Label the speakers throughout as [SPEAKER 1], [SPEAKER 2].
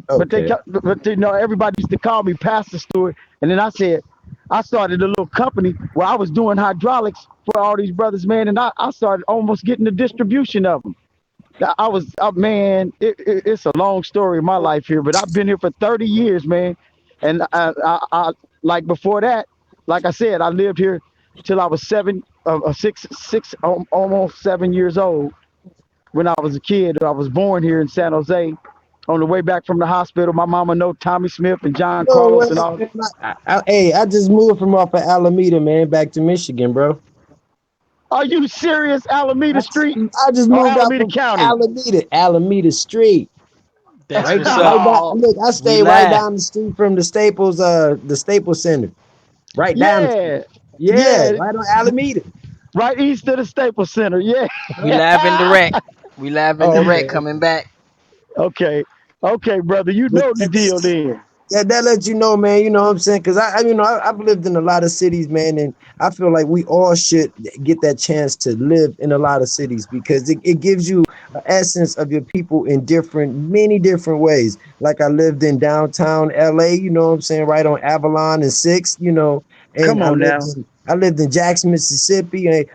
[SPEAKER 1] Okay.
[SPEAKER 2] but you know, everybody used to call me Pastor Stewart. And then I said, I started a little company where I was doing hydraulics for all these brothers, man. And I started almost getting the distribution of them. Man, it's a long story in my life here, but I've been here for 30 years, man. And I like before that, like I said, I lived here till I was almost 7 years old. When I was a kid, I was born here in San Jose. On the way back from the hospital, my mama know Tommy Smith and John
[SPEAKER 1] No
[SPEAKER 2] Carlos
[SPEAKER 1] way,
[SPEAKER 2] and all.
[SPEAKER 1] man. Hey, I just moved from off of Alameda, man, back to Michigan, bro.
[SPEAKER 2] Are you serious?
[SPEAKER 1] I,
[SPEAKER 2] Alameda Street
[SPEAKER 1] I just
[SPEAKER 2] or
[SPEAKER 1] moved out
[SPEAKER 2] Alameda
[SPEAKER 1] from
[SPEAKER 2] County?
[SPEAKER 1] Alameda Street.
[SPEAKER 3] That's
[SPEAKER 1] Right
[SPEAKER 3] what's
[SPEAKER 1] down,
[SPEAKER 3] up.
[SPEAKER 1] right down.
[SPEAKER 4] Oh,
[SPEAKER 1] Look, I
[SPEAKER 3] We
[SPEAKER 1] stay right
[SPEAKER 3] live.
[SPEAKER 1] down the street from the Staples Center. Right down the street.
[SPEAKER 2] Yeah,
[SPEAKER 1] Yeah,
[SPEAKER 2] yeah,
[SPEAKER 1] right on Alameda.
[SPEAKER 2] right east of the Staples Center. Yeah.
[SPEAKER 3] We live and direct. We live and
[SPEAKER 1] Oh,
[SPEAKER 3] direct
[SPEAKER 1] okay.
[SPEAKER 3] coming back.
[SPEAKER 2] Okay. Okay, brother. You
[SPEAKER 1] But
[SPEAKER 2] know the deal then.
[SPEAKER 1] that lets you know, man. You know what I'm saying? Because I've lived in a lot of cities, man, and I feel like we all should get that chance to live in a lot of cities because it gives you an essence of your people in many different ways. Like I lived in downtown LA, you know what I'm saying, right on Avalon and Sixth, and
[SPEAKER 2] Come on now.
[SPEAKER 1] I lived in Jackson, Mississippi. And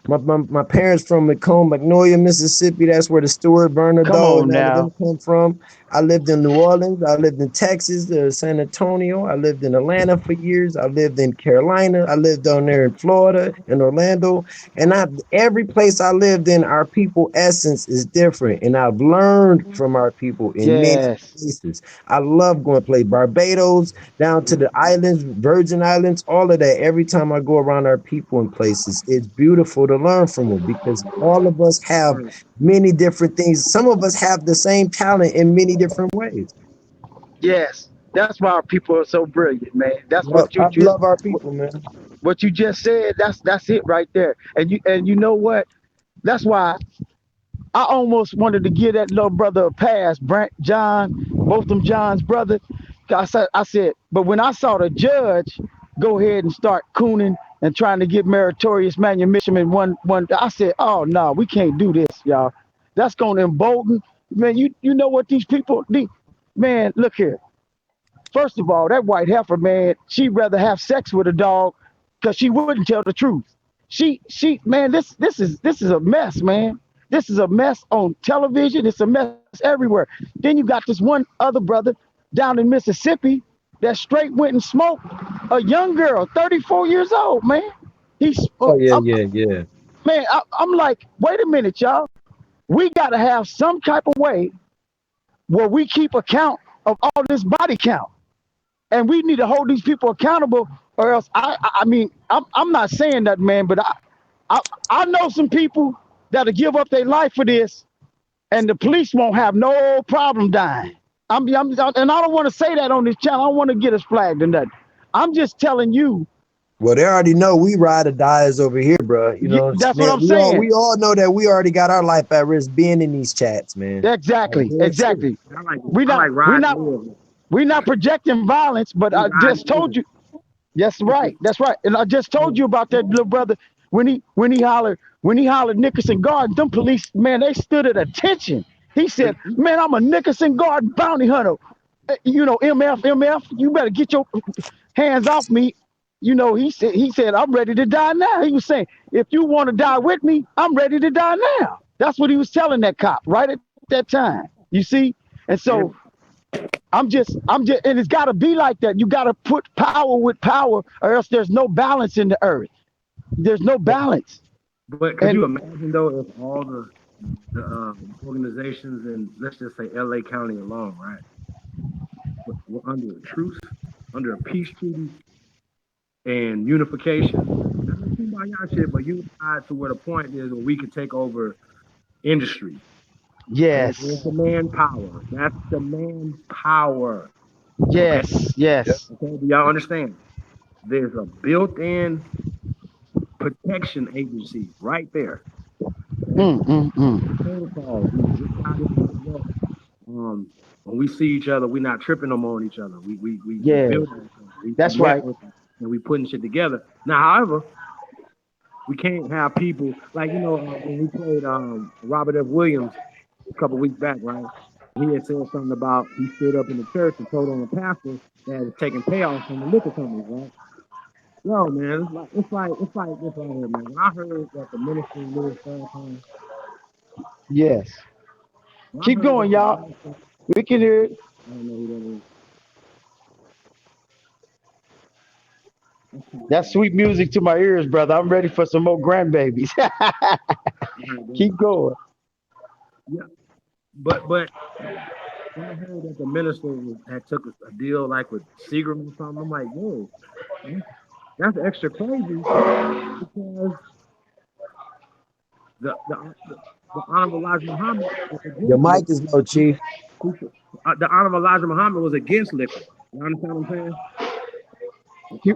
[SPEAKER 1] my parents from Macomb, Magnolia, Mississippi. That's where the Stuart,
[SPEAKER 2] Come
[SPEAKER 1] Bernardo,
[SPEAKER 2] on
[SPEAKER 1] and all of them
[SPEAKER 2] now.
[SPEAKER 1] come from. I lived in New Orleans. I lived in Texas, San Antonio. I lived in Atlanta for years. I lived in Carolina. I lived down there in Florida, in Orlando. And every place I lived in, our people essence is different. And I've learned from our people in many
[SPEAKER 2] Yes.
[SPEAKER 1] places. I love going to play Barbados, down to the islands, Virgin Islands, all of that. Every time I go around our people in places, it's beautiful to learn from them because all of us have many different things. Some of us have the same talent in many different ways.
[SPEAKER 2] Yes. That's why our people are so brilliant, man. That's
[SPEAKER 1] Yep,
[SPEAKER 2] what you
[SPEAKER 1] I
[SPEAKER 2] just
[SPEAKER 1] love our people, man.
[SPEAKER 2] what you just said. That's it right there. And you know what? That's why I almost wanted to give that little brother a pass, Brent John, both them John's brother. I said, but when I saw the judge go ahead and start cooning and trying to get meritorious manumission in one, I said, oh no, we can't do this, y'all. That's gonna embolden, man. You know what these people, man. Look here. First of all, that white heifer, man, she'd rather have sex with a dog because she wouldn't tell the truth. Man, this is a mess, man. This is a mess on television. It's a mess everywhere. Then you got this one other brother down in Mississippi that straight went and smoked a young girl, 34 years old, man. He's,
[SPEAKER 1] Oh yeah,
[SPEAKER 2] I'm,
[SPEAKER 1] yeah, yeah.
[SPEAKER 2] man, I'm like, wait a minute, y'all. We got to have some type of way where we keep account of all this body count, and we need to hold these people accountable, or else I'm not saying that, man, but I I know some people that'll give up their life for this, and the police won't have no problem dying. And I don't want to say that on this channel. I don't want to get us flagged or nothing. I'm just telling you,
[SPEAKER 1] Well, they already know we ride or dies over here, bro. You know what I'm
[SPEAKER 2] that's what
[SPEAKER 1] saying?
[SPEAKER 2] I'm
[SPEAKER 1] We
[SPEAKER 2] saying.
[SPEAKER 1] all know that we already got our life at risk being in these chats, man. Like
[SPEAKER 2] Exactly,
[SPEAKER 1] real shit.
[SPEAKER 2] exactly.
[SPEAKER 4] I like
[SPEAKER 2] We
[SPEAKER 4] I
[SPEAKER 2] not
[SPEAKER 4] like
[SPEAKER 2] we
[SPEAKER 4] ride
[SPEAKER 2] not
[SPEAKER 4] and live.
[SPEAKER 2] we not projecting violence, but I
[SPEAKER 4] Ride
[SPEAKER 2] just
[SPEAKER 4] and
[SPEAKER 2] told
[SPEAKER 4] live.
[SPEAKER 2] you. That's right. That's right. And I just told you about that little brother when he hollered Nickerson Garden. Them police, man, they stood at attention. He said, "Man, I'm a Nickerson Garden bounty hunter. MF, you better get your hands off me." He said, "I'm ready to die now." He was saying, "If you want to die with me, I'm ready to die now." That's what he was telling that cop right at that time. You see, and so
[SPEAKER 4] Yeah,
[SPEAKER 2] I'm just, and it's got to be like that. You got to put power with power, or else there's no balance in the earth. There's no balance.
[SPEAKER 4] but could
[SPEAKER 2] And
[SPEAKER 4] you imagine though if all the organizations in let's just say L.A. County alone, right, were under a truce, under a peace treaty and unification, not no kumbaya shit, but unified to where the point is where we could take over industry. And there's
[SPEAKER 2] yes,
[SPEAKER 4] the manpower. That's the manpower. Okay.
[SPEAKER 2] yes,
[SPEAKER 1] Yep.
[SPEAKER 2] yes.
[SPEAKER 4] Okay. Do y'all understand? There's a built-in protection agency right there. Okay.
[SPEAKER 2] Mm.
[SPEAKER 4] Protocols. This is how this is gonna go. Um, when we see each other, we're not tripping no more on each other. We
[SPEAKER 2] Yeah,
[SPEAKER 4] building each other. We
[SPEAKER 2] that's right.
[SPEAKER 4] networking and we putting shit together. Now, however, we can't have people like when we played Robert F. Williams a couple weeks back, right? He had said something about he stood up in the church and told on the pastor that was taking payoffs from the liquor companies, right? Yo, man, it's like this right here, man. When I heard that the minister Louis Farrakhan,
[SPEAKER 2] Yes.
[SPEAKER 4] when I
[SPEAKER 2] Keep
[SPEAKER 4] heard
[SPEAKER 2] going,
[SPEAKER 4] that the
[SPEAKER 2] y'all.
[SPEAKER 4] minister,
[SPEAKER 2] We can hear it.
[SPEAKER 4] I don't know who that is. That's kind of
[SPEAKER 2] That's sweet music to my ears, brother. I'm ready for some more grandbabies.
[SPEAKER 4] right there.
[SPEAKER 2] Keep going.
[SPEAKER 4] Yeah, but when I heard that the minister had took a deal like with Seagram or something, I'm like, whoa, that's, that's extra crazy because the the the Honorable Elijah Muhammad was
[SPEAKER 1] Your
[SPEAKER 4] against liquor.
[SPEAKER 1] mic is low, Chief.
[SPEAKER 4] The Honorable Elijah Muhammad was against liquor. You understand what I'm saying?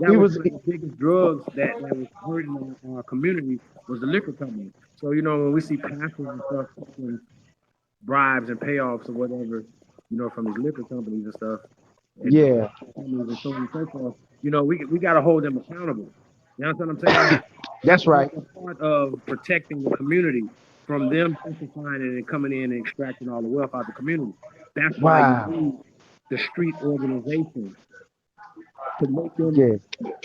[SPEAKER 4] That
[SPEAKER 2] He
[SPEAKER 4] was
[SPEAKER 2] was
[SPEAKER 4] one of the biggest drugs that was hurting our community was the liquor company. So when we see pastors and stuff taking bribes and payoffs or whatever, from these liquor companies and stuff, and
[SPEAKER 2] yeah.
[SPEAKER 4] companies and so on and so forth, we got to hold them accountable. You understand what I'm saying? That's
[SPEAKER 2] That's right.
[SPEAKER 4] a part of protecting the community from them simplifying it and coming in and extracting all the wealth out of the community. That's why you
[SPEAKER 2] Wow.
[SPEAKER 4] need the street organizations to make them
[SPEAKER 2] Yeah.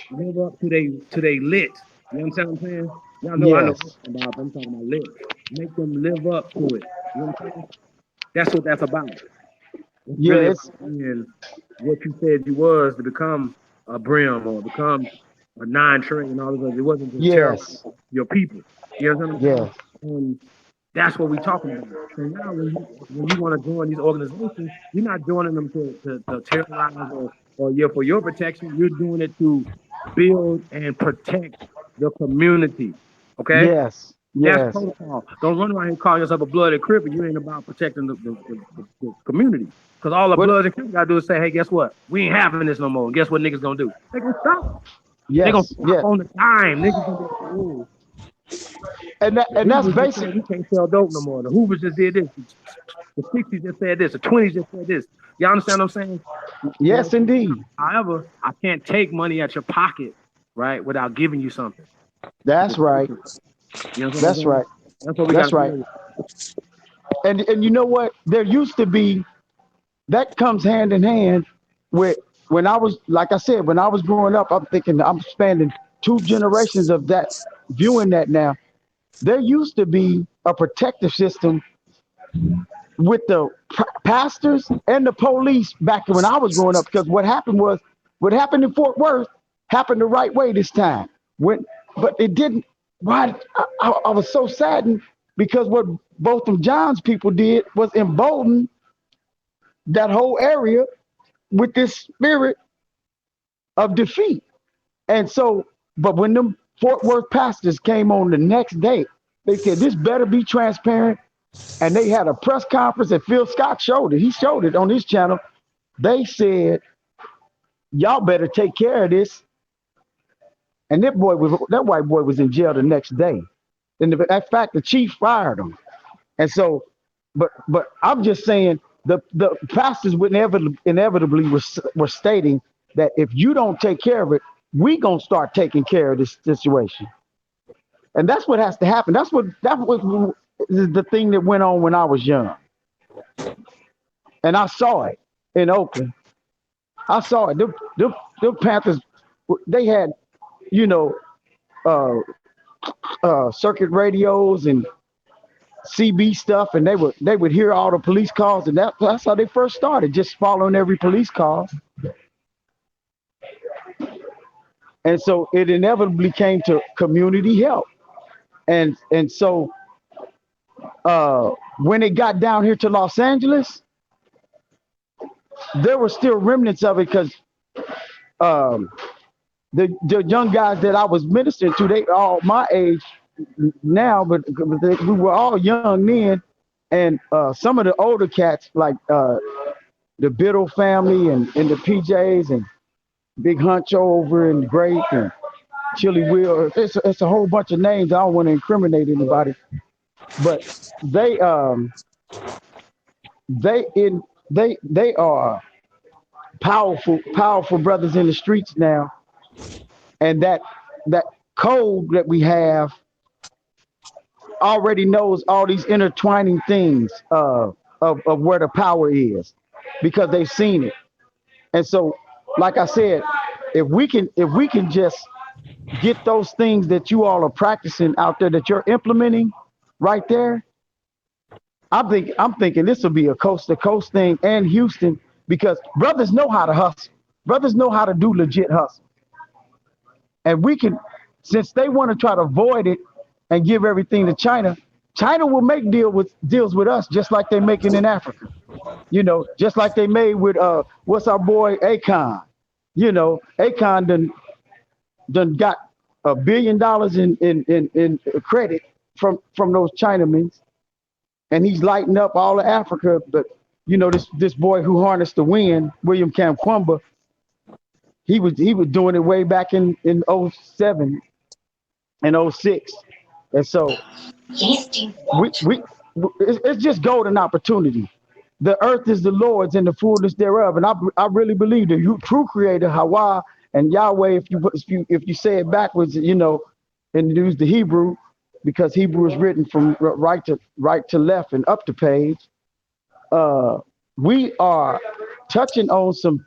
[SPEAKER 4] live up to they lit. You understand what I'm saying? Y'all know I know what
[SPEAKER 2] Yes.
[SPEAKER 4] I'm talking about. I'm talking about lit. Make them live up to it. You understand? That's what that's about. It's
[SPEAKER 2] Yeah.
[SPEAKER 4] really
[SPEAKER 2] It's
[SPEAKER 4] about being what you said you was to become a brim or become a nine train and all this other. It wasn't just terrorize
[SPEAKER 2] yes.
[SPEAKER 4] your people. You understand what I'm saying?
[SPEAKER 2] Yes.
[SPEAKER 4] And that's what we're talking about. So now when you want to join these organizations, you're not joining them to terrorize or yeah, for your protection. You're doing it to build and protect the community. Okay?
[SPEAKER 2] Yes.
[SPEAKER 4] That's
[SPEAKER 2] Yes.
[SPEAKER 4] protocol. Don't run around here calling yourself a blooded crip and you ain't about protecting the community. Because all the
[SPEAKER 2] What?
[SPEAKER 4] bloods and crips gotta do is say, hey, guess what? We ain't having this no more. And guess what niggas gonna do? They gonna stop. They gonna
[SPEAKER 2] Yes.
[SPEAKER 4] stop
[SPEAKER 2] Yes.
[SPEAKER 4] on the dime. Niggas gonna be like, oh, the
[SPEAKER 2] And that's
[SPEAKER 4] Hoovers just
[SPEAKER 2] basic.
[SPEAKER 4] said we can't sell dope no more. The Hoovers just did this. The 60s just said this. The 20s just said this. Y'all understand what I'm saying?
[SPEAKER 2] Yes, indeed.
[SPEAKER 4] However, I can't take money out your pocket, right, without giving you something.
[SPEAKER 2] That's right.
[SPEAKER 4] You know what I'm
[SPEAKER 2] That's
[SPEAKER 4] saying?
[SPEAKER 2] right.
[SPEAKER 4] That's what we gotta
[SPEAKER 2] That's right.
[SPEAKER 4] do.
[SPEAKER 2] And you know what? There used to be that comes hand in hand with when I was like I said when I was growing up. I'm thinking I'm spanning two generations of that viewing that now. There used to be a protective system with the pastors and the police back when I was growing up. Because what happened in Fort Worth happened the right way this time. But it didn't. Why? I was so saddened because what both of John's people did was embolden that whole area with this spirit of defeat. And so, but when them Fort Worth pastors came on the next day, they said this better be transparent. And they had a press conference, and Phil Scott showed it. He showed it on his channel. They said, "Y'all better take care of this." And that white boy was in jail the next day. And in fact, the chief fired him. And so, but I'm just saying the pastors would inevitably were stating that if you don't take care of it, we gonna start taking care of this situation. And that's what has to happen. That was the thing that went on when I was young, and I saw it in Oakland. I saw it. The Panthers, they had, you know, uh, circuit radios and CB stuff, and they would hear all the police calls, and that's how they first started, just following every police call. And so it inevitably came to community help, and so when it got down here to Los Angeles, there were still remnants of it because um, the young guys that I was ministering to, they all my age now, but we were all young then, and some of the older cats like the Biddle family and the PJs and Big Huncho over in Grape and Chili Will. It's a whole bunch of names. I don't want to incriminate anybody, but they they in they are powerful brothers in the streets now, and that code that we have already knows all these intertwining things of where the power is because they've seen it. And so, like I said, if we can just get those things that you all are practicing out there that you're implementing right there, I'm thinking this will be a coast to coast thing and Houston because brothers know how to hustle. Brothers know how to do legit hustle. And we can, since they want to try to avoid it and give everything to China, China will make deals with us just like they're making in Africa. Just like they made with what's our boy Akon. Akon done got $1 billion in credit from those Chinamen, and he's lighting up all of Africa. But this boy who harnessed the wind, William Kamkwamba, he was doing it way back in '07 and '06, and so it's just golden opportunity. The earth is the Lord's and the fullness thereof, and I really believe the true Creator, Hawa and Yahweh. If you say it backwards, and use the Hebrew, because Hebrew is written from right to left and up the page. We are touching on some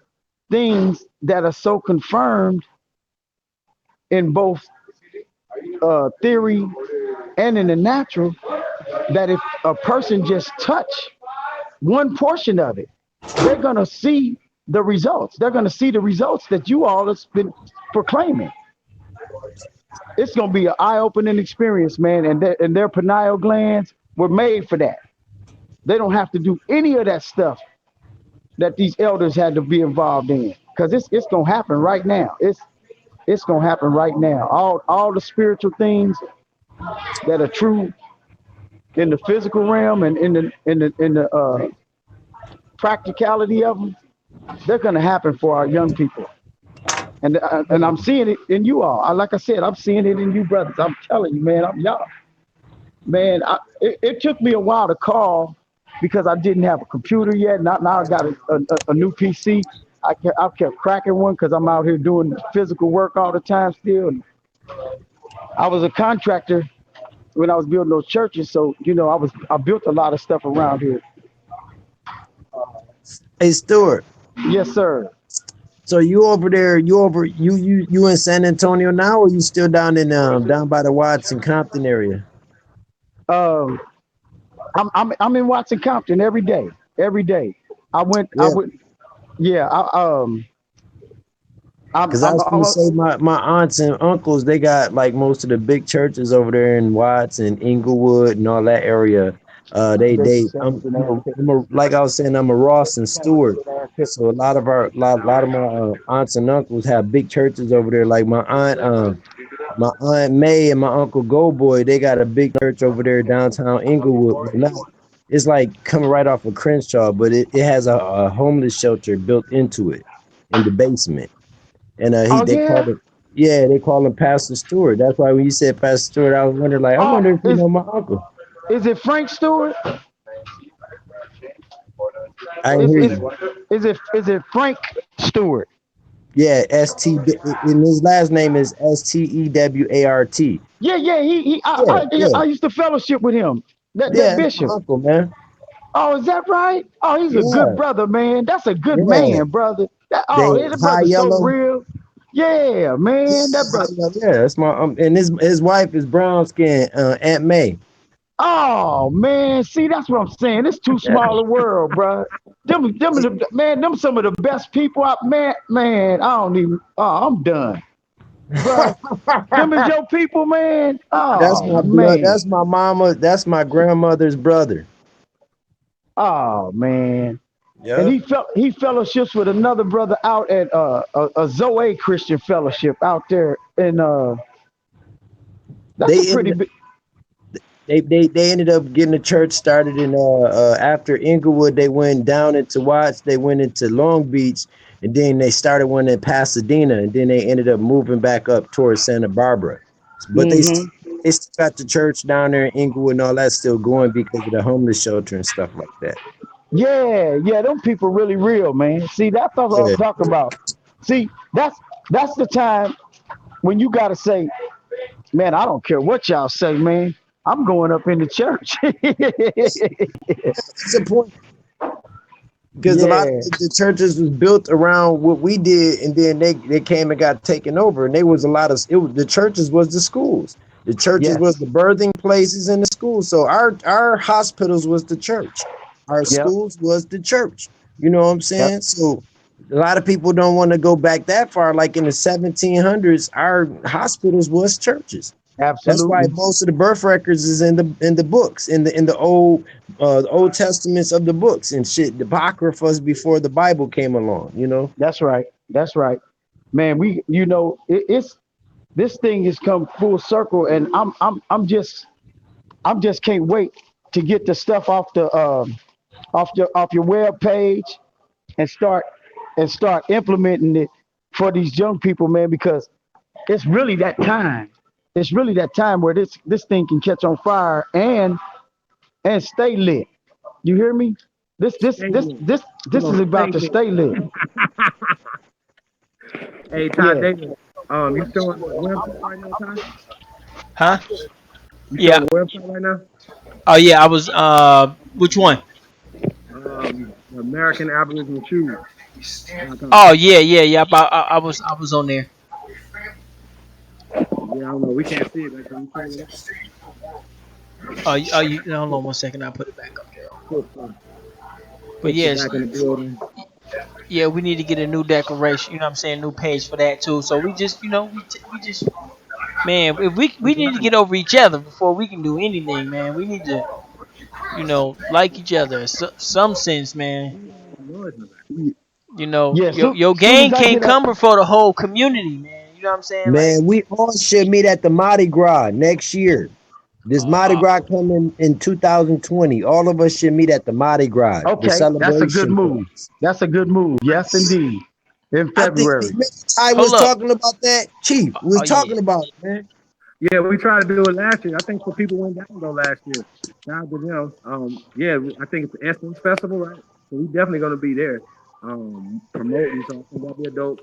[SPEAKER 2] things that are so confirmed in both theory and in the natural that if a person just touch one portion of it, they're going to see the results. They're going to see the results that you all have been proclaiming. It's going to be an eye-opening experience, man. And their pineal glands were made for that. They don't have to do any of that stuff that these elders had to be involved in, because it's going to happen right now. It's going to happen right now. All the spiritual things that are true in the physical realm and in the practicality of them, they're going to happen for our young people. And I'm seeing it in you all. Like I said, I'm seeing it in you brothers. I'm telling you, man. Y'all, man. It took me a while to call because I didn't have a computer yet. Now I got a new PC. I kept cracking one because I'm out here doing physical work all the time still. And I was a contractor when I was building those churches, so I built a lot of stuff around here.
[SPEAKER 1] Hey, Stuart.
[SPEAKER 2] Yes, sir.
[SPEAKER 1] So you over there? You in San Antonio now, or you still down by the Watson Compton area?
[SPEAKER 2] Um, I'm in Watson Compton every day. Every day. I
[SPEAKER 1] Yeah,
[SPEAKER 2] went. Yeah.
[SPEAKER 1] because I
[SPEAKER 2] I'm
[SPEAKER 1] was gonna say my aunts and uncles, they got like most of the big churches over there in Watts and Inglewood and all that area. Like I was saying, I'm a Ross and Stewart. So a lot of my aunts and uncles have big churches over there. Like my aunt May and my uncle Go Boy, they got a big church over there downtown Inglewood. Well, not, it's like coming right off of Crenshaw, but it has a homeless shelter built into it in the basement. And
[SPEAKER 2] Oh
[SPEAKER 1] they called
[SPEAKER 2] yeah.
[SPEAKER 1] him, yeah, they call him Pastor Stewart. That's why when you said Pastor Stewart, I was wondering, like, I
[SPEAKER 2] Oh,
[SPEAKER 1] wonder if you know my uncle.
[SPEAKER 2] is it Frank Stewart?
[SPEAKER 1] I didn't
[SPEAKER 2] Is
[SPEAKER 1] hear
[SPEAKER 2] is
[SPEAKER 1] you.
[SPEAKER 2] is it Frank Stewart?
[SPEAKER 1] Yeah, and his last name is Stewart.
[SPEAKER 2] Yeah, yeah. He
[SPEAKER 1] Yeah,
[SPEAKER 2] I
[SPEAKER 1] yeah,
[SPEAKER 2] used to fellowship with him. That
[SPEAKER 1] yeah. That's my
[SPEAKER 2] bishop.
[SPEAKER 1] uncle, man.
[SPEAKER 2] Oh, is that right? Oh, he's a good
[SPEAKER 1] Yeah,
[SPEAKER 2] brother, man. That's a good
[SPEAKER 1] yeah.
[SPEAKER 2] man, brother.
[SPEAKER 1] They
[SPEAKER 2] That
[SPEAKER 1] high
[SPEAKER 2] brother's so
[SPEAKER 1] yellow.
[SPEAKER 2] real. Yeah,
[SPEAKER 1] Yeah,
[SPEAKER 2] man. That brother.
[SPEAKER 1] yeah. That's my and his wife is brown skin, Aunt May.
[SPEAKER 2] Oh man, see that's what I'm saying. It's too small a world, bro. Man, them some of the best people. Man, I don't even. Oh, I'm done, bro. Them is your people, man.
[SPEAKER 1] That's
[SPEAKER 2] Oh
[SPEAKER 1] my blood.
[SPEAKER 2] man.
[SPEAKER 1] That's my mama. That's my grandmother's brother.
[SPEAKER 2] Oh man. And
[SPEAKER 1] Yep.
[SPEAKER 2] he fellowships with another brother out at a Zoe Christian fellowship out there, and that's a
[SPEAKER 1] They
[SPEAKER 2] pretty
[SPEAKER 1] ended
[SPEAKER 2] big.
[SPEAKER 1] they ended up getting the church started in after Inglewood. They went down into Watts. They went into Long Beach, and then they started one in Pasadena, and then they ended up moving back up towards Santa Barbara. But
[SPEAKER 2] Hmm.
[SPEAKER 1] they still got the church down there in Inglewood and all that still going because of the homeless shelter and stuff like that.
[SPEAKER 2] Yeah, yeah, them people really real, man. See, that's what I'm
[SPEAKER 1] Yeah.
[SPEAKER 2] talking about. See, that's the time when you gotta say, man, I don't care what y'all say, man. I'm going up in the church.
[SPEAKER 1] It's important. because a lot of
[SPEAKER 2] Yeah.
[SPEAKER 1] the churches was built around what we did, and then they came and got taken over, and they was a lot of the churches was the schools. The churches was
[SPEAKER 2] Yes.
[SPEAKER 1] the birthing places and the schools. So our hospitals was the church. Our
[SPEAKER 2] Yep.
[SPEAKER 1] schools was the church. You know what I'm
[SPEAKER 2] Yep.
[SPEAKER 1] saying? So a lot of people don't want to go back that far. Like in the 1700s, our hospitals was churches. That's why
[SPEAKER 2] Absolutely.
[SPEAKER 1] most of the birth records is in the books, in the Old Testaments of the books and shit, the apocryphas before the Bible came along. You know.
[SPEAKER 2] That's right. That's right. Man, it's this thing has come full circle, and I'm just can't wait to get the stuff off the off your web page and start implementing it for these young people, man, because it's really that time. It's really that time where this thing can catch on fire and stay lit. You hear me? This this
[SPEAKER 4] Stay
[SPEAKER 2] this
[SPEAKER 4] lit.
[SPEAKER 2] this
[SPEAKER 4] We're
[SPEAKER 2] this is
[SPEAKER 4] gonna
[SPEAKER 2] about
[SPEAKER 4] stay
[SPEAKER 2] to
[SPEAKER 4] lit.
[SPEAKER 2] stay lit.
[SPEAKER 4] Hey, Ty
[SPEAKER 2] Yeah.
[SPEAKER 4] Davis, you still on the website right now, Ty?
[SPEAKER 3] Huh?
[SPEAKER 4] You still on
[SPEAKER 3] Yeah.
[SPEAKER 4] the website right now?
[SPEAKER 3] Oh yeah, I was which one?
[SPEAKER 4] American Aboriginal Shoes.com.
[SPEAKER 3] Oh yeah, yeah, yeah. I was on there.
[SPEAKER 4] Yeah, I don't know. We can't see it, but can you pull it up?
[SPEAKER 3] You hold on one second, I'll put it back up there.
[SPEAKER 4] Put, uh,
[SPEAKER 3] But
[SPEAKER 4] put you
[SPEAKER 3] yes,
[SPEAKER 4] back in the building.
[SPEAKER 3] yeah, we need to get a new decoration, you know what I'm saying, new page for that too. So we just, we just man, if we
[SPEAKER 4] It's
[SPEAKER 3] need to
[SPEAKER 4] live.
[SPEAKER 3] get over each other before we can do anything, man. We need to, like each other in some sense, man.
[SPEAKER 4] Noise in the back.
[SPEAKER 2] Yeah.
[SPEAKER 3] Your
[SPEAKER 2] Soon
[SPEAKER 3] gang
[SPEAKER 2] as I
[SPEAKER 3] can't
[SPEAKER 2] get a
[SPEAKER 3] come before the whole community, man. You know what I'm saying? Like,
[SPEAKER 1] Man, we all should meet at the Mardi Gras next year. This Mardi
[SPEAKER 3] uh,
[SPEAKER 1] Gras coming in 2020. All of us should meet at the Mardi Gras, the
[SPEAKER 2] okay, that's a good
[SPEAKER 1] celebration
[SPEAKER 2] move.
[SPEAKER 1] place.
[SPEAKER 2] That's a good move. Yes, indeed. In
[SPEAKER 1] I think
[SPEAKER 2] February.
[SPEAKER 1] remember Ty was
[SPEAKER 3] hold up.
[SPEAKER 1] talking about that. Chief was
[SPEAKER 3] Oh yeah.
[SPEAKER 1] talking about it, man.
[SPEAKER 4] Yeah, we tried to do it last year. I think some people went down though last year. Shout out to them. Yeah, I think it's the Essence Festival, right? So we definitely gonna be there, promoting. So I think that'll be a dope.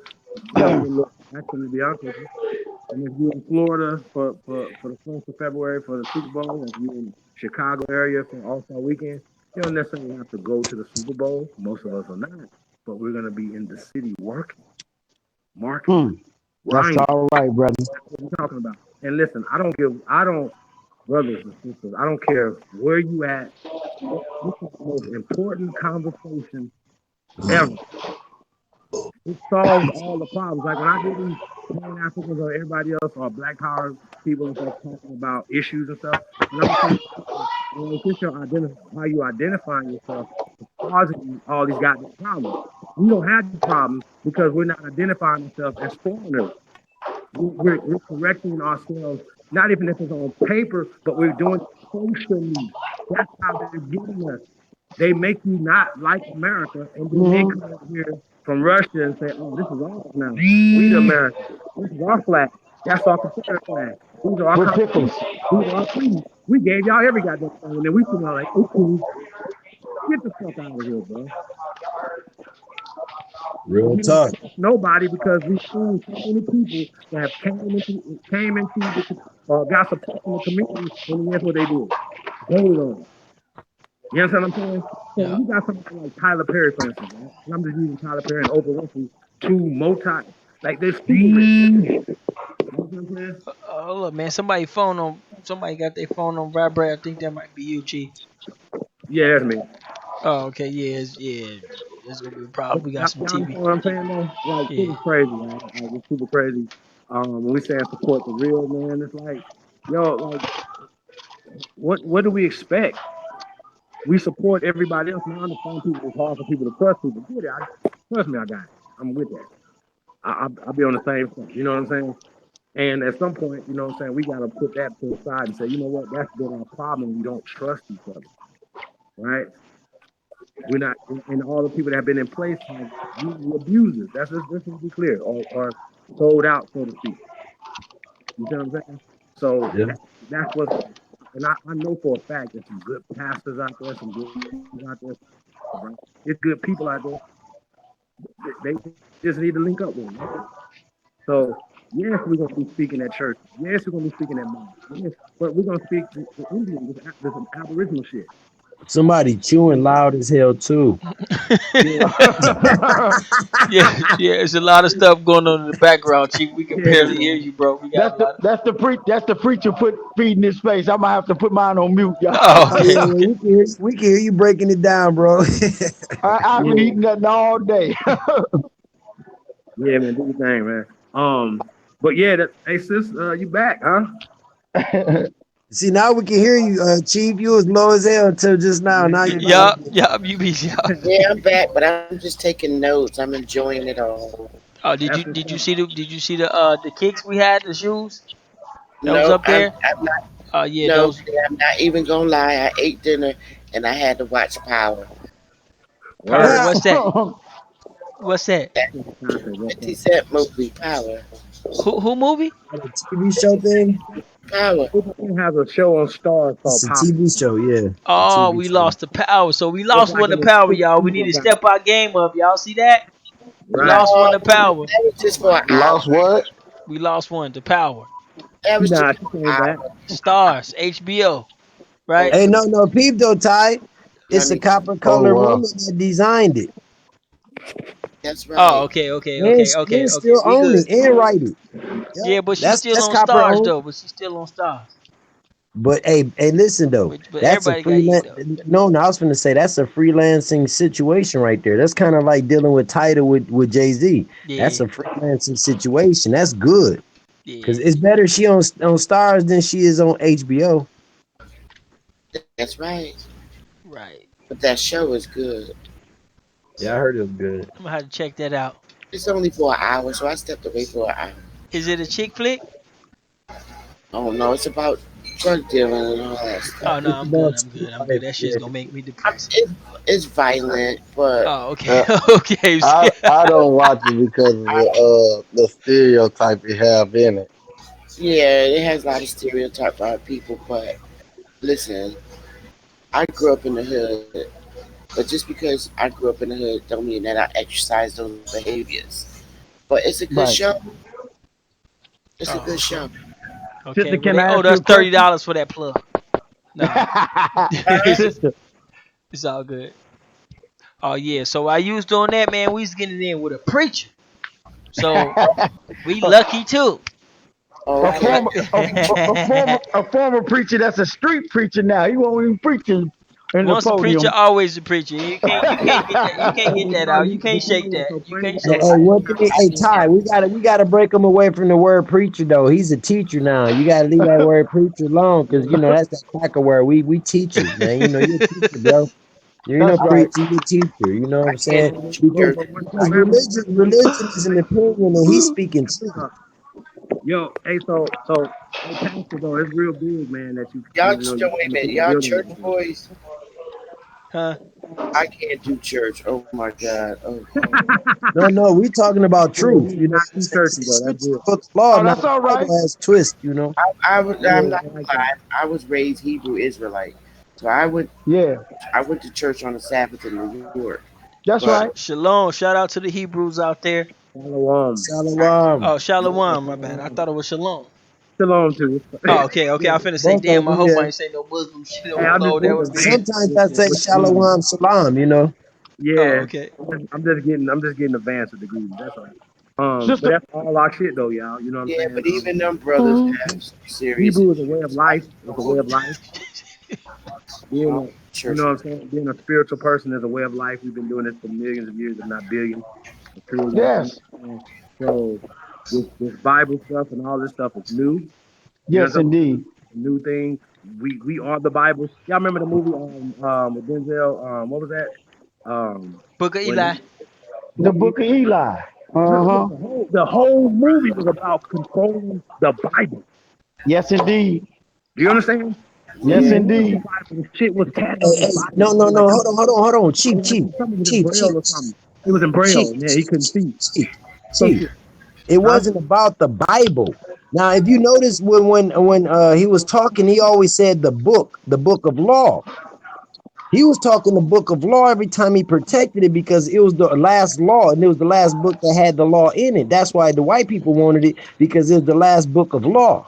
[SPEAKER 4] That'll be a little action to be honest with you. And if you're in Florida for the 1st of February for the Super Bowl, if you're in Chicago area for All Star Weekend, you don't necessarily have to go to the Super Bowl. Most of us are not, but we're gonna be in the city working, marketing,
[SPEAKER 2] Hmm. That's
[SPEAKER 4] grinding.
[SPEAKER 2] all right, brother.
[SPEAKER 4] That's what we're talking about. And listen, I don't, brothers and sisters, I don't care where you at. This is the most important conversation ever. It solves all the problems. Like when I hear these Pan Africans or everybody else or Black Power people and stuff talking about issues and stuff, and I'm saying, well, it's just how you identifying yourself is causing you all these goddamn problems. We don't have these problems because we're not identifying ourselves as foreigners. We're correcting ourselves, not even if it's on paper, but we're doing it socially. That's how they're getting us. They make you not like America, and then they
[SPEAKER 2] Hmm.
[SPEAKER 4] come over here from Russia and say, "Oh, this is ours now. We the Americans. This is our flag. That's our Confederate flag. These are our
[SPEAKER 2] With pickles.
[SPEAKER 4] constitutions. These are our treaties. We gave y'all every goddamn thing, and then we sit down like, okay, get the fuck out of here, bro.
[SPEAKER 1] Real
[SPEAKER 4] We don't
[SPEAKER 1] talk.
[SPEAKER 4] trust nobody because we've seen so many people that have came into got support from the community, and guess what they did? Voted on it. You understand what I'm saying? So
[SPEAKER 3] Yeah.
[SPEAKER 4] when you got somebody like Tyler Perry, for instance, right? And I'm just using Tyler Perry and Oprah Winfrey, two multi, like they're super rich. You know what I'm saying?
[SPEAKER 3] Hold up, man. Somebody got their phone on vibrate. I think that might be you, Chief.
[SPEAKER 4] Yeah, that's me.
[SPEAKER 3] Oh, okay. Yeah, yeah. That's gonna be a problem.
[SPEAKER 4] But
[SPEAKER 3] We got some
[SPEAKER 4] y'all
[SPEAKER 3] TV.
[SPEAKER 4] understand what I'm saying though? Like
[SPEAKER 3] Yeah.
[SPEAKER 4] this is crazy, man. Like it's super crazy. When we saying support the real man, it's like, yo, like what do we expect? We support everybody else. Now I understand people. It's hard for people to trust people. Get it. Trust me, I got it. I'm with that. I'll be on the same front. You know what I'm saying? And at some point, you know what I'm saying, we got to put that to the side and say, you know what, that's been our problem. We don't trust each other, right? We're not, and all the people that have been in place have usually abused us. Let's just be clear, or sold out, so to speak. You see what I'm saying? So
[SPEAKER 1] Yeah.
[SPEAKER 4] that's what, and I know for a fact there's some good pastors out there, some good leaders out there, right? It's good people out there. They just need to link up with them. That's it. So yes, we're gonna be speaking at church. Yes, we're gonna be speaking at mosques. Yes, but we're gonna speak to Indian, this some Aboriginal shit.
[SPEAKER 1] Somebody chewing loud as hell too.
[SPEAKER 4] Yeah,
[SPEAKER 3] Yeah, yeah. There's a lot of stuff going on in the background, Chief. We can
[SPEAKER 4] yeah,
[SPEAKER 3] barely hear
[SPEAKER 4] man.
[SPEAKER 3] you, bro. We got a lot of.
[SPEAKER 2] That's the preacher feeding his face. I'm gonna have to put mine on mute,
[SPEAKER 3] Oh,
[SPEAKER 2] y'all.
[SPEAKER 1] Oh
[SPEAKER 3] okay,
[SPEAKER 1] yeah, yeah,
[SPEAKER 3] okay.
[SPEAKER 1] we can hear you breaking it down, bro.
[SPEAKER 2] I've been
[SPEAKER 4] Yeah,
[SPEAKER 2] eating nothing all day.
[SPEAKER 4] yeah, man. Do your thing, man. But yeah, hey sis, you back, huh?
[SPEAKER 1] See, now we can hear you, Chief. You was low as hell until just now. Now you're back.
[SPEAKER 3] Yup, yup. You be yup.
[SPEAKER 5] Yeah, I'm back, but I'm just taking notes. I'm enjoying it all.
[SPEAKER 3] Oh, did
[SPEAKER 4] That's
[SPEAKER 3] you
[SPEAKER 4] what's
[SPEAKER 3] did you
[SPEAKER 4] up.
[SPEAKER 3] see the kicks we had, the shoes that was
[SPEAKER 5] No,
[SPEAKER 3] up there?
[SPEAKER 5] I'm not.
[SPEAKER 3] Yeah,
[SPEAKER 5] No,
[SPEAKER 3] those.
[SPEAKER 5] I'm not even gonna lie. I ate dinner and I had to watch Power.
[SPEAKER 3] Power.
[SPEAKER 4] Word.
[SPEAKER 1] Ah,
[SPEAKER 3] What's that? What's that?
[SPEAKER 5] That
[SPEAKER 4] That's the concept. That's
[SPEAKER 5] 50 Cent movie, Power.
[SPEAKER 3] Who movie?
[SPEAKER 1] the TV show thing.
[SPEAKER 5] Power.
[SPEAKER 4] 50 has a show on Stars
[SPEAKER 1] It's
[SPEAKER 4] called
[SPEAKER 1] a
[SPEAKER 4] Power.
[SPEAKER 1] TV show, yeah. The
[SPEAKER 3] Oh,
[SPEAKER 1] TV
[SPEAKER 3] we
[SPEAKER 1] show.
[SPEAKER 3] lost the power. So we
[SPEAKER 4] It's
[SPEAKER 3] lost
[SPEAKER 4] like
[SPEAKER 3] one
[SPEAKER 4] a
[SPEAKER 3] to power,
[SPEAKER 4] little
[SPEAKER 3] y'all. We need
[SPEAKER 4] video
[SPEAKER 3] to
[SPEAKER 4] guy.
[SPEAKER 3] step our game up. Y'all see that? We
[SPEAKER 4] Right.
[SPEAKER 3] lost
[SPEAKER 5] No,
[SPEAKER 3] one to power.
[SPEAKER 5] that was just for an
[SPEAKER 6] Lost
[SPEAKER 5] hour.
[SPEAKER 6] what?
[SPEAKER 3] We lost one to power.
[SPEAKER 5] That was
[SPEAKER 4] Nah,
[SPEAKER 5] just
[SPEAKER 4] she
[SPEAKER 5] for
[SPEAKER 4] came
[SPEAKER 5] an
[SPEAKER 4] back.
[SPEAKER 5] hour.
[SPEAKER 3] Stars, HBO, right?
[SPEAKER 1] Hey,
[SPEAKER 5] Okay,
[SPEAKER 1] no, peep though, Ty.
[SPEAKER 5] y'all
[SPEAKER 1] It's a
[SPEAKER 5] need to.
[SPEAKER 1] copper
[SPEAKER 6] Oh
[SPEAKER 1] colored woman
[SPEAKER 6] well.
[SPEAKER 1] that designed it.
[SPEAKER 5] That's
[SPEAKER 3] Oh,
[SPEAKER 5] right.
[SPEAKER 3] okay, okay,
[SPEAKER 1] And,
[SPEAKER 3] okay, okay,
[SPEAKER 1] and
[SPEAKER 3] okay.
[SPEAKER 1] still
[SPEAKER 3] We
[SPEAKER 1] own
[SPEAKER 3] good.
[SPEAKER 1] it and write it. Yep.
[SPEAKER 3] Yeah, but she's
[SPEAKER 1] That's
[SPEAKER 3] still
[SPEAKER 1] that's
[SPEAKER 3] on
[SPEAKER 1] copper
[SPEAKER 3] stars
[SPEAKER 1] owned.
[SPEAKER 3] though. But she's still on stars.
[SPEAKER 1] But hey, listen though,
[SPEAKER 3] But
[SPEAKER 1] that's a
[SPEAKER 3] everybody got to eat
[SPEAKER 1] freelance.
[SPEAKER 3] though.
[SPEAKER 1] No, no, I was gonna say that's a freelancing situation right there. That's kind of like dealing with Title with Jay Z. That's
[SPEAKER 3] Yeah,
[SPEAKER 1] a freelancing situation. That's good because
[SPEAKER 3] yeah,
[SPEAKER 1] it's better she on Stars than she is on HBO.
[SPEAKER 5] That's right.
[SPEAKER 3] right.
[SPEAKER 5] But that show is good.
[SPEAKER 1] Yeah, I heard it was good.
[SPEAKER 3] I'm gonna have to check that out.
[SPEAKER 5] It's only for an hour, so I stepped away for an hour.
[SPEAKER 3] Is it a chick flick?
[SPEAKER 5] Oh no, it's about drug dealing and all that stuff.
[SPEAKER 3] Oh no,
[SPEAKER 1] It's
[SPEAKER 3] I'm good.
[SPEAKER 1] about
[SPEAKER 3] I'm
[SPEAKER 1] street
[SPEAKER 3] good. I'm good.
[SPEAKER 1] life.
[SPEAKER 3] That shit's
[SPEAKER 1] Yeah,
[SPEAKER 3] gonna make me depressed.
[SPEAKER 5] It's violent, but
[SPEAKER 3] Oh, okay,
[SPEAKER 6] Uh,
[SPEAKER 3] okay.
[SPEAKER 6] I don't watch it because of
[SPEAKER 5] I
[SPEAKER 6] the stereotype it have in it.
[SPEAKER 5] yeah, it has a lot of stereotype about people. But listen, I grew up in the hood, but just because I grew up in the hood, don't mean that I exercise those behaviors. But it's a good
[SPEAKER 2] Right.
[SPEAKER 5] show. It's a good
[SPEAKER 3] Oh, okay,
[SPEAKER 5] show.
[SPEAKER 3] okay.
[SPEAKER 2] Sister,
[SPEAKER 3] Well,
[SPEAKER 2] can
[SPEAKER 3] they
[SPEAKER 2] I
[SPEAKER 3] owed
[SPEAKER 2] ask you
[SPEAKER 3] us
[SPEAKER 2] a question?
[SPEAKER 3] $30 for that plug. Nah, it's,
[SPEAKER 5] Huh?
[SPEAKER 2] Sister.
[SPEAKER 3] it's all good. Oh yeah. So I used on that man. We was getting in with a preacher. So we
[SPEAKER 2] a,
[SPEAKER 3] lucky too,
[SPEAKER 2] a
[SPEAKER 3] right?
[SPEAKER 5] Okay.
[SPEAKER 2] former a former preacher that's a street preacher now. He won't even preach in the
[SPEAKER 3] Once a preacher,
[SPEAKER 2] podium.
[SPEAKER 3] always a preacher. You can't get that. You can't get
[SPEAKER 4] Hey,
[SPEAKER 3] that
[SPEAKER 4] bro,
[SPEAKER 3] out. You can't
[SPEAKER 4] but you know
[SPEAKER 3] shake
[SPEAKER 4] what's
[SPEAKER 3] that.
[SPEAKER 4] so
[SPEAKER 3] You
[SPEAKER 4] crazy
[SPEAKER 3] can't
[SPEAKER 1] Hey,
[SPEAKER 3] shake
[SPEAKER 4] though?
[SPEAKER 1] hey,
[SPEAKER 3] that.
[SPEAKER 1] one thing,
[SPEAKER 5] I
[SPEAKER 1] hey
[SPEAKER 5] just
[SPEAKER 1] Ty, we gotta break him away from the word preacher though. He's a teacher now. You gotta leave that word preacher alone because that's that cracker word. We teachers, man. You're a teacher, bro. You're no
[SPEAKER 2] That's right.
[SPEAKER 1] preacher, you're a teacher. You know what
[SPEAKER 5] I
[SPEAKER 1] I'm
[SPEAKER 5] can't
[SPEAKER 1] saying?
[SPEAKER 5] do
[SPEAKER 1] Because
[SPEAKER 5] church.
[SPEAKER 4] But what,
[SPEAKER 1] because
[SPEAKER 4] remember,
[SPEAKER 1] religion is an opinion and he's speaking truth.
[SPEAKER 4] yo, hey, so, hey, pastor, though, it's real big, man, that
[SPEAKER 5] Y'all
[SPEAKER 4] you
[SPEAKER 5] wait a
[SPEAKER 4] coming to
[SPEAKER 5] minute.
[SPEAKER 4] the
[SPEAKER 5] Y'all
[SPEAKER 4] building
[SPEAKER 5] church
[SPEAKER 4] like this.
[SPEAKER 5] boys.
[SPEAKER 3] Huh?
[SPEAKER 5] I can't do church. Oh my god. Oh,
[SPEAKER 1] No, we talking about
[SPEAKER 4] Yeah,
[SPEAKER 1] truth.
[SPEAKER 4] you
[SPEAKER 1] You know
[SPEAKER 4] not
[SPEAKER 1] what I'm
[SPEAKER 4] too
[SPEAKER 1] saying?
[SPEAKER 4] churchy,
[SPEAKER 1] See,
[SPEAKER 4] though. That's
[SPEAKER 1] scripture
[SPEAKER 4] good.
[SPEAKER 1] book of law.
[SPEAKER 2] Oh,
[SPEAKER 1] Now
[SPEAKER 2] that's
[SPEAKER 1] the
[SPEAKER 2] all right.
[SPEAKER 1] Bible has twists.
[SPEAKER 5] I'm
[SPEAKER 4] Yeah,
[SPEAKER 5] not
[SPEAKER 4] I
[SPEAKER 5] gonna
[SPEAKER 4] like that.
[SPEAKER 5] lie. I was raised Hebrew Israelite, so
[SPEAKER 2] Yeah,
[SPEAKER 5] I went to church on the Sabbath in New York.
[SPEAKER 2] that's
[SPEAKER 5] But
[SPEAKER 2] right.
[SPEAKER 3] Shalom. Shout out to the Hebrews out there.
[SPEAKER 4] Shalom.
[SPEAKER 5] I
[SPEAKER 1] Shalom.
[SPEAKER 3] Oh, Shalom. My bad. I thought it was Shalom.
[SPEAKER 4] Shalom to you.
[SPEAKER 3] Oh, okay, okay.
[SPEAKER 4] Yeah.
[SPEAKER 3] I finna say,
[SPEAKER 1] Both
[SPEAKER 3] damn.
[SPEAKER 1] of
[SPEAKER 3] I
[SPEAKER 1] them,
[SPEAKER 3] hope
[SPEAKER 1] yeah.
[SPEAKER 3] I ain't say no Muslim shit
[SPEAKER 4] Hey,
[SPEAKER 3] on the
[SPEAKER 4] I'm just
[SPEAKER 3] floor. That would
[SPEAKER 4] getting
[SPEAKER 3] have been.
[SPEAKER 4] advanced
[SPEAKER 1] Sometimes I say
[SPEAKER 4] with degrees.
[SPEAKER 1] shalom salam.
[SPEAKER 3] Oh,
[SPEAKER 4] Yeah,
[SPEAKER 3] okay.
[SPEAKER 4] I'm just getting advanced with degrees. That's all. But
[SPEAKER 2] Sister.
[SPEAKER 4] that's all our shit, though, y'all. You know what I'm
[SPEAKER 5] yeah,
[SPEAKER 4] saying?
[SPEAKER 5] but even them brothers have some serious
[SPEAKER 4] Hebrew is a way of
[SPEAKER 5] issues. I
[SPEAKER 4] life.
[SPEAKER 5] just
[SPEAKER 4] It's
[SPEAKER 5] don't
[SPEAKER 4] a
[SPEAKER 5] go
[SPEAKER 4] way
[SPEAKER 5] to
[SPEAKER 4] of
[SPEAKER 5] church.
[SPEAKER 4] life.
[SPEAKER 5] I
[SPEAKER 4] Being
[SPEAKER 5] don't
[SPEAKER 4] a,
[SPEAKER 5] go to
[SPEAKER 4] you
[SPEAKER 5] church
[SPEAKER 4] know
[SPEAKER 5] no
[SPEAKER 4] what I'm saying? Being a spiritual person is a way of life. We've been doing this for millions of years, if not billions. It's truly, you know
[SPEAKER 2] Yes.
[SPEAKER 4] what I'm saying? So this Bible stuff and all this stuff is new. You know
[SPEAKER 2] Yes,
[SPEAKER 4] what I'm saying?
[SPEAKER 2] indeed.
[SPEAKER 4] New thing. We are the Bible. Y'all remember the movie with Denzel? What was that?
[SPEAKER 3] Book of
[SPEAKER 4] When
[SPEAKER 3] Eli.
[SPEAKER 2] The
[SPEAKER 4] he,
[SPEAKER 2] Book of Eli.
[SPEAKER 4] look,
[SPEAKER 2] Uh-huh.
[SPEAKER 4] the whole movie was about controlling the Bible.
[SPEAKER 2] Yes, indeed.
[SPEAKER 4] Do you understand? He
[SPEAKER 2] Yes,
[SPEAKER 5] Yeah.
[SPEAKER 4] wanted the
[SPEAKER 2] indeed.
[SPEAKER 4] Bible. Shit was tatted on
[SPEAKER 1] Hey,
[SPEAKER 4] his
[SPEAKER 1] hey,
[SPEAKER 4] body.
[SPEAKER 1] no,
[SPEAKER 4] It
[SPEAKER 1] no,
[SPEAKER 4] was
[SPEAKER 1] no.
[SPEAKER 4] like
[SPEAKER 1] Hold on.
[SPEAKER 4] it
[SPEAKER 1] Chief,
[SPEAKER 4] was like
[SPEAKER 1] chief,
[SPEAKER 4] something was in
[SPEAKER 1] chief, chief,
[SPEAKER 4] braille or something. It was in
[SPEAKER 1] chief,
[SPEAKER 4] braille. Man, he couldn't see.
[SPEAKER 1] chief,
[SPEAKER 4] Some
[SPEAKER 1] chief.
[SPEAKER 4] shit.
[SPEAKER 1] It
[SPEAKER 4] Huh?
[SPEAKER 1] wasn't about the Bible. Now, if you notice when he was talking, he always said the book of law. He was talking the book of law every time he protected it because it was the last law and it was the last book that had the law in it. That's why the white people wanted it because it was the last book of law.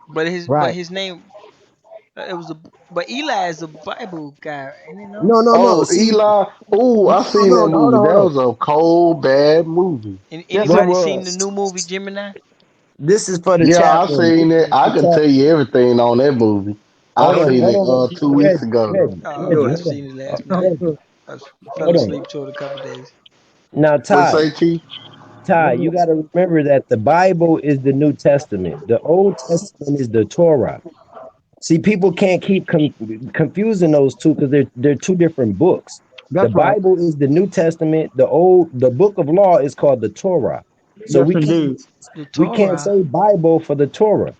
[SPEAKER 3] But his
[SPEAKER 2] Right.
[SPEAKER 3] name. It was a, but Eli is a Bible guy, ain't he? No.
[SPEAKER 1] No.
[SPEAKER 6] Oh,
[SPEAKER 1] See,
[SPEAKER 6] Eli. Oh, I seen that movie. That
[SPEAKER 1] hold on.
[SPEAKER 6] was a cold, bad movie.
[SPEAKER 2] Yes, it
[SPEAKER 1] Well,
[SPEAKER 3] Anybody seen the
[SPEAKER 2] was.
[SPEAKER 3] new movie Gemini?
[SPEAKER 1] this is for the
[SPEAKER 6] Yeah, I
[SPEAKER 1] chaplain.
[SPEAKER 6] seen it. I
[SPEAKER 1] The
[SPEAKER 6] can tell you everything on that movie. I
[SPEAKER 1] Hold on,
[SPEAKER 6] seen
[SPEAKER 1] hold
[SPEAKER 6] it
[SPEAKER 1] on,
[SPEAKER 6] 2 weeks ago.
[SPEAKER 3] I
[SPEAKER 1] Hold
[SPEAKER 3] seen it last
[SPEAKER 1] on,
[SPEAKER 3] night.
[SPEAKER 1] Reggie,
[SPEAKER 3] I fell
[SPEAKER 1] hold on.
[SPEAKER 3] asleep to it a couple days.
[SPEAKER 1] Now,
[SPEAKER 6] What say, Chief?
[SPEAKER 1] You got to remember that the Bible is the New Testament. The Old Testament is the Torah. See, people can't keep confusing those two because they're two different books. The
[SPEAKER 2] That's right.
[SPEAKER 1] Bible is the New Testament. The book of law is called the Torah. So
[SPEAKER 2] Yes, indeed.
[SPEAKER 3] The
[SPEAKER 1] we can't
[SPEAKER 3] Torah.
[SPEAKER 1] say Bible for the Torah.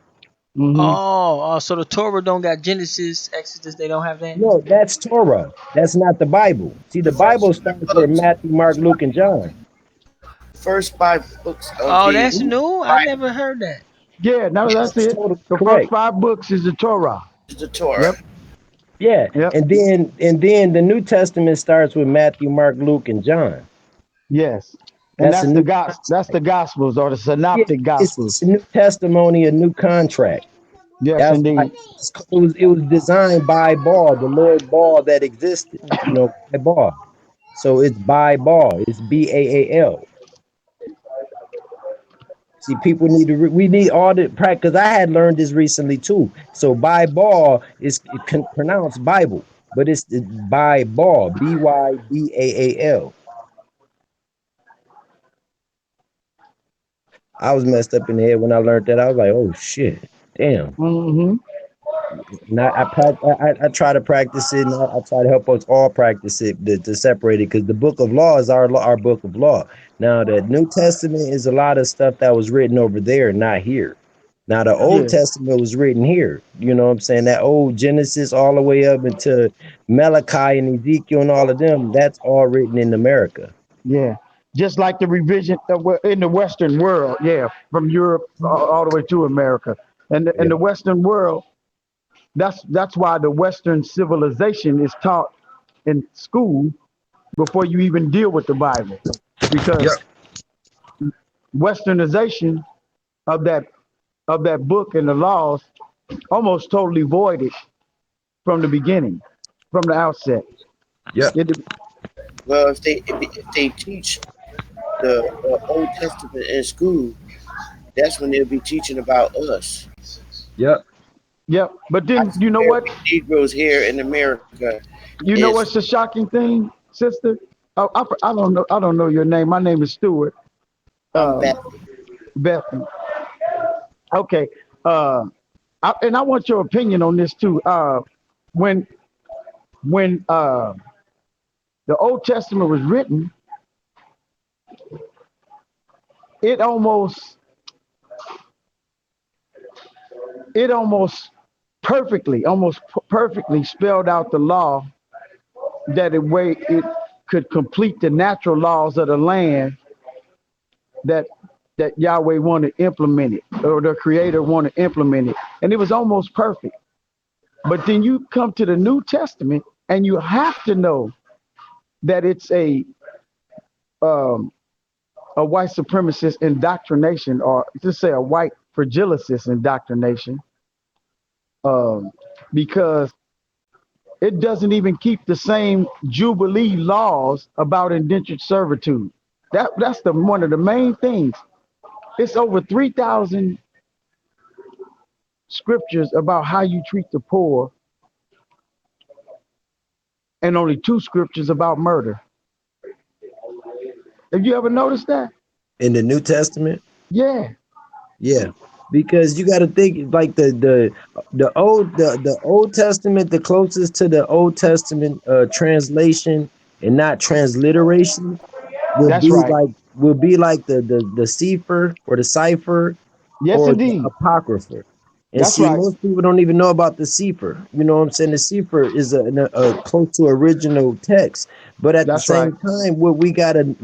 [SPEAKER 2] Hmm.
[SPEAKER 3] Oh, so the Torah don't got Genesis, Exodus. They don't have that.
[SPEAKER 1] No, that's Torah. That's not the Bible. See, the Bible starts with
[SPEAKER 5] Books,
[SPEAKER 1] Matthew, Mark, Luke, and John.
[SPEAKER 5] first 5 books of
[SPEAKER 3] Oh,
[SPEAKER 5] the
[SPEAKER 3] that's new. I
[SPEAKER 5] Bible
[SPEAKER 3] never heard that.
[SPEAKER 2] Yeah, no, that's
[SPEAKER 1] That's
[SPEAKER 2] it.
[SPEAKER 1] totally
[SPEAKER 2] The first
[SPEAKER 1] correct.
[SPEAKER 2] 5 books is the Torah.
[SPEAKER 5] is the Torah.
[SPEAKER 2] Yep,
[SPEAKER 1] Yeah,
[SPEAKER 2] yep,
[SPEAKER 1] and then the New Testament starts with Matthew, Mark, Luke, and John.
[SPEAKER 2] yes. And
[SPEAKER 1] That's the
[SPEAKER 2] that's the
[SPEAKER 1] new
[SPEAKER 2] gos that's
[SPEAKER 1] contract.
[SPEAKER 2] the gospels or the
[SPEAKER 1] Yeah,
[SPEAKER 2] synoptic
[SPEAKER 1] it's a
[SPEAKER 2] gospels.
[SPEAKER 1] new testimony, a new contract.
[SPEAKER 2] Yes,
[SPEAKER 1] That's why
[SPEAKER 2] indeed.
[SPEAKER 1] it was designed by Ball, the Lord Ball that existed. By Ball. So it's by Ball. It's Baal. See, people need to. We need all the practice. Because I had learned this recently too. So by Ball is pronounced Bible, but it's by Ball, Bybaal. I was messed up in the head when I learned that. I was like, oh shit, damn.
[SPEAKER 2] Hmm.
[SPEAKER 1] And I try to practice it, and I try to help us all practice it to separate it, because the book of law is our book of law. Now the New Testament is a lot of stuff that was written over there, not here. Now the Old
[SPEAKER 2] Yeah,
[SPEAKER 1] Testament was written here. You know what I'm saying? That old Genesis all the way up into Malachi and Ezekiel and all of them, that's all written in America.
[SPEAKER 2] yeah. Just like the revision in the Western world, yeah, from Europe all the way to America, and in
[SPEAKER 1] Yeah.
[SPEAKER 2] the Western world, that's why the Western civilization is taught in school before you even deal with the Bible, because
[SPEAKER 1] Yep.
[SPEAKER 2] Westernization of that book and the laws almost totally voided from the beginning, from the outset.
[SPEAKER 1] Yep.
[SPEAKER 2] It,
[SPEAKER 5] Well, if they teach the Old Testament in school, that's when they'll be teaching about us.
[SPEAKER 1] Yep.
[SPEAKER 2] yeah, but
[SPEAKER 5] I
[SPEAKER 2] then you know
[SPEAKER 5] compare
[SPEAKER 2] what?
[SPEAKER 5] we Negroes here in America
[SPEAKER 2] You know
[SPEAKER 5] is
[SPEAKER 2] what's the shocking thing, sister? I don't know. I don't know your name. My name is Stuart.
[SPEAKER 5] back.
[SPEAKER 2] Um, Beth. Okay. Uh, and I want your opinion on this too. When when the Old Testament was written, it almost it almost perfectly spelled out the law that it could complete the natural laws of the land that Yahweh wanted implemented, or the Creator wanted implemented, and it was almost perfect. But then you come to the New Testament, and you have to know that it's um, a white supremacist indoctrination, or just say a white fragilicist indoctrination, um, because it doesn't even keep the same Jubilee laws about indentured servitude. That's the one of the main things. It's over 3,000 scriptures about how you treat the poor, and only 2 scriptures about murder. Have you ever noticed that?
[SPEAKER 1] In the New Testament.
[SPEAKER 2] Yeah,
[SPEAKER 1] Yeah, because you got to think like the Old Testament, the closest to the Old Testament translation and not transliteration
[SPEAKER 2] that's right.
[SPEAKER 1] will be like the Sefer or the Cipher
[SPEAKER 2] Yes,
[SPEAKER 1] or the
[SPEAKER 2] indeed.
[SPEAKER 1] Apocrypha. And
[SPEAKER 2] That's
[SPEAKER 1] see,
[SPEAKER 2] right.
[SPEAKER 1] most people don't even know about the Sefer. You know what I'm saying? The Sefer is a close to original text, but at the
[SPEAKER 2] That's right.
[SPEAKER 1] same time, what we gotta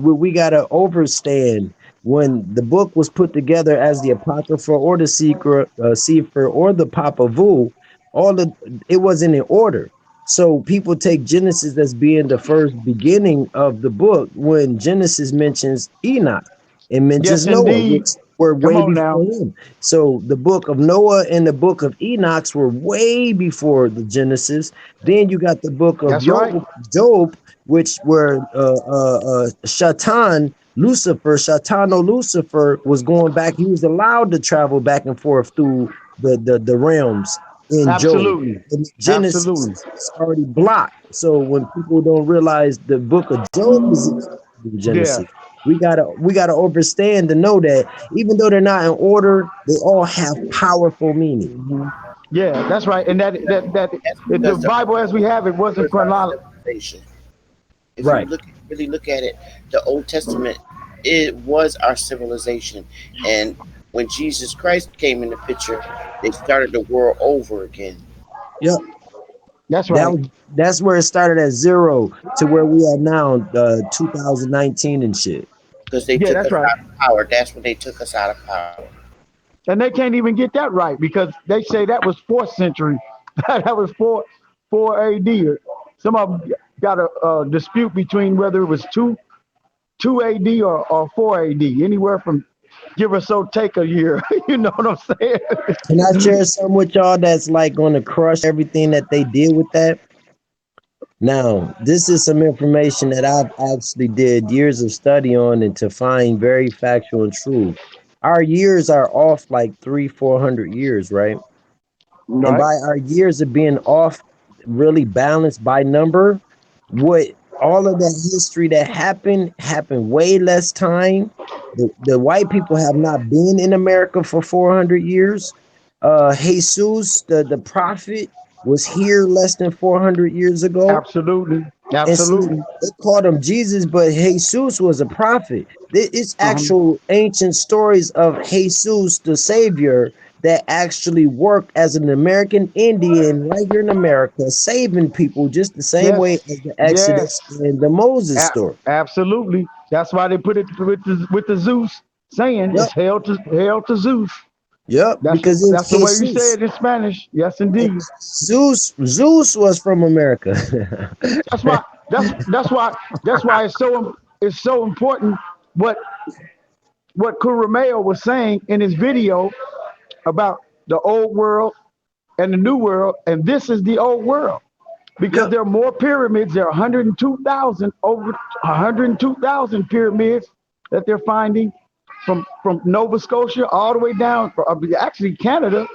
[SPEAKER 1] overstand when the book was put together as the Apocrypha or the Sefer or the Papa Vu, all of it wasn't in order. So people take Genesis as being the first beginning of the book when Genesis mentions Enoch. and mentions
[SPEAKER 2] Yes,
[SPEAKER 1] Noah,
[SPEAKER 2] indeed.
[SPEAKER 1] which were
[SPEAKER 2] Come
[SPEAKER 1] way
[SPEAKER 2] on now.
[SPEAKER 1] before him. So the book of Noah and the book of Enoch were way before the Genesis. Then you got the book of
[SPEAKER 2] That's right.
[SPEAKER 1] Job, which were Shatan, Lucifer, Shatano Lucifer was going back. He was allowed to travel back and forth through the realms in Job.
[SPEAKER 2] Absolutely.
[SPEAKER 1] In Genesis,
[SPEAKER 2] Absolutely.
[SPEAKER 1] it's already blocked. So when people don't realize the book of Job is in
[SPEAKER 2] Yeah.
[SPEAKER 1] Genesis, we gotta understand to know that even though they're not in order, they all have powerful meaning.
[SPEAKER 2] Yeah, that's right. And
[SPEAKER 5] That's
[SPEAKER 2] the
[SPEAKER 5] because the
[SPEAKER 2] Bible as we have it wasn't
[SPEAKER 5] was our
[SPEAKER 2] chronological.
[SPEAKER 5] civilization. If you
[SPEAKER 1] Right.
[SPEAKER 5] look really look at it, the Old Testament, it was our civilization. And when Jesus Christ came in the picture, they started the world over again
[SPEAKER 1] Yep.
[SPEAKER 2] That's
[SPEAKER 1] That
[SPEAKER 2] right.
[SPEAKER 1] was that's where it started at zero to where we are now, 2019 and shit.
[SPEAKER 5] because they
[SPEAKER 2] Yeah,
[SPEAKER 5] took
[SPEAKER 2] that's
[SPEAKER 5] us
[SPEAKER 2] right.
[SPEAKER 5] out of power. That's when they took us out of power.
[SPEAKER 2] And they can't even get that right because they say that was fourth century. That was four AD. Some of them got a dispute between whether it was two AD or four AD. Anywhere from give or so take a year. You know what I'm
[SPEAKER 1] Can I
[SPEAKER 2] saying?
[SPEAKER 1] share some with y'all that's like going to crush everything that they did with that? Now, this is some information that I've actually did years of study on and to find very factual and true. Our years are off like 300-400 years, right? And
[SPEAKER 2] Right.
[SPEAKER 1] by our years of being off really balanced by number, what all of that history that happened way less time. The white people have not been in America for 400 years. Jesus, the prophet, was here less than 400 years ago.
[SPEAKER 2] Absolutely.
[SPEAKER 1] And see,
[SPEAKER 2] Absolutely.
[SPEAKER 1] they called him Jesus, but Jesus was a prophet. It's
[SPEAKER 2] Uh-huh.
[SPEAKER 1] actual ancient stories of Jesus, the Savior, that actually worked as an American Indian right here in America, saving people just the same way
[SPEAKER 2] Yes.
[SPEAKER 1] as the Exodus
[SPEAKER 2] Yes.
[SPEAKER 1] and the Moses story.
[SPEAKER 2] Absolutely. That's why they put it with the Zeus saying
[SPEAKER 1] Yep,
[SPEAKER 2] it's hail to Zeus.
[SPEAKER 1] yep,
[SPEAKER 2] That's
[SPEAKER 1] because it was
[SPEAKER 2] that's the way we say
[SPEAKER 1] Jesus.
[SPEAKER 2] it in Spanish. Yes,
[SPEAKER 1] And
[SPEAKER 2] indeed.
[SPEAKER 1] Zeus was from America.
[SPEAKER 2] That's why that's why it's so important what Kurameo was saying in his video about the old world and the new world, and this is the old world because
[SPEAKER 1] Yep,
[SPEAKER 2] there are more pyramids. There are 102,000 over 102,000 pyramids that they're finding from Nova Scotia all the way down, actually Canada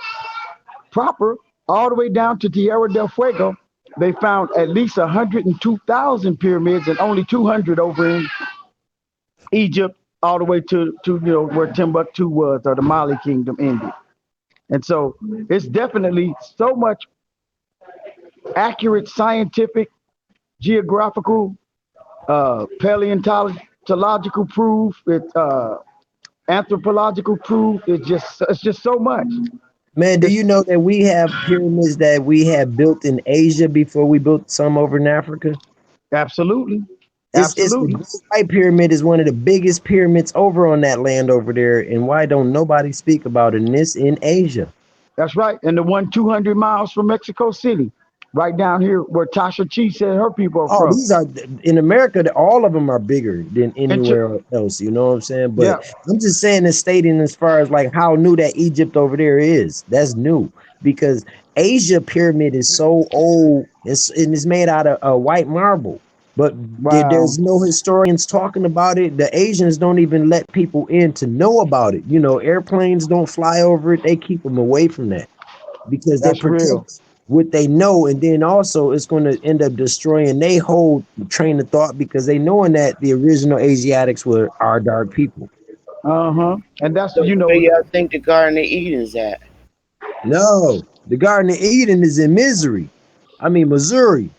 [SPEAKER 2] proper, all the way down to Tierra del Fuego. They found at least 102,000 pyramids and only 200 over in Egypt, all the way to where Timbuktu was or the Mali Kingdom ended. And so it's definitely so much accurate scientific, geographical, paleontological proof, anthropological proof. It's just so much.
[SPEAKER 1] man. Do
[SPEAKER 2] It's
[SPEAKER 1] you know that we have pyramids that we have built in Asia before we built some over in Africa?
[SPEAKER 2] absolutely,
[SPEAKER 1] It's the
[SPEAKER 2] absolutely.
[SPEAKER 1] Great White Pyramid is one of the biggest pyramids over on that land over there, and why don't nobody speak about it? And it's in Asia.
[SPEAKER 2] That's right. And the one 200 miles from Mexico City, right down here where Tasha Chi said her people are
[SPEAKER 1] Oh,
[SPEAKER 2] from.
[SPEAKER 1] these are in America. All of them are bigger than
[SPEAKER 2] And to,
[SPEAKER 1] anywhere else. You know what I'm saying? But
[SPEAKER 2] yeah,
[SPEAKER 1] I'm just saying and stating as far as like how new that Egypt over there is. That's new because Asia pyramid is so old. It's made out of white marble. But
[SPEAKER 2] wow,
[SPEAKER 1] there's no historians talking about it. The Asians don't even let people in to know about it. Airplanes don't fly over it. They keep them away from that because they
[SPEAKER 2] that's real.
[SPEAKER 1] protect what they know, and then also it's going to end up destroying their whole train of thought because they knowing that the original Asiatics were our dark people.
[SPEAKER 2] Uh-huh. And that's
[SPEAKER 5] So where y'all think the Garden of Eden's at?
[SPEAKER 1] No, the Garden of Eden is in Missouri. I mean Missouri.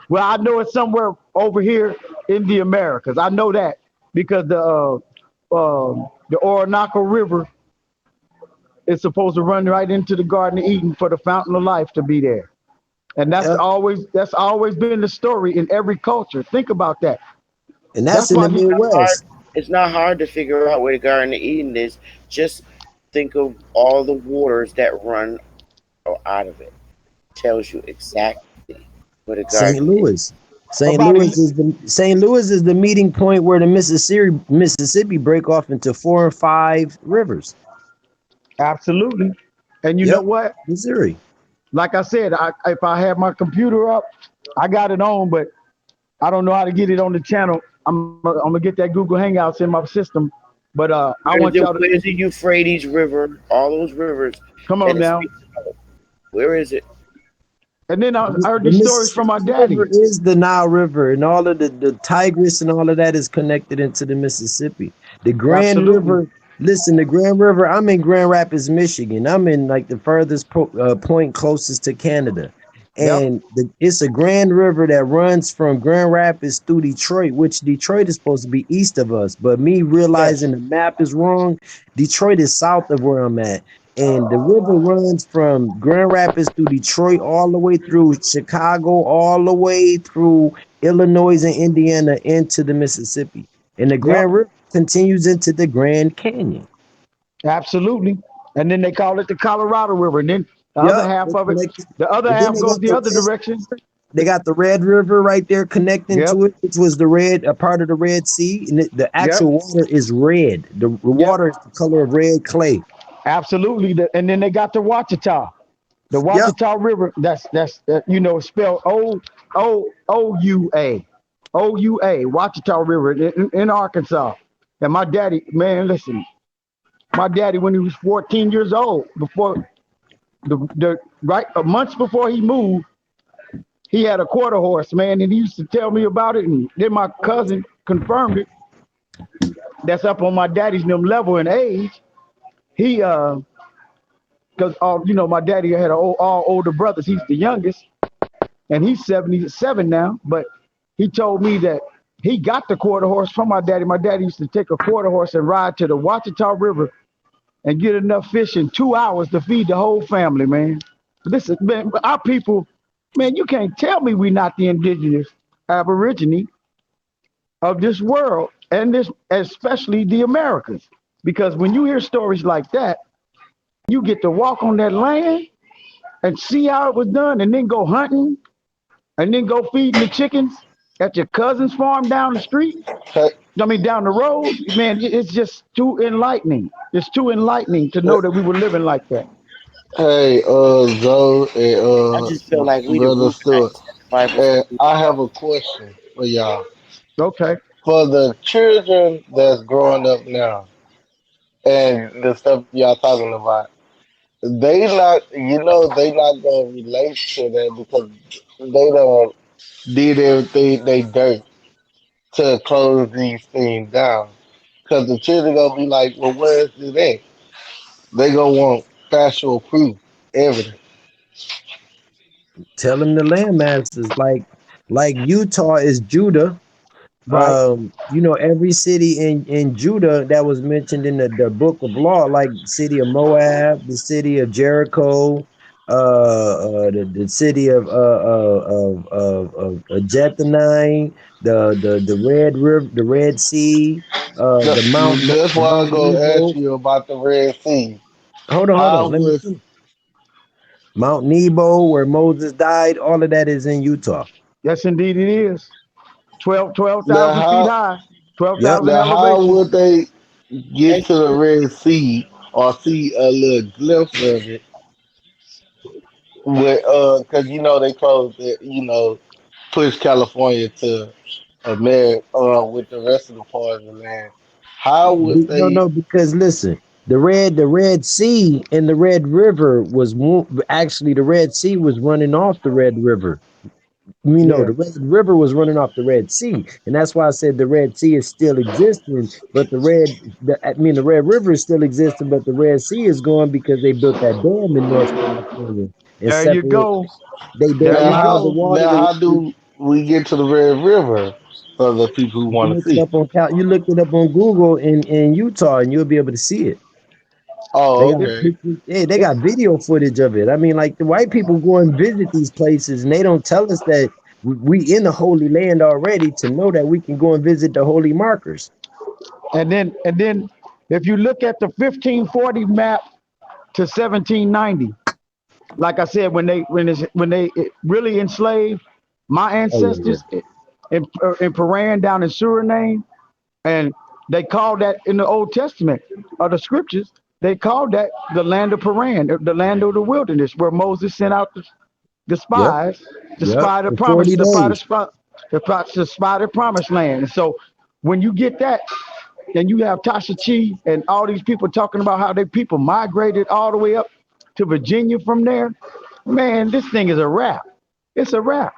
[SPEAKER 2] well, I know it's somewhere over here in the Americas. I know that because the Orinoco River is supposed to run right into the Garden of Eden for the Fountain of Life to be there. And
[SPEAKER 1] Yep.
[SPEAKER 2] that's always been the story in every culture. Think about that.
[SPEAKER 1] And that's
[SPEAKER 2] That's
[SPEAKER 1] in
[SPEAKER 2] why
[SPEAKER 1] the
[SPEAKER 2] you
[SPEAKER 5] Hard.
[SPEAKER 1] Midwest.
[SPEAKER 5] It's not hard to figure out where the Garden of Eden is. Just think of all the waters that run out of it. Tells you exactly where the
[SPEAKER 1] St.
[SPEAKER 5] garden is.
[SPEAKER 1] Louis.
[SPEAKER 2] about it.
[SPEAKER 1] St. Louis is the meeting point where the Mississippi break off into 4 and 5 rivers.
[SPEAKER 2] Absolutely. And you know
[SPEAKER 1] Yep,
[SPEAKER 2] what?
[SPEAKER 1] Missouri.
[SPEAKER 2] Like I said, if I had my computer up, I got it on, but I don't know how to get it on the channel. I'm gonna get that Google Hangouts in my system. But I want y'all to
[SPEAKER 5] Where's the Euphrates River? All those rivers
[SPEAKER 2] come
[SPEAKER 5] that
[SPEAKER 2] on
[SPEAKER 5] it
[SPEAKER 2] now.
[SPEAKER 5] speaks about. Where is it?
[SPEAKER 2] And then I heard
[SPEAKER 1] The
[SPEAKER 2] these stories from my
[SPEAKER 1] Mississippi River
[SPEAKER 2] daddy.
[SPEAKER 1] is the Nile River, and all of the Tigris and all of that is connected into the Mississippi. The Grand
[SPEAKER 2] Absolutely.
[SPEAKER 1] River, listen, the Grand River, I'm in Grand Rapids, Michigan. I'm in like the furthest point closest to Canada.
[SPEAKER 2] Yep.
[SPEAKER 1] And it's a Grand River that runs from Grand Rapids through Detroit, which Detroit is supposed to be east of us. But me
[SPEAKER 2] Yes.
[SPEAKER 1] realizing the map is wrong, Detroit is south of where I'm at. And the river runs from Grand Rapids through Detroit, all the way through Chicago, all the way through Illinois and Indiana into the Mississippi. And the
[SPEAKER 2] Yep.
[SPEAKER 1] Grand River continues into the Grand Canyon.
[SPEAKER 2] Absolutely. And then they call it the Colorado River. And then the other
[SPEAKER 1] Yep.
[SPEAKER 2] half
[SPEAKER 1] It's
[SPEAKER 2] of it,
[SPEAKER 1] connected.
[SPEAKER 2] the other
[SPEAKER 1] And then
[SPEAKER 2] half
[SPEAKER 1] they
[SPEAKER 2] goes
[SPEAKER 1] got
[SPEAKER 2] the
[SPEAKER 1] the
[SPEAKER 2] other direction.
[SPEAKER 1] they got the Red River right there connecting
[SPEAKER 2] Yep.
[SPEAKER 1] to it, which was a part of the Red Sea. And the
[SPEAKER 2] Yep.
[SPEAKER 1] actual water is red. The
[SPEAKER 2] Yep.
[SPEAKER 1] water is the color of red clay.
[SPEAKER 2] Absolutely. And then they got the Wachita. The
[SPEAKER 1] Yep.
[SPEAKER 2] Wachita River, spelled O-U-A, Wachita River in Arkansas. And my daddy, man, listen, my daddy, when he was 14 years old, before the right months before he moved, he had a quarter horse, man, and he used to tell me about it. And then my cousin confirmed it. That's up on my daddy's them level in age. He because my daddy had all older brothers. He's the youngest, and he's 77 now. But he told me that he got the quarter horse from my daddy. My daddy used to take a quarter horse and ride to the Wachita River and get enough fish in 2 hours to feed the whole family, man. This is, man, our people, man, you can't tell me we're not the indigenous aborigine of this world, and this especially the Americans. Because when you hear stories like that, you get to walk on that land and see how it was done, and then go hunting, and then go feeding the chickens at your cousin's farm down the street.
[SPEAKER 6] Hey,
[SPEAKER 2] I mean, down the road, man, it's just too enlightening. It's too enlightening to know that we were living like that.
[SPEAKER 6] hey, Joe
[SPEAKER 5] I
[SPEAKER 6] and
[SPEAKER 5] just feel like we the
[SPEAKER 6] Brother Stewart.
[SPEAKER 5] Reubenites and the Bible
[SPEAKER 6] And
[SPEAKER 5] speaking
[SPEAKER 6] I
[SPEAKER 5] about
[SPEAKER 6] have a question for y'all.
[SPEAKER 2] Okay.
[SPEAKER 6] For the children that's growing up now and the stuff y'all talking about, they not gonna relate to that because they don't did everything they dirt to close these things down. Because the children gonna be like, well, where's it at? They gonna want factual proof, evidence.
[SPEAKER 1] Tell them the landmasses like Utah is Judah.
[SPEAKER 2] Right.
[SPEAKER 1] Every city in Judah that was mentioned in the book of law, like city of Moab, the city of Jericho, the city of Jethonine, the Red River, the Red Sea,
[SPEAKER 6] That's
[SPEAKER 1] the
[SPEAKER 6] why I'm
[SPEAKER 1] Mount
[SPEAKER 6] gonna ask
[SPEAKER 1] Nebo.
[SPEAKER 6] you about the Red Sea.
[SPEAKER 1] Hold
[SPEAKER 6] How
[SPEAKER 1] on, let me
[SPEAKER 6] was
[SPEAKER 1] finish. Mount Nebo, where Moses died, all of that is in Utah.
[SPEAKER 2] Yes, indeed it is. 12
[SPEAKER 6] now
[SPEAKER 2] 12,000 feet
[SPEAKER 6] how
[SPEAKER 2] high, twelve
[SPEAKER 1] Yep.
[SPEAKER 2] thousand
[SPEAKER 6] now how
[SPEAKER 2] elevation.
[SPEAKER 6] would they get
[SPEAKER 5] it.
[SPEAKER 6] to the Red Sea or see a little glimpse of it with because they closed it, push California to America with the rest of the part of the land. How would
[SPEAKER 1] No,
[SPEAKER 6] they
[SPEAKER 1] no, because listen, the Red Sea and the Red River actually the Red Sea was running off the Red River.
[SPEAKER 2] Yeah.
[SPEAKER 1] The Red River was running off the Red Sea, and that's why I said the Red Sea is still existing, but the Red River is still existing, but the Red Sea is gone because they built that dam in North California and
[SPEAKER 2] There you
[SPEAKER 1] separate.
[SPEAKER 2] go.
[SPEAKER 1] They
[SPEAKER 2] There
[SPEAKER 6] now
[SPEAKER 2] you
[SPEAKER 1] allow the
[SPEAKER 2] go.
[SPEAKER 1] water
[SPEAKER 6] now
[SPEAKER 1] to.
[SPEAKER 6] how do we get to the Red River for the people who
[SPEAKER 1] You
[SPEAKER 6] want to
[SPEAKER 1] look it
[SPEAKER 6] see?
[SPEAKER 1] up you look it up on Google in Utah, and you'll be able to see it. They
[SPEAKER 6] Oh,
[SPEAKER 1] got
[SPEAKER 2] It's,
[SPEAKER 6] okay.
[SPEAKER 1] pictures. Yeah, they
[SPEAKER 2] it,
[SPEAKER 1] got video footage of it. I mean, like the white people go and visit these places, and they don't tell us that we in the Holy Land already to know that we can go and visit the holy markers.
[SPEAKER 2] and then if you look at the 1540 map to 1790, like I said, when they really enslaved my
[SPEAKER 1] Oh yeah,
[SPEAKER 2] ancestors,
[SPEAKER 1] yeah.
[SPEAKER 2] in Paran down in Suriname, and they called that in the Old Testament of the scriptures. They called that the land of Paran, the land of the wilderness, where Moses sent out the
[SPEAKER 1] Yep.
[SPEAKER 2] spies to
[SPEAKER 1] Yep.
[SPEAKER 2] spy the
[SPEAKER 1] For
[SPEAKER 2] promise,
[SPEAKER 1] 40 days.
[SPEAKER 2] to spy the promised land. And so when you get that, and you have Tasha Chi and all these people talking about how they people migrated all the way up to Virginia from there, man, this thing is a wrap. It's a wrap.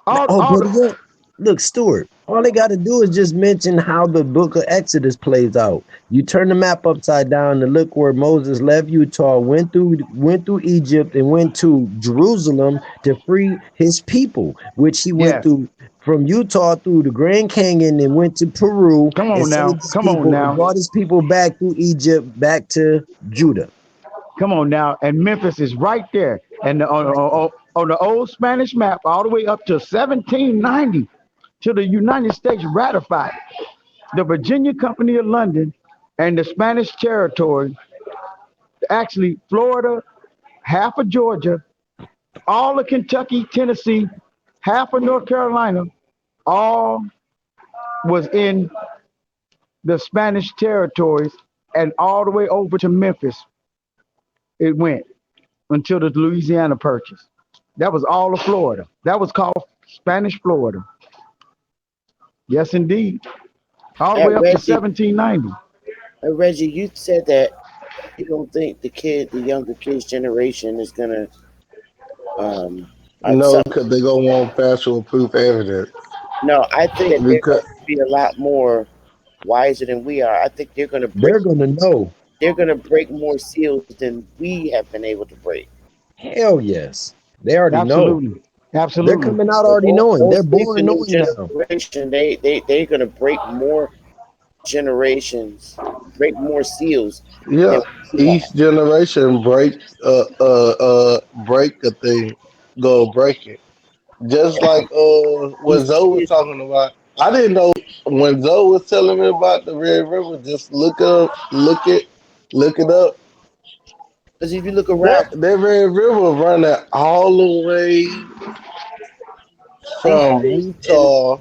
[SPEAKER 1] Oh,
[SPEAKER 2] All
[SPEAKER 1] better
[SPEAKER 2] the
[SPEAKER 1] yet, look, Stuart, all they got to do is just mention how the book of Exodus plays out. You turn the map upside down and look where Moses left Utah, went through Egypt, and went to Jerusalem to free his people, which he went
[SPEAKER 2] yes.
[SPEAKER 1] through from Utah through the Grand Canyon and went to Peru
[SPEAKER 2] Come
[SPEAKER 1] and
[SPEAKER 2] on now.
[SPEAKER 1] saved his
[SPEAKER 2] Come on
[SPEAKER 1] people and
[SPEAKER 2] now.
[SPEAKER 1] brought his people back through Egypt, back to Judah.
[SPEAKER 2] Come on now. And Memphis is right there. And on the old Spanish map, all the way up to 1790, till the United States ratified the Virginia Company of London and the Spanish territory, actually Florida, half of Georgia, all of Kentucky, Tennessee, half of North Carolina, all was in the Spanish territories, and all the way over to Memphis it went until the Louisiana Purchase. That was all of Florida. That was called Spanish Florida. Yes, indeed. All the way up to
[SPEAKER 5] Reggie,
[SPEAKER 2] 1790.
[SPEAKER 5] Reggie, you said that you don't think the younger kids generation is gonna
[SPEAKER 6] No,
[SPEAKER 5] something.
[SPEAKER 6] because they gonna want factual proof evidence.
[SPEAKER 5] No, I think they're
[SPEAKER 6] Because
[SPEAKER 5] going to be a lot more wiser than we are. I think
[SPEAKER 1] They're going to know.
[SPEAKER 5] they're gonna break more seals than we have been able to break.
[SPEAKER 1] Hell yes. They already know.
[SPEAKER 2] Absolutely.
[SPEAKER 1] They're
[SPEAKER 2] Absolutely.
[SPEAKER 1] coming out
[SPEAKER 5] So
[SPEAKER 1] already knowing. They're
[SPEAKER 5] those
[SPEAKER 1] born
[SPEAKER 5] the new
[SPEAKER 1] knowing now.
[SPEAKER 5] generation, they're gonna break more generations, break more seals
[SPEAKER 6] yeah,
[SPEAKER 5] than we
[SPEAKER 6] each
[SPEAKER 5] have.
[SPEAKER 6] generation break a thing, go break it. Just like what
[SPEAKER 5] These
[SPEAKER 6] Zoe was
[SPEAKER 5] kids,
[SPEAKER 6] talking about. I didn't know when Zoe was telling me about the Red River. Just look it up.
[SPEAKER 5] because if you look around,
[SPEAKER 6] That Red River running all the way
[SPEAKER 5] these
[SPEAKER 6] from
[SPEAKER 5] kids and
[SPEAKER 6] Utah.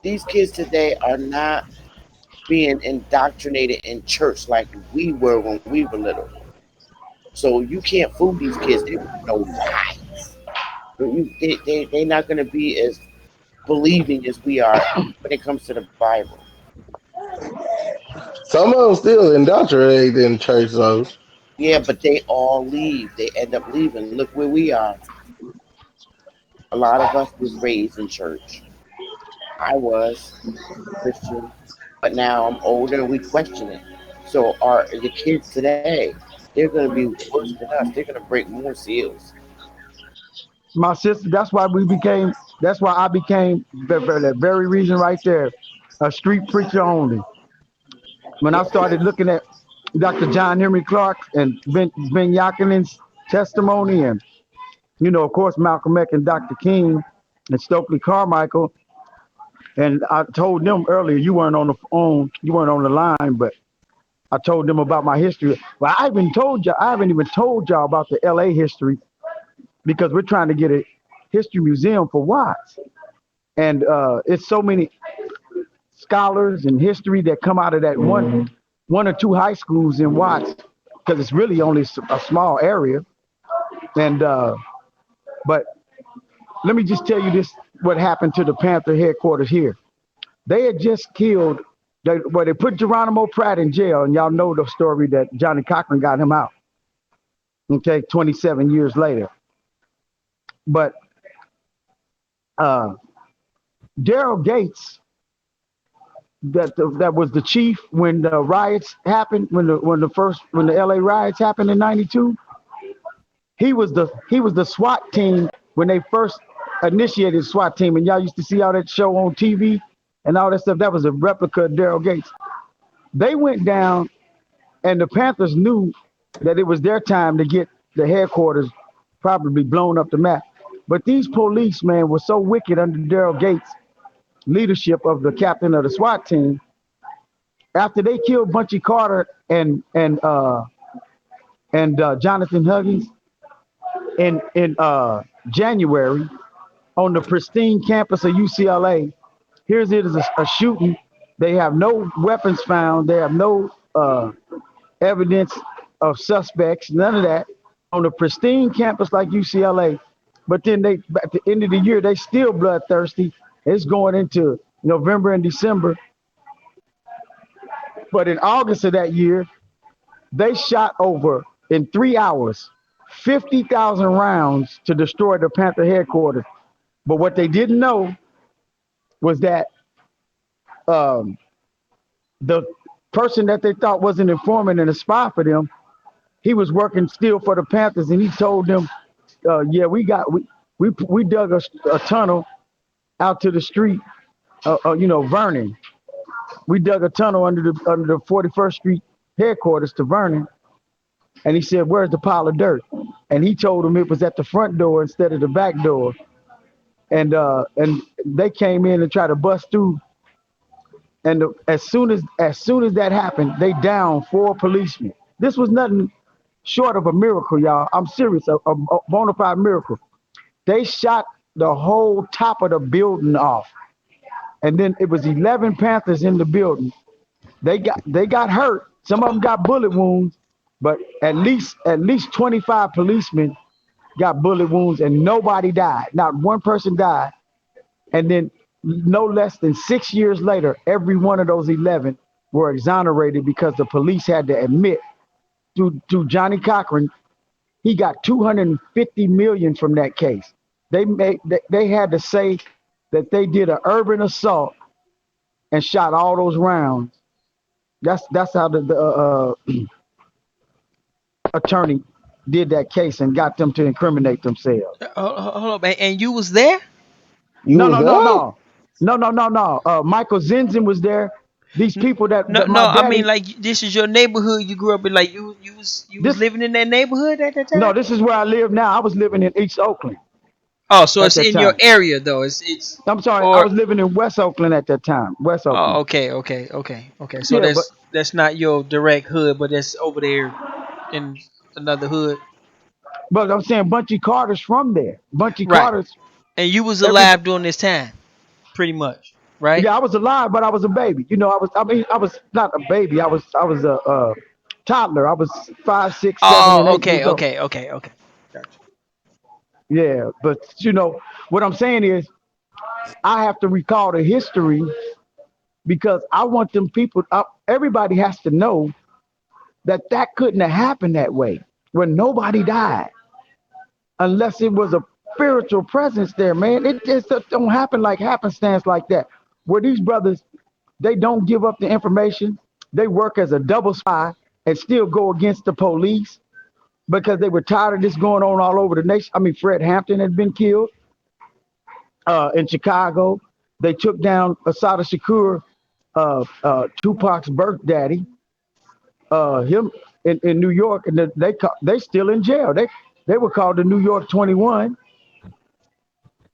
[SPEAKER 5] these kids today are not being indoctrinated in church like we were when we were little. So you can't fool these kids. They don't know lies. They're not going to be as believing as we are when it comes to the Bible.
[SPEAKER 6] Some of them still indoctrinated in church though.
[SPEAKER 5] Yeah, but they all leave. They end up leaving. Look where we are. A lot of us was raised in church. I was Christian, but now I'm older and we question it. So are the kids today? They're going to be worse than us. They're going to break more seals.
[SPEAKER 2] My sister, that's why I became, that very reason right there, a street preacher only. When I started looking at Dr. John Henry Clark and Ben Yakinen's testimony, and, of course, Malcolm X and Dr. King and Stokely Carmichael, and I told them earlier, you weren't on the line, but I told them about my history. Well, I haven't even told y'all about the LA history, because we're trying to get a history museum for Watts. And it's so many scholars and history that come out of that one or two high schools in Watts, because it's really only a small area. And but let me just tell you this: what happened to the Panther headquarters here? They had just killed. They put Geronimo Pratt in jail, and y'all know the story that Johnny Cochran got him out. Okay, 27 years later. But uh, Daryl Gates, that was the chief when the riots happened, when the LA riots happened in '92. He was the SWAT team when they first initiated SWAT team, and y'all used to see all that show on TV and all that stuff. That was a replica of Daryl Gates. They went down, and the Panthers knew that it was their time to get the headquarters probably blown up the map. But these police, man, were so wicked under Daryl Gates' leadership of the captain of the SWAT team. After they killed Bunchy Carter and Jonathan Huggins in January, on the pristine campus of UCLA. Here's it as a shooting. They have no weapons found. They have no evidence of suspects. None of that on a pristine campus like UCLA. But then they at the end of the year they still bloodthirsty. It's going into November and December. But in August of that year, they shot over in 3 hours 50,000 rounds to destroy the Panther headquarters. But what they didn't know was that um, the person that they thought was an informant and a spy for them, he was working still for the Panthers, and he told them, "Yeah, we dug a tunnel out to the street, Vernon. We dug a tunnel under the 41st Street headquarters to Vernon." And he said, "Where's the pile of dirt?" And he told him it was at the front door instead of the back door. And they came in and tried to bust through. And as soon as that happened, they downed 4 policemen. This was nothing short of a miracle, y'all. I'm serious, a bona fide miracle. They shot the whole top of the building off, and then it was 11 Panthers in the building. They got hurt. Some of them got bullet wounds, but at least 25 policemen got bullet wounds, and nobody died. Not one person died. And then no less than 6 years later, every one of those 11 were exonerated because the police had to admit to Johnny Cochran he got 250 million from that case. They had to say that they did an urban assault and shot all those rounds. That's how the attorney did that case and got them to incriminate themselves.
[SPEAKER 3] Hold up, and you was there?
[SPEAKER 6] You
[SPEAKER 2] No,
[SPEAKER 6] was
[SPEAKER 2] no, no,
[SPEAKER 6] there?
[SPEAKER 2] no, no, no, no, no. Michael Zinzen was there. These people
[SPEAKER 3] No,
[SPEAKER 2] that
[SPEAKER 3] no.
[SPEAKER 2] my
[SPEAKER 3] I mean,
[SPEAKER 2] daddy.
[SPEAKER 3] like this is your neighborhood. You grew up in, like you was
[SPEAKER 2] This
[SPEAKER 3] living in that neighborhood at that
[SPEAKER 2] no,
[SPEAKER 3] time.
[SPEAKER 2] this is where I live now. I was living in East Oakland
[SPEAKER 3] Oh, so
[SPEAKER 2] at
[SPEAKER 3] it's
[SPEAKER 2] that
[SPEAKER 3] in your
[SPEAKER 2] time.
[SPEAKER 3] area though. It's
[SPEAKER 2] I'm sorry, I
[SPEAKER 3] or
[SPEAKER 2] was living in West Oakland at that time. West Oakland.
[SPEAKER 3] oh, okay. So
[SPEAKER 2] Yeah, but
[SPEAKER 3] that's not your direct hood, but that's over there in another hood.
[SPEAKER 2] I'm saying Bunchy Carter's from there. Bunchy
[SPEAKER 3] Right.
[SPEAKER 2] Carter's
[SPEAKER 3] And you was
[SPEAKER 2] every
[SPEAKER 3] alive during this time, pretty much, right?
[SPEAKER 2] yeah, I was alive, but I was a baby. I was not a baby. I was a toddler. I was 5, 6, 7, and
[SPEAKER 3] Oh,
[SPEAKER 2] 8 years
[SPEAKER 3] okay,
[SPEAKER 2] old.
[SPEAKER 3] okay. Gotcha.
[SPEAKER 2] Yeah, but what I'm saying is I have to recall the history because I want them people. Everybody has to know that that couldn't have happened that way when nobody died unless it was a spiritual presence there, man. It just don't happen like happenstance like that. Where these brothers, they don't give up the information. They work as a double spy and still go against the police because they were tired of this going on all over the nation. I mean, Fred Hampton had been killed in Chicago. They took down Asada Shakur, Tupac's birth daddy, him in New York, and they still in jail. They were called the New York 21.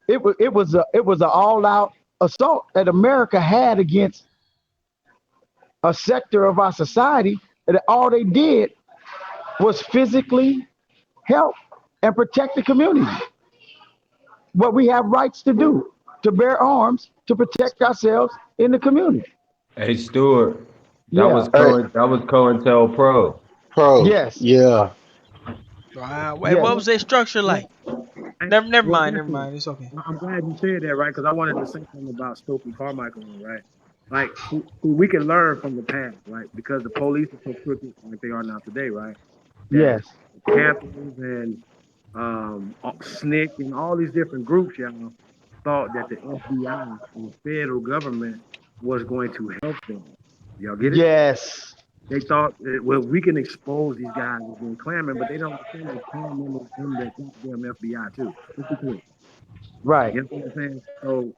[SPEAKER 2] It was an all out assault that America had against a sector of our society, and all they did was physically help and protect the community. What we have rights to do, to bear arms, to protect ourselves in the community.
[SPEAKER 7] Hey Stuart,
[SPEAKER 2] Yeah.
[SPEAKER 6] Hey,
[SPEAKER 7] That was COINTELPRO.
[SPEAKER 6] pro.
[SPEAKER 2] Yes.
[SPEAKER 6] Yeah.
[SPEAKER 3] Wow. Wait,
[SPEAKER 2] Yes.
[SPEAKER 3] what was their structure
[SPEAKER 4] Well,
[SPEAKER 3] like?
[SPEAKER 4] I,
[SPEAKER 3] Never
[SPEAKER 4] well,
[SPEAKER 3] mind. Never
[SPEAKER 4] listen,
[SPEAKER 3] mind. It's okay.
[SPEAKER 4] I'm glad you said that, right? Because I wanted to say something about Stokely Carmichael, right? Like, we can learn from the past, right? Because the police are so crooked like they are now today, right? That
[SPEAKER 2] Yes.
[SPEAKER 4] Panthers and SNCC and all these different groups, y'all, thought that the FBI and the federal government was going to help them. Y'all get it?
[SPEAKER 2] Yes.
[SPEAKER 4] They thought, well, we can expose these guys as being clamming, but they don't understand there's clan members in the goddamn FBI too. Let's be clear.
[SPEAKER 2] Right.
[SPEAKER 4] You know what I'm saying? So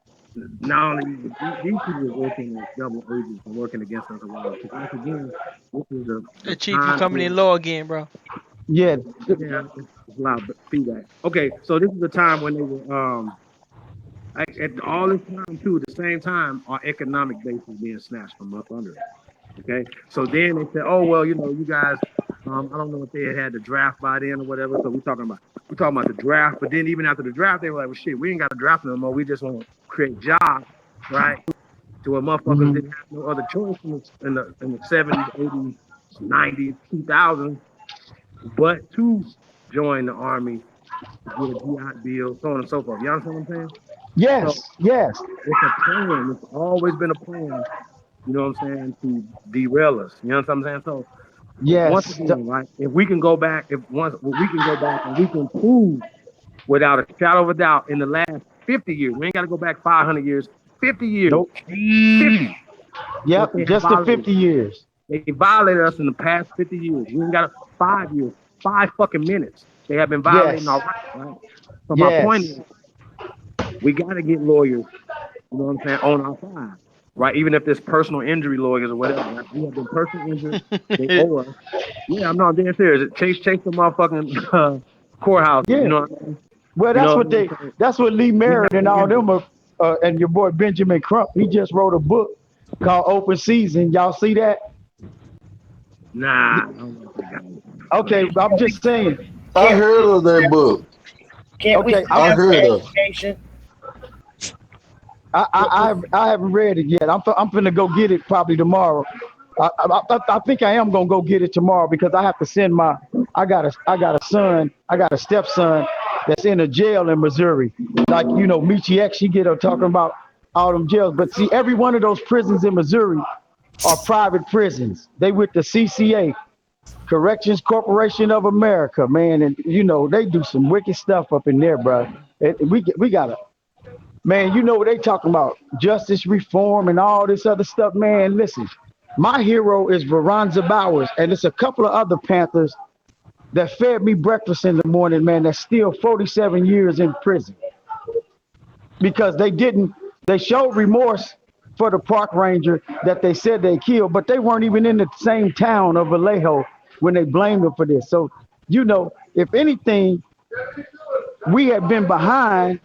[SPEAKER 4] not only these people are working as double agents and working against us a while, because once again, this is the
[SPEAKER 3] Hey, Chief, you
[SPEAKER 4] time
[SPEAKER 3] coming in
[SPEAKER 4] period.
[SPEAKER 3] low again, bro?
[SPEAKER 2] Yeah.
[SPEAKER 4] Yeah, it's a lot of feedback. Okay, so this is the time when they were at all this time too. At the same time, our economic base is being snatched from up under us. Okay, so then they said, oh well, you guys I don't know if they had the draft by then or whatever. So we talking about the draft. But then even after the draft, they were like, well, shit, we ain't got to draft no more. We just want to create jobs, right? To where motherfuckers
[SPEAKER 2] Hmm.
[SPEAKER 4] didn't have no other choice in the 70s, 80s, 90s, 2000s, but to join the army to get a GI Bill, so on and so forth. You understand what I'm saying? So
[SPEAKER 2] Yes, yes,
[SPEAKER 4] it's a plan. It's always been a plan. You know what I'm saying? To derail us. You know what I'm saying? So once
[SPEAKER 2] yes,
[SPEAKER 4] again, right? If we can go back, if once we can go back and we can prove without a shadow of a doubt in the last 50 years, we ain't got to go back 500 years, 50 years,
[SPEAKER 2] nope.
[SPEAKER 4] 50 that
[SPEAKER 2] Yep,
[SPEAKER 4] they have
[SPEAKER 2] just the
[SPEAKER 4] violated.
[SPEAKER 2] 50 years.
[SPEAKER 4] They violated us in the past 50 years. We ain't got 5 years, 5 fucking minutes. They have been violating
[SPEAKER 2] Yes,
[SPEAKER 4] our rights, right? So my point
[SPEAKER 2] yes,
[SPEAKER 4] is, we got to get lawyers, you know what I'm saying, on our side, right? Even if there's personal injury lawyers or whatever, right? We have been personally injured. They owe us. Yeah, I'm not being serious. Chase the motherfucking courthouses. You
[SPEAKER 2] yeah.
[SPEAKER 4] know what I mean?
[SPEAKER 2] Well,
[SPEAKER 4] You know
[SPEAKER 2] that's
[SPEAKER 4] what I
[SPEAKER 2] what
[SPEAKER 4] mean?
[SPEAKER 2] they.
[SPEAKER 4] So
[SPEAKER 2] That's what Lee
[SPEAKER 4] we
[SPEAKER 2] Merritt
[SPEAKER 4] have
[SPEAKER 2] and
[SPEAKER 4] been
[SPEAKER 2] all
[SPEAKER 4] injured.
[SPEAKER 2] them are. And your boy Benjamin Crump, he just wrote a book called Open Season. Y'all see that?
[SPEAKER 4] Nah, I don't know if that guy.
[SPEAKER 2] Okay, I'm just saying.
[SPEAKER 6] I
[SPEAKER 5] Can't
[SPEAKER 6] heard of that book.
[SPEAKER 5] can't we
[SPEAKER 2] Okay,
[SPEAKER 5] sue
[SPEAKER 6] I
[SPEAKER 5] them for
[SPEAKER 6] heard of.
[SPEAKER 5] education?
[SPEAKER 2] I haven't read it yet. I'm finna go get it probably tomorrow. I think I am gonna go get it tomorrow because I have to send my. I got a son. I got a stepson that's in a jail in Missouri. Like Michi X, he get up talking about all them jails. But see, every one of those prisons in Missouri are private prisons. They with the CCA, Corrections Corporation of America, man, and they do some wicked stuff up in there, bro. We gotta. Man, what they talking about? Justice reform and all this other stuff. Man, listen, my hero is Veronza Bowers, and it's a couple of other Panthers that fed me breakfast in the morning, man, that's still 47 years in prison because they showed remorse for the park ranger that they said they killed, but they weren't even in the same town of Vallejo when they blamed them for this. So, if anything, we have been behind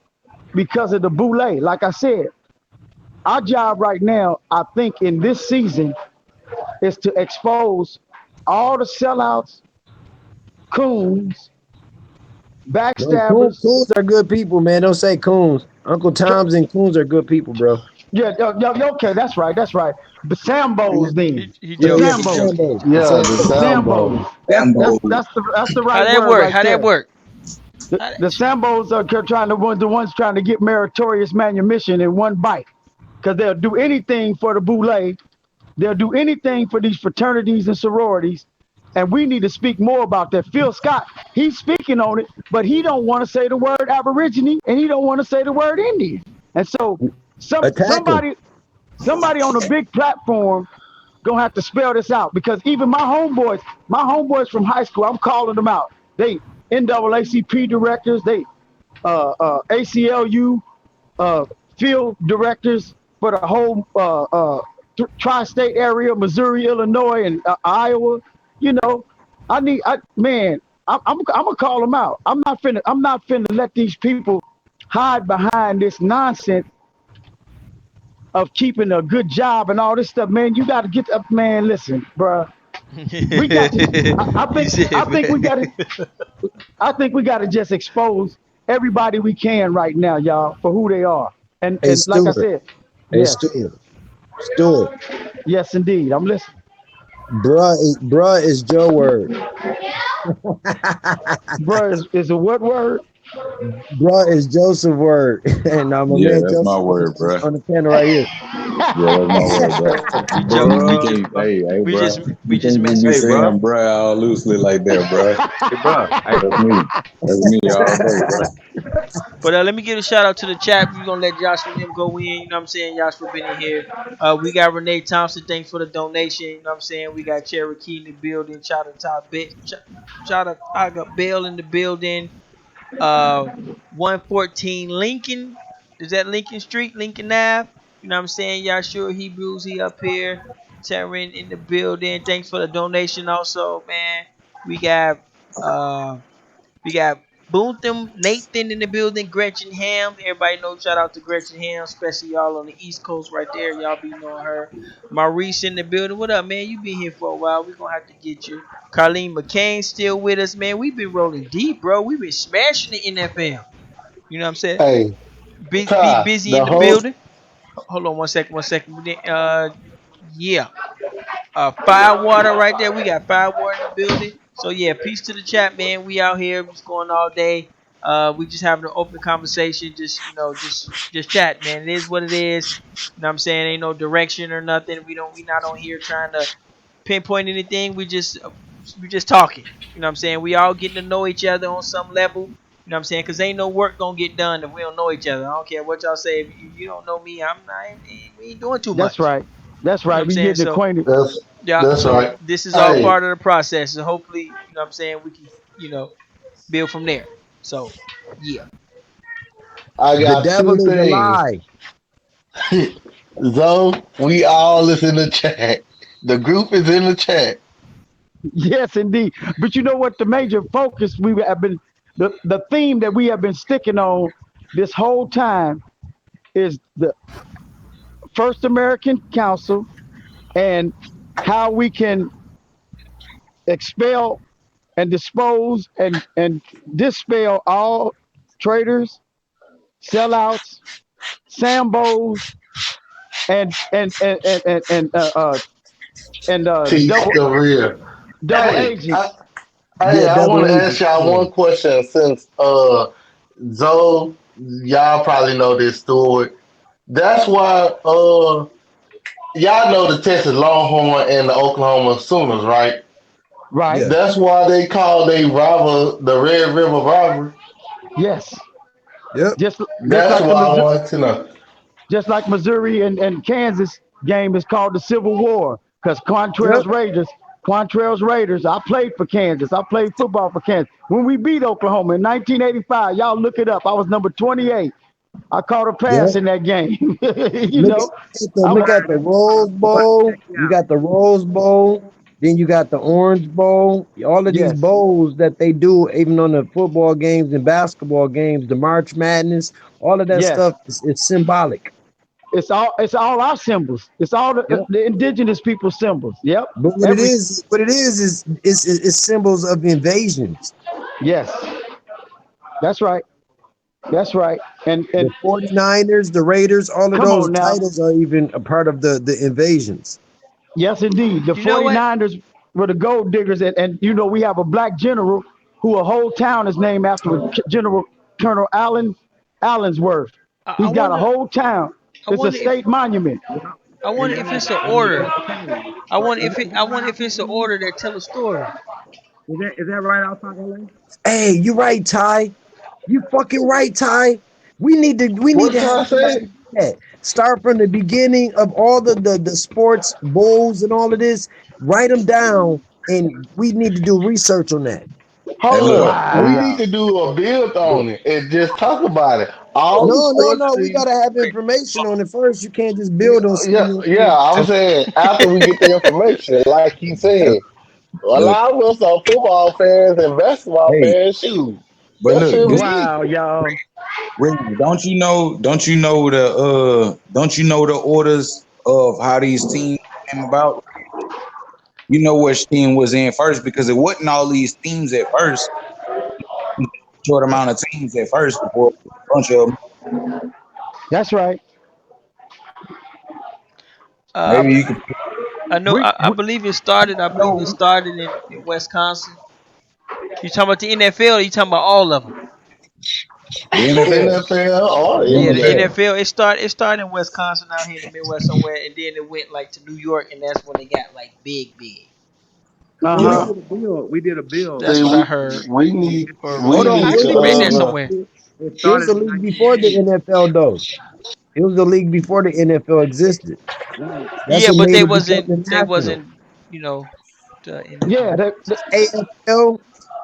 [SPEAKER 2] because of the boule. Like I said, our job right now, I think, in this season, is to expose all the sellouts, coons,
[SPEAKER 1] No,
[SPEAKER 2] backstabbers.
[SPEAKER 1] coons are good people, man. Don't say coons. Uncle Tom's and coons are good people, bro.
[SPEAKER 2] Yeah, okay, that's right, that's right. The
[SPEAKER 6] Yeah,
[SPEAKER 2] Sambos, then
[SPEAKER 3] He
[SPEAKER 2] the
[SPEAKER 1] Yeah,
[SPEAKER 3] joking.
[SPEAKER 1] the
[SPEAKER 3] He
[SPEAKER 2] Sambos,
[SPEAKER 3] joking.
[SPEAKER 1] Sambos. The
[SPEAKER 6] yeah, the
[SPEAKER 2] the
[SPEAKER 1] Sambos.
[SPEAKER 2] Sambos.
[SPEAKER 6] Sambo.
[SPEAKER 2] That's
[SPEAKER 8] Sambo.
[SPEAKER 2] that's the
[SPEAKER 3] How
[SPEAKER 2] right
[SPEAKER 3] that
[SPEAKER 2] word
[SPEAKER 3] work?
[SPEAKER 2] right
[SPEAKER 3] How that
[SPEAKER 2] there.
[SPEAKER 3] work?
[SPEAKER 2] The,
[SPEAKER 3] How that,
[SPEAKER 2] the Sambos are trying to the ones trying to get meritorious manumission in one bite, because they'll do anything for the boule. They'll do anything for these fraternities and sororities, and we need to speak more about that. Phil Scott, he's speaking on it, but he don't want to say the word Aborigine and he don't want to say the word Indian. And so, some
[SPEAKER 1] Attack them.
[SPEAKER 2] somebody somebody on a big platform gonna have to spell this out because even my homeboys from high school, I'm calling them out. They NAACP directors, they ACLU uh, field directors for the whole tri-state area, Missouri, Illinois, and Iowa. You know, man, I'm gonna call them out. I'm not finna let these people hide behind this nonsense of keeping a good job and all this stuff, man. You got to get up, man. Listen, bro. We got to. I
[SPEAKER 3] he
[SPEAKER 2] think. I
[SPEAKER 3] said,
[SPEAKER 2] think we got to.
[SPEAKER 3] man.
[SPEAKER 2] I think we got to just expose everybody we can right now, y'all, for who they are. And
[SPEAKER 1] Hey,
[SPEAKER 2] like I
[SPEAKER 1] Stewart.
[SPEAKER 2] said,
[SPEAKER 1] Hey,
[SPEAKER 2] yes,
[SPEAKER 1] Stewart. Stewart.
[SPEAKER 2] yes, indeed. I'm listening.
[SPEAKER 1] Bruh is Joe word.
[SPEAKER 2] Bro, is a what word?
[SPEAKER 1] Bruh is Joseph word. And my
[SPEAKER 8] Yeah,
[SPEAKER 1] man
[SPEAKER 8] that's my
[SPEAKER 1] Joseph
[SPEAKER 8] word, bro.
[SPEAKER 1] on the panel right here.
[SPEAKER 8] Yeah, that's my word, bro.
[SPEAKER 3] He
[SPEAKER 8] We
[SPEAKER 3] joking.
[SPEAKER 7] Bruh.
[SPEAKER 8] can't, hey,
[SPEAKER 3] We
[SPEAKER 8] bro.
[SPEAKER 3] just we
[SPEAKER 8] You
[SPEAKER 3] just
[SPEAKER 8] can't just
[SPEAKER 3] messing
[SPEAKER 8] be
[SPEAKER 7] Hey,
[SPEAKER 3] with him.
[SPEAKER 7] bruh.
[SPEAKER 8] saying bro all loosely like that, bro.
[SPEAKER 7] Hey, bruh. Hey,
[SPEAKER 8] That's me. That's me all day, bro.
[SPEAKER 3] But let me give a shout out to the chat. We're gonna let Joshua and them go in. You know what I'm saying? Joshua been in here. We got Renee Thompson. Thanks for the donation. You know what I'm saying? We got Cherokee in the building. I got Bell in the building. Uh, 114 Lincoln. Is that Lincoln Street, Lincoln Ave? You know what I'm saying? Y'all sure Hebrews, he up here. Terran in the building. Thanks for the donation also, man. We got uh we got Boontham, Nathan in the building, Gretchen Ham. Everybody know, shout out to Gretchen Ham, especially y'all on the East Coast right there. Y'all be knowing her. Maurice in the building. What up, man? You been here for a while. We gonna have to get you. Carlene McCain still with us, man. We been rolling deep, bro. We been smashing the NFL. You know what I'm saying?
[SPEAKER 6] Hey,
[SPEAKER 3] Be
[SPEAKER 6] Ty,
[SPEAKER 3] busy
[SPEAKER 6] the
[SPEAKER 3] in the
[SPEAKER 6] host.
[SPEAKER 3] building. Hold on 1 second, 1 second. Yeah. Firewater right there. We got Firewater in the building. So yeah, peace to the chat, man. We out here just going all day. We just having an open conversation, just just chat, man. It is what it is. You know what I'm saying? Ain't no direction or nothing. We not on here trying to pinpoint anything. We just talking. You know what I'm saying? We all getting to know each other on some level. You know what I'm saying? Cause ain't no work gonna get done if we don't know each other. I don't care what y'all say. If you don't know me, I'm not. We ain't doing too
[SPEAKER 2] That's
[SPEAKER 3] much.
[SPEAKER 2] right. That's
[SPEAKER 3] You know what
[SPEAKER 2] right.
[SPEAKER 3] I'm
[SPEAKER 2] We
[SPEAKER 3] saying?
[SPEAKER 2] getting
[SPEAKER 3] So
[SPEAKER 2] acquainted.
[SPEAKER 6] That's
[SPEAKER 3] yeah,
[SPEAKER 6] that's
[SPEAKER 3] so
[SPEAKER 6] right.
[SPEAKER 3] this is all
[SPEAKER 6] Hey,
[SPEAKER 3] part of the process. So hopefully, you know what I'm saying, we can, build from there. So yeah.
[SPEAKER 6] I
[SPEAKER 1] The
[SPEAKER 6] got
[SPEAKER 1] devil
[SPEAKER 6] two
[SPEAKER 1] is a
[SPEAKER 6] things.
[SPEAKER 1] lie.
[SPEAKER 6] Zoe, we all is in the chat. The group is in the chat.
[SPEAKER 2] Yes, indeed. But you know what? The major focus we have been, the theme that we have been sticking on this whole time is the First American Council and how we can expel and dispose and dispel all traitors, sellouts, sambos, and
[SPEAKER 6] Teach the real.
[SPEAKER 2] double
[SPEAKER 6] Hey,
[SPEAKER 2] agents.
[SPEAKER 1] Yeah,
[SPEAKER 6] I
[SPEAKER 1] double
[SPEAKER 6] want to ask
[SPEAKER 1] agent.
[SPEAKER 6] y'all
[SPEAKER 1] Yeah.
[SPEAKER 6] one question since Zoe, y'all probably know this story. That's why y'all know the Texas Longhorn and the Oklahoma Sooners, right?
[SPEAKER 2] Right?
[SPEAKER 1] Yeah.
[SPEAKER 6] That's why they call they rival the Red River rivalry.
[SPEAKER 2] Yes.
[SPEAKER 1] Yep.
[SPEAKER 2] Just
[SPEAKER 6] That's
[SPEAKER 2] like the
[SPEAKER 6] why I
[SPEAKER 2] Missouri,
[SPEAKER 6] wanted to know.
[SPEAKER 2] just like Missouri and Kansas game is called the Civil War because
[SPEAKER 1] Yep.
[SPEAKER 2] Quantrell's Raiders. I played for Kansas. I played football for Kansas. When we beat Oklahoma in 1985, y'all look it up. I was number 28. I caught a pass
[SPEAKER 1] Yep.
[SPEAKER 2] in that game.
[SPEAKER 1] Look at the
[SPEAKER 2] I
[SPEAKER 1] look
[SPEAKER 2] was
[SPEAKER 1] at the Rose
[SPEAKER 4] I'm about to check
[SPEAKER 1] Bowl.
[SPEAKER 4] you
[SPEAKER 1] You
[SPEAKER 4] out.
[SPEAKER 1] got the Rose Bowl. Then you got the Orange Bowl. All of these
[SPEAKER 2] yes.
[SPEAKER 1] bowls that they do, even on the football games and basketball games, the March Madness, all of that
[SPEAKER 2] Yes.
[SPEAKER 1] stuff is symbolic.
[SPEAKER 2] It's all our symbols. It's all
[SPEAKER 1] Yep.
[SPEAKER 2] the indigenous people symbols. Yep.
[SPEAKER 1] But
[SPEAKER 2] Every
[SPEAKER 1] what it is symbols of invasions.
[SPEAKER 2] yes. That's right. That's right. And
[SPEAKER 1] The 49ers, the Raiders, all of
[SPEAKER 2] come
[SPEAKER 1] those
[SPEAKER 2] on now.
[SPEAKER 1] titles are even a part of the invasions.
[SPEAKER 2] Yes, indeed. The
[SPEAKER 3] You know what?
[SPEAKER 2] 49ers were the gold diggers. And we have a black general who a whole town is named after General Colonel Allensworth.
[SPEAKER 3] I
[SPEAKER 2] He's got a
[SPEAKER 3] wonder.
[SPEAKER 2] whole town.
[SPEAKER 3] I
[SPEAKER 2] It's a
[SPEAKER 3] wonder if
[SPEAKER 2] state monument.
[SPEAKER 4] Yeah.
[SPEAKER 3] I
[SPEAKER 4] And
[SPEAKER 3] wonder
[SPEAKER 4] then
[SPEAKER 3] if it's an
[SPEAKER 4] and
[SPEAKER 3] order.
[SPEAKER 4] Kennedy.
[SPEAKER 3] I wonder
[SPEAKER 4] Is
[SPEAKER 3] if
[SPEAKER 4] that,
[SPEAKER 3] it.
[SPEAKER 4] is
[SPEAKER 3] I
[SPEAKER 4] that right
[SPEAKER 3] wonder if
[SPEAKER 4] outside
[SPEAKER 3] it's an
[SPEAKER 4] LA?
[SPEAKER 3] order that tell a story.
[SPEAKER 4] Is that right outside LA?
[SPEAKER 1] Hey, you right, Ty. You fucking right, Ty. We need
[SPEAKER 6] What
[SPEAKER 1] to have
[SPEAKER 6] y'all
[SPEAKER 1] somebody
[SPEAKER 6] say?
[SPEAKER 1] do that. Start from the beginning of all the sports bowls and all of this. Write them down, and we need to do research on that.
[SPEAKER 8] Hey,
[SPEAKER 6] Hold
[SPEAKER 8] look,
[SPEAKER 6] up. We need
[SPEAKER 2] Wow.
[SPEAKER 6] to do a build
[SPEAKER 8] look.
[SPEAKER 6] on it and just talk about it. All the sports
[SPEAKER 1] No. We
[SPEAKER 6] teams.
[SPEAKER 1] gotta have information on it first. You can't just build on
[SPEAKER 6] Yeah,
[SPEAKER 1] something.
[SPEAKER 6] yeah. I'm saying after we get the information, like he said, a
[SPEAKER 8] Look,
[SPEAKER 6] lot of us are football fans and basketball
[SPEAKER 8] hey,
[SPEAKER 6] fans. Shoot,
[SPEAKER 8] but
[SPEAKER 6] that
[SPEAKER 8] look,
[SPEAKER 6] should
[SPEAKER 8] this
[SPEAKER 6] be
[SPEAKER 2] Wow, y'all.
[SPEAKER 8] Ring, don't you know the orders of how these teams came about? You know which team was in first because it wasn't all these teams at first. Short amount of teams at first before a bunch of them.
[SPEAKER 2] That's right.
[SPEAKER 3] Uh,
[SPEAKER 8] Maybe you could
[SPEAKER 3] I know.
[SPEAKER 2] We,
[SPEAKER 3] I
[SPEAKER 2] we
[SPEAKER 3] believe it started. I believe it started in Wisconsin. You talking about the NFL? Or you talking about all of them?
[SPEAKER 8] the NFL.
[SPEAKER 6] NFL or
[SPEAKER 8] The
[SPEAKER 3] Yeah, the
[SPEAKER 6] NFL.
[SPEAKER 8] NFL.
[SPEAKER 3] NFL. It started in Wisconsin out here in the Midwest somewhere, and then it went like to New York, and that's when it got like big, big.
[SPEAKER 4] Well, we
[SPEAKER 2] uh-huh.
[SPEAKER 8] Yeah.
[SPEAKER 4] did a bill. We did a bill.
[SPEAKER 3] That's
[SPEAKER 6] See,
[SPEAKER 3] what I heard.
[SPEAKER 6] we
[SPEAKER 4] And
[SPEAKER 6] need
[SPEAKER 3] Or
[SPEAKER 6] we
[SPEAKER 1] Hold on,
[SPEAKER 6] need
[SPEAKER 1] it was
[SPEAKER 3] actually,
[SPEAKER 6] to
[SPEAKER 1] a
[SPEAKER 3] read
[SPEAKER 1] league.
[SPEAKER 3] that somewhere.
[SPEAKER 4] it
[SPEAKER 1] It was
[SPEAKER 4] started
[SPEAKER 1] a
[SPEAKER 4] in
[SPEAKER 1] league before the
[SPEAKER 4] 1980.
[SPEAKER 1] NFL, though. It was the league before the NFL existed.
[SPEAKER 4] Right.
[SPEAKER 1] That's
[SPEAKER 3] Yeah,
[SPEAKER 1] what
[SPEAKER 3] but
[SPEAKER 1] made
[SPEAKER 3] they
[SPEAKER 1] it become
[SPEAKER 3] wasn't. They
[SPEAKER 1] international.
[SPEAKER 3] wasn't. You know, the
[SPEAKER 2] Yeah,
[SPEAKER 3] NFL.
[SPEAKER 1] AFL,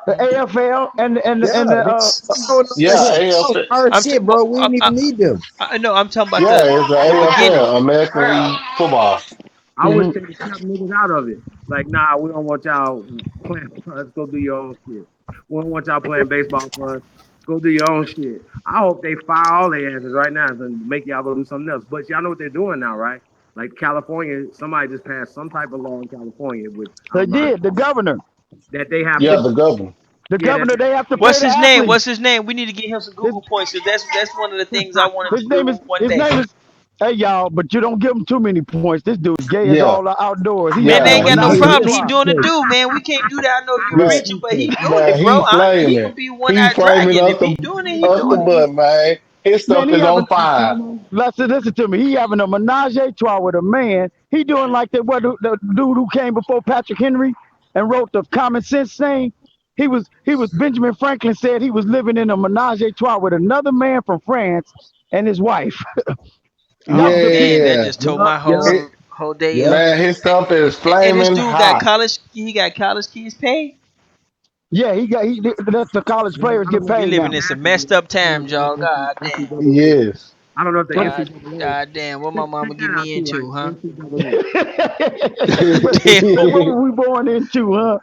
[SPEAKER 2] the AFL
[SPEAKER 1] yeah,
[SPEAKER 2] and the
[SPEAKER 1] they know all that
[SPEAKER 6] yeah,
[SPEAKER 1] shit.
[SPEAKER 2] yeah.
[SPEAKER 6] AFL.
[SPEAKER 1] Our
[SPEAKER 3] I'm. T-
[SPEAKER 1] shit, bro. We
[SPEAKER 3] I,
[SPEAKER 1] didn't
[SPEAKER 3] I,
[SPEAKER 1] even need them.
[SPEAKER 3] I know. I'm talking about
[SPEAKER 6] Yeah, it's the
[SPEAKER 3] the beginning.
[SPEAKER 6] AFL, American League Football.
[SPEAKER 4] I wish
[SPEAKER 2] Hmm.
[SPEAKER 4] they kept niggas out of it. Like, nah, we don't want y'all playing. Let's go do your own shit. We don't want y'all playing baseball for us. Go do your own shit. I hope they fire all their asses right now and make y'all go do something else. But y'all know what they're doing now, right? Like California, somebody just passed some type of law in California with I
[SPEAKER 2] They
[SPEAKER 4] don't know how
[SPEAKER 2] did. The governor,
[SPEAKER 4] that they have
[SPEAKER 6] Yeah,
[SPEAKER 4] to
[SPEAKER 6] the governor.
[SPEAKER 2] the
[SPEAKER 4] yeah that
[SPEAKER 2] governor, they have to pay
[SPEAKER 3] What's
[SPEAKER 2] the
[SPEAKER 3] his name?
[SPEAKER 2] athletes.
[SPEAKER 3] What's his name? We need to get him some
[SPEAKER 2] His,
[SPEAKER 3] Google points because that's one of the things I wanted to
[SPEAKER 2] his name is
[SPEAKER 3] do one
[SPEAKER 2] his
[SPEAKER 3] day.
[SPEAKER 2] name is. Hey y'all, but you don't give him too many points. This dude is gay as
[SPEAKER 6] Yeah,
[SPEAKER 2] all the outdoors. He
[SPEAKER 3] Man,
[SPEAKER 2] having
[SPEAKER 3] they
[SPEAKER 2] a
[SPEAKER 3] ain't
[SPEAKER 6] yeah.
[SPEAKER 3] got no
[SPEAKER 2] menage
[SPEAKER 6] He
[SPEAKER 2] a
[SPEAKER 3] problem. He
[SPEAKER 2] trois.
[SPEAKER 3] doing the do, man. We can't do that. I know you
[SPEAKER 6] man,
[SPEAKER 3] preaching, but he doing
[SPEAKER 6] man,
[SPEAKER 3] it,
[SPEAKER 6] he
[SPEAKER 3] bro. He
[SPEAKER 6] flaming.
[SPEAKER 3] could be one
[SPEAKER 6] He
[SPEAKER 3] eyed
[SPEAKER 6] flaming
[SPEAKER 3] dragon. If he doing it, he
[SPEAKER 6] up the
[SPEAKER 3] doing it.
[SPEAKER 6] butt, man. His
[SPEAKER 2] Man,
[SPEAKER 6] stuff
[SPEAKER 2] he
[SPEAKER 6] is on
[SPEAKER 2] having
[SPEAKER 6] fire.
[SPEAKER 2] listen to me. He having a menage a trois with a man. He doing like the dude who came before Patrick Henry and wrote the Common Sense thing. He was Benjamin Franklin said he was living in a menage a trois with another man from France and his wife. That was
[SPEAKER 3] Oh
[SPEAKER 2] the big
[SPEAKER 3] man, that
[SPEAKER 6] Yeah,
[SPEAKER 3] just told
[SPEAKER 1] Yup,
[SPEAKER 3] my
[SPEAKER 1] yup,
[SPEAKER 6] it,
[SPEAKER 3] whole day
[SPEAKER 1] yup.
[SPEAKER 3] up.
[SPEAKER 6] man, his stuff is
[SPEAKER 3] And this
[SPEAKER 6] flaming
[SPEAKER 3] dude got
[SPEAKER 6] hot.
[SPEAKER 3] college. He got college kids paid.
[SPEAKER 2] yeah. That's the college
[SPEAKER 4] well,
[SPEAKER 2] players
[SPEAKER 4] I don't
[SPEAKER 2] get
[SPEAKER 4] know if
[SPEAKER 3] We
[SPEAKER 2] paid
[SPEAKER 4] it's
[SPEAKER 3] living
[SPEAKER 2] now.
[SPEAKER 3] in some
[SPEAKER 4] international,
[SPEAKER 3] messed
[SPEAKER 4] but
[SPEAKER 3] up
[SPEAKER 4] I know
[SPEAKER 3] times, y'all. God damn.
[SPEAKER 4] NCAA.
[SPEAKER 6] Yes.
[SPEAKER 4] I don't know if the
[SPEAKER 2] What
[SPEAKER 3] God,
[SPEAKER 4] NCAA
[SPEAKER 3] God damn. What my mama
[SPEAKER 4] check
[SPEAKER 3] get
[SPEAKER 4] that out
[SPEAKER 3] me
[SPEAKER 4] too, right?
[SPEAKER 3] into, huh?
[SPEAKER 4] NCAA.
[SPEAKER 2] what
[SPEAKER 3] Damn.
[SPEAKER 2] were we born into, huh?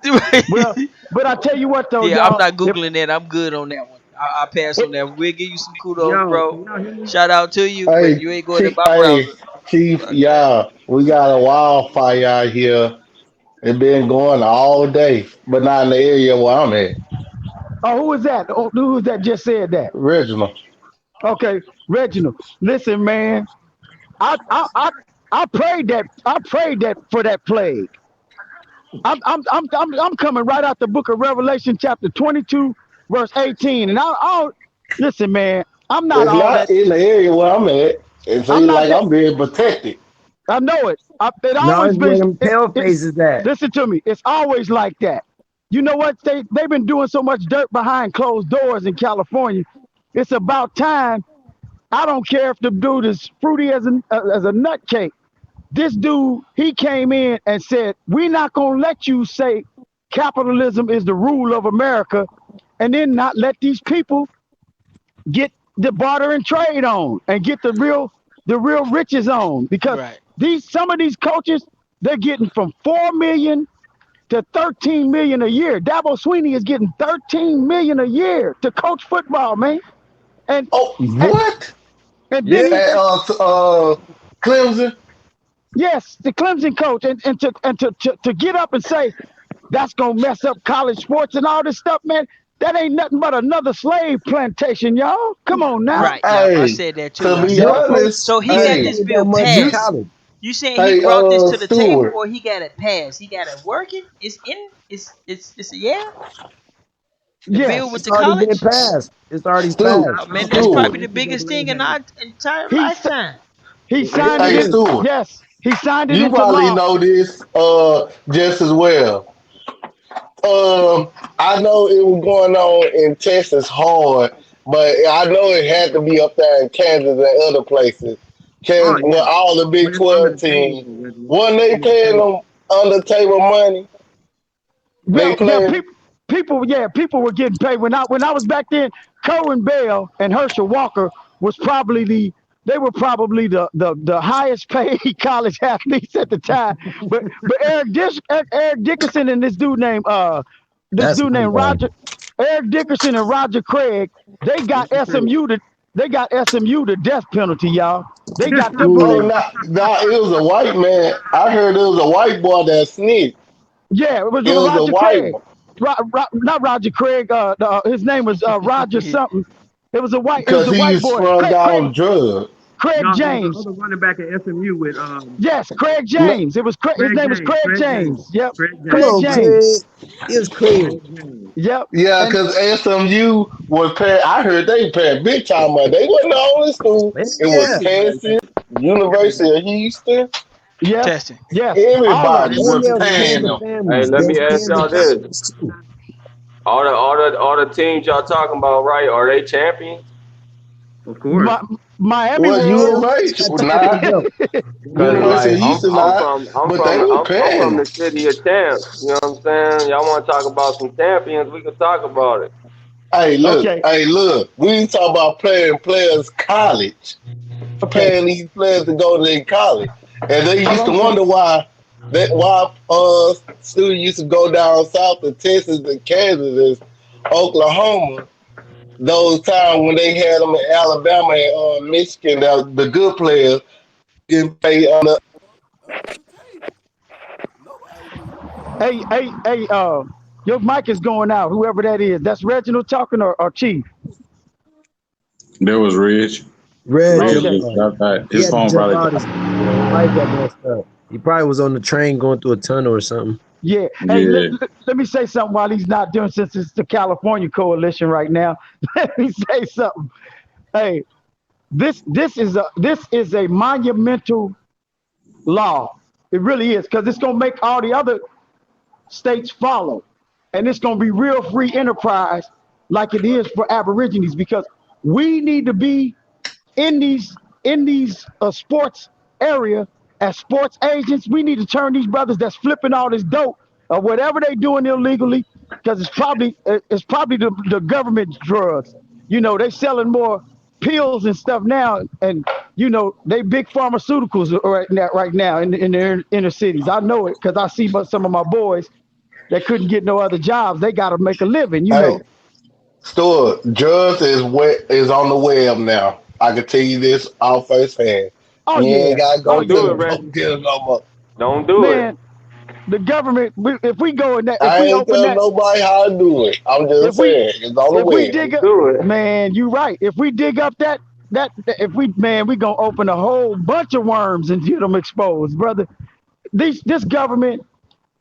[SPEAKER 2] Well, but I tell you what though,
[SPEAKER 3] Yeah, I'm
[SPEAKER 2] y'all,
[SPEAKER 3] not
[SPEAKER 2] if
[SPEAKER 3] googling that. I'm good on that one. I pass
[SPEAKER 2] it,
[SPEAKER 3] on that. We'll give you some kudos,
[SPEAKER 4] Yo,
[SPEAKER 3] bro.
[SPEAKER 4] can y'all hear me?
[SPEAKER 3] Shout out to you, but
[SPEAKER 6] Hey,
[SPEAKER 3] you ain't going in
[SPEAKER 6] Chief,
[SPEAKER 3] my
[SPEAKER 6] hey,
[SPEAKER 3] browser.
[SPEAKER 6] Chief,
[SPEAKER 3] Fuck that.
[SPEAKER 6] yeah, we got a wildfire out here. It been going all day, but not in the area where I'm at.
[SPEAKER 2] oh, who is that? Oh, who is that just said that?
[SPEAKER 6] Original.
[SPEAKER 2] Okay, Reginald. Listen, man, I I I I prayed that for that plague. I'm coming right out the book of Revelation, chapter 22, verse 18. And I listen, man. I'm not
[SPEAKER 6] It's
[SPEAKER 2] all
[SPEAKER 6] not
[SPEAKER 2] that.
[SPEAKER 6] in the area where I'm at. It
[SPEAKER 2] I'm
[SPEAKER 6] seems
[SPEAKER 2] not
[SPEAKER 6] like
[SPEAKER 2] that.
[SPEAKER 6] I'm being protected.
[SPEAKER 2] I know it. It
[SPEAKER 1] No,
[SPEAKER 2] always
[SPEAKER 1] it's
[SPEAKER 2] been.
[SPEAKER 1] where them pale
[SPEAKER 2] It's
[SPEAKER 1] faces at.
[SPEAKER 2] listen to me. It's always like that. You know what? They've been doing so much dirt behind closed doors in California. It's about time. I don't care if the dude is fruity as a nut cake. This dude, he came in and said, "We're not gonna let you say capitalism is the rule of America, and then not let these people get the barter and trade on and get the real riches on because
[SPEAKER 3] Right.
[SPEAKER 2] these some of these coaches they're getting from 4 million to 13 million a year. Dabo Sweeney is getting 13 million a year to coach football, man. And
[SPEAKER 6] Oh,
[SPEAKER 2] and,
[SPEAKER 6] what?
[SPEAKER 2] and then
[SPEAKER 1] Yeah.
[SPEAKER 2] he
[SPEAKER 6] Clemson?
[SPEAKER 2] yes, the Clemson coach and to get up and say that's gonna mess up college sports and all this stuff, man. That ain't nothing but another slave plantation, y'all. Come on now.
[SPEAKER 3] Right. Yep. I
[SPEAKER 6] Hey,
[SPEAKER 3] said that too.
[SPEAKER 6] to
[SPEAKER 3] I
[SPEAKER 6] be
[SPEAKER 3] said
[SPEAKER 1] Your
[SPEAKER 3] that.
[SPEAKER 1] coach,
[SPEAKER 6] honest,
[SPEAKER 3] So he
[SPEAKER 1] he
[SPEAKER 3] got
[SPEAKER 1] ain't
[SPEAKER 6] hey,
[SPEAKER 3] this
[SPEAKER 1] played that
[SPEAKER 3] bill
[SPEAKER 1] much in
[SPEAKER 6] you,
[SPEAKER 3] passed.
[SPEAKER 1] college.
[SPEAKER 3] You saying he
[SPEAKER 6] hey,
[SPEAKER 3] brought this to the table
[SPEAKER 6] Stewart,
[SPEAKER 3] or he got it passed? He got it working? It's a yeah. The bill
[SPEAKER 2] Yes,
[SPEAKER 3] with
[SPEAKER 1] It's
[SPEAKER 3] the
[SPEAKER 1] already been
[SPEAKER 3] college.
[SPEAKER 1] passed. It's already
[SPEAKER 6] Stu,
[SPEAKER 1] passed.
[SPEAKER 3] Oh man, that's
[SPEAKER 4] Okay,
[SPEAKER 3] probably
[SPEAKER 6] Stewart,
[SPEAKER 3] the biggest
[SPEAKER 4] NCAA
[SPEAKER 3] thing in
[SPEAKER 4] has
[SPEAKER 3] our entire
[SPEAKER 2] he
[SPEAKER 3] lifetime.
[SPEAKER 2] he
[SPEAKER 4] it
[SPEAKER 2] signed it
[SPEAKER 6] hey,
[SPEAKER 2] in.
[SPEAKER 1] It is.
[SPEAKER 6] Stewart,
[SPEAKER 2] Yes, he signed it
[SPEAKER 6] you
[SPEAKER 2] into
[SPEAKER 6] probably
[SPEAKER 2] law.
[SPEAKER 6] know this just as well. I know it was going on in Texas hard, but I know it had to be up there in Kansas and other places.
[SPEAKER 4] oh
[SPEAKER 6] Kansas,
[SPEAKER 4] yeah.
[SPEAKER 6] well, all the
[SPEAKER 4] But
[SPEAKER 6] Big
[SPEAKER 4] it's under
[SPEAKER 6] 12
[SPEAKER 4] the table
[SPEAKER 6] teams,
[SPEAKER 4] though, Reginald.
[SPEAKER 6] wasn't they
[SPEAKER 4] Under the
[SPEAKER 6] paying
[SPEAKER 4] table.
[SPEAKER 6] them under table money? They
[SPEAKER 2] Well, yeah,
[SPEAKER 6] playing.
[SPEAKER 2] people were getting paid when I was back then. Cohen Bell and Herschel Walker was probably they were probably the highest paid college athletes at the time. But Eric Dickerson and this
[SPEAKER 1] That's
[SPEAKER 2] dude
[SPEAKER 1] my
[SPEAKER 2] named
[SPEAKER 1] guy.
[SPEAKER 2] Eric Dickerson and Roger Craig, they got
[SPEAKER 4] Roger Craig.
[SPEAKER 2] SMU the death penalty, y'all. They got them
[SPEAKER 6] Oh,
[SPEAKER 2] boys.
[SPEAKER 6] not it was a white man. I heard it was a white boy that snitched.
[SPEAKER 2] Yeah, it was
[SPEAKER 6] It was a
[SPEAKER 2] Roger
[SPEAKER 6] white
[SPEAKER 2] Craig.
[SPEAKER 6] one.
[SPEAKER 2] Not Roger Craig. His name was Roger something. It was
[SPEAKER 6] Because
[SPEAKER 2] the
[SPEAKER 6] he
[SPEAKER 2] white
[SPEAKER 6] was
[SPEAKER 2] boy.
[SPEAKER 6] sprung
[SPEAKER 2] Craig.
[SPEAKER 6] on drugs.
[SPEAKER 2] Craig
[SPEAKER 4] No, it was the
[SPEAKER 2] James.
[SPEAKER 4] other running back at SMU with
[SPEAKER 2] Yes, Craig
[SPEAKER 6] No,
[SPEAKER 2] James. It was Craig. His
[SPEAKER 4] Craig
[SPEAKER 2] name was
[SPEAKER 4] James.
[SPEAKER 2] Craig
[SPEAKER 4] Craig James.
[SPEAKER 2] James. Yep.
[SPEAKER 4] Craig
[SPEAKER 1] Come
[SPEAKER 2] Craig
[SPEAKER 4] James.
[SPEAKER 1] on,
[SPEAKER 2] James.
[SPEAKER 1] Craig. It's Craig.
[SPEAKER 4] Craig James.
[SPEAKER 2] Yep.
[SPEAKER 6] yeah,
[SPEAKER 2] And
[SPEAKER 6] because SMU was paying, I heard they paying big time money. They wasn't the only school. It was
[SPEAKER 1] Yeah.
[SPEAKER 4] Everybody
[SPEAKER 6] Texas,
[SPEAKER 4] paid. Everybody.
[SPEAKER 6] University of Houston.
[SPEAKER 2] yes,
[SPEAKER 3] Testing.
[SPEAKER 2] yes, all of
[SPEAKER 6] Everybody
[SPEAKER 2] them.
[SPEAKER 1] Damn
[SPEAKER 6] was
[SPEAKER 1] near
[SPEAKER 6] paying
[SPEAKER 1] Kansas
[SPEAKER 6] them.
[SPEAKER 7] Hey,
[SPEAKER 1] families.
[SPEAKER 7] let me
[SPEAKER 1] There's
[SPEAKER 7] ask
[SPEAKER 1] Kansas
[SPEAKER 7] y'all this:
[SPEAKER 1] families too.
[SPEAKER 7] all the teams y'all talking about, right? Are they champions?
[SPEAKER 4] Of course.
[SPEAKER 2] Mi- Miami
[SPEAKER 6] Well,
[SPEAKER 1] Yeah,
[SPEAKER 2] was.
[SPEAKER 1] we just
[SPEAKER 6] UMH,
[SPEAKER 1] got tired of the
[SPEAKER 6] not
[SPEAKER 1] belt.
[SPEAKER 4] They got
[SPEAKER 7] Cause
[SPEAKER 4] paid.
[SPEAKER 6] University
[SPEAKER 7] like
[SPEAKER 6] of
[SPEAKER 7] I'm
[SPEAKER 6] Houston,
[SPEAKER 7] I'm
[SPEAKER 6] not,
[SPEAKER 7] from I'm
[SPEAKER 6] but they
[SPEAKER 7] from
[SPEAKER 6] were
[SPEAKER 7] I'm from
[SPEAKER 6] paying
[SPEAKER 7] the
[SPEAKER 6] them.
[SPEAKER 7] city of champs. You know what I'm saying? Y'all want to talk about some champions? We can talk about it.
[SPEAKER 2] Okay.
[SPEAKER 6] Hey, look, we ain't talking about playing players college,
[SPEAKER 2] Okay.
[SPEAKER 6] paying these players to go to their college. And they
[SPEAKER 2] All
[SPEAKER 6] used to
[SPEAKER 2] I'm saying.
[SPEAKER 6] wonder why students used to go down south to Texas and Kansas Oklahoma, those times when they had them in Alabama and Michigan, the good players getting paid under the table. Nobody knew
[SPEAKER 2] Hey, hey, hey, your mic is going out, whoever that is. That's Reginald talking or Chief?
[SPEAKER 8] There was Rich.
[SPEAKER 1] Reg
[SPEAKER 8] Reg
[SPEAKER 2] Okay.
[SPEAKER 8] just dropped out.
[SPEAKER 1] he
[SPEAKER 8] His
[SPEAKER 1] had to
[SPEAKER 8] phone
[SPEAKER 1] jump
[SPEAKER 8] probably
[SPEAKER 1] out.
[SPEAKER 8] died.
[SPEAKER 1] His mic got messed up. He probably was on the train going through a tunnel or something.
[SPEAKER 2] Yeah. Hey,
[SPEAKER 8] Yeah.
[SPEAKER 2] let me say something while he's not doing, since it's the California coalition right now. Let me say something. Hey, this is a monumental law. It really is, because it's gonna make all the other states follow, and it's gonna be real free enterprise like it is for Aborigines, because we need to be in these sports area as sports agents. We need to turn these brothers that's flipping all this dope or whatever they doing illegally, because it's probably the government drugs. They selling more pills and stuff now, and they big pharmaceuticals right now in the inner cities. I know it because I see some of my boys that couldn't get no other jobs. They got to make a living.
[SPEAKER 6] Hey, Stuart, drugs is on the web now. I can tell you this all firsthand.
[SPEAKER 2] Oh
[SPEAKER 6] You ain't
[SPEAKER 2] yeah,
[SPEAKER 6] gotta
[SPEAKER 2] oh
[SPEAKER 6] go
[SPEAKER 7] Don't
[SPEAKER 6] to
[SPEAKER 7] do
[SPEAKER 6] the
[SPEAKER 7] it,
[SPEAKER 2] yeah,
[SPEAKER 7] Reggie.
[SPEAKER 6] hotel no more.
[SPEAKER 7] Don't do it.
[SPEAKER 2] man. The government, if we go in that, if
[SPEAKER 6] I
[SPEAKER 2] we
[SPEAKER 6] ain't
[SPEAKER 2] open
[SPEAKER 6] telling
[SPEAKER 2] that,
[SPEAKER 6] nobody how to do it. I'm
[SPEAKER 2] if
[SPEAKER 6] just
[SPEAKER 2] we
[SPEAKER 6] saying it's on the
[SPEAKER 2] if we
[SPEAKER 6] web.
[SPEAKER 2] dig
[SPEAKER 7] Don't
[SPEAKER 2] up,
[SPEAKER 7] do it.
[SPEAKER 2] man, you right. If we dig up if we, man, we gonna open a whole bunch of worms and get them exposed, brother. This government,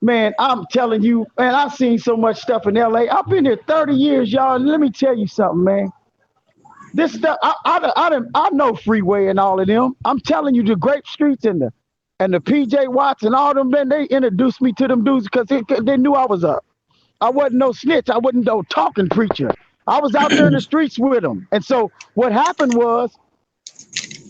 [SPEAKER 2] man, I'm telling you, man, I've seen so much stuff in LA. I've been here 30 years, y'all. And let me tell you something, man. This stuff, I know Freeway and all of them. I'm telling you, the Grape Streets and the PJ Watts and all them, man, they introduced me to them dudes because they knew I was up. I wasn't no snitch. I wasn't no talking preacher. I was out there in the streets with them. And so what happened was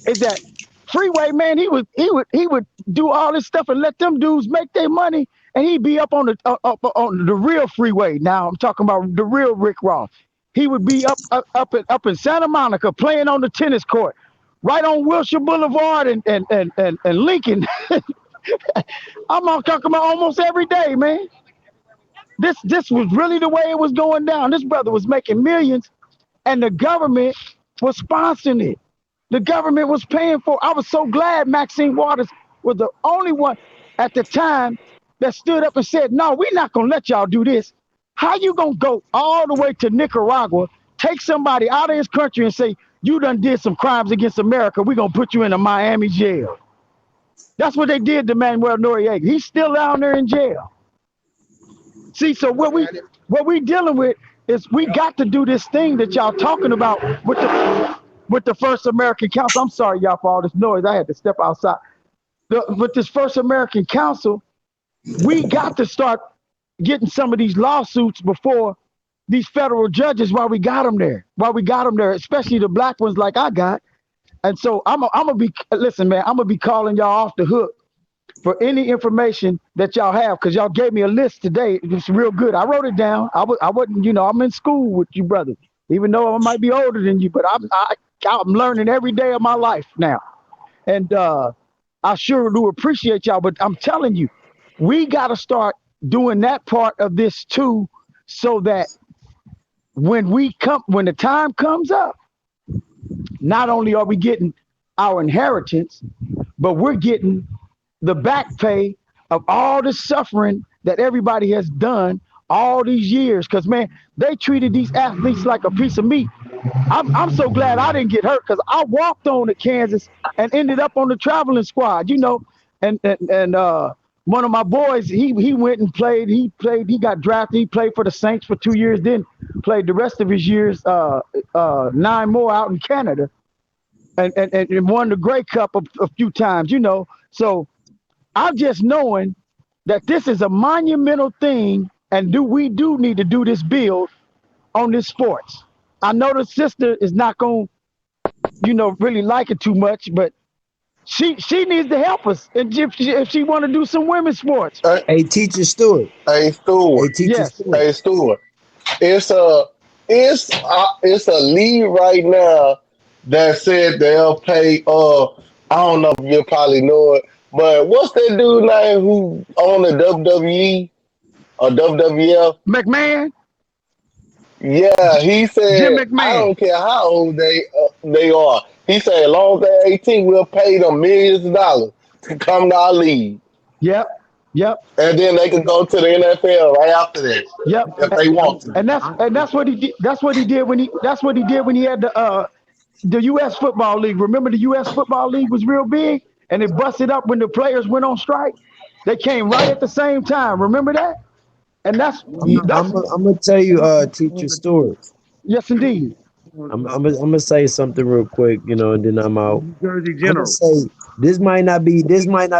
[SPEAKER 2] is that Freeway, man, he would do all this stuff and let them dudes make their money, and he'd be up on the real Freeway. Now I'm talking about the real Rick Ross. He would be up in Santa Monica playing on the tennis court, right on Wilshire Boulevard and Lincoln. I'm talking about almost every day, man. This was really the way it was going down. This brother was making millions, and the government was sponsoring it. The government was paying for it. I was so glad Maxine Waters was the only one at the time that stood up and said, "No, we're not gonna let y'all do this. How you gonna go all the way to Nicaragua, take somebody out of his country and say you done did some crimes against America? We're gonna put you in a Miami jail." That's what they did to Manuel Noriega. He's still down there in jail. See, so what we dealing with is we got to do this thing that y'all talking about with the First American Council. I'm sorry, y'all, for all this noise. I had to step outside. With this First American Council, we got to start getting some of these lawsuits before these federal judges while we got them there. While we got them there, especially the black ones like I got. And so I'm gonna be listen, man. I'm gonna be calling y'all off the hook for any information that y'all have, because y'all gave me a list today. It's real good. I wrote it down. I wasn't, I'm in school with you, brother. Even though I might be older than you, but I'm learning every day of my life now. And I sure do appreciate y'all. But I'm telling you, we got to start doing that part of this too, so that when the time comes up, not only are we getting our inheritance, but we're getting the back pay of all the suffering that everybody has done all these years. Because, man, they treated these athletes like a piece of meat. I'm so glad I didn't get hurt, because I walked on to Kansas and ended up on the traveling squad, and one of my boys, he went and played. He got drafted. He played for the Saints for 2 years, then played the rest of his years, nine more out in Canada, and won the Grey Cup a few times. So I'm just knowing that this is a monumental thing, and we do need to do this build on this sports. I know the sister is not going to, really like it too much, but she needs to help us, and if she want to do some women's sports.
[SPEAKER 6] Hey,
[SPEAKER 1] Hey, teacher Stewart.
[SPEAKER 6] hey Stuart,
[SPEAKER 1] Hey, teacher
[SPEAKER 2] Yes.
[SPEAKER 1] Stewart.
[SPEAKER 6] hey Stuart. It's a league right now that said they'll pay. I don't know if you probably know it, but what's that dude name who on the WWE or WWF?
[SPEAKER 2] McMahon.
[SPEAKER 6] Yeah, he
[SPEAKER 2] Jim
[SPEAKER 6] said, I
[SPEAKER 2] McMahon.
[SPEAKER 6] don't care how old they are. He said, as long as they're 18, we'll pay them millions of dollars to come to our league.
[SPEAKER 2] Yep, yep,
[SPEAKER 6] And then they can go to the NFL right after that
[SPEAKER 2] yep.
[SPEAKER 6] if they want to.
[SPEAKER 2] And that's what he did. That's what he did when he had the U.S. Football League. Remember, the U.S. Football League was real big, and it busted up when the players went on strike. They came right at the same time. Remember that? And that's
[SPEAKER 1] I'm
[SPEAKER 2] that's
[SPEAKER 1] I'm gonna tell you, teacher Stewart.
[SPEAKER 2] yes, indeed.
[SPEAKER 1] I'm gonna say something real quick, and then I'm out.
[SPEAKER 4] New Jersey
[SPEAKER 1] I'm gonna
[SPEAKER 4] General.
[SPEAKER 1] say this might not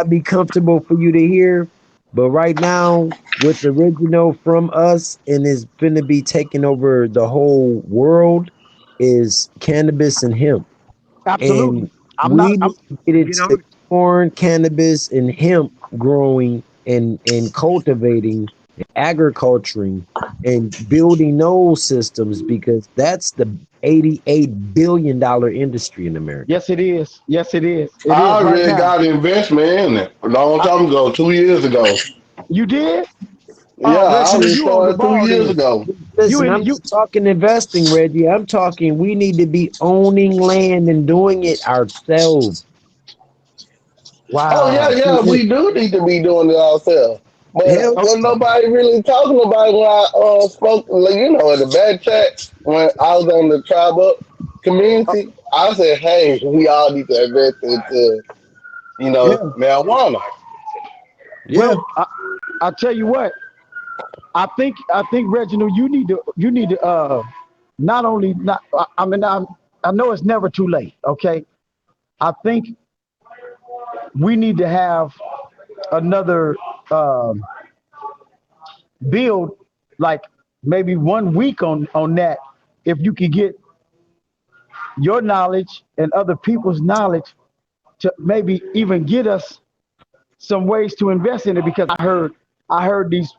[SPEAKER 1] be comfortable for you to hear, but right now what's original from us and is finna be taking over the whole world is cannabis and hemp.
[SPEAKER 2] Absolutely.
[SPEAKER 1] And
[SPEAKER 2] I'm not.
[SPEAKER 1] we
[SPEAKER 2] I'm,
[SPEAKER 1] need to get
[SPEAKER 4] Get
[SPEAKER 1] into
[SPEAKER 4] on it.
[SPEAKER 1] corn, cannabis, and hemp growing and cultivating, agriculturing, and building those systems because that's the $88 billion industry in America.
[SPEAKER 2] yes, it is. Yes, it is. It
[SPEAKER 6] I
[SPEAKER 2] is right
[SPEAKER 6] already
[SPEAKER 2] now.
[SPEAKER 6] got an investment in it a long
[SPEAKER 2] I,
[SPEAKER 6] time ago, 2 years ago.
[SPEAKER 2] you did?
[SPEAKER 6] Yeah,
[SPEAKER 2] Oh,
[SPEAKER 6] I
[SPEAKER 2] Reginald,
[SPEAKER 6] already
[SPEAKER 2] you on the
[SPEAKER 6] started two
[SPEAKER 2] ball
[SPEAKER 6] years
[SPEAKER 2] then?
[SPEAKER 6] ago.
[SPEAKER 2] You
[SPEAKER 1] Listen,
[SPEAKER 2] in
[SPEAKER 1] I'm
[SPEAKER 2] you?
[SPEAKER 1] not talking investing, Reggie. I'm talking we need to be owning land and doing it ourselves.
[SPEAKER 6] Oh yeah,
[SPEAKER 2] Wow.
[SPEAKER 6] yeah, we do need to be doing it ourselves. But
[SPEAKER 1] Hell,
[SPEAKER 2] Oh,
[SPEAKER 6] was nobody really talking about it when I spoke, like, in the back chat when I was on the Tribeup community? I said, hey, we all need to invest into,
[SPEAKER 1] yeah,
[SPEAKER 6] marijuana.
[SPEAKER 1] yeah.
[SPEAKER 2] well, I tell you what. I think Reginald, you need to not only not. I mean, I know it's never too late. Okay. I think we need to have another um, build, like maybe 1 week on that. If you could get your knowledge and other people's knowledge to maybe even get us some ways to invest in it, because I heard these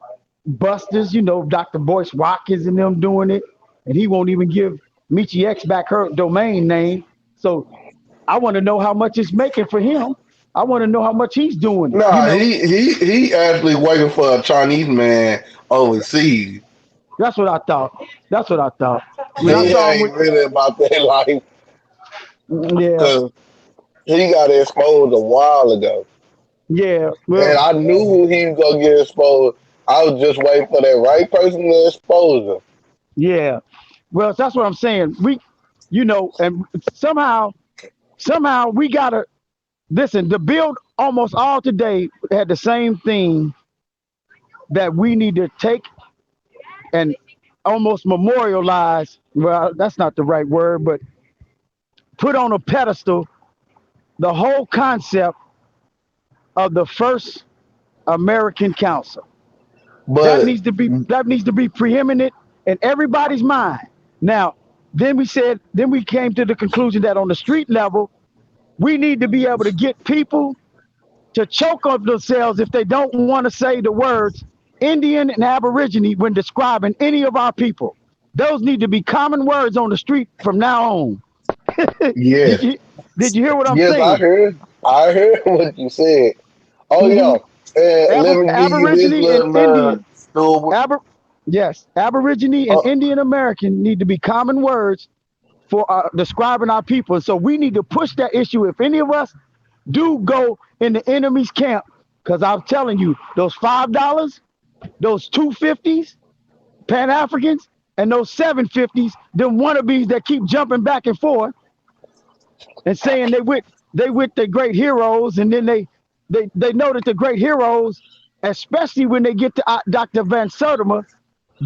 [SPEAKER 2] busters, Dr. Boyce Watkins and them doing it, and he won't even give Michi X back her domain name. So I want to know how much it's making for him. I want to know how much he's doing it.
[SPEAKER 6] Nah, he actually working for a Chinese man overseas.
[SPEAKER 2] That's what I thought. That's what I thought. When I
[SPEAKER 6] He
[SPEAKER 2] saw him with,
[SPEAKER 6] ain't really about that life
[SPEAKER 2] yeah,
[SPEAKER 6] because he got exposed a while ago.
[SPEAKER 2] yeah,
[SPEAKER 6] And
[SPEAKER 2] well,
[SPEAKER 6] I knew he was gonna get exposed. I was just waiting for that right person to expose him.
[SPEAKER 2] yeah, well, that's what I'm saying. And somehow we gotta listen. The build almost all today had the same theme, that we need to take and almost memorialize. Well, that's not the right word, but put on a pedestal the whole concept of the first American Council. That
[SPEAKER 6] But
[SPEAKER 2] needs to be that needs to be preeminent in everybody's mind. Now, then we came to the conclusion that on the street level, we need to be able to get people to choke up themselves if they don't want to say the words Indian and Aborigine when describing any of our people. Those need to be common words on the street from now on. did
[SPEAKER 6] yes,
[SPEAKER 2] you did you hear what I'm
[SPEAKER 6] yes,
[SPEAKER 2] saying?
[SPEAKER 6] I heard what you said. Oh
[SPEAKER 2] Hmm.
[SPEAKER 6] yeah, and let me give you this
[SPEAKER 2] Aborigine and
[SPEAKER 6] little
[SPEAKER 2] Indian,
[SPEAKER 6] story.
[SPEAKER 2] Aber, yes, Aborigine and
[SPEAKER 6] Uh,
[SPEAKER 2] Indian American need to be common words for describing our people. So we need to push that issue. If any of us do go in the enemy's camp, because I'm telling you, those $5, those 250s, Pan Africans, and those 750s, them wannabes that keep jumping back and forth and saying they with the great heroes, and then they know that the great heroes, especially when they get to Dr. Van Sertima,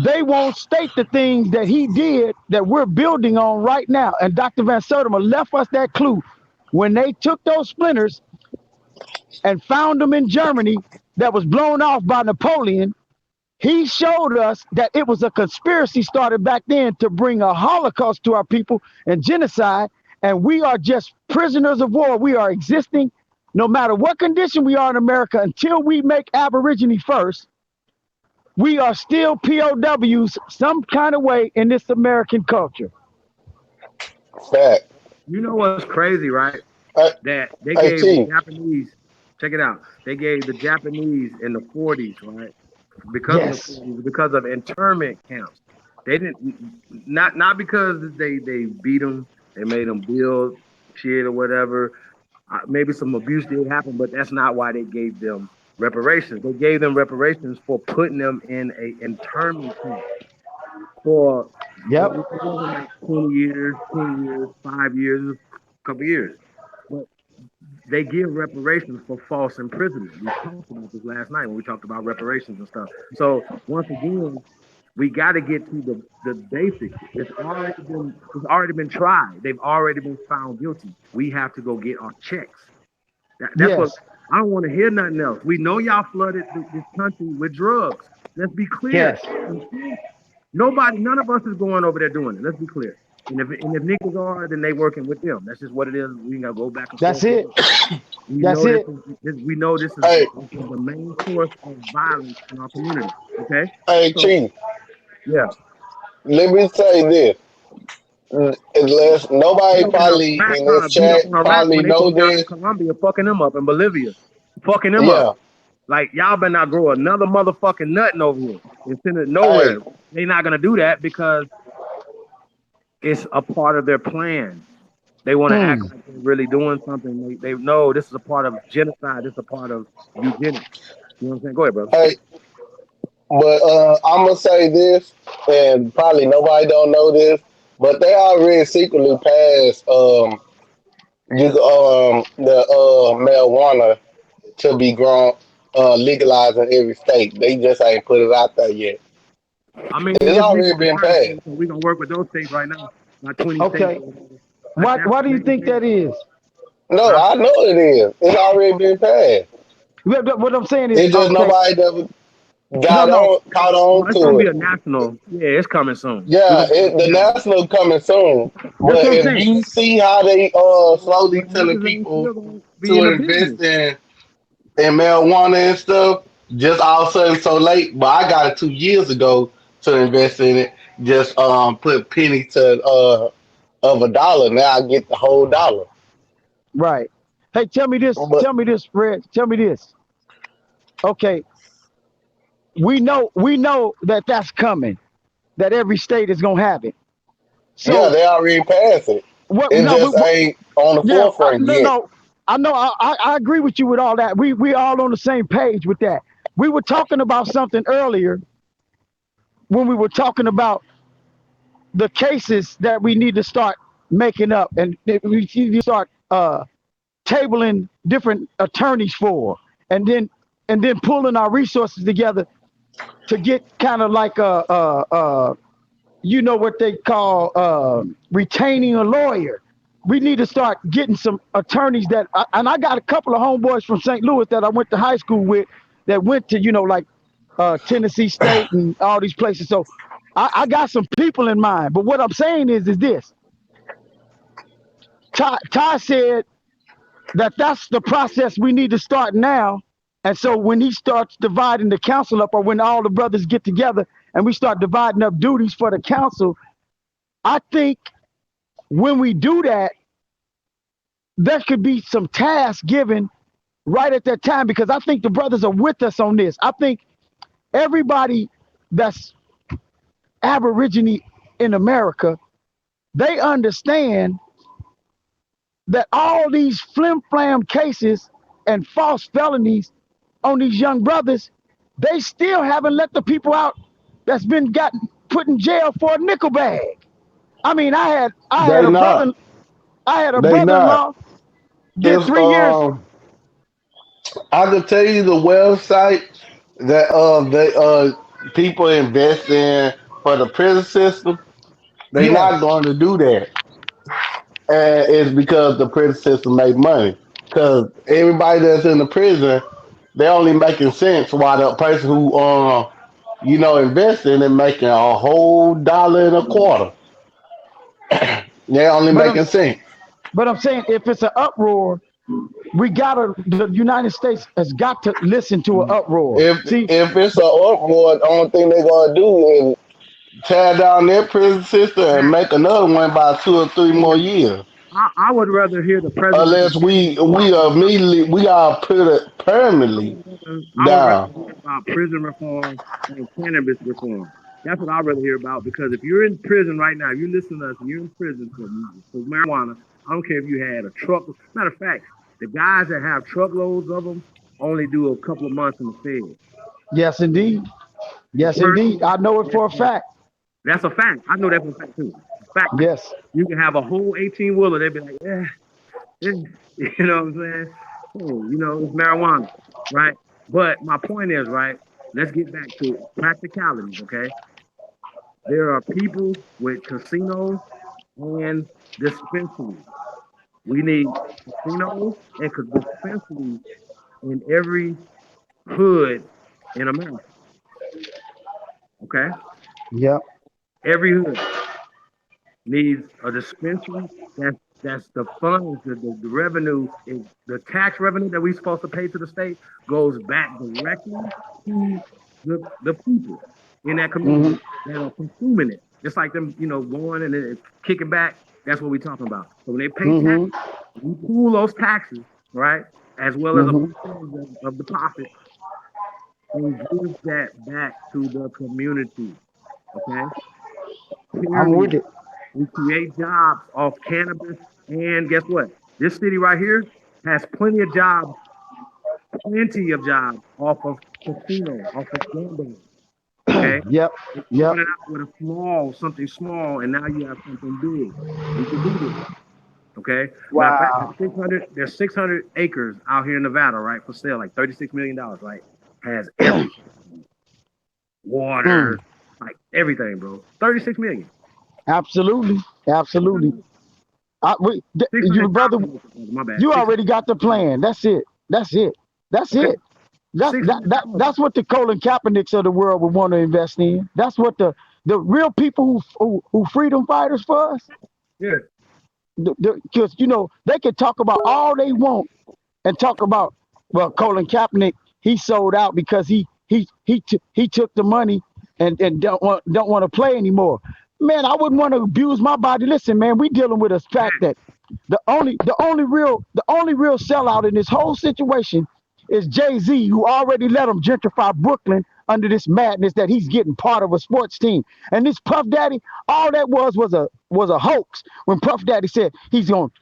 [SPEAKER 2] they won't state the things that he did that we're building on right now. And Dr. Van Sertima left us that clue when they took those splinters and found them in Germany that was blown off by Napoleon. He showed us that it was a conspiracy started back then to bring a Holocaust to our people and genocide. And we are just prisoners of war. We are existing no matter what condition we are in America until we make Aborigine first. We are still POWs some kind of way in this American culture.
[SPEAKER 6] fact.
[SPEAKER 4] You know what's crazy, right?
[SPEAKER 6] Hey,
[SPEAKER 4] That they
[SPEAKER 6] hey,
[SPEAKER 4] gave the
[SPEAKER 6] T.
[SPEAKER 4] Japanese. Check it out. They gave the Japanese in the 40s, right? Because of the
[SPEAKER 2] Yes.
[SPEAKER 4] 40s, because of internment camps. They didn't not because they beat them, they made them build shit or whatever. Maybe some abuse did happen, but that's not why they gave them reparations. They gave them reparations for putting them in a internment camp for
[SPEAKER 2] Yep.
[SPEAKER 4] it wasn't like 20 years, 10 years, 5 years, it was a couple years. But they give reparations for false imprisonment. We talked about this last night when we talked about reparations and stuff. So once again, we got to get to the basics. It's already been tried. They've already been found guilty. We have to go get our checks. That's what
[SPEAKER 2] Yes.
[SPEAKER 4] I don't want to hear nothing else. We know y'all flooded this country with drugs. Let's be clear.
[SPEAKER 2] Yes.
[SPEAKER 4] Nobody, none of us is going over there doing it. Let's be clear. And if niggas are, then they working with them. That's just what it is. We ain't gotta go back and
[SPEAKER 2] That's
[SPEAKER 4] forth with
[SPEAKER 2] it.
[SPEAKER 4] it. We
[SPEAKER 2] That's
[SPEAKER 4] know this
[SPEAKER 2] it.
[SPEAKER 4] is this, we know
[SPEAKER 6] Hey,
[SPEAKER 4] this is the main source of violence in our community. Okay,
[SPEAKER 6] hey,
[SPEAKER 4] so
[SPEAKER 6] Chief,
[SPEAKER 4] yeah,
[SPEAKER 6] let me say this. Unless
[SPEAKER 4] they
[SPEAKER 6] nobody
[SPEAKER 4] over there on
[SPEAKER 6] probably
[SPEAKER 4] rap
[SPEAKER 6] in
[SPEAKER 4] trying
[SPEAKER 6] this
[SPEAKER 4] to beat up
[SPEAKER 6] chat
[SPEAKER 4] on Iraq
[SPEAKER 6] probably
[SPEAKER 4] when they
[SPEAKER 6] know
[SPEAKER 4] supposed to be out in
[SPEAKER 6] this.
[SPEAKER 4] Colombia fucking them up in Bolivia, fucking them up.
[SPEAKER 6] Yeah.
[SPEAKER 4] Like y'all better not grow another motherfucking nothing over here and send it
[SPEAKER 6] Hey,
[SPEAKER 4] nowhere. They're not gonna do that because it's a part of their plan. They want to act
[SPEAKER 2] Mm.
[SPEAKER 4] like they're really doing something. They know this is a part of genocide. This is a part of eugenics. You know what I'm saying? Go ahead, brother.
[SPEAKER 6] hey, but I'm gonna say this, and probably nobody don't know this, but they already secretly passed the marijuana to be grown legalized in every state. They just ain't put it out there yet.
[SPEAKER 4] I mean,
[SPEAKER 6] It's
[SPEAKER 4] it's legal
[SPEAKER 6] already
[SPEAKER 4] in
[SPEAKER 6] been
[SPEAKER 4] certain
[SPEAKER 6] passed.
[SPEAKER 4] states, so we're gonna work with those states right now, like 20 states
[SPEAKER 2] Okay.
[SPEAKER 4] or whatever. But
[SPEAKER 2] Why?
[SPEAKER 4] that's
[SPEAKER 2] Why
[SPEAKER 4] the
[SPEAKER 2] do you
[SPEAKER 4] main
[SPEAKER 2] think that
[SPEAKER 4] thing.
[SPEAKER 2] is?
[SPEAKER 6] No,
[SPEAKER 4] Huh?
[SPEAKER 6] I know it is. It's already been passed.
[SPEAKER 2] What I'm saying is,
[SPEAKER 6] It's just
[SPEAKER 2] okay.
[SPEAKER 6] nobody never
[SPEAKER 2] No,
[SPEAKER 6] got
[SPEAKER 2] no,
[SPEAKER 6] on, caught on
[SPEAKER 4] No, it's gonna
[SPEAKER 6] to
[SPEAKER 4] be
[SPEAKER 6] it.
[SPEAKER 4] a national. Yeah, it's coming soon. We're
[SPEAKER 6] Yeah,
[SPEAKER 4] gonna start
[SPEAKER 6] the
[SPEAKER 4] seeing that.
[SPEAKER 6] national coming soon.
[SPEAKER 4] That's
[SPEAKER 6] But
[SPEAKER 4] what I'm
[SPEAKER 6] if
[SPEAKER 4] saying.
[SPEAKER 6] you see how they slowly
[SPEAKER 4] But
[SPEAKER 6] telling
[SPEAKER 4] niggas ain't
[SPEAKER 6] people
[SPEAKER 4] still gonna be
[SPEAKER 6] to
[SPEAKER 4] in the business.
[SPEAKER 6] invest in marijuana and stuff, just all of a sudden so late. But I got it 2 years ago to invest in it. Just put penny to of a dollar. Now I get the whole dollar.
[SPEAKER 2] right. Hey, tell me this.
[SPEAKER 6] But
[SPEAKER 2] Tell me this, Fred. Tell me this. Okay, we know that that's coming. That every state is gonna have it.
[SPEAKER 6] yeah,
[SPEAKER 2] So
[SPEAKER 6] they already passed it.
[SPEAKER 2] what?
[SPEAKER 6] It
[SPEAKER 2] No,
[SPEAKER 6] just ain't on the
[SPEAKER 2] yeah,
[SPEAKER 6] forefront
[SPEAKER 2] no,
[SPEAKER 6] yet.
[SPEAKER 2] no. I know. I agree with you with all that. We all on the same page with that. We were talking about something earlier when we were talking about the cases that we need to start making up, and we need to start tabling different attorneys for, and then pulling our resources together to get kind of like you know what they call retaining a lawyer. We need to start getting some attorneys and I got a couple of homeboys from St. Louis that I went to high school with that went to like Tennessee State and all these places. So I got some people in mind. But what I'm saying is this: Ty said that that's the process we need to start now. And so when he starts dividing the council up, or when all the brothers get together and we start dividing up duties for the council, I think when we do that, there could be some tasks given right at that time, because I think the brothers are with us on this. I think everybody that's Aborigine in America, they understand that all these flim flam cases and false felonies on these young brothers, they still haven't let the people out that's been gotten put in jail for a nickel bag. I mean, I had
[SPEAKER 6] They
[SPEAKER 2] a brother
[SPEAKER 6] not.
[SPEAKER 2] I had a
[SPEAKER 6] They not.
[SPEAKER 2] brother-in-law get
[SPEAKER 6] It's
[SPEAKER 2] 3 years.
[SPEAKER 6] I can tell you the website that the people invest in for the prison system. They
[SPEAKER 2] Yes,
[SPEAKER 6] not going to do that, and it's because the prison system make money. Because everybody that's in the prison, they only making sense while the person who investing and making a whole dollar and a quarter. They only
[SPEAKER 2] but I'm
[SPEAKER 6] making sense.
[SPEAKER 2] but I'm saying if it's an uproar, the United States has got to listen to an uproar.
[SPEAKER 6] If
[SPEAKER 2] See,
[SPEAKER 6] if it's an uproar, the only thing they're gonna do is tear down their prison system and
[SPEAKER 4] Man,
[SPEAKER 6] make another one by 2 or 3 more
[SPEAKER 4] man,
[SPEAKER 6] years.
[SPEAKER 4] I would rather hear the president
[SPEAKER 6] Unless
[SPEAKER 4] defend himself
[SPEAKER 6] we
[SPEAKER 4] on something.
[SPEAKER 6] immediately we are put it
[SPEAKER 4] I
[SPEAKER 6] permanently
[SPEAKER 4] would rather I would rather
[SPEAKER 6] down.
[SPEAKER 4] hear about prison reform and cannabis reform. That's what I'd rather hear about because if you're in prison right now, if you listen to us and you're in prison for marijuana, I don't care if you had a truck. Matter of fact, the guys that have truckloads of them only do a couple of months in the Fed.
[SPEAKER 2] Yes, indeed.
[SPEAKER 4] The
[SPEAKER 2] Yes, indeed.
[SPEAKER 4] person
[SPEAKER 2] I know it for a fact.
[SPEAKER 4] that's a fact. I know that for a fact too. It's a fact.
[SPEAKER 2] Yes.
[SPEAKER 4] You can have a whole 18 wheeler. They'd be like, yeah, yeah, you know what I'm saying? Hey, it's marijuana, right? But my point is, right? Let's get back to practicalities, okay? There are people with casinos and dispensaries. We need casinos and dispensaries in every hood in America, okay?
[SPEAKER 2] Yep.
[SPEAKER 4] Every hood needs a dispensary. That's the funds, the revenue is the tax revenue that we're supposed to pay to the state goes back directly to the people in that community that are consuming it. Just like them, going and then kicking back. That's what we're talking about. So when they pay tax,
[SPEAKER 2] Mm-hmm.
[SPEAKER 4] we pool those taxes, right? As well as a
[SPEAKER 2] Mm-hmm.
[SPEAKER 4] percentage of the profit and give that back to the community. Okay.
[SPEAKER 2] I'm with
[SPEAKER 4] Period.
[SPEAKER 2] it.
[SPEAKER 4] We create jobs off cannabis. And guess what? This city right here has plenty of jobs off of casino, off of gambling. Okay.
[SPEAKER 2] Yep.
[SPEAKER 4] It
[SPEAKER 2] Yep.
[SPEAKER 4] started out with a small, something small, and now you have something big. We can do this. Okay. Matter of fact,
[SPEAKER 2] Wow.
[SPEAKER 4] there's 600 acres out here in Nevada, right, for sale, like $36 million, right? Has everything,
[SPEAKER 2] Mm.
[SPEAKER 4] water, like everything, bro. 36 million.
[SPEAKER 2] Absolutely. Absolutely. You
[SPEAKER 4] 600
[SPEAKER 2] brother,
[SPEAKER 4] my bad.
[SPEAKER 2] you
[SPEAKER 4] 600.
[SPEAKER 2] already got the plan. That's it. That's it. That's
[SPEAKER 4] Okay.
[SPEAKER 2] it. That's
[SPEAKER 4] 600,000.
[SPEAKER 2] what the Colin Kaepernicks of the world would want to invest in. That's what the real people who freedom fighters for us.
[SPEAKER 4] Yeah.
[SPEAKER 2] Because they can talk about all they want and talk about, well, Colin Kaepernick, he sold out because he took the money and don't want to play anymore. Man, I wouldn't want to abuse my body. Listen, man, we dealing with a fact
[SPEAKER 4] Fact.
[SPEAKER 2] that the only real sellout in this whole situation is Jay-Z, who already let him gentrify Brooklyn under this madness that he's getting part of a sports team. And this Puff Daddy, all that was a hoax when Puff Daddy said he's going to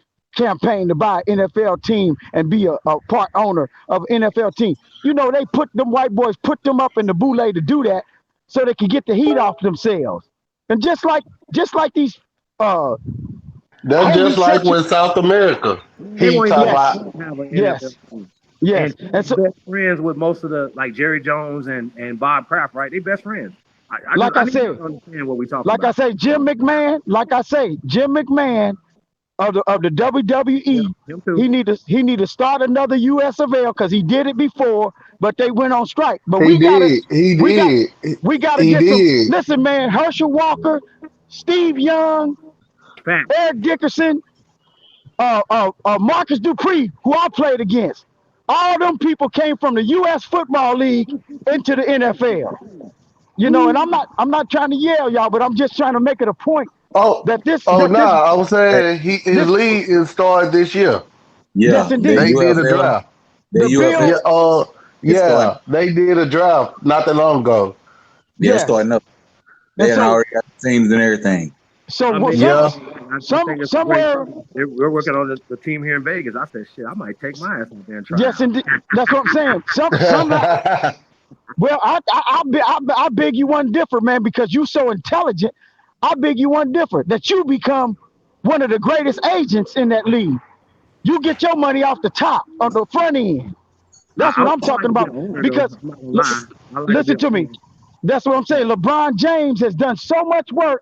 [SPEAKER 2] campaign to buy an NFL team and be a part owner of an NFL team. They put them white boys put them up in the boule to do that so they can get the heat off themselves. And just like these uh
[SPEAKER 6] That's just like
[SPEAKER 2] homosexual.
[SPEAKER 6] with South America.
[SPEAKER 4] Man,
[SPEAKER 6] He talk
[SPEAKER 2] Yes,
[SPEAKER 6] about,
[SPEAKER 4] they won't have an NFL
[SPEAKER 2] yes,
[SPEAKER 4] team.
[SPEAKER 2] yes.
[SPEAKER 4] And Trump's
[SPEAKER 2] And so,
[SPEAKER 4] best friends with most of the like Jerry Jones and Bob Kraft, right? They best friends.
[SPEAKER 2] like
[SPEAKER 4] I
[SPEAKER 2] I
[SPEAKER 4] need you
[SPEAKER 2] said,
[SPEAKER 4] to understand what we're talking
[SPEAKER 2] like I
[SPEAKER 4] about.
[SPEAKER 2] say, Jim McMahon of the
[SPEAKER 4] Yep,
[SPEAKER 2] WWE,
[SPEAKER 4] him
[SPEAKER 2] he
[SPEAKER 4] too.
[SPEAKER 2] need to he need to start another USFL because he did it before, but they went on strike. But
[SPEAKER 6] he
[SPEAKER 2] we gotta
[SPEAKER 6] did, he
[SPEAKER 2] we got
[SPEAKER 6] did,
[SPEAKER 2] we gotta
[SPEAKER 6] he
[SPEAKER 2] get some.
[SPEAKER 6] did.
[SPEAKER 2] Listen, man, Herschel Walker, Steve Young,
[SPEAKER 4] Fact.
[SPEAKER 2] Eric Dickerson, Marcus Dupree, who I played against. All them people came from the U.S. Football League into the NFL. And
[SPEAKER 4] Woo.
[SPEAKER 2] I'm not trying to yell, y'all, but I'm just trying to make it a point
[SPEAKER 6] Oh,
[SPEAKER 2] that this
[SPEAKER 6] oh,
[SPEAKER 2] that this
[SPEAKER 6] nah, I was
[SPEAKER 8] Hey,
[SPEAKER 6] saying his
[SPEAKER 2] this
[SPEAKER 6] league is started this year.
[SPEAKER 2] yes
[SPEAKER 8] yeah, the
[SPEAKER 2] indeed
[SPEAKER 6] They did a
[SPEAKER 8] UFL,
[SPEAKER 6] draft.
[SPEAKER 8] the
[SPEAKER 2] the
[SPEAKER 8] UFL
[SPEAKER 6] Yeah,
[SPEAKER 2] bill.
[SPEAKER 8] is starting.
[SPEAKER 6] yeah, they did a draft not that long ago.
[SPEAKER 8] Yeah, it's
[SPEAKER 2] Yes.
[SPEAKER 8] starting up. They
[SPEAKER 2] And
[SPEAKER 8] had
[SPEAKER 2] so
[SPEAKER 8] already got the teams and everything.
[SPEAKER 2] so
[SPEAKER 4] I
[SPEAKER 2] what
[SPEAKER 4] mean,
[SPEAKER 2] some
[SPEAKER 6] Yeah,
[SPEAKER 4] I
[SPEAKER 2] some
[SPEAKER 4] think it's a great
[SPEAKER 2] somewhere.
[SPEAKER 4] thing. We're working on the team here in Vegas. I said, shit, I might take my ass out there and try
[SPEAKER 2] Yes
[SPEAKER 4] out.
[SPEAKER 2] indeed, that's what I'm saying. Some like, well, I beg you one different, man, because you so intelligent. I beg you one different that you become one of the greatest agents in that league. You get your money off the top, on the front end. That's what I'm
[SPEAKER 4] I like
[SPEAKER 2] talking
[SPEAKER 4] to be
[SPEAKER 2] about.
[SPEAKER 4] the owner though.
[SPEAKER 2] Because
[SPEAKER 4] I'm not gonna
[SPEAKER 2] l-
[SPEAKER 4] lie. I like to be
[SPEAKER 2] listen
[SPEAKER 4] an
[SPEAKER 2] to me.
[SPEAKER 4] owner.
[SPEAKER 2] That's what I'm saying. LeBron James has done so much work,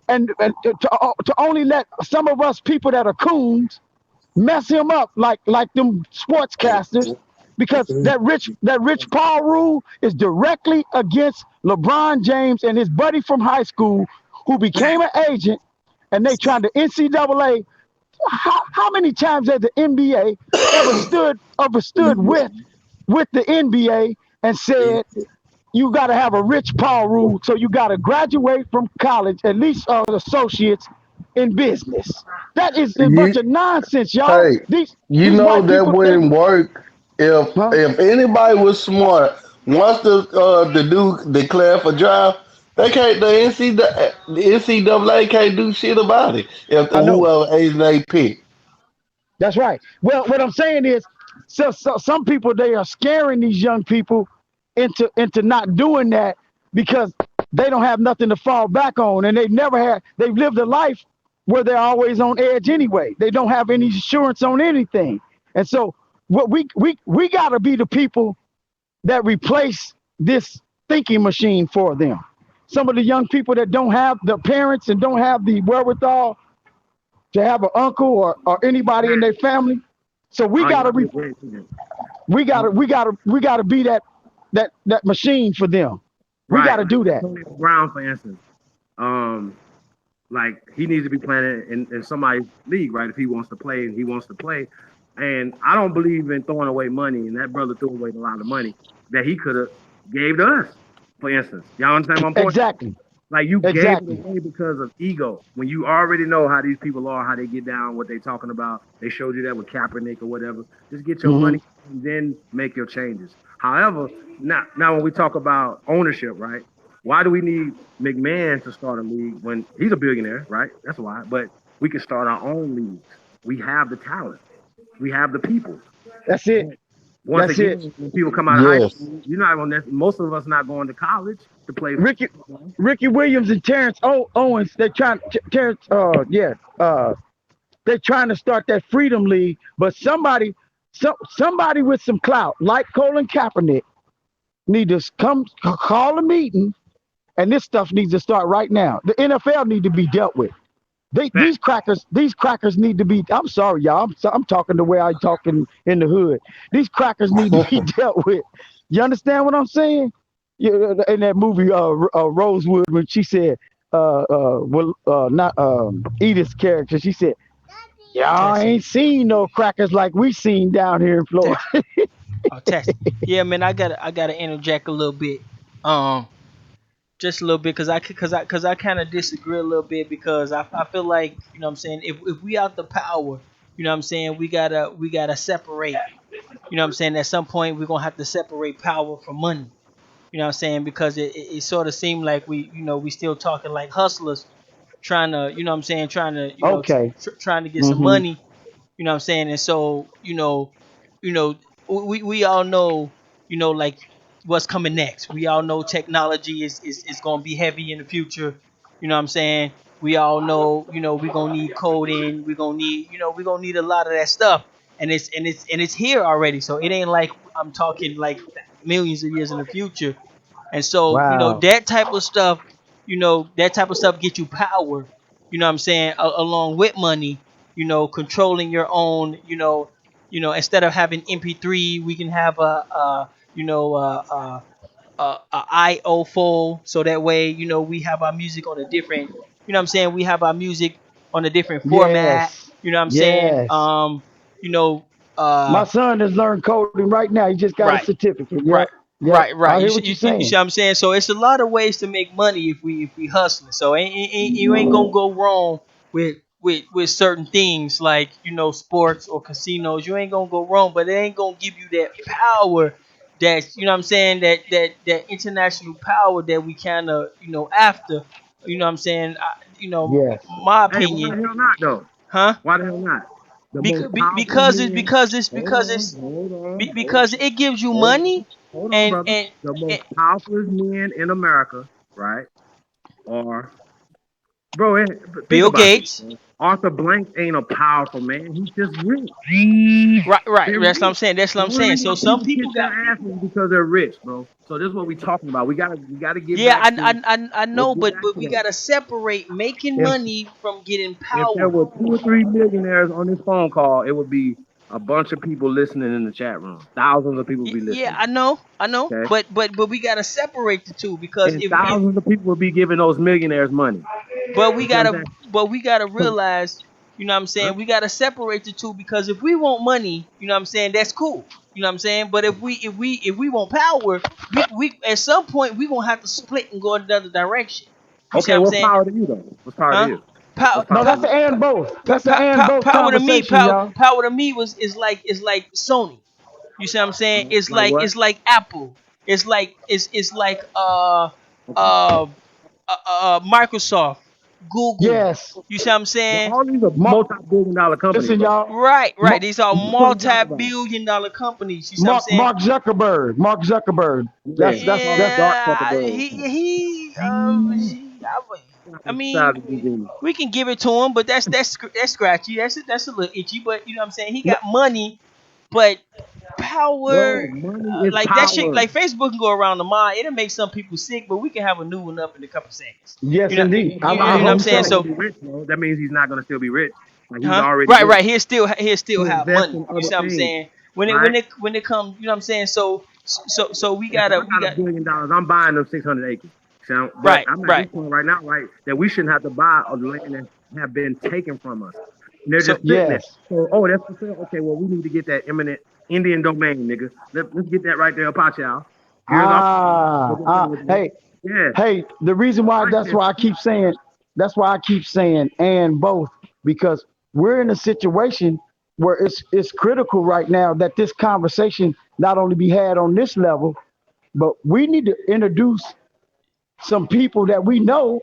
[SPEAKER 2] and to only let some of us people that are coons mess him up like them sportscasters, because that Rich Paul rule is directly against LeBron James and his buddy from high school who became an agent, and they trying to NCAA. How many times has the NBA ever stood with the NBA and said you got to have a Rich Paul rule, so you got to graduate from college, at least associates in business? That is a bunch
[SPEAKER 6] you,
[SPEAKER 2] of nonsense, y'all.
[SPEAKER 6] hey, you
[SPEAKER 2] These
[SPEAKER 6] know
[SPEAKER 2] white
[SPEAKER 6] that
[SPEAKER 2] people, they
[SPEAKER 6] wouldn't work
[SPEAKER 2] huh?
[SPEAKER 6] if anybody was smart. Once the dude declared for draft, They can't. The NCAA can't do shit about it if
[SPEAKER 2] I know.
[SPEAKER 6] whoever age they pick.
[SPEAKER 2] That's right. Well, what I'm saying is, some people, they are scaring these young people into not doing that because they don't have nothing to fall back on, and they've lived a life where they're always on edge anyway. They don't have any assurance on anything, and so what we got to be the people that replace this thinking machine for them. Some of the young people that don't have the parents and don't have the wherewithal to have an uncle or anybody in their family. So we
[SPEAKER 4] Oh yeah,
[SPEAKER 2] gotta
[SPEAKER 4] I'll be a great leader.
[SPEAKER 2] we gotta be that machine for them. We
[SPEAKER 4] Right,
[SPEAKER 2] gotta
[SPEAKER 4] like
[SPEAKER 2] do that.
[SPEAKER 4] Antonio Brown, for instance. Um, like he needs to be playing in somebody's league, right? If he wants to play and he wants to play. And I don't believe in throwing away money, and that brother threw away a lot of money that he could have gave to us, for instance. Y'all understand my point?
[SPEAKER 2] Exactly.
[SPEAKER 4] Like you gave it
[SPEAKER 2] Exactly.
[SPEAKER 4] away because of ego. When you already know how these people are, how they get down, what they talking about. They showed you that with Kaepernick or whatever. Just get your
[SPEAKER 2] Hmm.
[SPEAKER 4] money and then make your changes. However, now when we talk about ownership, right? Why do we need McMahon to start a league when he's a billionaire, right? That's why. But we can start our own leagues. We have the talent. We have the people.
[SPEAKER 2] That's it.
[SPEAKER 4] But once
[SPEAKER 2] That's it.
[SPEAKER 4] again, when people come out of high
[SPEAKER 6] Yes.
[SPEAKER 4] school, you're not going to, most of us not going to college to play
[SPEAKER 2] Ricky
[SPEAKER 4] football.
[SPEAKER 2] Ricky Williams and Terrence Owens. They're trying. Terrence. Yeah. They're trying to start that Freedom League, but somebody with some clout, like Colin Kaepernick, need to come call a meeting, and this stuff needs to start right now. The NFL need to be dealt with.
[SPEAKER 4] Fact.
[SPEAKER 2] These crackers need to be. I'm sorry, y'all. I'm talking the way I talk in the hood. These crackers need to be dealt with. You understand what I'm saying? Yeah, in that movie, Rosewood, when she said, well, not Edith's character, she said, "Y'all
[SPEAKER 3] Tessie.
[SPEAKER 2] ain't seen no crackers like we seen down here in Florida."
[SPEAKER 3] Tessie. Oh, Tessie. Yeah, man, I gotta interject a little bit. Um, just a little bit because I kind of disagree a little bit because I feel like what I'm saying if we out the power, what I'm saying we gotta separate. What I'm saying at some point we're gonna have to separate power from money. What I'm saying because it sort of seemed like we still talking like hustlers trying to what I'm saying trying to
[SPEAKER 2] Okay.
[SPEAKER 3] trying to get some
[SPEAKER 2] Mm-hmm.
[SPEAKER 3] money. What I'm saying, and so you know, we all know like what's coming next. We all know technology is gonna be heavy in the future. What I'm saying. We all know we're gonna need coding. We're gonna need we're gonna need a lot of that stuff, and it's here already. So it ain't like I'm talking like millions of years in the future. And so,
[SPEAKER 2] Wow.
[SPEAKER 3] that type of stuff get you power, what I'm saying, along with money, controlling your own, instead of having MP3, we can have you know, a, IO phone. So that way, we have our music on a different, what I'm saying, we have our music on a different format,
[SPEAKER 2] Yes.
[SPEAKER 3] what I'm saying,
[SPEAKER 2] Yes.
[SPEAKER 3] you know,
[SPEAKER 2] My
[SPEAKER 3] uh,
[SPEAKER 2] son is learning coding right now. He just got a
[SPEAKER 3] right.
[SPEAKER 2] certificate. Yep.
[SPEAKER 3] Right,
[SPEAKER 2] Yep. I
[SPEAKER 3] right.
[SPEAKER 2] hear
[SPEAKER 3] You see,
[SPEAKER 2] what
[SPEAKER 3] you
[SPEAKER 2] you're
[SPEAKER 3] see, you
[SPEAKER 2] saying.
[SPEAKER 3] see what I'm saying. So it's a lot of ways to make money if we hustling. So you ain't gonna go wrong with certain things like sports or casinos. You ain't gonna go wrong, but it ain't gonna give you that power. That what I'm saying. That international power that we kind of after. What I'm saying.
[SPEAKER 2] Yes.
[SPEAKER 3] My
[SPEAKER 4] Hey, why
[SPEAKER 3] opinion,
[SPEAKER 4] the hell not though?
[SPEAKER 3] huh?
[SPEAKER 4] Why the hell not? The most
[SPEAKER 3] Because
[SPEAKER 4] powerful
[SPEAKER 3] because it's
[SPEAKER 4] men.
[SPEAKER 3] because it's
[SPEAKER 4] Hold
[SPEAKER 3] because
[SPEAKER 4] on,
[SPEAKER 3] it's
[SPEAKER 4] hold on, hold
[SPEAKER 3] because it gives you
[SPEAKER 4] hold on,
[SPEAKER 3] money
[SPEAKER 4] hold on,
[SPEAKER 3] and
[SPEAKER 4] brother.
[SPEAKER 3] and,
[SPEAKER 4] The
[SPEAKER 3] and
[SPEAKER 4] most powerful men in America, right? Are bro. Think
[SPEAKER 3] Bill
[SPEAKER 4] about this.
[SPEAKER 3] Gates.
[SPEAKER 4] Bro. Arthur Blank ain't a powerful man. He's just rich.
[SPEAKER 3] Right, right.
[SPEAKER 4] They're
[SPEAKER 3] That's what I'm
[SPEAKER 4] rich.
[SPEAKER 3] saying. That's what
[SPEAKER 4] The
[SPEAKER 3] I'm
[SPEAKER 4] only
[SPEAKER 3] saying.
[SPEAKER 4] reason
[SPEAKER 3] So
[SPEAKER 4] why
[SPEAKER 3] some
[SPEAKER 4] people
[SPEAKER 3] people
[SPEAKER 4] kiss their
[SPEAKER 3] got.
[SPEAKER 4] asses is because they're rich, bro. So this is what we talking about. We gotta get
[SPEAKER 3] Yeah,
[SPEAKER 4] back to
[SPEAKER 3] I
[SPEAKER 4] let's
[SPEAKER 3] know,
[SPEAKER 4] get
[SPEAKER 3] but
[SPEAKER 4] back
[SPEAKER 3] but
[SPEAKER 4] to
[SPEAKER 3] we
[SPEAKER 4] that.
[SPEAKER 3] gotta separate making
[SPEAKER 4] If
[SPEAKER 3] money from getting
[SPEAKER 4] if there
[SPEAKER 3] power.
[SPEAKER 4] were 2 or 3 millionaires on this phone call, it would be a bunch of people listening in the chat room. Thousands of people would be
[SPEAKER 3] Yeah,
[SPEAKER 4] listening.
[SPEAKER 3] I know,
[SPEAKER 4] Okay,
[SPEAKER 3] but we gotta separate the two because
[SPEAKER 4] and
[SPEAKER 3] if
[SPEAKER 4] thousands of people would be giving those millionaires money.
[SPEAKER 3] but we
[SPEAKER 4] You see what I'm
[SPEAKER 3] gotta
[SPEAKER 4] saying?
[SPEAKER 3] but we gotta
[SPEAKER 4] 'Cause-
[SPEAKER 3] realize, what I'm
[SPEAKER 4] huh?
[SPEAKER 3] saying, we gotta separate the two because if we want money, what I'm saying, that's cool. What I'm saying? But if we want power, we at some point we gonna have to split and go another direction. You see
[SPEAKER 4] Okay,
[SPEAKER 3] what I'm
[SPEAKER 4] what's
[SPEAKER 3] saying?
[SPEAKER 4] power to you though? What's power to
[SPEAKER 3] Huh?
[SPEAKER 4] you?
[SPEAKER 3] Power,
[SPEAKER 4] What's
[SPEAKER 2] No,
[SPEAKER 4] power to
[SPEAKER 2] that's
[SPEAKER 3] power,
[SPEAKER 2] an
[SPEAKER 4] you?
[SPEAKER 2] and both. That's an and both
[SPEAKER 3] power to me,
[SPEAKER 2] conversation, y'all.
[SPEAKER 3] power to me is like Sony. You see what I'm saying? It's
[SPEAKER 4] Like
[SPEAKER 3] like
[SPEAKER 4] what?
[SPEAKER 3] it's like Apple. It's like
[SPEAKER 4] Okay.
[SPEAKER 3] Microsoft, Google.
[SPEAKER 2] Yes.
[SPEAKER 3] You see what I'm
[SPEAKER 4] Well,
[SPEAKER 3] saying?
[SPEAKER 4] all these are
[SPEAKER 2] Mark,
[SPEAKER 4] multi-billion-dollar companies,
[SPEAKER 2] listen,
[SPEAKER 4] bro.
[SPEAKER 2] y'all.
[SPEAKER 3] Right, right.
[SPEAKER 2] Mark,
[SPEAKER 3] These are
[SPEAKER 4] What you talking about?
[SPEAKER 3] multi-billion-dollar companies. You see what I'm
[SPEAKER 2] Mark,
[SPEAKER 3] saying?
[SPEAKER 2] Mark Zuckerberg. Mark Zuckerberg.
[SPEAKER 4] Yeah,
[SPEAKER 2] That's
[SPEAKER 4] we
[SPEAKER 2] that's
[SPEAKER 4] call him
[SPEAKER 2] that's
[SPEAKER 4] Dark
[SPEAKER 3] Yeah,
[SPEAKER 4] Zuckerberg.
[SPEAKER 3] I
[SPEAKER 4] Side
[SPEAKER 3] mean,
[SPEAKER 4] of the
[SPEAKER 3] we can give it to him, but that's scratchy. That's a little itchy. But you know what I'm saying? He got money, but power,
[SPEAKER 4] Bro, money is
[SPEAKER 3] like that shit,
[SPEAKER 4] power.
[SPEAKER 3] like Facebook can go around the mind. It'll make some people sick, but we can have a new one up in a couple seconds.
[SPEAKER 2] yes,
[SPEAKER 3] You know,
[SPEAKER 2] indeed. I
[SPEAKER 3] you know what I'm
[SPEAKER 2] hope
[SPEAKER 4] He's
[SPEAKER 3] saying?
[SPEAKER 4] still
[SPEAKER 2] so.
[SPEAKER 4] gonna
[SPEAKER 3] So,
[SPEAKER 4] be rich, bro. That means he's not gonna still be rich. Like he's
[SPEAKER 3] huh?
[SPEAKER 4] already
[SPEAKER 3] Right,
[SPEAKER 4] rich.
[SPEAKER 3] right. He'll still
[SPEAKER 4] He
[SPEAKER 3] have
[SPEAKER 4] invests
[SPEAKER 3] money.
[SPEAKER 4] in
[SPEAKER 3] You
[SPEAKER 4] other
[SPEAKER 3] see what I'm
[SPEAKER 4] things,
[SPEAKER 3] saying?
[SPEAKER 4] right?
[SPEAKER 3] When it comes, you know what I'm saying? So
[SPEAKER 4] If I
[SPEAKER 3] we
[SPEAKER 4] got
[SPEAKER 3] got
[SPEAKER 4] $1 billion, I'm buying them 600 acres. So, but
[SPEAKER 3] right,
[SPEAKER 4] I'm at this
[SPEAKER 3] right.
[SPEAKER 4] point right now, right, that we shouldn't have to buy the land that have been taken from us. And they're
[SPEAKER 3] So
[SPEAKER 4] just sitting there.
[SPEAKER 2] Yes.
[SPEAKER 4] So, oh, that's for sale. Okay, well, we need to get that eminent Indian domain, nigga. Let's get that right there, up y'all. Here's our
[SPEAKER 2] Hey,
[SPEAKER 4] yeah.
[SPEAKER 2] hey. The reason why
[SPEAKER 4] I
[SPEAKER 2] that's
[SPEAKER 4] said,
[SPEAKER 2] why I keep saying that's why I keep saying and both because we're in a situation where it's critical right now that this conversation not only be had on this level, but we need to introduce some people that we know.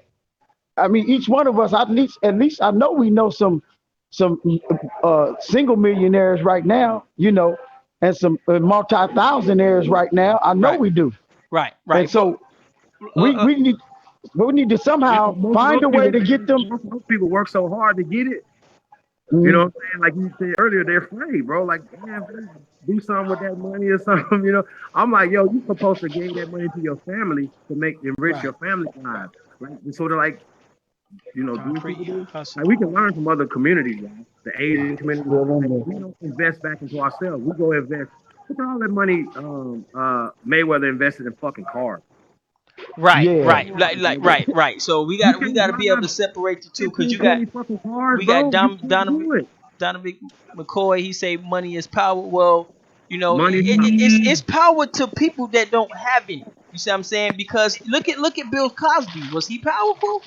[SPEAKER 2] I mean, each one of us, at least I know we know some single millionaires right now, and some multi-thousandaires right now. I know
[SPEAKER 3] right,
[SPEAKER 2] we do, and
[SPEAKER 3] right. But
[SPEAKER 2] so
[SPEAKER 3] uh,
[SPEAKER 2] we
[SPEAKER 3] uh,
[SPEAKER 2] we need we need to
[SPEAKER 4] yeah,
[SPEAKER 2] somehow
[SPEAKER 4] but most of
[SPEAKER 2] find
[SPEAKER 4] those
[SPEAKER 2] a way
[SPEAKER 4] people,
[SPEAKER 2] to get
[SPEAKER 4] man,
[SPEAKER 2] them.
[SPEAKER 4] most people work so hard to get it. You know
[SPEAKER 2] Mhm.
[SPEAKER 4] what I'm saying? Like you said earlier, they're afraid, bro. Like, damn, if they do something with that money or something, I'm like, yo, you supposed to give that money to your family to make enrich
[SPEAKER 3] right.
[SPEAKER 4] your family's lives. Like, it's sort of like, these people
[SPEAKER 3] Concrete
[SPEAKER 4] do.
[SPEAKER 3] hustle.
[SPEAKER 4] Like, we can learn from other communities, y'all. The Asian community.
[SPEAKER 2] Still in
[SPEAKER 4] Like,
[SPEAKER 2] there.
[SPEAKER 4] we don't invest back into ourselves. We go invest. Look at all that money Mayweather invested in fucking cars.
[SPEAKER 3] Right,
[SPEAKER 2] Yeah,
[SPEAKER 3] right,
[SPEAKER 4] Cars, nigga.
[SPEAKER 3] right. So
[SPEAKER 4] You
[SPEAKER 3] we
[SPEAKER 4] can't
[SPEAKER 3] got to be able
[SPEAKER 4] drive
[SPEAKER 3] to separate the two because
[SPEAKER 4] 15, 20 fucking cars,
[SPEAKER 3] we got
[SPEAKER 4] bro. You can't do it.
[SPEAKER 3] Donovan McCoy. He say money is power. Well,
[SPEAKER 4] Money is power.
[SPEAKER 3] it's power to people that don't have any. You see what I'm saying? Because look at Bill Cosby. Was he powerful?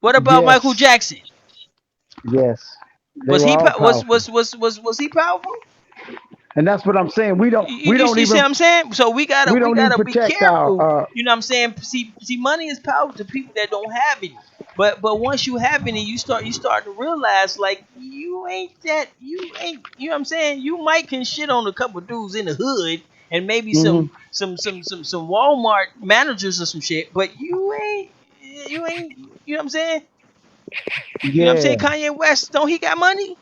[SPEAKER 3] What about Michael
[SPEAKER 2] yes,
[SPEAKER 3] Jackson?
[SPEAKER 2] yes. They were all powerful,
[SPEAKER 3] Was he powerful?
[SPEAKER 2] and that's what I'm saying. We don't we don't
[SPEAKER 3] You see
[SPEAKER 2] even
[SPEAKER 3] what I'm saying? So
[SPEAKER 2] we
[SPEAKER 3] we
[SPEAKER 2] don't even
[SPEAKER 3] gotta be
[SPEAKER 2] protect
[SPEAKER 3] careful.
[SPEAKER 2] our.
[SPEAKER 3] You know what I'm saying? See, money is power to people that don't have any. But once you have any, you start to realize like you know what I'm saying? You might can shit on a couple dudes in the hood and maybe
[SPEAKER 2] Mhm.
[SPEAKER 3] some Walmart managers or some shit, but you ain't you know what I'm saying? You know what I'm saying?
[SPEAKER 2] Yeah,
[SPEAKER 3] Kanye West, don't he got money?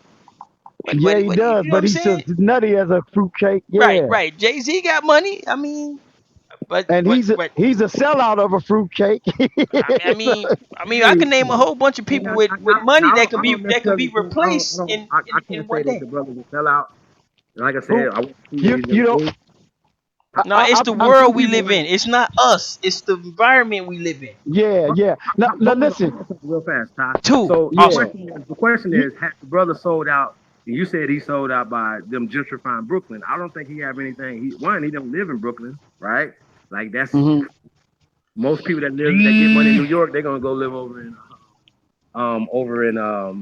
[SPEAKER 2] yeah, he
[SPEAKER 3] What
[SPEAKER 2] does,
[SPEAKER 3] you know what
[SPEAKER 2] but
[SPEAKER 3] I'm
[SPEAKER 2] he's
[SPEAKER 3] saying?
[SPEAKER 2] just nutty as a fruitcake.
[SPEAKER 3] Right,
[SPEAKER 2] Yeah,
[SPEAKER 3] right. Jay-Z got money. I mean, but
[SPEAKER 2] and
[SPEAKER 3] but
[SPEAKER 2] he's a
[SPEAKER 3] but
[SPEAKER 2] he's a sellout of a fruitcake.
[SPEAKER 3] I mean, I
[SPEAKER 4] Hey,
[SPEAKER 3] can name a whole bunch of people with money
[SPEAKER 4] I don't
[SPEAKER 3] that could be
[SPEAKER 4] necessarily think
[SPEAKER 3] replaced
[SPEAKER 4] I
[SPEAKER 3] in
[SPEAKER 4] can't say
[SPEAKER 3] one
[SPEAKER 4] that
[SPEAKER 3] day.
[SPEAKER 4] the brother's a sellout. Like I said,
[SPEAKER 2] Who
[SPEAKER 4] I want to see what
[SPEAKER 2] you
[SPEAKER 4] he's
[SPEAKER 2] you
[SPEAKER 4] gonna
[SPEAKER 2] know?
[SPEAKER 4] do.
[SPEAKER 3] No, it's the
[SPEAKER 4] Some
[SPEAKER 3] world we
[SPEAKER 4] people
[SPEAKER 3] live
[SPEAKER 4] like
[SPEAKER 3] in. It's not us. It's the environment we live in.
[SPEAKER 2] Yeah, yeah. Now
[SPEAKER 4] hold on,
[SPEAKER 2] listen.
[SPEAKER 4] real fast, Ty.
[SPEAKER 3] Two.
[SPEAKER 4] So
[SPEAKER 2] Yeah,
[SPEAKER 4] the question
[SPEAKER 2] you,
[SPEAKER 4] is, has the brother sold out? And you said he sold out by them gentrifying Brooklyn. I don't think he have anything. He don't live in Brooklyn, right? Like that's
[SPEAKER 2] hmm
[SPEAKER 4] most people that get money in New York, they're gonna go live over in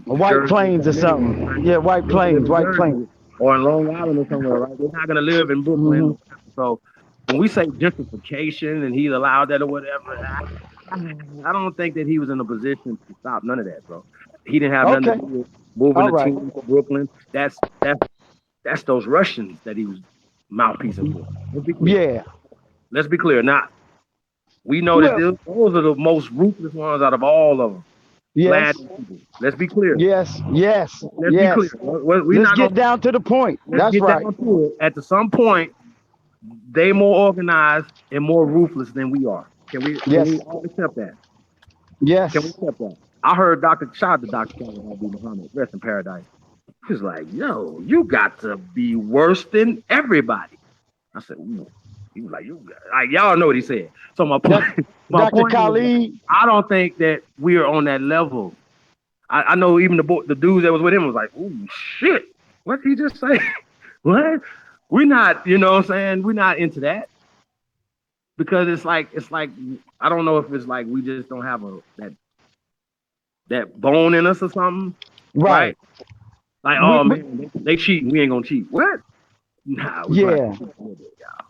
[SPEAKER 2] White
[SPEAKER 4] Jersey or
[SPEAKER 2] Plains or
[SPEAKER 4] something anyway,
[SPEAKER 2] something.
[SPEAKER 4] right?
[SPEAKER 2] Yeah, White
[SPEAKER 4] They're gonna live
[SPEAKER 2] Plains,
[SPEAKER 4] in
[SPEAKER 2] White Plains.
[SPEAKER 4] Jersey or in Long Island or somewhere, right? They're not gonna live in Brooklyn.
[SPEAKER 2] hmm
[SPEAKER 4] Or whatever. So when we say gentrification and he's allowed that or whatever, I don't think that he was in a position to stop none of that, bro. He didn't have nothing to
[SPEAKER 2] Okay.
[SPEAKER 4] do with moving
[SPEAKER 2] All
[SPEAKER 4] the
[SPEAKER 2] right.
[SPEAKER 4] team to Brooklyn. That's those Russians that he was mouthpiecing for. Let's be clear.
[SPEAKER 2] Yeah.
[SPEAKER 4] Let's be clear. Now we know that
[SPEAKER 2] Well.
[SPEAKER 4] those are the most ruthless ones out of all of them.
[SPEAKER 2] Yes.
[SPEAKER 4] Vladimir people. Let's be clear.
[SPEAKER 2] Yes. Yes.
[SPEAKER 4] Let's be clear.
[SPEAKER 2] Yes.
[SPEAKER 4] We're
[SPEAKER 2] Let's
[SPEAKER 4] not
[SPEAKER 2] get
[SPEAKER 4] gonna
[SPEAKER 2] down to the point.
[SPEAKER 4] let's
[SPEAKER 2] That's
[SPEAKER 4] get
[SPEAKER 2] right.
[SPEAKER 4] down to it. At some point, they more organized and more ruthless than we are. Can we
[SPEAKER 2] Yes.
[SPEAKER 4] all accept that? Can we
[SPEAKER 2] Yes.
[SPEAKER 4] accept that? I heard Dr. Khaled Abdul Muhammad, rest in paradise. He was like, yo, you got to be worse than everybody. I said, ooh. He was like, like y'all know what he said. So my point,
[SPEAKER 2] Doc-
[SPEAKER 4] my
[SPEAKER 2] Dr.
[SPEAKER 4] point is,
[SPEAKER 2] Khalid.
[SPEAKER 4] I don't think that we are on that level. I know even the dudes that was with him was like, ooh, shit. What did he just say? What? We're not, you know what I'm saying? We're not into that because it's like I don't know if it's like we just don't have that bone in us or something, right?
[SPEAKER 2] Right.
[SPEAKER 4] Like, oh
[SPEAKER 2] We
[SPEAKER 4] man, they cheating, we ain't gonna cheat. What? Nah, we gonna have
[SPEAKER 2] yeah.
[SPEAKER 4] to cheat a little bit, y'all.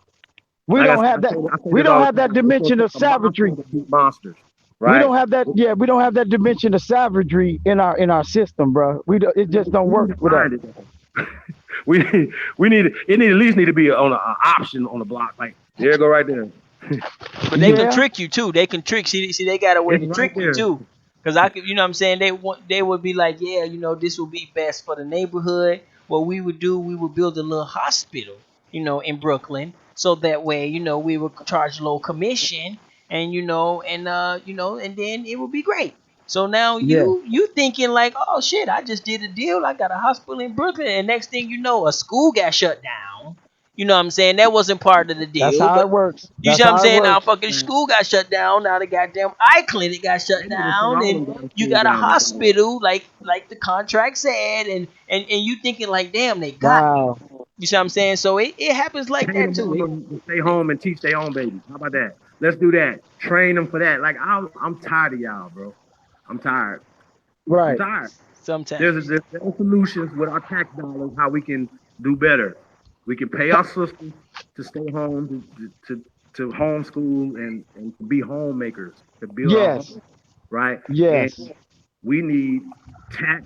[SPEAKER 2] We
[SPEAKER 4] Like I
[SPEAKER 2] don't
[SPEAKER 4] said,
[SPEAKER 2] have that.
[SPEAKER 4] I say
[SPEAKER 2] We
[SPEAKER 4] this
[SPEAKER 2] don't
[SPEAKER 4] all
[SPEAKER 2] have
[SPEAKER 4] the
[SPEAKER 2] that
[SPEAKER 4] time. It's gonna
[SPEAKER 2] dimension
[SPEAKER 4] take
[SPEAKER 2] of
[SPEAKER 4] a monster
[SPEAKER 2] savagery.
[SPEAKER 4] to beat monsters,
[SPEAKER 2] We
[SPEAKER 4] right?
[SPEAKER 2] don't have that. Yeah, we don't have that dimension of savagery in our system, bro. It just don't
[SPEAKER 4] We need
[SPEAKER 2] work
[SPEAKER 4] to
[SPEAKER 2] with us.
[SPEAKER 4] find it. We need it. Need at least need to be on an option on the block. Like there you go, right there.
[SPEAKER 3] But they can
[SPEAKER 2] Yeah.
[SPEAKER 3] trick you too. They can trick. See, they got a way
[SPEAKER 4] It's
[SPEAKER 3] to
[SPEAKER 4] right
[SPEAKER 3] trick you
[SPEAKER 4] there.
[SPEAKER 3] too. Cause I could, you know, what I'm saying they would be like, yeah, you know, this will be best for the neighborhood. What we would do, we would build a little hospital, you know, in Brooklyn, so that way, you know, we would charge low commission, and you know, and then it would be great. So now
[SPEAKER 2] Yeah.
[SPEAKER 3] you thinking like, oh shit, I just did a deal. I got a hospital in Brooklyn, and next thing you know, a school got shut down. You know what I'm saying? That wasn't part of the
[SPEAKER 2] That's
[SPEAKER 3] deal,
[SPEAKER 2] how
[SPEAKER 3] but
[SPEAKER 2] it works.
[SPEAKER 3] you see
[SPEAKER 2] That's
[SPEAKER 3] what I'm
[SPEAKER 2] how it
[SPEAKER 3] saying? Now
[SPEAKER 2] works.
[SPEAKER 3] fucking
[SPEAKER 4] Man,
[SPEAKER 3] school got shut down. Now the goddamn eye clinic got
[SPEAKER 4] they
[SPEAKER 3] shut
[SPEAKER 4] need to shut
[SPEAKER 3] down,
[SPEAKER 4] all
[SPEAKER 3] and
[SPEAKER 4] them damn
[SPEAKER 3] you
[SPEAKER 4] schools
[SPEAKER 3] got a
[SPEAKER 4] down in Brooklyn.
[SPEAKER 3] hospital like the contract said, and you thinking like, damn, they got me.
[SPEAKER 2] Wow.
[SPEAKER 3] You see what I'm saying? So it happens like
[SPEAKER 4] Pay the
[SPEAKER 3] that too.
[SPEAKER 4] mama to stay home and teach their own babies. How about that? Let's do that. Train them for that. Like I'm tired of y'all, bro. I'm tired. I'm
[SPEAKER 2] Right.
[SPEAKER 4] tired.
[SPEAKER 3] Sometimes.
[SPEAKER 4] There's solutions with our tax dollars how we can do better. We can pay our sisters to stay home to homeschool and to be homemakers to build our
[SPEAKER 2] Yes.
[SPEAKER 4] home, right? And
[SPEAKER 2] Yes.
[SPEAKER 4] we need tax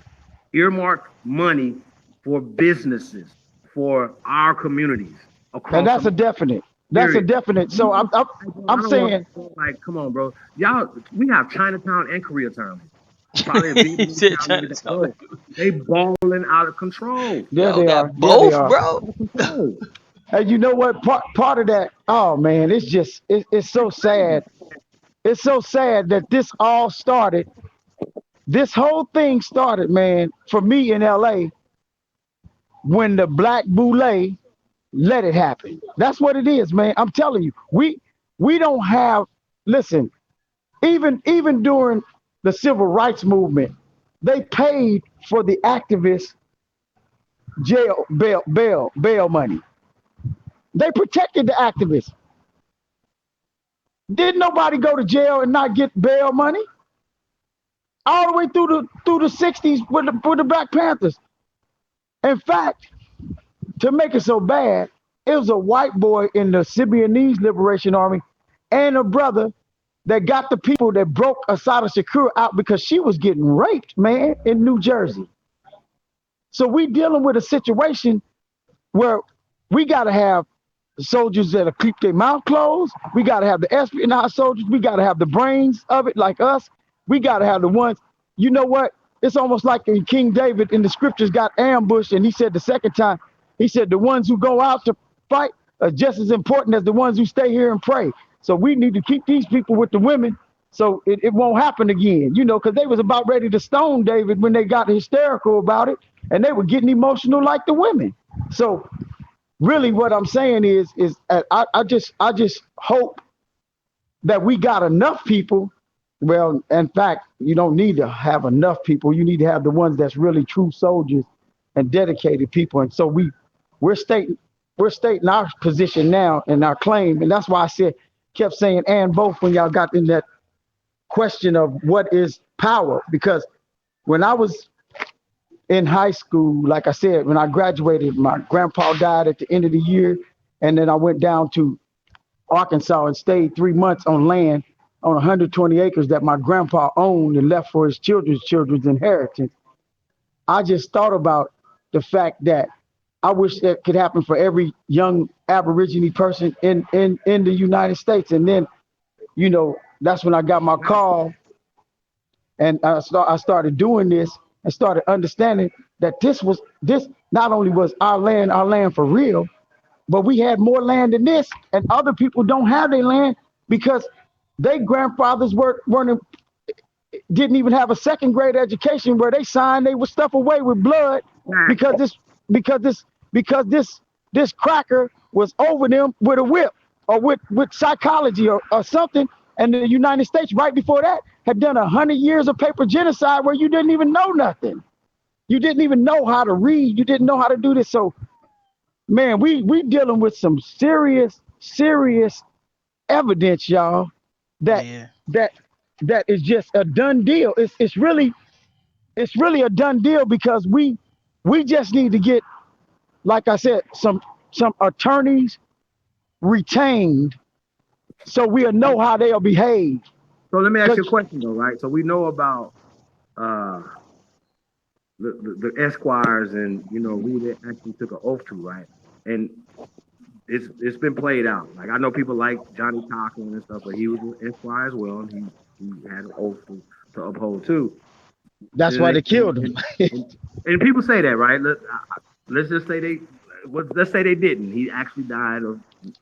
[SPEAKER 4] earmarked money for businesses for our communities
[SPEAKER 2] And
[SPEAKER 4] across
[SPEAKER 2] that's a
[SPEAKER 4] America.
[SPEAKER 2] definite. That's a
[SPEAKER 4] Period.
[SPEAKER 2] definite. So
[SPEAKER 4] Hey, bro, I
[SPEAKER 2] I'm
[SPEAKER 4] don't want
[SPEAKER 2] saying
[SPEAKER 4] like, come on, bro. Y'all, we have Chinatown and Koreatown. Probably a
[SPEAKER 3] You
[SPEAKER 4] Vietnamese
[SPEAKER 3] said
[SPEAKER 4] town and
[SPEAKER 3] trying to
[SPEAKER 4] everything.
[SPEAKER 3] talk like
[SPEAKER 4] Bro, they balling out of control.
[SPEAKER 2] there
[SPEAKER 3] y'all
[SPEAKER 2] they
[SPEAKER 3] got
[SPEAKER 2] are. There they
[SPEAKER 3] both,
[SPEAKER 2] are.
[SPEAKER 3] bro.
[SPEAKER 4] Out of control.
[SPEAKER 2] And you know what? Part of that. Oh man, it's so
[SPEAKER 4] It's crazy.
[SPEAKER 2] sad. It's so sad that this all started. This whole thing started, man, for me in LA when the black boule let it happen. That's what it is, man. I'm telling you, we don't have. Listen, even during the civil rights movement, they paid for the activists jail bail money. They protected the activists. Didn't nobody go to jail and not get bail money all the way through the '60s with the Black Panthers. In fact, to make it so bad, it was a white boy in the Symbionese Liberation Army and a brother that got the people that broke Asada Shakur out because she was getting raped, man, in New Jersey. So we dealing with a situation where we got to have soldiers that'll keep their mouth closed. We got to have the espionage soldiers. We got to have the brains of it, like us. We got to have the ones. You know what? It's almost like in King David in the scriptures got ambushed, and he said the second time, he said the ones who go out to fight are just as important as the ones who stay here and pray. So we need to keep these people with the women so it won't happen again, you know, because they was about ready to stone David when they got hysterical about it, and they were getting emotional like the women. So really what I'm saying is I just hope that we got enough people. Well, in fact, you don't need to have enough people. You need to have the ones that's really true soldiers and dedicated people. And so we're stating we're stating our position now and our claim. And that's why I said kept saying and both when y'all got in that question of what is power. Because when I was in high school, like I said, when I graduated, my grandpa died at the end of the year. And then I went down to Arkansas and stayed 3 months on land on 120 acres that my grandpa owned and left for his children's inheritance. I just thought about the fact that I wish that could happen for every young Aborigine person in the United States. And then, that's when I got my call and I started doing this and started understanding that this not only was our land for real, but we had more land than this, and other people don't have their land because their grandfathers weren't didn't even have a second grade education where they signed they was stuff away with blood
[SPEAKER 4] Facts.
[SPEAKER 2] because this cracker was over them with a whip or with psychology or something. And the United States right before that had done 100 years of paper genocide where you didn't even know nothing. You didn't even know how to read. You didn't know how to do this. So man, we dealing with some serious evidence, y'all, that
[SPEAKER 3] Yeah.
[SPEAKER 2] that that is just a done deal. It's really a done deal because we just need to get, like I said, some attorneys retained, so we'll know how they'll behave.
[SPEAKER 4] So let me ask you a
[SPEAKER 2] Cause
[SPEAKER 4] question though, right? So we know about uh the esquires and who they actually took an oath to, right? And it's been played out. Like I know people like Johnny Cochran and stuff, but he was an esquire as well, and he had an oath to uphold too.
[SPEAKER 2] that's why
[SPEAKER 4] And,
[SPEAKER 2] they
[SPEAKER 4] and,
[SPEAKER 2] killed him.
[SPEAKER 4] and, and, and people say that, right? Let's just say let's say they didn't. He actually died of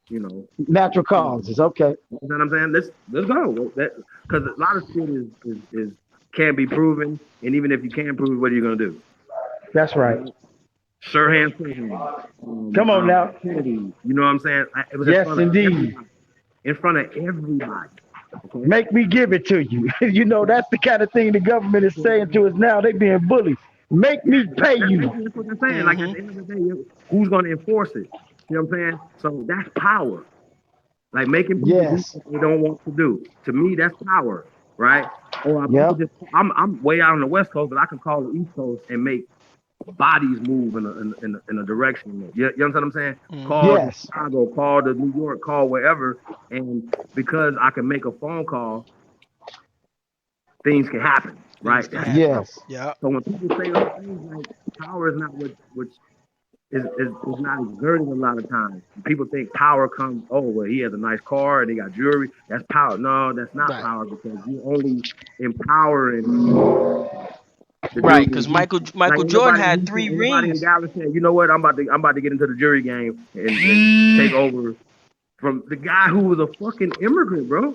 [SPEAKER 4] you know.
[SPEAKER 2] Natural causes. Okay.
[SPEAKER 4] You know what I'm saying? Let's go. Because a lot of shit is can't be proven, and even if you can prove it, what are you gonna do?
[SPEAKER 2] That's right.
[SPEAKER 4] Right? Sirhan Sirhan,
[SPEAKER 2] Come on now.
[SPEAKER 4] Kennedy. You know what I'm saying? It was in
[SPEAKER 2] Yes,
[SPEAKER 4] front of
[SPEAKER 2] indeed.
[SPEAKER 4] everybody. In front of everybody. Okay.
[SPEAKER 2] Make me give it to you. You know, that's the kind of thing the government is saying to us now. They being bullied. Make
[SPEAKER 4] Yeah,
[SPEAKER 2] me pay
[SPEAKER 4] that's
[SPEAKER 2] you.
[SPEAKER 4] basically that's what they're saying. Like at
[SPEAKER 3] Mm-hmm.
[SPEAKER 4] the end of the day, who's gonna enforce it? You know what I'm saying? So that's power. Like making people do
[SPEAKER 2] Yes.
[SPEAKER 4] what they don't want to do. To me, that's power, right? Or I
[SPEAKER 2] Yep.
[SPEAKER 4] could just I'm way out on the West Coast, but I can call the East Coast and make bodies move in a direction. You know what I'm saying?
[SPEAKER 3] Mm-hmm.
[SPEAKER 4] Call to
[SPEAKER 2] Yes.
[SPEAKER 4] Chicago, call to New York, call wherever, and because I can make a phone call, things can happen,
[SPEAKER 3] Things
[SPEAKER 4] right?
[SPEAKER 3] can
[SPEAKER 4] That's
[SPEAKER 3] happen.
[SPEAKER 4] power.
[SPEAKER 2] Yes.
[SPEAKER 3] Yep.
[SPEAKER 4] So when people say those things, like power is not what is not exerted a lot of times. People think power comes, oh, well, he has a nice car and he got jewelry. That's power. No, that's not
[SPEAKER 3] Right.
[SPEAKER 4] power because you're only empowering the
[SPEAKER 3] Right.
[SPEAKER 4] dude.
[SPEAKER 3] Because
[SPEAKER 4] Who, like
[SPEAKER 3] Michael Jordan had three
[SPEAKER 4] ain't nobody in
[SPEAKER 3] rings.
[SPEAKER 4] Dallas saying, you know what, I'm about to get into the jury game and take over from the guy who was a fucking immigrant, bro.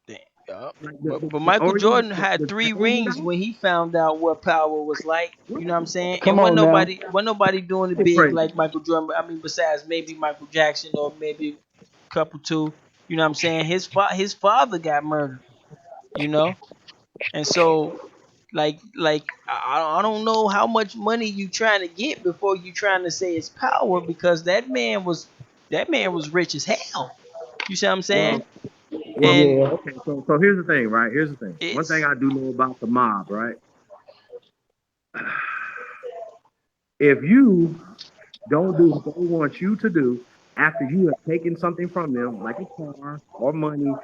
[SPEAKER 3] Damn, yup.
[SPEAKER 4] Like
[SPEAKER 3] But
[SPEAKER 4] the
[SPEAKER 3] Michael
[SPEAKER 4] Orient,
[SPEAKER 3] Jordan had
[SPEAKER 4] the
[SPEAKER 3] three
[SPEAKER 4] Orient
[SPEAKER 3] rings
[SPEAKER 4] guy.
[SPEAKER 3] when he found out what power was like.
[SPEAKER 4] What?
[SPEAKER 3] You know what I'm saying? And
[SPEAKER 2] Come on now.
[SPEAKER 3] wasn't nobody doing it
[SPEAKER 4] That's
[SPEAKER 3] big
[SPEAKER 4] crazy.
[SPEAKER 3] like Michael Jordan. I mean, besides maybe Michael Jackson or maybe a couple two. You know what I'm saying? His father got murdered. You know, and so I don't know how much money you trying to get before you trying to say it's power because that man was rich as hell. You see what I'm saying?
[SPEAKER 4] Well, well,
[SPEAKER 3] And
[SPEAKER 2] Yeah.
[SPEAKER 4] okay. So here's the thing, right? Here's the thing. One thing
[SPEAKER 3] it's
[SPEAKER 4] I do know about the mob, right? If you don't do what they want you to do after you have taken something from them, like a car or money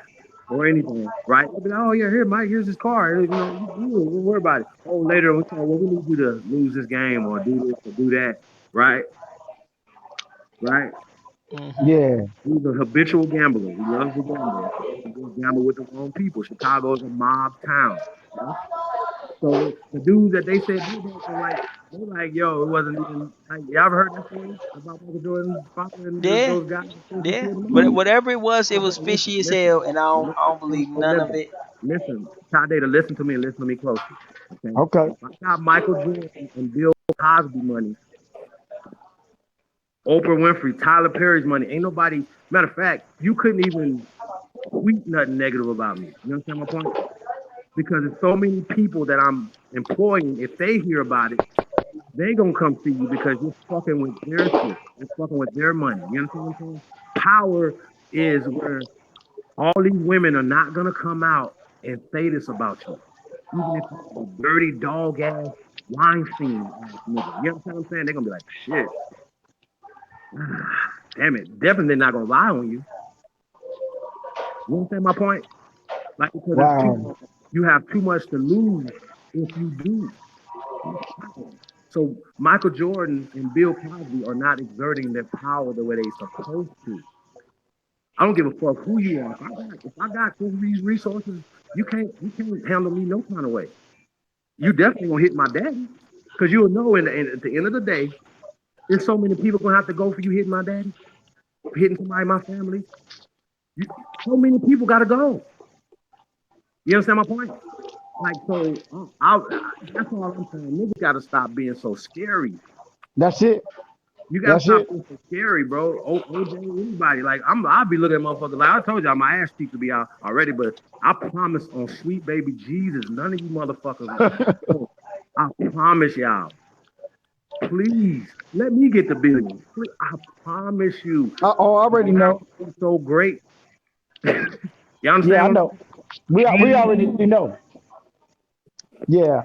[SPEAKER 4] or anything, right? They'll be like, oh yeah, here, Mike, here's his car. You good. Don't worry about it. Oh, later we say, well, we need you to lose this game or do this or do that, right? Right?
[SPEAKER 3] hmm
[SPEAKER 2] Yeah.
[SPEAKER 4] He's a habitual gambler. He loves to gamble. He just gamble with the wrong people. Chicago is a mob town. Okay? So the dudes that they said did that, they're like, yo, it wasn't even like y'all ever heard that story about Michael Jordan's father and
[SPEAKER 3] yeah,
[SPEAKER 4] those guys that seriously
[SPEAKER 3] yeah.
[SPEAKER 4] killed him?
[SPEAKER 3] Whatever it
[SPEAKER 4] Tade,
[SPEAKER 3] was
[SPEAKER 4] listen,
[SPEAKER 3] fishy as
[SPEAKER 4] listen,
[SPEAKER 3] hell, and I don't believe none of
[SPEAKER 4] remember,
[SPEAKER 3] it.
[SPEAKER 4] listen, Tade, to listen to me and listen to me closely. Okay,
[SPEAKER 2] Okay.
[SPEAKER 4] if I got Michael Jordan and Bill Cosby money, Oprah Winfrey, Tyler Perry's money, ain't nobody. Matter of fact, you couldn't even tweet nothing negative about me. You understand my point? Because there's so many people that I'm employing. If they hear about it, they gonna come see you because you're fucking with their shit. You're fucking with their money. You understand what I'm saying? Power is where all these women are not gonna come out and say this about you, even if you're a dirty dog ass Weinstein ass nigga. You understand what I'm saying? They're gonna be like, shit, damn it, definitely not gonna lie on you. You understand my point? Like because it's too,
[SPEAKER 2] Wow.
[SPEAKER 4] you have too much to lose if you do. So Michael Jordan and Bill Cosby are not exerting their power the way they supposed to. I don't give a fuck who you are. If I got these resources, you can't handle me no kind of way. You definitely gonna hit my daddy. Cause you'll know at the end of the day, there's so many people gonna have to go for you hitting my daddy, hitting somebody in my family. You, so many people gotta go. You understand my point? Like so, that's all I'm saying. Niggas gotta stop being so scary.
[SPEAKER 2] That's it.
[SPEAKER 4] You gotta
[SPEAKER 2] That's
[SPEAKER 4] stop
[SPEAKER 2] it.
[SPEAKER 4] being so scary, bro. OJ, anybody. Like I'll be looking at motherfuckers. Like I told y'all, my ass cheeks will be out already. But I promise on sweet baby Jesus, none of you motherfuckers. I promise y'all. Please let me get the billion. Please, I promise you.
[SPEAKER 2] I already
[SPEAKER 4] God
[SPEAKER 2] know.
[SPEAKER 4] is so great. You
[SPEAKER 2] Yeah, I
[SPEAKER 4] understand what
[SPEAKER 2] know. We already know. Yeah.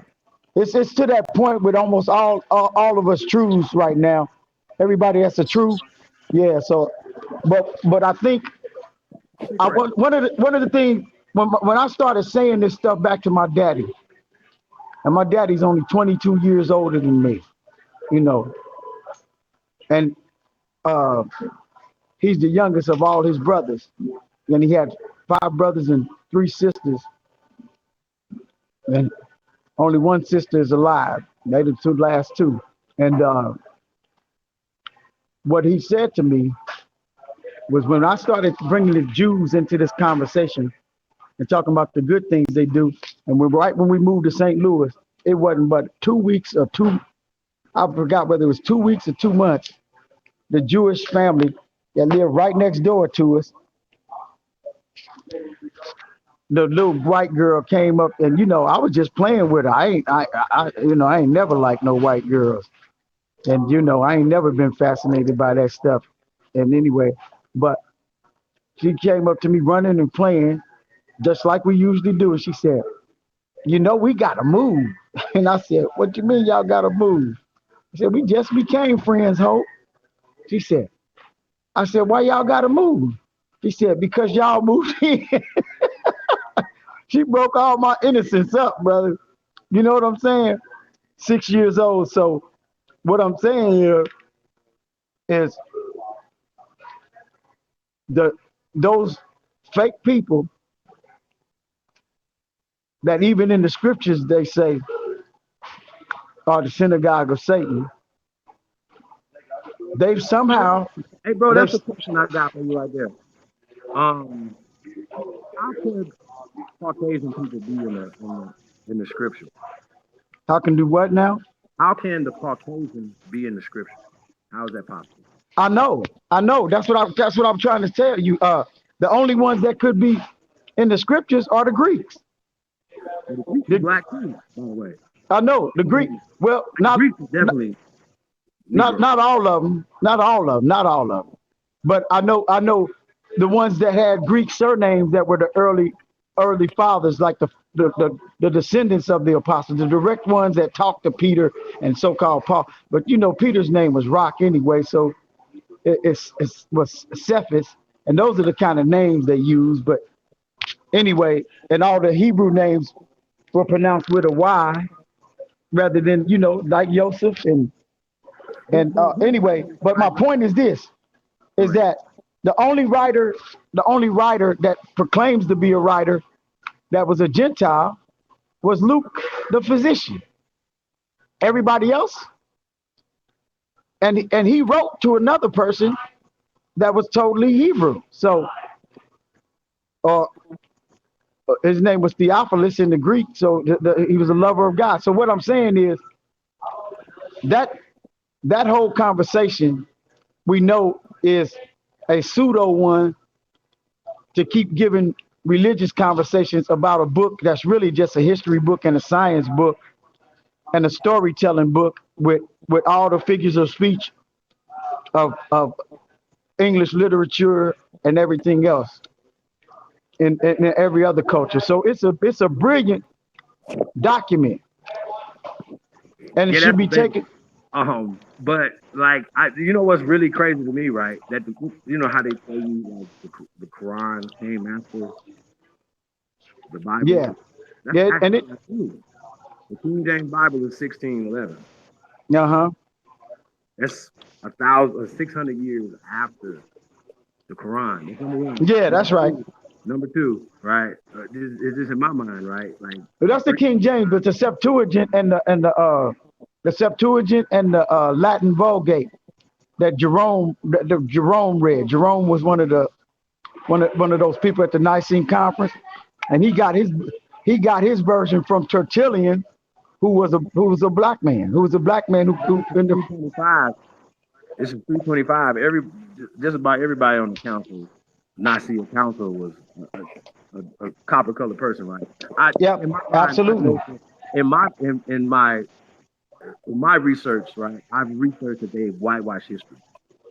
[SPEAKER 2] It's to that point with almost all of us truths right now. Everybody has a truth. Yeah. So but I think one of the things when I started saying this stuff back to my daddy, and my daddy's only 22 years older than me, you know, and uh, he's the youngest of all his brothers, and he had 5 brothers and 3 sisters, and only one sister is alive. They the last two, and what he said to me was when I started bringing the Jews into this conversation and talking about the good things they do. And right when we moved to St. Louis, it wasn't but 2 weeks or I forgot whether it was 2 weeks or 2 months. The Jewish family that lived right next door to us, the little white girl came up, and I was just playing with her. I ain't never liked no white girls, and I ain't never been fascinated by that stuff. And anyway, but she came up to me running and playing just like we usually do, and she said, we gotta move. And I said, what you mean y'all gotta move? I said, we just became friends, Hope. She said, I said, why y'all gotta move? She said, because y'all moved in. She broke all my innocence up, brother. You know what I'm saying? 6 years old. So what I'm saying here is those fake people that even in the scriptures they say are the synagogue of Satan. They've somehow
[SPEAKER 4] Hey, bro,
[SPEAKER 2] they
[SPEAKER 4] that's the question I got for you right there. Um, how could Caucasian people be in the scripture?
[SPEAKER 2] how can do what now?
[SPEAKER 4] How can the Caucasian be in the scripture? How is that possible?
[SPEAKER 2] I know, I know. That's what I'm trying to tell you. The only ones that could be in the scriptures are the Greeks.
[SPEAKER 4] Well, the Greeks are
[SPEAKER 2] The,
[SPEAKER 4] black too, by the way.
[SPEAKER 2] I know the Greek. Well,
[SPEAKER 4] The Greeks are definitely Negro.
[SPEAKER 2] not all of them, not all of them. But I know the ones that had Greek surnames that were the early fathers, like the descendants of the apostles, the direct ones that talked to Peter and so-called Paul. But Peter's name was Rock anyway, so it was Cephas, and those are the kind of names they use. But anyway, and all the Hebrew names were pronounced with a Y rather than like Joseph and anyway. But my point is this: is
[SPEAKER 4] Right.
[SPEAKER 2] that the only writer that proclaims to be a writer that was a Gentile was Luke, the physician. Everybody else, and he wrote to another person that was totally Hebrew. So, uh, his name was Theophilus in the Greek. So he was a lover of God. So what I'm saying is that that whole conversation we know is a pseudo one to keep giving religious conversations about a book that's really just a history book and a science book and a storytelling book with all the figures of speech of English literature and everything else in every other culture. So it's a brilliant document, and it
[SPEAKER 4] Yeah,
[SPEAKER 2] should
[SPEAKER 4] that's the
[SPEAKER 2] be
[SPEAKER 4] thing.
[SPEAKER 2] taken.
[SPEAKER 4] But like what's really crazy to me, right? That how they tell you like the Quran came after the Bible.
[SPEAKER 2] Yeah,
[SPEAKER 4] That's
[SPEAKER 2] yeah, and
[SPEAKER 4] actually
[SPEAKER 2] it.
[SPEAKER 4] not true. The King James Bible is 1611.
[SPEAKER 2] Uh-huh.
[SPEAKER 4] That's 1,600 years after the Quran. That's number one.
[SPEAKER 2] Yeah, that's right.
[SPEAKER 4] Number two, right? It's just in my mind, right? Like
[SPEAKER 2] But that's the King James, but the Septuagint and the Septuagint and the Latin Vulgate that the Jerome read. Jerome was one of those people at the Nicene Conference, and he got his version from Tertullian, who was a black man, who in the
[SPEAKER 4] 325. This is 325. Just about everybody on the council, Nicaea Council, was a copper colored person, right?
[SPEAKER 2] yep,
[SPEAKER 4] In my mind, I
[SPEAKER 2] absolutely.
[SPEAKER 4] know in my research, right, I've researched that they whitewash history,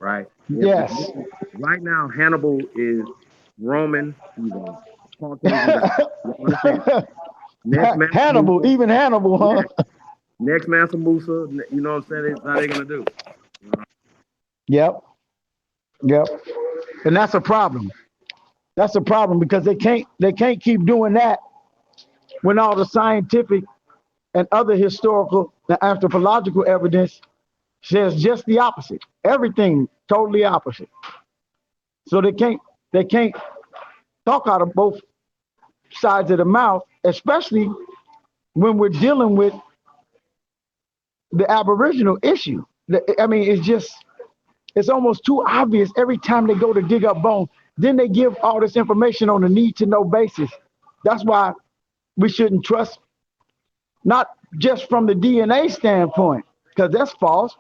[SPEAKER 4] right?
[SPEAKER 2] Yes.
[SPEAKER 4] Right now, Hannibal is Roman. He's a Caucasian guy. You understand? Next man,
[SPEAKER 2] Hannibal,
[SPEAKER 4] Musa.
[SPEAKER 2] even Hannibal,
[SPEAKER 4] Yeah.
[SPEAKER 2] huh?
[SPEAKER 4] Next man, Musa. You know what I'm saying? How they gonna do?
[SPEAKER 2] Yep, yep. and that's a problem. That's a problem because they can't keep doing that when all the scientific and other historical and anthropological evidence says just the opposite. Everything totally opposite. So they can't talk out of both sides of the mouth, especially when we're dealing with the Aboriginal issue. I mean, it's almost too obvious every time they go to dig up bones. Then they give all this information on a need to know basis. That's why we shouldn't trust, not just from the DNA standpoint, because that's false,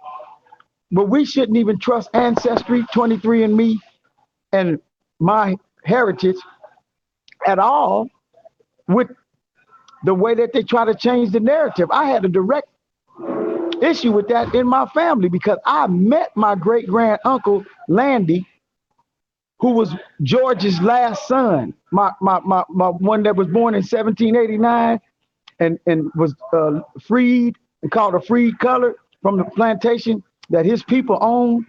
[SPEAKER 2] but we shouldn't even trust Ancestry, 23andMe, and my heritage at all with the way that they try to change the narrative. I had a direct issue with that in my family because I met my great grand uncle Landy, who was George's last son, my one that was born in 1789 and was freed and called a freed color from the plantation that his people owned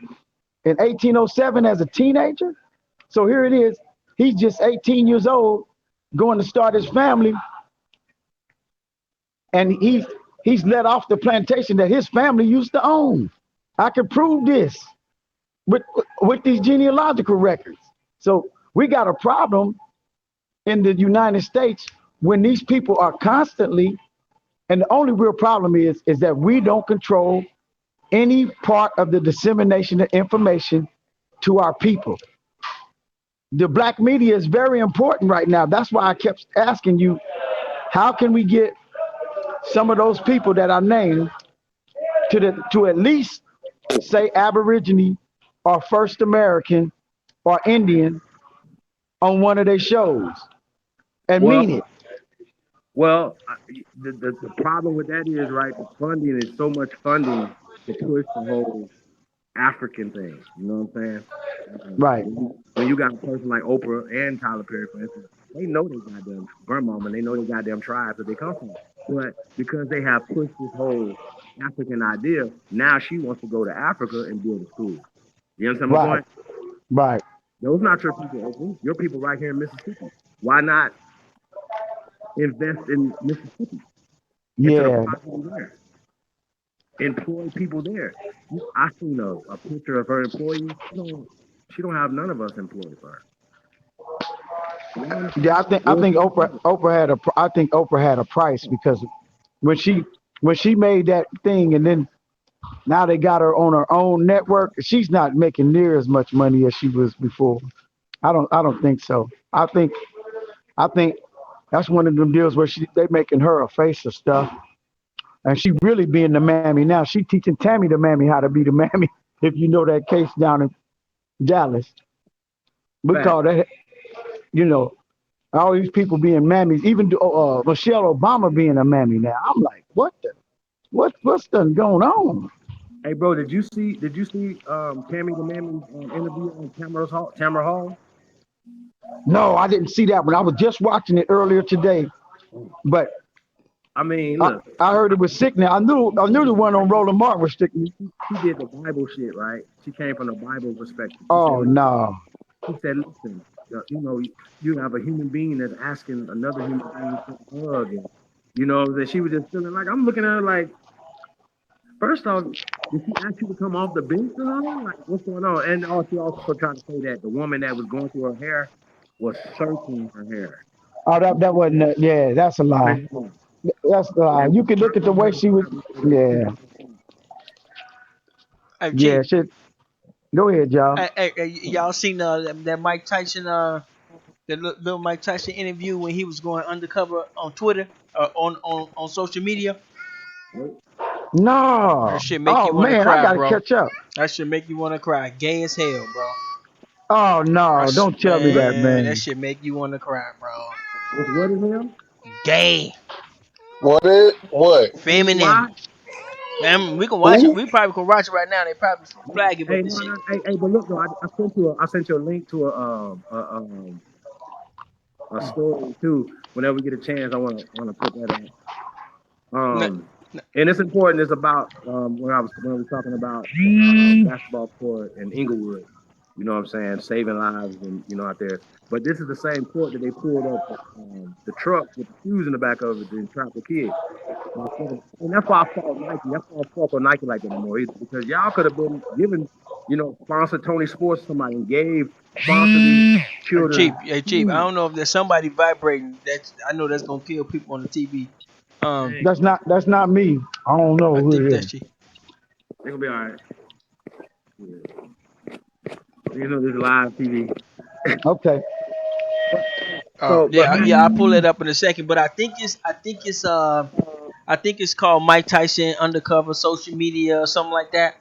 [SPEAKER 2] in 1807 as a teenager. So here it is. He's just 18 years old, going to start his family, and he's let off the plantation that his family used to own. I can prove this with with these genealogical records. So we got a problem in the United States when these people are constantly, and the only real problem is that we don't control any part of the dissemination of information to our people. The black media is very important right now. That's why I kept asking you, how can we get some of those people that I named to at least say Aborigine or First American or Indian on one of their shows and
[SPEAKER 4] Well,
[SPEAKER 2] mean it.
[SPEAKER 4] well, the problem with that is right. The funding is so much funding to push the whole African thing. You know what I'm saying?
[SPEAKER 2] Right,
[SPEAKER 4] When you got a person like Oprah and Tyler Perry, for instance, they know they goddamn grandmama and they know they goddamn tribes that they come from. But because they have pushed this whole African idea, now she wants to go to Africa and build a school. You understand my
[SPEAKER 2] right,
[SPEAKER 4] point?
[SPEAKER 2] right.
[SPEAKER 4] Those not your people, Oprah. Your people right here in Mississippi. Why not invest in Mississippi into the
[SPEAKER 2] Yeah.
[SPEAKER 4] property there? Employ people there. I seen a picture of her employees. She don't have none of us employed for her. You know what I'm
[SPEAKER 2] Yeah,
[SPEAKER 4] saying?
[SPEAKER 2] I think Oprah had a price because when she when she made that thing and then now they got her on her own network, she's not making near as much money as she was before. I don't think so. I think that's one of them deals where they making her a face of stuff and she really being the mammy now. She teaching Tammy the mammy how to be the mammy. If you know that case down in Dallas, we
[SPEAKER 4] Fact.
[SPEAKER 2] call that, you know, all these people being mammies, even Michelle Obama being a mammy now. I'm like, what's done going on?
[SPEAKER 4] Hey, bro, did you see Tammy the Mammy's interview on Tamara Hall?
[SPEAKER 2] No, I didn't see that one. I was just watching it earlier today, but
[SPEAKER 4] I mean,
[SPEAKER 2] I,
[SPEAKER 4] look,
[SPEAKER 2] I heard it was sickening. I knew the one on Roland Martin was sickening.
[SPEAKER 4] she did the Bible shit, right? She came from the Bible perspective. She said,
[SPEAKER 2] Oh no.
[SPEAKER 4] listen, you have a human being that's asking another human being for a hug, and that she was just feeling like I'm looking at her like, first off, did she ask you to come off the bench or something? Like, what's going on? And she also tried to say that the woman that was going through her hair was searching her hair.
[SPEAKER 2] Oh, that wasn't. Yeah, that's a lie.
[SPEAKER 4] Man,
[SPEAKER 2] That's a lie.
[SPEAKER 4] that
[SPEAKER 2] You
[SPEAKER 4] was
[SPEAKER 2] can look at the
[SPEAKER 4] following
[SPEAKER 2] way
[SPEAKER 4] her
[SPEAKER 2] she was.
[SPEAKER 4] around for the
[SPEAKER 2] Yeah,
[SPEAKER 4] 6 months.
[SPEAKER 3] Hey,
[SPEAKER 2] yeah.
[SPEAKER 3] Chief.
[SPEAKER 2] Shit. Go ahead, y'all.
[SPEAKER 3] Y'all seen that Mike Tyson the little Mike Tyson interview when he was going undercover on Twitter on social media? That
[SPEAKER 2] No.
[SPEAKER 3] shit make
[SPEAKER 2] Oh
[SPEAKER 3] you want to
[SPEAKER 2] man, I
[SPEAKER 3] cry,
[SPEAKER 2] gotta
[SPEAKER 3] bro.
[SPEAKER 2] catch up.
[SPEAKER 3] That shit make you want to cry. Gay as hell, bro.
[SPEAKER 2] Oh no, don't tell me that,
[SPEAKER 3] Man, that
[SPEAKER 2] man.
[SPEAKER 3] shit make you want to cry, bro.
[SPEAKER 4] It's what is him?
[SPEAKER 3] Gay,
[SPEAKER 6] What?
[SPEAKER 4] You know
[SPEAKER 3] feminine.
[SPEAKER 4] why?
[SPEAKER 3] Man, we can watch it.
[SPEAKER 6] Who?
[SPEAKER 3] We probably can watch it right now. They probably flag it,
[SPEAKER 4] Hey,
[SPEAKER 3] but this
[SPEAKER 4] no,
[SPEAKER 3] shit.
[SPEAKER 4] no, hey, but look though, I sent you a link to a story too. Whenever we get a chance, I wanna put that up.
[SPEAKER 3] n-
[SPEAKER 4] Um, and it's important. It's about when I was talking about basketball court in Inglewood. You know what I'm saying? Saving lives and out there. But this is the same court that they pulled up the truck with the shoes in the back of it and trapped the kid. And that's why I fault Nike. That's why I don't fuck with Nike like that no more either. Because y'all could have been given, sponsored Tony Sports to somebody and gave sponsor these
[SPEAKER 3] Hey,
[SPEAKER 4] children
[SPEAKER 3] cheap. Hey, cheap. I
[SPEAKER 4] shoes.
[SPEAKER 3] don't know if there's somebody vibrating. That's I know that's gonna kill people on the TV.
[SPEAKER 4] Dang, bro.
[SPEAKER 2] That's not me. I don't know
[SPEAKER 3] I
[SPEAKER 2] who
[SPEAKER 3] think
[SPEAKER 2] it
[SPEAKER 3] that's
[SPEAKER 2] is.
[SPEAKER 3] cheap.
[SPEAKER 4] They're gonna be all right. Yeah. This live TV.
[SPEAKER 2] Okay.
[SPEAKER 4] But but
[SPEAKER 3] Yeah, yeah. I'll pull it up in a second. But I think it's called Mike Tyson Undercover Social Media or something like that.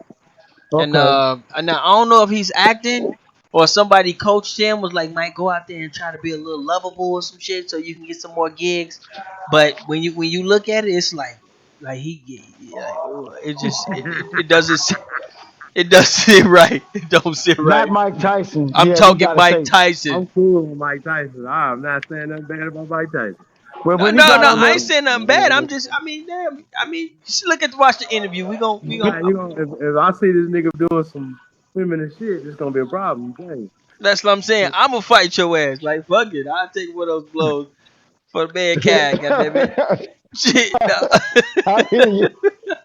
[SPEAKER 3] And
[SPEAKER 2] Okay.
[SPEAKER 3] now I don't know if he's acting or somebody coached him was like, Mike, go out there and try to be a little lovable or some shit so you can get some more gigs. But when you look at it, it's like it just it doesn't it doesn't sit right. It don't sit
[SPEAKER 2] Not
[SPEAKER 3] right.
[SPEAKER 2] Mike Tyson.
[SPEAKER 3] I'm
[SPEAKER 2] Yeah, we
[SPEAKER 3] talking
[SPEAKER 2] gotta
[SPEAKER 3] Mike
[SPEAKER 2] say.
[SPEAKER 3] Tyson.
[SPEAKER 4] I'm cool with Mike Tyson. I'm not saying nothing bad about Mike Tyson.
[SPEAKER 2] Well,
[SPEAKER 3] No,
[SPEAKER 2] when he
[SPEAKER 3] no,
[SPEAKER 2] got
[SPEAKER 3] no.
[SPEAKER 2] on
[SPEAKER 3] I
[SPEAKER 2] the,
[SPEAKER 3] ain't saying nothing bad. I'm just. I mean, damn. I mean, just look at watch the interview. We
[SPEAKER 2] when,
[SPEAKER 3] gon'
[SPEAKER 4] Nah, if I see this nigga doing some feminine shit, it's gonna be a problem. Okay.
[SPEAKER 3] That's what I'm saying. I'm gonna fight your ass. Like fuck it. I'll take one of those blows for the man cat. Goddamn it. Shit. No.
[SPEAKER 2] I hear you.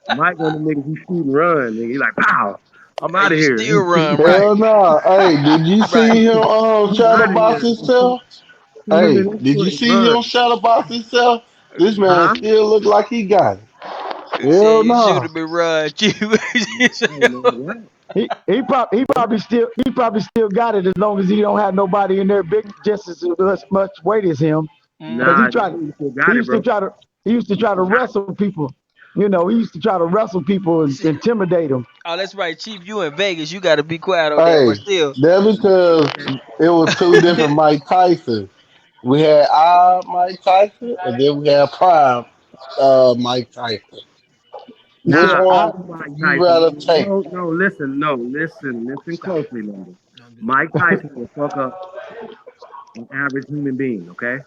[SPEAKER 4] Mike one of the niggas he shoot and run, nigga. He like, pow, I'm
[SPEAKER 3] And
[SPEAKER 4] out of
[SPEAKER 3] you
[SPEAKER 4] here.
[SPEAKER 3] still run right,
[SPEAKER 6] Hell no. Hey, did you
[SPEAKER 3] right.
[SPEAKER 6] see him
[SPEAKER 4] I'm
[SPEAKER 6] try to
[SPEAKER 4] out of
[SPEAKER 6] box
[SPEAKER 4] here.
[SPEAKER 6] himself?
[SPEAKER 4] Shoot him
[SPEAKER 6] Hey,
[SPEAKER 4] in his
[SPEAKER 6] did
[SPEAKER 4] foot
[SPEAKER 6] you
[SPEAKER 4] and
[SPEAKER 6] see him
[SPEAKER 4] run.
[SPEAKER 6] shadow box himself? This man
[SPEAKER 4] Huh?
[SPEAKER 6] still look like he got it.
[SPEAKER 3] Said
[SPEAKER 6] Hell
[SPEAKER 3] you shoot
[SPEAKER 6] no.
[SPEAKER 3] him and run.
[SPEAKER 4] Hey man, what?
[SPEAKER 2] He probably still got it as long as he don't have nobody in there big just as much weight as him. Cause
[SPEAKER 3] Hmm.
[SPEAKER 4] Nah, he still
[SPEAKER 2] he
[SPEAKER 4] got it,
[SPEAKER 2] used to
[SPEAKER 4] bro.
[SPEAKER 2] try to he used to try to wrestle people. He used to try to wrestle people and
[SPEAKER 3] See,
[SPEAKER 2] intimidate them.
[SPEAKER 3] oh, that's right, Chief. You in Vegas. You got to be quiet on that. But
[SPEAKER 6] Hey,
[SPEAKER 3] still,
[SPEAKER 6] that because it was two different Mike Tyson. We had our Mike Tyson and then we had Prime Mike Tyson.
[SPEAKER 2] You
[SPEAKER 6] Which
[SPEAKER 2] said
[SPEAKER 4] Nah,
[SPEAKER 2] I
[SPEAKER 6] one
[SPEAKER 4] I'm Mike
[SPEAKER 6] you rather
[SPEAKER 4] Tyson.
[SPEAKER 6] take?
[SPEAKER 4] No, listen, no, listen
[SPEAKER 3] stop.
[SPEAKER 4] closely, Linda.
[SPEAKER 3] Don't do that.
[SPEAKER 4] Mike Tyson will fuck up an average human being, okay?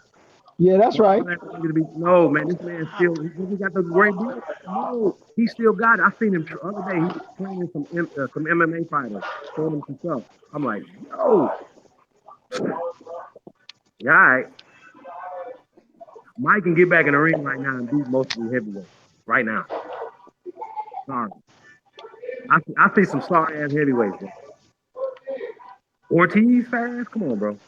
[SPEAKER 2] Yeah, that's
[SPEAKER 4] For all
[SPEAKER 2] right.
[SPEAKER 4] that nigga to be no man, this man still he got the great beard. No, he still got it. I seen him the other day. He was training some MMA fighters, showing him some stuff. I'm like, yo, yeah, all right. Mike can get back in the ring right now and beat most of the heavyweights right now. Sorry, I see some sorry ass heavyweights, bro. Ortiz fast? Come on, bro.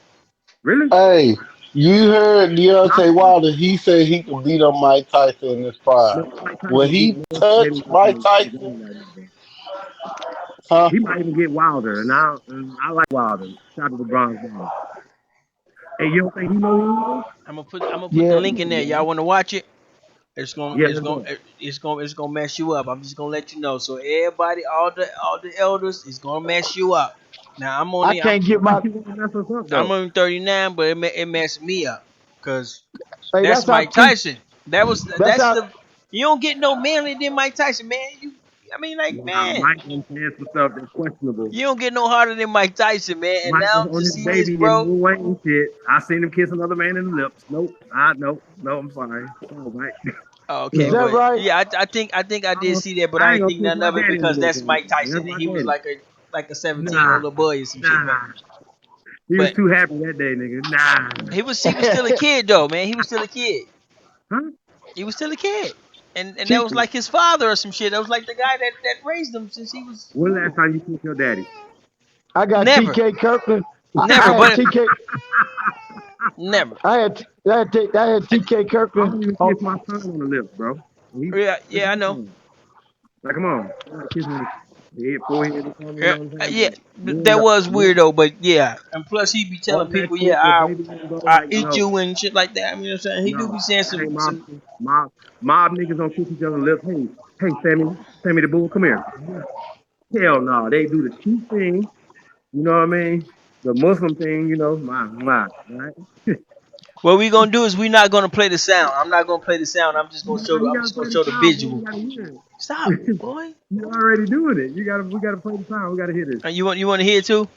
[SPEAKER 4] Really?
[SPEAKER 6] Hey, you heard Deontay
[SPEAKER 4] Joshua?
[SPEAKER 6] Wilder, he said he could beat up Mike Tyson in his prime.
[SPEAKER 4] Man, Mike
[SPEAKER 6] When
[SPEAKER 4] Tyson beat
[SPEAKER 6] he
[SPEAKER 4] most
[SPEAKER 6] touched
[SPEAKER 4] heavyweights
[SPEAKER 6] Mike
[SPEAKER 4] in the
[SPEAKER 6] Tyson,
[SPEAKER 4] game right now, bro.
[SPEAKER 6] huh?
[SPEAKER 4] He might even get Wilder, and I like Wilder. Shout out to the Bronze Bomber. Hey, you don't think he know who he is?
[SPEAKER 3] I'm gonna put the
[SPEAKER 2] Yeah,
[SPEAKER 3] link
[SPEAKER 4] Come
[SPEAKER 3] in
[SPEAKER 4] on,
[SPEAKER 3] there. Y'all
[SPEAKER 4] man.
[SPEAKER 3] want to watch it? It's gonna
[SPEAKER 4] Yeah,
[SPEAKER 3] it's
[SPEAKER 4] let's
[SPEAKER 3] gonna
[SPEAKER 4] go.
[SPEAKER 3] it's gonna mess you up. I'm just gonna let you know. So everybody, all the elders, is gonna mess you up. Now
[SPEAKER 2] I can't get
[SPEAKER 4] Why
[SPEAKER 2] my.
[SPEAKER 4] you want to mess us up
[SPEAKER 3] I'm
[SPEAKER 4] though?
[SPEAKER 3] only 39, but it messed me up because
[SPEAKER 2] Hey,
[SPEAKER 3] that's
[SPEAKER 2] that's how
[SPEAKER 3] Mike
[SPEAKER 2] T.
[SPEAKER 3] Tyson.
[SPEAKER 2] That's
[SPEAKER 3] That's
[SPEAKER 2] how.
[SPEAKER 3] the you don't get no manly than Mike Tyson, man. I mean, like,
[SPEAKER 4] Nah,
[SPEAKER 3] man,
[SPEAKER 4] Mike done said some stuff that's questionable.
[SPEAKER 3] you don't get no harder than Mike Tyson, man. And
[SPEAKER 4] Mike was
[SPEAKER 3] now
[SPEAKER 4] on
[SPEAKER 3] to
[SPEAKER 4] his
[SPEAKER 3] see this,
[SPEAKER 4] baby and
[SPEAKER 3] bro.
[SPEAKER 4] Lil Wayne shit. I seen him kiss another man in the lips. Nope. No, I'm sorry. Oh, Mike.
[SPEAKER 2] Is
[SPEAKER 3] Okay,
[SPEAKER 2] that
[SPEAKER 4] No.
[SPEAKER 3] but
[SPEAKER 2] right?
[SPEAKER 3] yeah, I think I did see that, but
[SPEAKER 4] I
[SPEAKER 3] I
[SPEAKER 4] ain't
[SPEAKER 3] ain't
[SPEAKER 4] gonna
[SPEAKER 3] think
[SPEAKER 4] kiss
[SPEAKER 3] nothing
[SPEAKER 4] my
[SPEAKER 3] of it
[SPEAKER 4] daddy in the
[SPEAKER 3] because
[SPEAKER 4] lips.
[SPEAKER 3] that's Mike
[SPEAKER 4] That's
[SPEAKER 3] Tyson and
[SPEAKER 4] my
[SPEAKER 3] he was
[SPEAKER 4] daddy.
[SPEAKER 3] like a 17 year
[SPEAKER 4] Nah,
[SPEAKER 3] old little boy or some shit.
[SPEAKER 4] nah. He was
[SPEAKER 3] But
[SPEAKER 4] too happy that day, nigga. Nah.
[SPEAKER 3] he was still a kid though, man. He was still a kid.
[SPEAKER 4] Huh?
[SPEAKER 3] He was still a kid. And that
[SPEAKER 2] T.
[SPEAKER 3] was like his father or some shit. That was like the guy that raised him since he was
[SPEAKER 4] When last
[SPEAKER 3] little.
[SPEAKER 4] time you kissed your daddy?
[SPEAKER 2] I got
[SPEAKER 3] Never.
[SPEAKER 2] TK Kirkland.
[SPEAKER 3] Never,
[SPEAKER 2] I had
[SPEAKER 3] but
[SPEAKER 2] TK.
[SPEAKER 3] never.
[SPEAKER 2] I had TK
[SPEAKER 4] I
[SPEAKER 2] Kirkland.
[SPEAKER 4] don't even
[SPEAKER 2] Oh,
[SPEAKER 4] kiss my son on the lips, bro.
[SPEAKER 3] Yeah,
[SPEAKER 4] That's
[SPEAKER 3] yeah, I
[SPEAKER 4] my
[SPEAKER 3] know.
[SPEAKER 4] son. Like, come on. I gotta kiss him on the head, forehead, or something. You
[SPEAKER 3] Yeah,
[SPEAKER 4] know what I'm saying?
[SPEAKER 3] yeah,
[SPEAKER 4] But
[SPEAKER 3] that was
[SPEAKER 4] more,
[SPEAKER 3] weird though. But yeah, and plus he be
[SPEAKER 4] all
[SPEAKER 3] telling
[SPEAKER 4] that
[SPEAKER 3] people, yeah,
[SPEAKER 4] shit where baby gonna go
[SPEAKER 3] I
[SPEAKER 4] like,
[SPEAKER 3] eat
[SPEAKER 4] no,
[SPEAKER 3] you and shit like that. I mean, you know what I'm saying he do
[SPEAKER 4] no,
[SPEAKER 3] be saying
[SPEAKER 4] that ain't
[SPEAKER 3] some.
[SPEAKER 4] mobster. Mob niggas don't kiss each other on the lips. Hey, Sammy the Bull, come here. Hell no, they do the cheap thing. You know what I mean? The Muslim thing, right?
[SPEAKER 3] What we gonna do is we not gonna play the sound. I'm not gonna play the sound. I'm just gonna show.
[SPEAKER 4] You
[SPEAKER 3] I'm
[SPEAKER 4] gotta
[SPEAKER 3] just gonna
[SPEAKER 4] play the
[SPEAKER 3] show the
[SPEAKER 4] sound, bro. We
[SPEAKER 3] visual.
[SPEAKER 4] gotta hear
[SPEAKER 3] Stop,
[SPEAKER 4] it.
[SPEAKER 3] boy.
[SPEAKER 4] You're already doing it. We gotta play the sound. We gotta hear this.
[SPEAKER 3] You want to hear it too?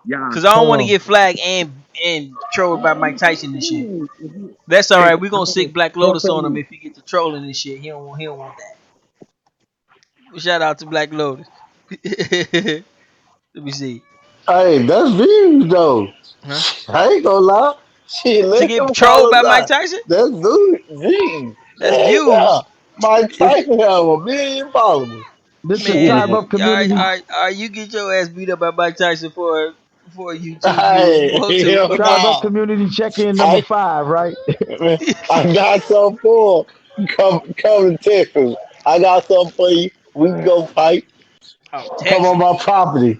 [SPEAKER 4] Yeah.
[SPEAKER 3] Cause I don't
[SPEAKER 2] hold
[SPEAKER 3] want to
[SPEAKER 2] on.
[SPEAKER 3] get flagged and trolled by Mike Tyson and shit. That's all
[SPEAKER 4] Hey,
[SPEAKER 3] right. We gonna sick Black
[SPEAKER 4] tell
[SPEAKER 3] Lotus on him
[SPEAKER 4] Sammy.
[SPEAKER 3] if he get to trolling and shit. He don't want that. Shout out to Black Lotus. Let me see.
[SPEAKER 6] Hey, that's views though.
[SPEAKER 3] Huh?
[SPEAKER 6] I ain't gonna lie. Shit,
[SPEAKER 3] To
[SPEAKER 6] let
[SPEAKER 3] get
[SPEAKER 6] him call
[SPEAKER 3] trolled
[SPEAKER 6] us
[SPEAKER 3] by Mike
[SPEAKER 6] out.
[SPEAKER 3] Tyson?
[SPEAKER 6] That's dude. Views.
[SPEAKER 3] That's
[SPEAKER 6] Yeah.
[SPEAKER 3] views.
[SPEAKER 6] Mike
[SPEAKER 1] It's
[SPEAKER 6] Tyson have 1 million followers.
[SPEAKER 2] This the
[SPEAKER 1] yeah.
[SPEAKER 3] Man,
[SPEAKER 2] Tribeup
[SPEAKER 3] all right, all
[SPEAKER 2] community.
[SPEAKER 3] right, all right, you get your ass beat up by Mike Tyson for YouTube views if you
[SPEAKER 6] Hey,
[SPEAKER 3] want to.
[SPEAKER 6] hell
[SPEAKER 2] Tribeup
[SPEAKER 6] nah.
[SPEAKER 2] community check-in number
[SPEAKER 6] I
[SPEAKER 2] 5, right?
[SPEAKER 6] I got something for him. Come to Texas. I got something for you. We can go fight.
[SPEAKER 3] Oh,
[SPEAKER 6] Come on
[SPEAKER 3] Texas.
[SPEAKER 6] my property.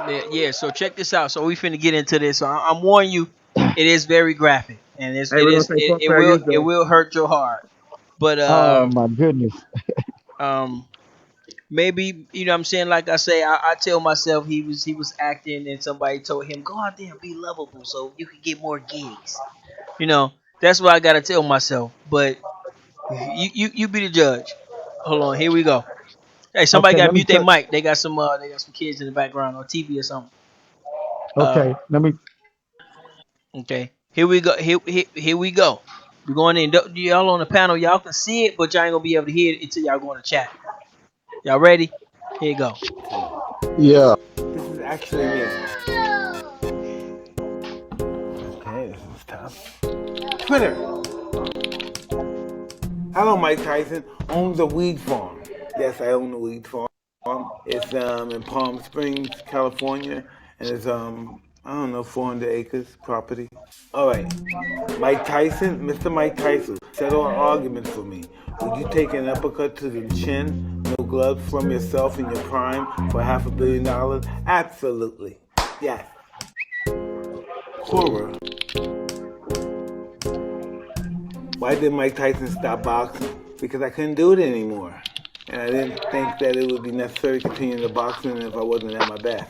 [SPEAKER 3] Yeah, yeah, so check this out. So we finna get into this. So I'm warning you, it is very graphic, and
[SPEAKER 1] Hey, we're gonna say fuck fair use
[SPEAKER 3] it
[SPEAKER 1] though.
[SPEAKER 3] will hurt your heart. But
[SPEAKER 2] Oh my goodness.
[SPEAKER 3] um maybe you know what I'm saying. Like I say, I tell myself he was acting, and somebody told him go out there and be lovable so you can get more gigs. You know that's what I gotta tell myself. But you be the judge. Hold on, here we go. Hey, somebody
[SPEAKER 2] Okay,
[SPEAKER 3] got to
[SPEAKER 2] let me
[SPEAKER 3] mute their
[SPEAKER 2] turn.
[SPEAKER 3] mic. They got some kids in the background or TV or something. Uh,
[SPEAKER 2] Okay, let me.
[SPEAKER 3] okay. Here we go. Here we go. We're going in. Y'all on the panel, y'all can see it, but y'all ain't gonna be able to hear it until y'all go in the chat. Y'all ready? Here you go.
[SPEAKER 6] Yeah.
[SPEAKER 9] This is actually me. Okay, this is tough. Twitter. Hello, Mike Tyson owns a weed farm. Yes, I own a weed farm. It's in Palm Springs, California, and it's I don't know 400 acres property. All right, Mike Tyson, Mr. Mike Tyson, settle an argument for me. Would you take an uppercut to the chin, no gloves from yourself in your prime for $500 million? Absolutely. Yes. Horror. Why did Mike Tyson stop boxing? Because I couldn't do it anymore. And I didn't think that it would be necessary to continue the boxing if I wasn't at my best.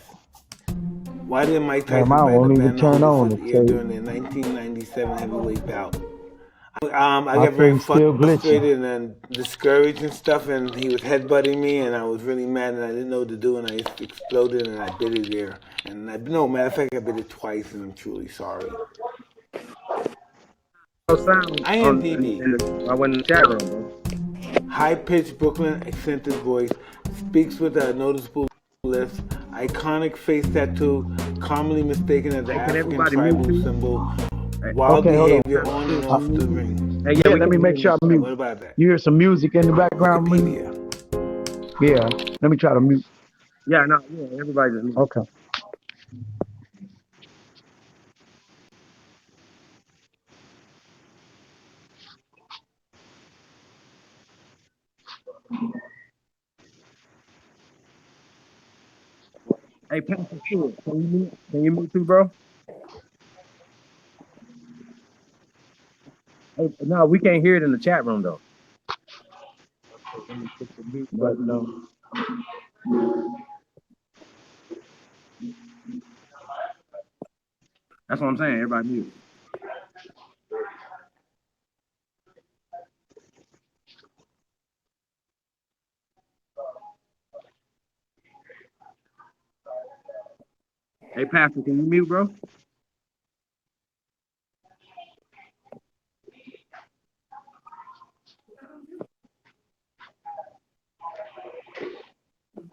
[SPEAKER 9] Why did Mike
[SPEAKER 2] Damn, I
[SPEAKER 9] Tyson bite
[SPEAKER 2] won't even
[SPEAKER 9] Evander
[SPEAKER 2] turn on
[SPEAKER 9] Holyfield's
[SPEAKER 2] the
[SPEAKER 9] ear
[SPEAKER 2] tape.
[SPEAKER 9] during the 1997 heavyweight bout? I
[SPEAKER 2] My
[SPEAKER 9] got very
[SPEAKER 2] thing's still glitching.
[SPEAKER 9] frustrated and discouraged and stuff, and he was headbutting me, and I was really mad, and I didn't know what to do, and I just exploded, and I bit his ear. And no, matter of fact, I bit it twice, and I'm truly sorry.
[SPEAKER 1] No sound on
[SPEAKER 9] IMDb.
[SPEAKER 1] I went in the chat room, bro.
[SPEAKER 9] High-pitched Brooklyn accented voice, speaks with a noticeable lisp, iconic face tattoo, commonly mistaken as the
[SPEAKER 1] Hey, can
[SPEAKER 9] African
[SPEAKER 1] everybody mute
[SPEAKER 9] tribal
[SPEAKER 1] too?
[SPEAKER 9] symbol,
[SPEAKER 1] Hey,
[SPEAKER 9] wild
[SPEAKER 2] Okay, hold on.
[SPEAKER 9] behavior on and
[SPEAKER 2] Uh,
[SPEAKER 9] off the ring.
[SPEAKER 1] hey, yeah,
[SPEAKER 2] yeah,
[SPEAKER 1] we
[SPEAKER 2] let me
[SPEAKER 1] can't hear
[SPEAKER 2] make
[SPEAKER 1] you.
[SPEAKER 2] sure I mute.
[SPEAKER 9] What about that?
[SPEAKER 2] You hear some music in the background, please?
[SPEAKER 9] Wikipedia.
[SPEAKER 2] Yeah. Let me try to mute.
[SPEAKER 1] Yeah, no, yeah, everybody just mute.
[SPEAKER 2] Okay.
[SPEAKER 1] Hey, Pastor Stewart, can you mute? Can you mute too, bro? Hey, no, we can't hear it in the chat room though.
[SPEAKER 2] Let me put the mute
[SPEAKER 1] But
[SPEAKER 2] button on.
[SPEAKER 1] that's what I'm saying. Everybody mute. Hey, Pastor, can you mute, bro?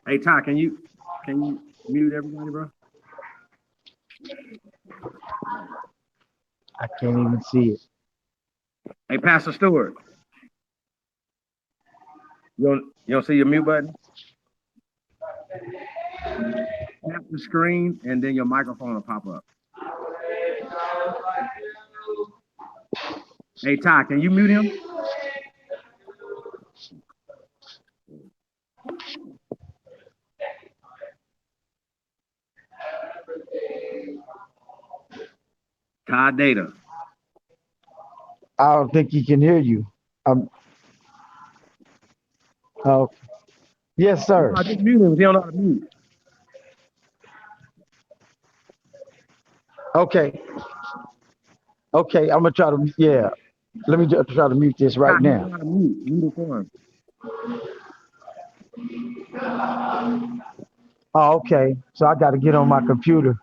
[SPEAKER 1] Hey, Ty, can you mute everybody, bro?
[SPEAKER 2] I can't even see it.
[SPEAKER 1] Hey, Pastor Stewart, you don't see your mute button? Tap the screen and then your microphone will pop up. Hey, Ty, can you mute him? Ty Data.
[SPEAKER 2] I don't think he can hear you. Um. Oh, yes, sir.
[SPEAKER 1] No, just mute him. He don't know how to mute.
[SPEAKER 2] Okay. Okay. I'm gonna try to. Yeah. Let me just try to mute this
[SPEAKER 1] Ty,
[SPEAKER 2] right
[SPEAKER 1] he don't
[SPEAKER 2] now.
[SPEAKER 1] know how to mute. Mute it for him.
[SPEAKER 2] Oh, okay. So I got to get on my computer.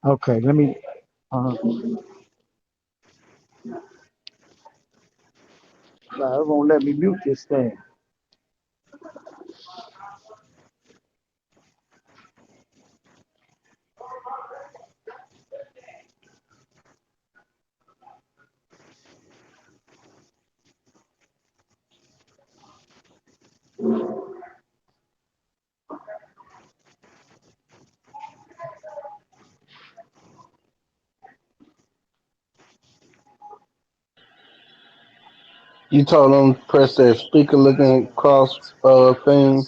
[SPEAKER 2] Okay. Let me. It won't let me mute this thing.
[SPEAKER 6] You told them press that speaker looking cross thing.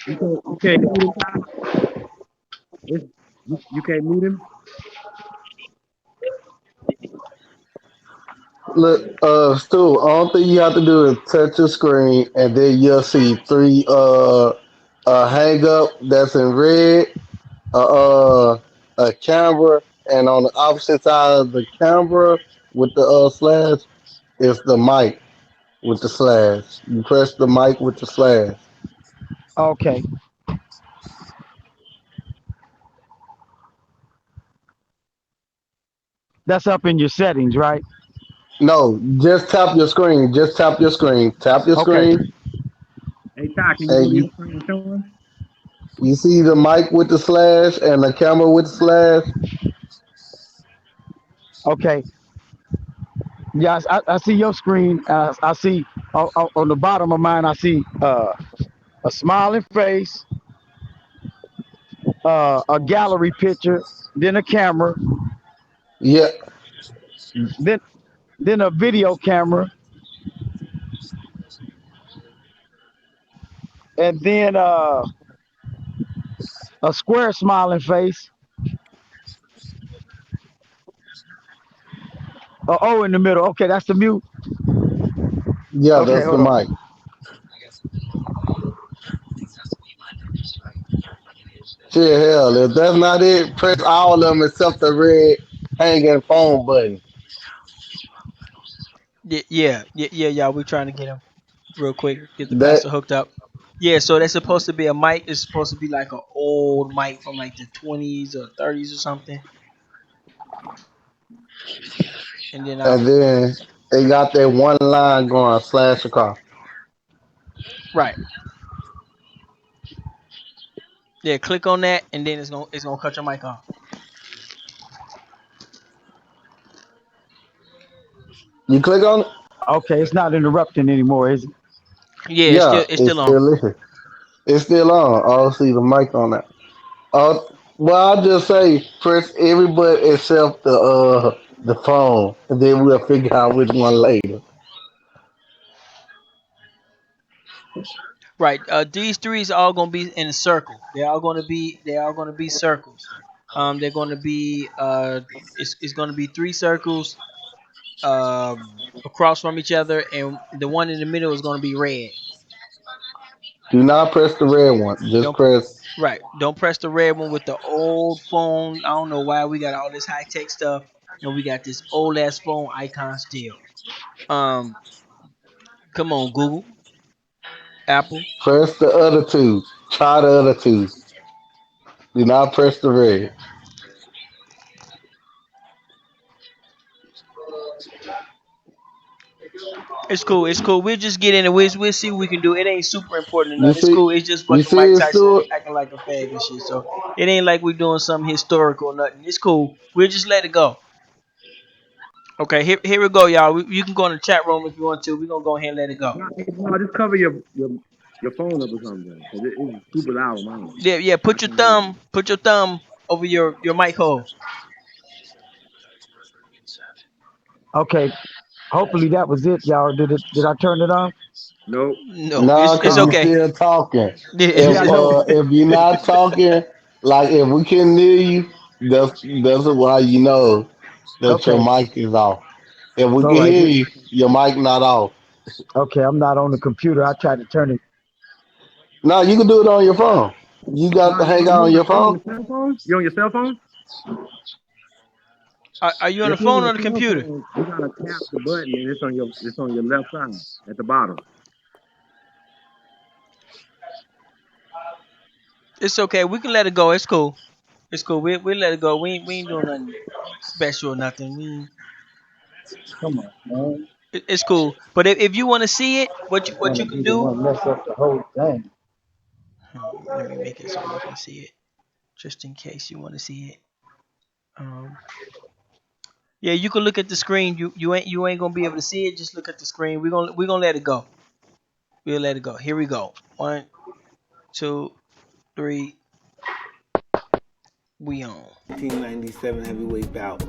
[SPEAKER 4] You can't mute him, Ty? You can't mute him?
[SPEAKER 6] Look, Stu, all thing you have to do is touch the screen, and then you'll see three hang up that's in red, a camera, and on the opposite side of the camera with the slash is the mic with the slash. You press the mic with the slash.
[SPEAKER 2] Okay, that's up in your settings, right?
[SPEAKER 6] No, just tap your screen. Just tap your screen. Tap your
[SPEAKER 2] Okay,
[SPEAKER 6] screen,
[SPEAKER 4] Hey, Ty, can you go
[SPEAKER 6] and
[SPEAKER 4] to your screen and show him?
[SPEAKER 6] you see the mic with the slash and the camera with the slash.
[SPEAKER 2] okay. Yes, I see your screen. I see on the bottom of mine. I see a smiling face, a gallery picture, then a camera,
[SPEAKER 6] Yeah,
[SPEAKER 2] then a video camera, and then a square smiling face. O in the middle. Okay, that's the mute.
[SPEAKER 6] yeah,
[SPEAKER 2] Okay,
[SPEAKER 6] that's the
[SPEAKER 2] hold on.
[SPEAKER 6] mic. Shit, hell, if that's not it, press all of them except the red hanging phone button.
[SPEAKER 3] Yeah, y'all. We're trying to get him real quick. Get the
[SPEAKER 6] That
[SPEAKER 3] pastor hooked up. Yeah, so that's supposed to be a mic. It's supposed to be like an old mic from like the 20s or 30s or something. And then
[SPEAKER 6] and then they got that one line going slash across.
[SPEAKER 3] right, yeah, click on that, and then it's gonna cut your mic off.
[SPEAKER 6] You click on it?
[SPEAKER 2] Okay, it's not interrupting anymore, is it?
[SPEAKER 3] Yeah, it's
[SPEAKER 6] Yeah,
[SPEAKER 3] still it's
[SPEAKER 6] it's
[SPEAKER 3] still on.
[SPEAKER 6] still is. It's still on. I'll see the mic on that. Well, I'll just say press every button except the phone, and then we'll figure out which one later.
[SPEAKER 3] Right. These threes are all gonna be in a circle. They are gonna be circles. They're gonna be it's gonna be three circles across from each other, and the one in the middle is gonna be red.
[SPEAKER 6] Do not press the red one. Just
[SPEAKER 3] Don't
[SPEAKER 6] press.
[SPEAKER 3] right. Don't press the red one with the old phone. I don't know why we got all this high tech stuff, and we got this old ass phone icon still. Um, come on, Google, Apple.
[SPEAKER 6] Press the other two. Try the other two. Do not press the red.
[SPEAKER 3] It's cool. It's cool. We'll just get in it. We'll see what we can do. It ain't super important or
[SPEAKER 6] You
[SPEAKER 3] nothing. It's
[SPEAKER 6] see,
[SPEAKER 3] cool. It's just
[SPEAKER 6] you
[SPEAKER 3] fucking
[SPEAKER 6] see
[SPEAKER 3] Mike
[SPEAKER 6] it,
[SPEAKER 3] Tyson
[SPEAKER 6] Stuart?
[SPEAKER 3] acting like a fag and shit. So it ain't like we're doing something historical or nothing. It's cool. We'll just let it go. Okay, here we go, y'all. You can go in the chat room if you want to. We're gonna go ahead and let it go.
[SPEAKER 4] No, hey, no, just cover your phone up or something, because it's super loud on mine.
[SPEAKER 3] Yeah, yeah.
[SPEAKER 4] I can't hear you.
[SPEAKER 3] Put your thumb over your mic hole.
[SPEAKER 2] Okay, hopefully that was it, y'all. Did I turn it off?
[SPEAKER 4] Nope.
[SPEAKER 3] No,
[SPEAKER 6] No,
[SPEAKER 3] it's
[SPEAKER 6] cause you
[SPEAKER 3] okay.
[SPEAKER 6] still talking.
[SPEAKER 2] Yeah, I know.
[SPEAKER 6] If you're not talking, like if we can hear you, that's why you know that your
[SPEAKER 2] Okay,
[SPEAKER 6] mic is off. If we
[SPEAKER 2] all
[SPEAKER 6] can
[SPEAKER 2] right.
[SPEAKER 6] hear you, your mic not off.
[SPEAKER 2] Okay, I'm not on the computer. I tried to turn it.
[SPEAKER 6] No, you can do it on your phone. You got
[SPEAKER 4] No,
[SPEAKER 6] to hang
[SPEAKER 4] no,
[SPEAKER 6] out on your
[SPEAKER 4] you on
[SPEAKER 6] phone.
[SPEAKER 4] your cell phone? You on your cell phone?
[SPEAKER 3] Are you on the
[SPEAKER 4] If you're
[SPEAKER 3] phone
[SPEAKER 4] on
[SPEAKER 3] or
[SPEAKER 4] a
[SPEAKER 3] the
[SPEAKER 4] cell
[SPEAKER 3] computer?
[SPEAKER 4] phone, you gotta tap the button and it's on your left side at the bottom.
[SPEAKER 3] It's okay. We can let it go. It's cool. It's cool. We let it go. We ain't doing nothing special or nothing.
[SPEAKER 2] Come on, man.
[SPEAKER 3] It's cool. But if you want to see it, what
[SPEAKER 2] Trying
[SPEAKER 3] you
[SPEAKER 2] to
[SPEAKER 3] can
[SPEAKER 2] be the
[SPEAKER 3] do.
[SPEAKER 2] one mess up the whole thing.
[SPEAKER 3] Let me make it so you can see it, just in case you want to see it. Um, yeah, you can look at the screen. You ain't gonna be able to see it. Just look at the screen. We're gonna let it go. We'll let it go. Here we go. One, two, three. We on.
[SPEAKER 9] 1997 heavyweight bout.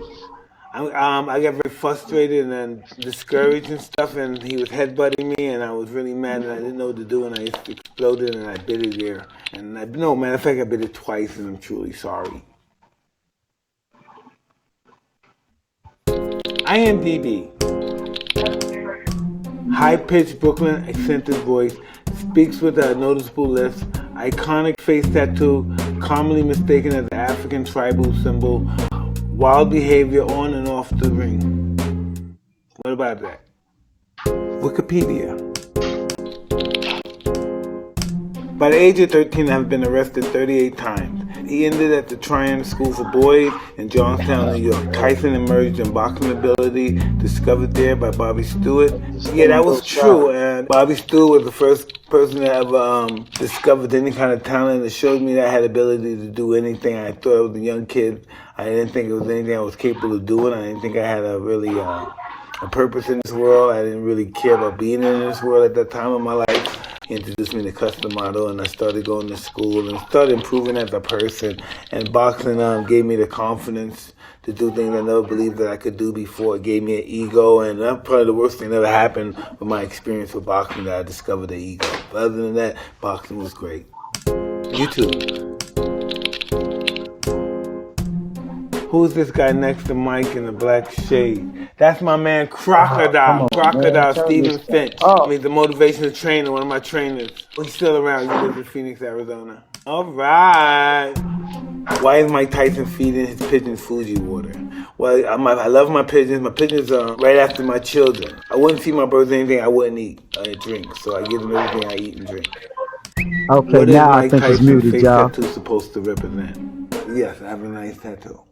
[SPEAKER 9] I got very frustrated and discouraged and stuff, and he was headbutting me, and I was really mad, and I didn't know what to do, and I just exploded, and I bit his ear. And no, matter of fact, I bit it twice, and I'm truly sorry. IMDb. High-pitched Brooklyn accented voice, speaks with a noticeable lisp, iconic face tattoo, commonly mistaken as an African tribal symbol, wild behavior on and off the ring. What about that? Wikipedia. By the age of 13, I've been arrested 38 times. He ended at the Tryon School for Boys in Johnstown, New York. Tyson emerged in boxing ability, discovered there by Bobby Stewart. Yeah, that was true. And Bobby Stewart was the first person to ever discovered any kind of talent. It showed me that I had ability to do anything. I thought I was a young kid. I didn't think it was anything I was capable of doing. I didn't think I had a really a purpose in this world. I didn't really care about being in this world at that time of my life. He introduced me to custom model, and I started going to school and started improving as a person. And boxing gave me the confidence to do things I never believed that I could do before. It gave me an ego, and that's probably the worst thing that ever happened with my experience with boxing, that I discovered the ego. But other than that, boxing was great. YouTube. Who's this guy next to Mike in the black shade? That's my man Crocodile. Crocodile, Stephen Finch. I mean, the motivational trainer, one of my trainers. He's still around. He lives in Phoenix, Arizona. All right. Why is Mike Tyson feeding his pigeons Fuji water? Well, I love my pigeons. My pigeons are right after my children. I wouldn't feed my birds anything I wouldn't eat or drink. So I give them everything I eat and drink.
[SPEAKER 2] Okay,
[SPEAKER 9] What is
[SPEAKER 2] now I
[SPEAKER 9] Mike
[SPEAKER 2] think it's
[SPEAKER 9] Tyson's
[SPEAKER 2] muted,
[SPEAKER 9] face
[SPEAKER 2] y'all.
[SPEAKER 9] tattoo supposed to represent? Yes, I have a nice tattoo.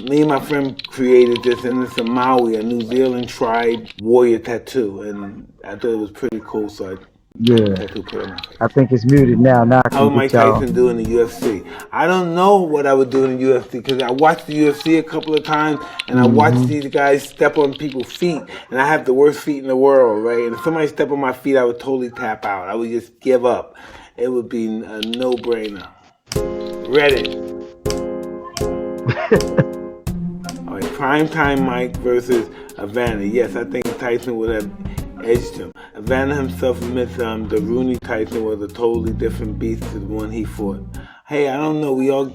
[SPEAKER 9] Me and my friend created this, and it's a Maui, a New Zealand tribe warrior tattoo, and I thought it was pretty cool, so I
[SPEAKER 2] Yeah,
[SPEAKER 9] tattoo put on my face.
[SPEAKER 2] I think it's muted now. Now I
[SPEAKER 9] How would
[SPEAKER 2] can
[SPEAKER 9] Mike
[SPEAKER 2] get y'all.
[SPEAKER 9] Tyson do in the UFC? I don't know what I would do in the UFC, because I watched the UFC a couple of times, and I watched these guys step on people's feet, and I have the worst feet in the world, right? And if somebody stepped on my feet, I would totally tap out. I would just give up. It would be a no-brainer. Reddit. All right, Primetime Mike versus Havana. Yes, I think Tyson would have edged him. Havana himself admits the Rooney Tyson was a totally different beast to the one he fought. Hey, I don't know. We all,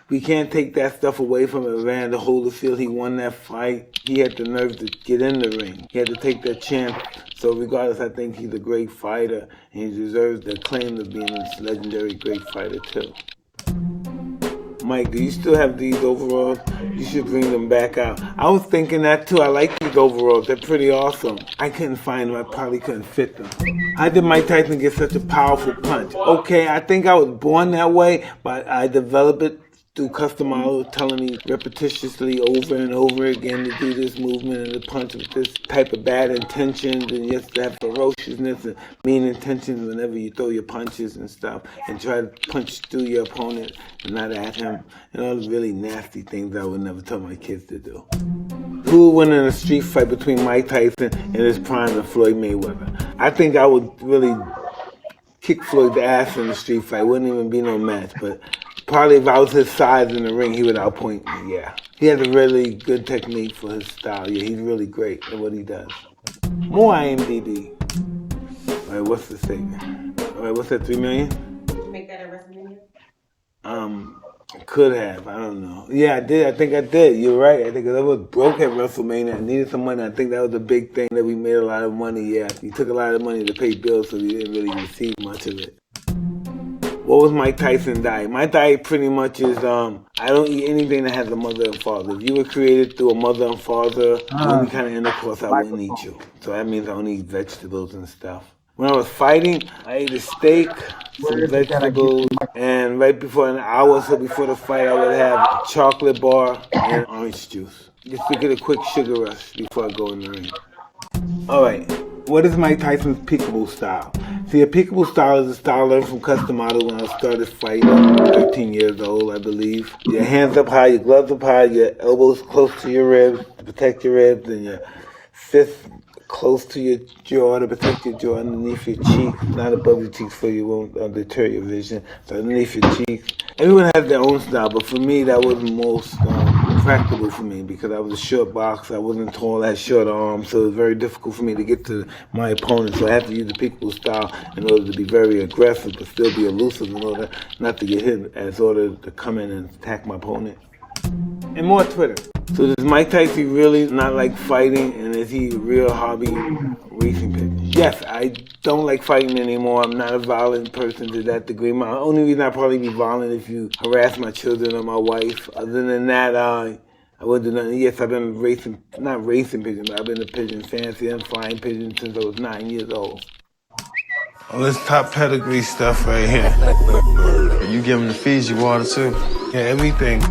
[SPEAKER 9] we can't take that stuff away from Havana. Holyfield, he won that fight. He had the nerve to get in the ring. He had to take that chance. So regardless, I think he's a great fighter, and he deserves the claim of being a legendary great fighter too. Mike, do you still have these overalls? You should bring them back out. I was thinking that too. I like these overalls. They're pretty awesome. I couldn't find them. I probably couldn't fit them. How did Mike Tyson get such a powerful punch? Okay, I think I was born that way, but I developed it through custom models telling me repetitiously over and over again to do this movement and to punch with this type of bad intentions, and just to have ferociousness and mean intentions whenever you throw your punches and stuff, and try to punch through your opponent and not at him, and all the really nasty things I would never tell my kids to do. Who would win in a street fight between Mike Tyson and his prime and Floyd Mayweather? I think I would really kick Floyd's ass in the street fight. It wouldn't even be no match, but probably if I was his size in the ring, he would outpoint me, yeah. He has a really good technique for his style. Yeah, he's really great at what he does. More IMDb. All right, what's the statement? All right, what's that, 3 million?
[SPEAKER 10] Did you make that at WrestleMania?
[SPEAKER 9] Could have. I don't know. Yeah, I did. I think I did. You're right. I think I was broke at WrestleMania. I needed some money. I think that was a big thing that we made a lot of money. Yeah, we took a lot of money to pay bills, so we didn't really receive much of it. What was Mike Tyson's diet? My diet pretty much is I don't eat anything that has a mother and father. If you were created through a mother and father, any kind of intercourse, I wouldn't eat you. So that means I don't eat vegetables and stuff. When I was fighting, I ate a steak, some vegetables, and right before, an hour or so before the fight, I would have a chocolate bar and orange juice. Just to get a quick sugar rush before I go in the ring. All right, what is Mike Tyson's peekaboo style? See, a peekaboo style is a style I learned from custom model when I started fighting. 13 years old, I believe. Your hands up high, your gloves up high, your elbows close to your ribs to protect your ribs, and your fists close to your jaw to protect your jaw underneath your cheeks, not above your cheeks so you won't deter your vision. So underneath your cheeks. Everyone has their own style, but for me that was most impractical for me because I was a short boxer. I wasn't tall, I had short arms, so it was very difficult for me to get to my opponent. So I had to use the pickle style in order to be very aggressive but still be elusive in order not to get hit, as order to come in and attack my opponent. And more Twitter. So does Mike Tyson really not like fighting, and is he a real hobby racing pigeon? Yes, I don't like fighting anymore. I'm not a violent person to that degree. My only reason I'd probably be violent if you harass my children or my wife. Other than that, I would do nothing. Yes, I've been racing, not racing pigeon, but I've been a pigeon fancy and flying pigeon since I was 9 years old. Oh, this top pedigree stuff right here.
[SPEAKER 10] You give them the Fiji water too.
[SPEAKER 9] Yeah, everything.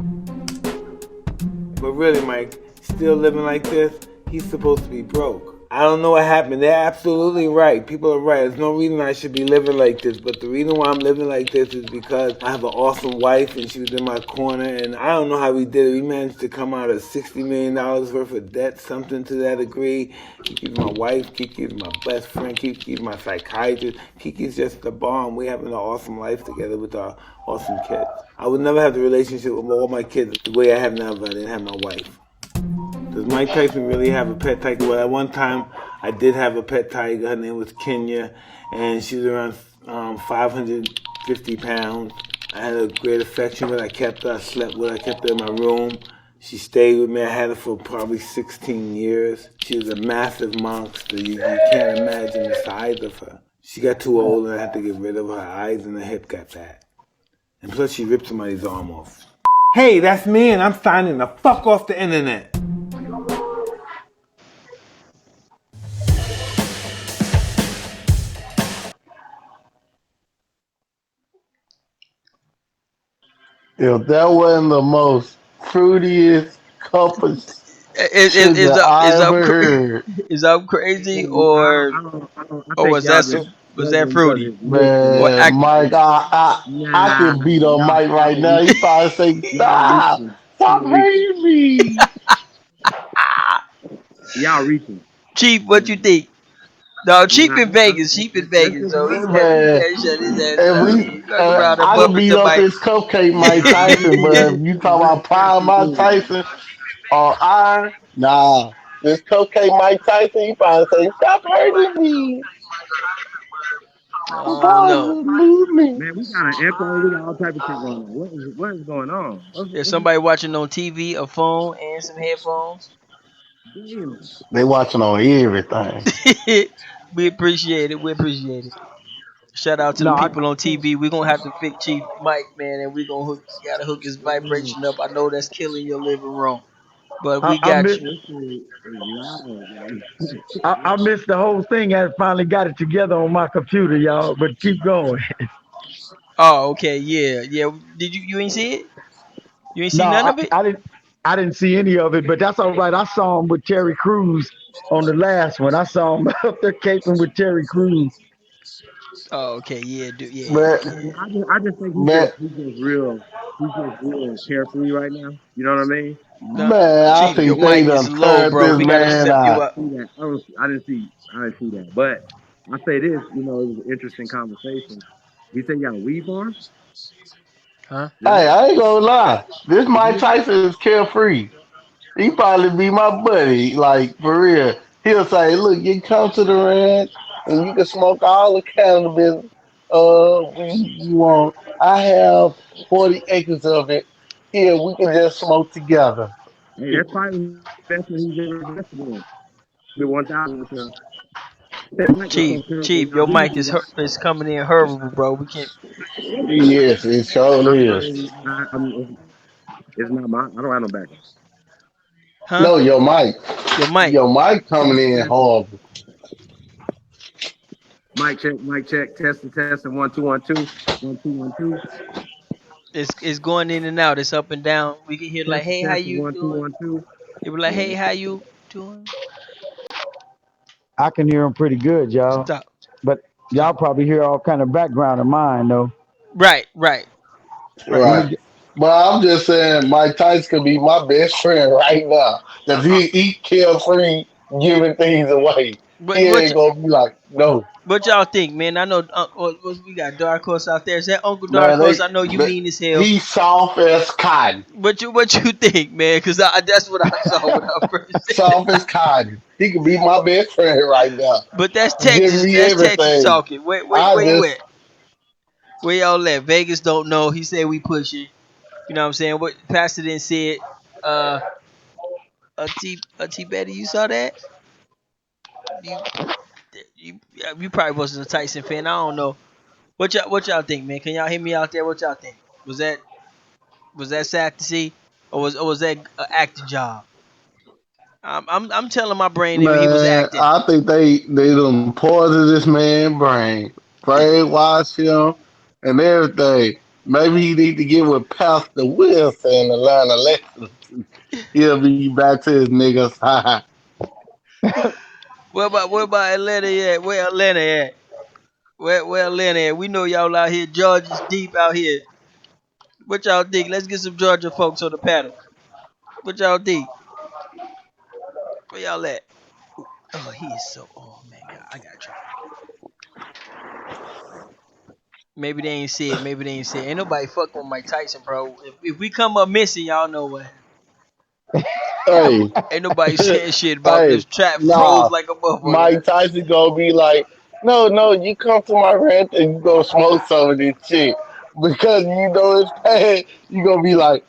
[SPEAKER 9] But really, Mike, still living like this, he's supposed to be broke. I don't know what happened. They're absolutely right. People are right. There's no reason I should be living like this. But the reason why I'm living like this is because I have an awesome wife and she was in my corner. And I don't know how we did it. We managed to come out of $60 million worth of debt, something to that degree. Kiki's my wife. Kiki's my best friend. Kiki's my psychiatrist. Kiki's just the bomb. We're having an awesome life together with our awesome kids. I would never have the relationship with all my kids the way I have now if I didn't have my wife. Does Mike Tyson really have a pet tiger? Well, at one time, I did have a pet tiger. Her name was Kenya, and she was around 550 pounds. I had a great affection with her. I kept her. I slept with her. I kept her in my room. She stayed with me. I had her for probably 16 years. She was a massive monster. You can't imagine the size of her. She got too old, and I had to get rid of her. Her eyes and her hip got fat. And plus, she ripped somebody's arm off. Hey, that's me, and I'm signing the fuck off the internet.
[SPEAKER 6] If that wasn't the most fruitiest cup of
[SPEAKER 3] Is
[SPEAKER 6] sugar
[SPEAKER 3] up
[SPEAKER 6] I
[SPEAKER 3] is up
[SPEAKER 6] ever heard.
[SPEAKER 3] is up crazy,
[SPEAKER 7] I
[SPEAKER 3] or
[SPEAKER 7] think
[SPEAKER 3] was
[SPEAKER 7] y'all
[SPEAKER 3] that
[SPEAKER 7] just
[SPEAKER 3] was that
[SPEAKER 7] judging because
[SPEAKER 3] fruity
[SPEAKER 7] it's
[SPEAKER 3] or
[SPEAKER 6] Man,
[SPEAKER 3] act?
[SPEAKER 6] Mike, I
[SPEAKER 7] nah,
[SPEAKER 6] can beat on Mike right
[SPEAKER 7] y'all
[SPEAKER 6] now. He
[SPEAKER 7] reaching.
[SPEAKER 6] probably say,
[SPEAKER 7] Y'all
[SPEAKER 6] stop,
[SPEAKER 7] reaching.
[SPEAKER 6] stop
[SPEAKER 7] Y'all reaching.
[SPEAKER 6] hurting me.
[SPEAKER 7] Y'all reaching.
[SPEAKER 3] Chief, what you think? No, Chief
[SPEAKER 7] Nah,
[SPEAKER 3] in Vegas. Chief in
[SPEAKER 7] that's
[SPEAKER 3] Vegas.
[SPEAKER 7] just
[SPEAKER 3] So
[SPEAKER 7] me.
[SPEAKER 3] he
[SPEAKER 6] Man,
[SPEAKER 3] can't shut his ass
[SPEAKER 6] if
[SPEAKER 3] up.
[SPEAKER 6] we,
[SPEAKER 3] He fuck around and
[SPEAKER 6] I
[SPEAKER 3] bump
[SPEAKER 6] can beat
[SPEAKER 3] into
[SPEAKER 6] up
[SPEAKER 3] Mike.
[SPEAKER 6] this cupcake Mike
[SPEAKER 7] Nah,
[SPEAKER 6] Tyson, but if you
[SPEAKER 7] let
[SPEAKER 6] talk about prime
[SPEAKER 7] Captain
[SPEAKER 6] Mike
[SPEAKER 7] do it, man.
[SPEAKER 6] Tyson or iron, nah. This cupcake Mike Tyson, he probably say, stop hurting me.
[SPEAKER 3] I
[SPEAKER 6] I'm
[SPEAKER 3] don't know.
[SPEAKER 6] probably lose me.
[SPEAKER 7] Man, we got an echo. We got all type of shit going on. What is going on?
[SPEAKER 3] There's somebody watching on TV, a phone, and some headphones.
[SPEAKER 7] Damn.
[SPEAKER 6] They watching on everything.
[SPEAKER 3] We appreciate it. We appreciate it. Shout out to the
[SPEAKER 2] No,
[SPEAKER 3] people on TV. We're gonna have to fix Chief Mike, man, and gotta hook his vibration up. I know that's killing your living room, but
[SPEAKER 2] I,
[SPEAKER 3] we
[SPEAKER 2] I
[SPEAKER 3] got
[SPEAKER 2] missed
[SPEAKER 3] you.
[SPEAKER 7] This shit is loud, man.
[SPEAKER 2] I missed the whole thing. I finally got it together on my computer, y'all. But keep going.
[SPEAKER 3] Oh, okay, yeah, yeah. Did you ain't see it? You ain't
[SPEAKER 2] No,
[SPEAKER 3] see none of it?
[SPEAKER 2] I didn't see any of it, but that's all right. I saw him with Terry Crews on the last one. I saw him up there caping with Terry Crews.
[SPEAKER 3] Oh, okay, yeah, yeah,
[SPEAKER 6] Man,
[SPEAKER 3] yeah.
[SPEAKER 7] I just think
[SPEAKER 6] man,
[SPEAKER 7] he's just real carefree right now. You know what I mean?
[SPEAKER 3] No,
[SPEAKER 6] man, I
[SPEAKER 3] Chief, your
[SPEAKER 6] think they
[SPEAKER 3] mic is
[SPEAKER 6] done
[SPEAKER 3] low,
[SPEAKER 6] turned
[SPEAKER 3] bro.
[SPEAKER 6] this
[SPEAKER 3] We gotta
[SPEAKER 6] man
[SPEAKER 3] step you
[SPEAKER 6] out.
[SPEAKER 3] up.
[SPEAKER 7] See that? I didn't see that. But I say this, it was an interesting conversation. He said you got a weed farm?
[SPEAKER 3] Huh?
[SPEAKER 7] Is that
[SPEAKER 6] Hey,
[SPEAKER 7] right?
[SPEAKER 6] I ain't gonna lie. This
[SPEAKER 7] Is
[SPEAKER 6] Mike
[SPEAKER 7] that right?
[SPEAKER 6] Tyson is carefree. He probably be my buddy, like for real. He'll say, "Look, you come to the ranch and you can smoke all the cannabis weed you want. I have 40 acres of it. Here, we can just smoke together."
[SPEAKER 7] Hey, that's probably the best investment he's ever invested in. Maybe 1,000 with him. That mic was so terrible,
[SPEAKER 3] Chief,
[SPEAKER 7] y'all
[SPEAKER 3] your
[SPEAKER 7] hear
[SPEAKER 3] mic
[SPEAKER 7] me?
[SPEAKER 3] is coming in horrible, bro. We can't.
[SPEAKER 6] Yes, it
[SPEAKER 7] I,
[SPEAKER 6] surely
[SPEAKER 7] I,
[SPEAKER 6] is.
[SPEAKER 7] it's not my, I don't have no background.
[SPEAKER 3] Huh?
[SPEAKER 6] No,
[SPEAKER 3] Your mic.
[SPEAKER 6] your mic coming in
[SPEAKER 7] Testing.
[SPEAKER 6] horrible.
[SPEAKER 7] Mic check, testing, one, two, 1, 2, 1, 2.
[SPEAKER 3] It's going in and out. It's up and down. We can hear like, hey, how
[SPEAKER 7] Testing,
[SPEAKER 3] you
[SPEAKER 7] one, two,
[SPEAKER 3] doing?
[SPEAKER 7] 1, 2.
[SPEAKER 3] It was like,
[SPEAKER 7] Yeah.
[SPEAKER 3] hey, how you doing?
[SPEAKER 2] I can hear him pretty good, y'all.
[SPEAKER 3] Stop.
[SPEAKER 2] But y'all probably hear all kind of background of mine, though.
[SPEAKER 3] Right, right, right.
[SPEAKER 2] Let me
[SPEAKER 6] Right.
[SPEAKER 2] get,
[SPEAKER 6] But I'm just saying Mike Tyson could be my best friend right now. Because he carefree giving things away.
[SPEAKER 3] But
[SPEAKER 6] He ain't gonna be like, no,
[SPEAKER 3] what y'all think, man? I know we got Dark Horse out there. Is that Uncle Dark
[SPEAKER 6] man.
[SPEAKER 3] Horse? I know you
[SPEAKER 6] They
[SPEAKER 3] mean as hell.
[SPEAKER 6] he soft as cotton,
[SPEAKER 3] What you think, man? Cause that's what I saw when I first said
[SPEAKER 6] soft
[SPEAKER 3] it.
[SPEAKER 6] as cotton. He could be my best friend right now.
[SPEAKER 3] But that's
[SPEAKER 6] Give
[SPEAKER 3] Texas.
[SPEAKER 6] me
[SPEAKER 3] That's Texas
[SPEAKER 6] everything.
[SPEAKER 3] talking. Where
[SPEAKER 6] I
[SPEAKER 3] you
[SPEAKER 6] just
[SPEAKER 3] at? Where y'all at? Vegas don't know. He said we pushing. You know what I'm saying? What Pastor didn't say it. Uh, a T Betty, you saw that? You you probably wasn't a Tyson fan. I don't know. What y'all think, man? Can y'all hear me out there? What y'all think? Was that sad to see, or was that an acting job? I'm telling my brain that he was
[SPEAKER 6] man,
[SPEAKER 3] acting.
[SPEAKER 6] I think they done poisoned this man brain, brainwash him, and everything. Maybe he need to get with Pastor Wilson and learn a lesson. He'll be back to his nigga side.
[SPEAKER 3] Where about Atlanta at? Where Atlanta at? Where Atlanta at? We know y'all out here. Georgia's deep out here. What y'all think? Let's get some Georgia folks on the panel. What y'all think? Where y'all at? Oh, he is so. Oh man, I got tripped. Maybe they ain't see it. Maybe they ain't see it. Ain't nobody fucking with Mike Tyson, bro. If we come up missing, y'all know what happened.
[SPEAKER 6] Hey,
[SPEAKER 3] Ain't nobody saying shit about
[SPEAKER 6] hey,
[SPEAKER 3] this trap froze
[SPEAKER 6] nah,
[SPEAKER 3] like a motherfucker.
[SPEAKER 6] Mike Tyson gonna be like, no, no, you come to my ranch and you go smoke some of this shit because you know it's bad. You gonna be like,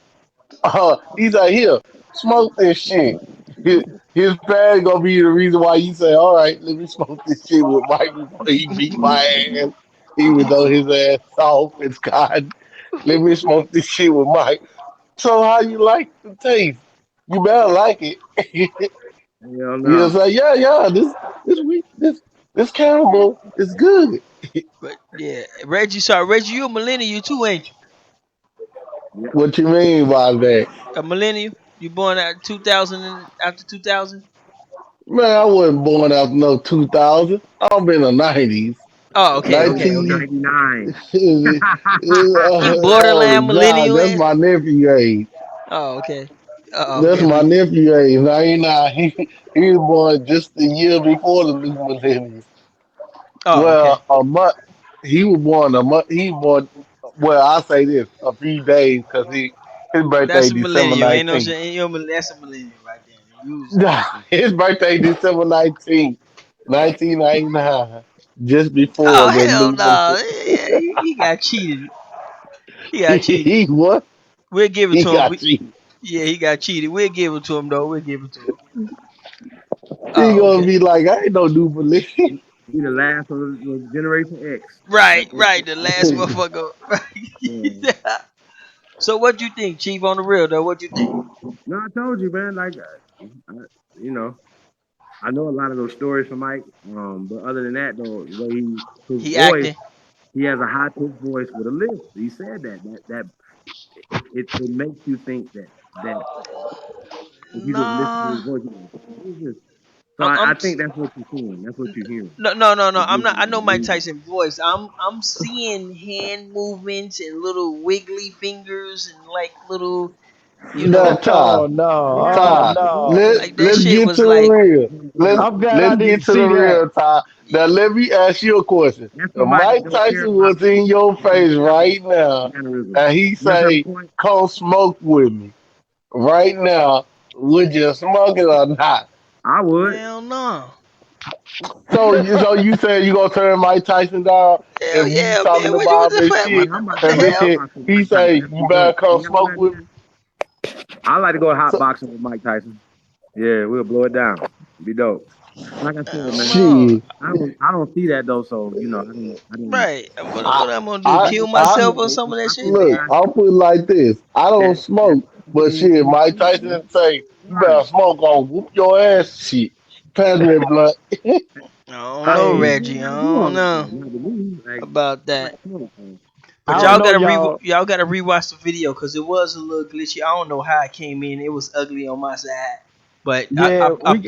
[SPEAKER 6] he's like, here, smoke this shit. His bad gonna be the reason why you say, all right, let me smoke this shit with Mike before he beat my ass, even though his ass soft as God. Let me smoke this shit with Mike. So how you like the taste? You better like it.
[SPEAKER 7] Hell
[SPEAKER 6] He'll
[SPEAKER 7] no.
[SPEAKER 6] say, yeah, yeah, this caramel is good.
[SPEAKER 3] But yeah, Reggie, sorry, Reggie, you a millennial too, ain't you?
[SPEAKER 7] Yeah.
[SPEAKER 6] What you mean by that?
[SPEAKER 3] A millennial? You born at 2000 after 2000?
[SPEAKER 6] Man, I wasn't born after no 2000. I'm in the 90s.
[SPEAKER 3] Oh, okay, okay,
[SPEAKER 7] Oh,
[SPEAKER 3] okay.
[SPEAKER 6] 19,
[SPEAKER 7] 99.
[SPEAKER 3] He
[SPEAKER 6] oh
[SPEAKER 3] borderline
[SPEAKER 6] God,
[SPEAKER 3] millennial
[SPEAKER 6] that's
[SPEAKER 3] ass.
[SPEAKER 6] my nephew age.
[SPEAKER 3] Oh, okay. Oh,
[SPEAKER 6] That's
[SPEAKER 3] okay.
[SPEAKER 6] my nephew age. 99. He was born just the year before the new millennium.
[SPEAKER 3] Oh, okay.
[SPEAKER 6] Well, a month. He was born a month. He was born. Well, I say this a few days because his birthday
[SPEAKER 3] That's a
[SPEAKER 6] December
[SPEAKER 3] millennial. Ain't no
[SPEAKER 6] 19th.
[SPEAKER 3] shit. That's a millennial right there. You was
[SPEAKER 6] His birthday December 19th, 1999, just before
[SPEAKER 3] Oh
[SPEAKER 6] the
[SPEAKER 3] hell
[SPEAKER 6] new
[SPEAKER 3] no!
[SPEAKER 6] millennium.
[SPEAKER 3] Yeah, he got cheated. He got cheated.
[SPEAKER 6] He what?
[SPEAKER 3] We'll give it
[SPEAKER 6] He
[SPEAKER 3] to him.
[SPEAKER 6] got you.
[SPEAKER 3] Yeah, he got cheated. We'll give it to him though. We'll give it to him.
[SPEAKER 6] He
[SPEAKER 3] Oh,
[SPEAKER 6] gonna
[SPEAKER 3] okay.
[SPEAKER 6] be like, I ain't no new millennium.
[SPEAKER 7] We the last of the Generation X.
[SPEAKER 3] Right,
[SPEAKER 7] That's
[SPEAKER 3] right. The last
[SPEAKER 7] it.
[SPEAKER 3] motherfucker.
[SPEAKER 7] Yeah.
[SPEAKER 3] Right. So what you think, Chief? On the real though, what you think?
[SPEAKER 7] No, I told you, man. Like, I, you know, I know a lot of those stories from Mike. But other than that, though, the way his
[SPEAKER 3] He
[SPEAKER 7] voice,
[SPEAKER 3] acting.
[SPEAKER 7] he has a high pitched voice with a lisp. He said that it makes you think that if you just listen to
[SPEAKER 3] Nah.
[SPEAKER 7] his voice, you're like, what is this? So
[SPEAKER 3] I'm,
[SPEAKER 7] I
[SPEAKER 3] I'm
[SPEAKER 7] think that's what you're seeing. That's what you're hearing.
[SPEAKER 3] no, no, no, no.
[SPEAKER 7] It's
[SPEAKER 3] I'm
[SPEAKER 7] just
[SPEAKER 3] not. I know
[SPEAKER 7] like
[SPEAKER 3] Mike
[SPEAKER 7] reading.
[SPEAKER 3] Tyson voice. I'm seeing hand movements and little wiggly fingers and like little,
[SPEAKER 6] No,
[SPEAKER 2] Oh
[SPEAKER 6] Ty,
[SPEAKER 2] no,
[SPEAKER 7] Yeah,
[SPEAKER 2] oh
[SPEAKER 6] Ty,
[SPEAKER 2] no.
[SPEAKER 3] like that
[SPEAKER 6] let's
[SPEAKER 3] shit
[SPEAKER 6] get
[SPEAKER 3] was
[SPEAKER 6] to the
[SPEAKER 3] like
[SPEAKER 6] real.
[SPEAKER 2] I'm glad I
[SPEAKER 6] Let's get
[SPEAKER 2] didn't
[SPEAKER 6] to the
[SPEAKER 2] see that.
[SPEAKER 6] real, Ty. Now let me ask you a question.
[SPEAKER 7] that's
[SPEAKER 6] If
[SPEAKER 7] somebody that
[SPEAKER 6] Mike
[SPEAKER 7] don't care
[SPEAKER 6] Tyson
[SPEAKER 7] about
[SPEAKER 6] was in your face right now,
[SPEAKER 7] mannerism.
[SPEAKER 6] and he
[SPEAKER 7] Once at a
[SPEAKER 6] say,
[SPEAKER 7] point,
[SPEAKER 6] "Come smoke with me," right now, would you smoke it or not?
[SPEAKER 7] I would.
[SPEAKER 3] hell no.
[SPEAKER 6] So you saying you gonna turn Mike Tyson down
[SPEAKER 3] Hell
[SPEAKER 6] if you
[SPEAKER 3] yeah,
[SPEAKER 6] talking
[SPEAKER 3] man. What
[SPEAKER 6] about
[SPEAKER 3] the
[SPEAKER 6] this
[SPEAKER 3] fuck?
[SPEAKER 7] Man,
[SPEAKER 6] shit,
[SPEAKER 7] I'm about to
[SPEAKER 3] The
[SPEAKER 6] and
[SPEAKER 7] go hot
[SPEAKER 3] hell?
[SPEAKER 6] then
[SPEAKER 7] boxing with
[SPEAKER 6] he
[SPEAKER 7] Mike Tyson.
[SPEAKER 6] say
[SPEAKER 7] That's
[SPEAKER 6] you
[SPEAKER 7] be
[SPEAKER 6] better
[SPEAKER 7] dope.
[SPEAKER 6] come
[SPEAKER 7] Can y'all
[SPEAKER 6] smoke with me?
[SPEAKER 7] imagine that? I like to go hot
[SPEAKER 6] So
[SPEAKER 7] boxing with Mike Tyson. Yeah, we'll blow it down. Be dope. Like I said,
[SPEAKER 3] Hell
[SPEAKER 7] man,
[SPEAKER 3] no.
[SPEAKER 6] shit,
[SPEAKER 7] I don't see that though. So I don't.
[SPEAKER 3] Right. What,
[SPEAKER 6] I
[SPEAKER 3] what I'm gonna do?
[SPEAKER 6] I
[SPEAKER 3] Kill
[SPEAKER 6] I
[SPEAKER 3] myself or some of that
[SPEAKER 7] I
[SPEAKER 3] shit,
[SPEAKER 7] see the
[SPEAKER 6] look.
[SPEAKER 3] man?
[SPEAKER 7] guys
[SPEAKER 6] I'll put it like this. I don't
[SPEAKER 7] that
[SPEAKER 6] smoke, but shit,
[SPEAKER 7] he
[SPEAKER 6] Mike
[SPEAKER 7] smoke. That's
[SPEAKER 6] Tyson say you
[SPEAKER 7] right.
[SPEAKER 6] better smoke on whoop your ass. Shit, pass me a blunt.
[SPEAKER 3] I don't know,
[SPEAKER 7] You
[SPEAKER 2] Hey,
[SPEAKER 7] ain't
[SPEAKER 3] Reggie. I
[SPEAKER 7] gotta do all
[SPEAKER 3] don't
[SPEAKER 7] that
[SPEAKER 3] know
[SPEAKER 7] though. Not with me. Like
[SPEAKER 3] about
[SPEAKER 7] I like
[SPEAKER 3] that.
[SPEAKER 7] smoke. So.
[SPEAKER 3] But
[SPEAKER 2] I
[SPEAKER 7] Yeah.
[SPEAKER 2] don't know y'all.
[SPEAKER 3] y'all gotta rewatch the video because it was a little glitchy. I don't know how it came in. It was ugly on my side, but
[SPEAKER 2] Yeah,
[SPEAKER 3] I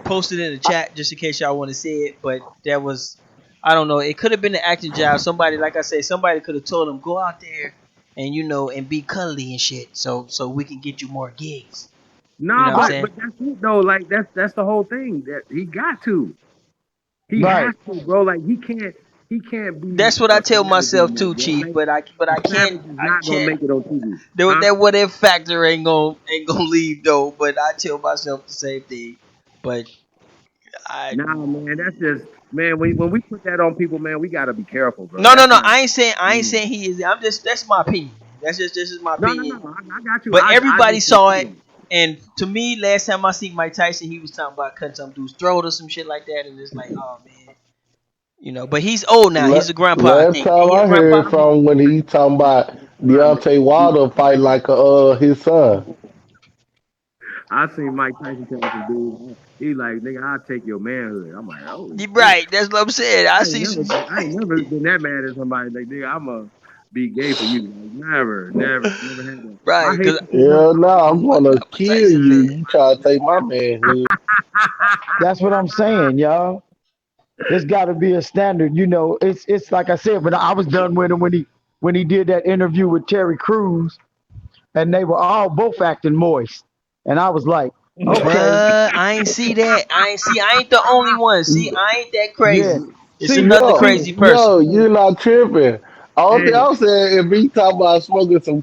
[SPEAKER 3] posted it in the chat just in case y'all want to see it. But that was, I don't know. It could have been an acting job. Somebody, like I said, somebody could have told him go out there and and be cuddly and shit, so we can get you more gigs. You know
[SPEAKER 7] Nah,
[SPEAKER 3] what I'm
[SPEAKER 2] I
[SPEAKER 3] saying?
[SPEAKER 7] but that's it though. Like that's the whole thing. That he got to. He
[SPEAKER 2] Right.
[SPEAKER 7] has to, bro. Like he can't be
[SPEAKER 3] That's what I
[SPEAKER 7] a
[SPEAKER 3] tell
[SPEAKER 7] savage
[SPEAKER 3] myself
[SPEAKER 7] anymore,
[SPEAKER 3] too,
[SPEAKER 7] bro.
[SPEAKER 3] Chief.
[SPEAKER 7] Like
[SPEAKER 3] But
[SPEAKER 7] a
[SPEAKER 3] I can't
[SPEAKER 7] savage is
[SPEAKER 3] I
[SPEAKER 7] not gonna
[SPEAKER 3] can't.
[SPEAKER 7] make it on TV,
[SPEAKER 3] There,
[SPEAKER 7] huh?
[SPEAKER 3] that what if factor ain't gonna leave though. But I tell myself the same thing. But I
[SPEAKER 7] Nah, man, that's just man. When we put that on people, man, we gotta be careful, bro.
[SPEAKER 3] no
[SPEAKER 7] That's
[SPEAKER 3] no.
[SPEAKER 7] not.
[SPEAKER 3] I ain't
[SPEAKER 7] Mm.
[SPEAKER 3] saying he is. I'm just that's my opinion, man. That's just this is my
[SPEAKER 7] No, no, no.
[SPEAKER 3] opinion.
[SPEAKER 7] I got you.
[SPEAKER 3] But
[SPEAKER 7] I
[SPEAKER 3] everybody
[SPEAKER 7] just think
[SPEAKER 3] saw
[SPEAKER 7] he
[SPEAKER 3] it,
[SPEAKER 7] is.
[SPEAKER 3] and to me, last time I seen Mike Tyson, he was talking about cutting some dude's throat or some shit like that, and it's like, oh man, But he's old now. He's a grandpa, I
[SPEAKER 6] Last
[SPEAKER 3] think. Ain't
[SPEAKER 6] time
[SPEAKER 3] he a
[SPEAKER 6] I
[SPEAKER 3] grandpa?
[SPEAKER 6] heard from when he talking about
[SPEAKER 7] Nah, man.
[SPEAKER 6] Deontay Wilder fight like his son.
[SPEAKER 7] I seen Mike Tyson tell some dude, he like, nigga, I'll take your manhood. I'm like, oh
[SPEAKER 3] You
[SPEAKER 7] shit.
[SPEAKER 3] right. That's what I'm saying. I see some.
[SPEAKER 7] I ain't never been that mad at somebody. Like, nigga, I'ma be gay for you. Like, never, never, never had that. I
[SPEAKER 3] Right,
[SPEAKER 7] hate
[SPEAKER 3] because
[SPEAKER 7] to see
[SPEAKER 6] Yeah,
[SPEAKER 7] motherfuckers
[SPEAKER 6] nah, I'm gonna
[SPEAKER 3] I'm a
[SPEAKER 6] kill
[SPEAKER 3] Tyson
[SPEAKER 6] you.
[SPEAKER 3] fan.
[SPEAKER 6] You try to take my manhood.
[SPEAKER 2] That's what I'm saying, y'all. It's got to be a standard. It's like I said, but I was done with him when he did that interview with Terry Crews, and they were all both acting moist, and I was like, okay,
[SPEAKER 3] What? I ain't see that. I ain't see. I ain't the only one. See, I ain't that
[SPEAKER 2] yeah.
[SPEAKER 3] crazy. It's
[SPEAKER 2] See,
[SPEAKER 3] another
[SPEAKER 6] Yo,
[SPEAKER 2] see,
[SPEAKER 3] crazy person.
[SPEAKER 6] you're not tripping. All thing
[SPEAKER 7] Hey,
[SPEAKER 6] I'm saying, if he talk about smoking some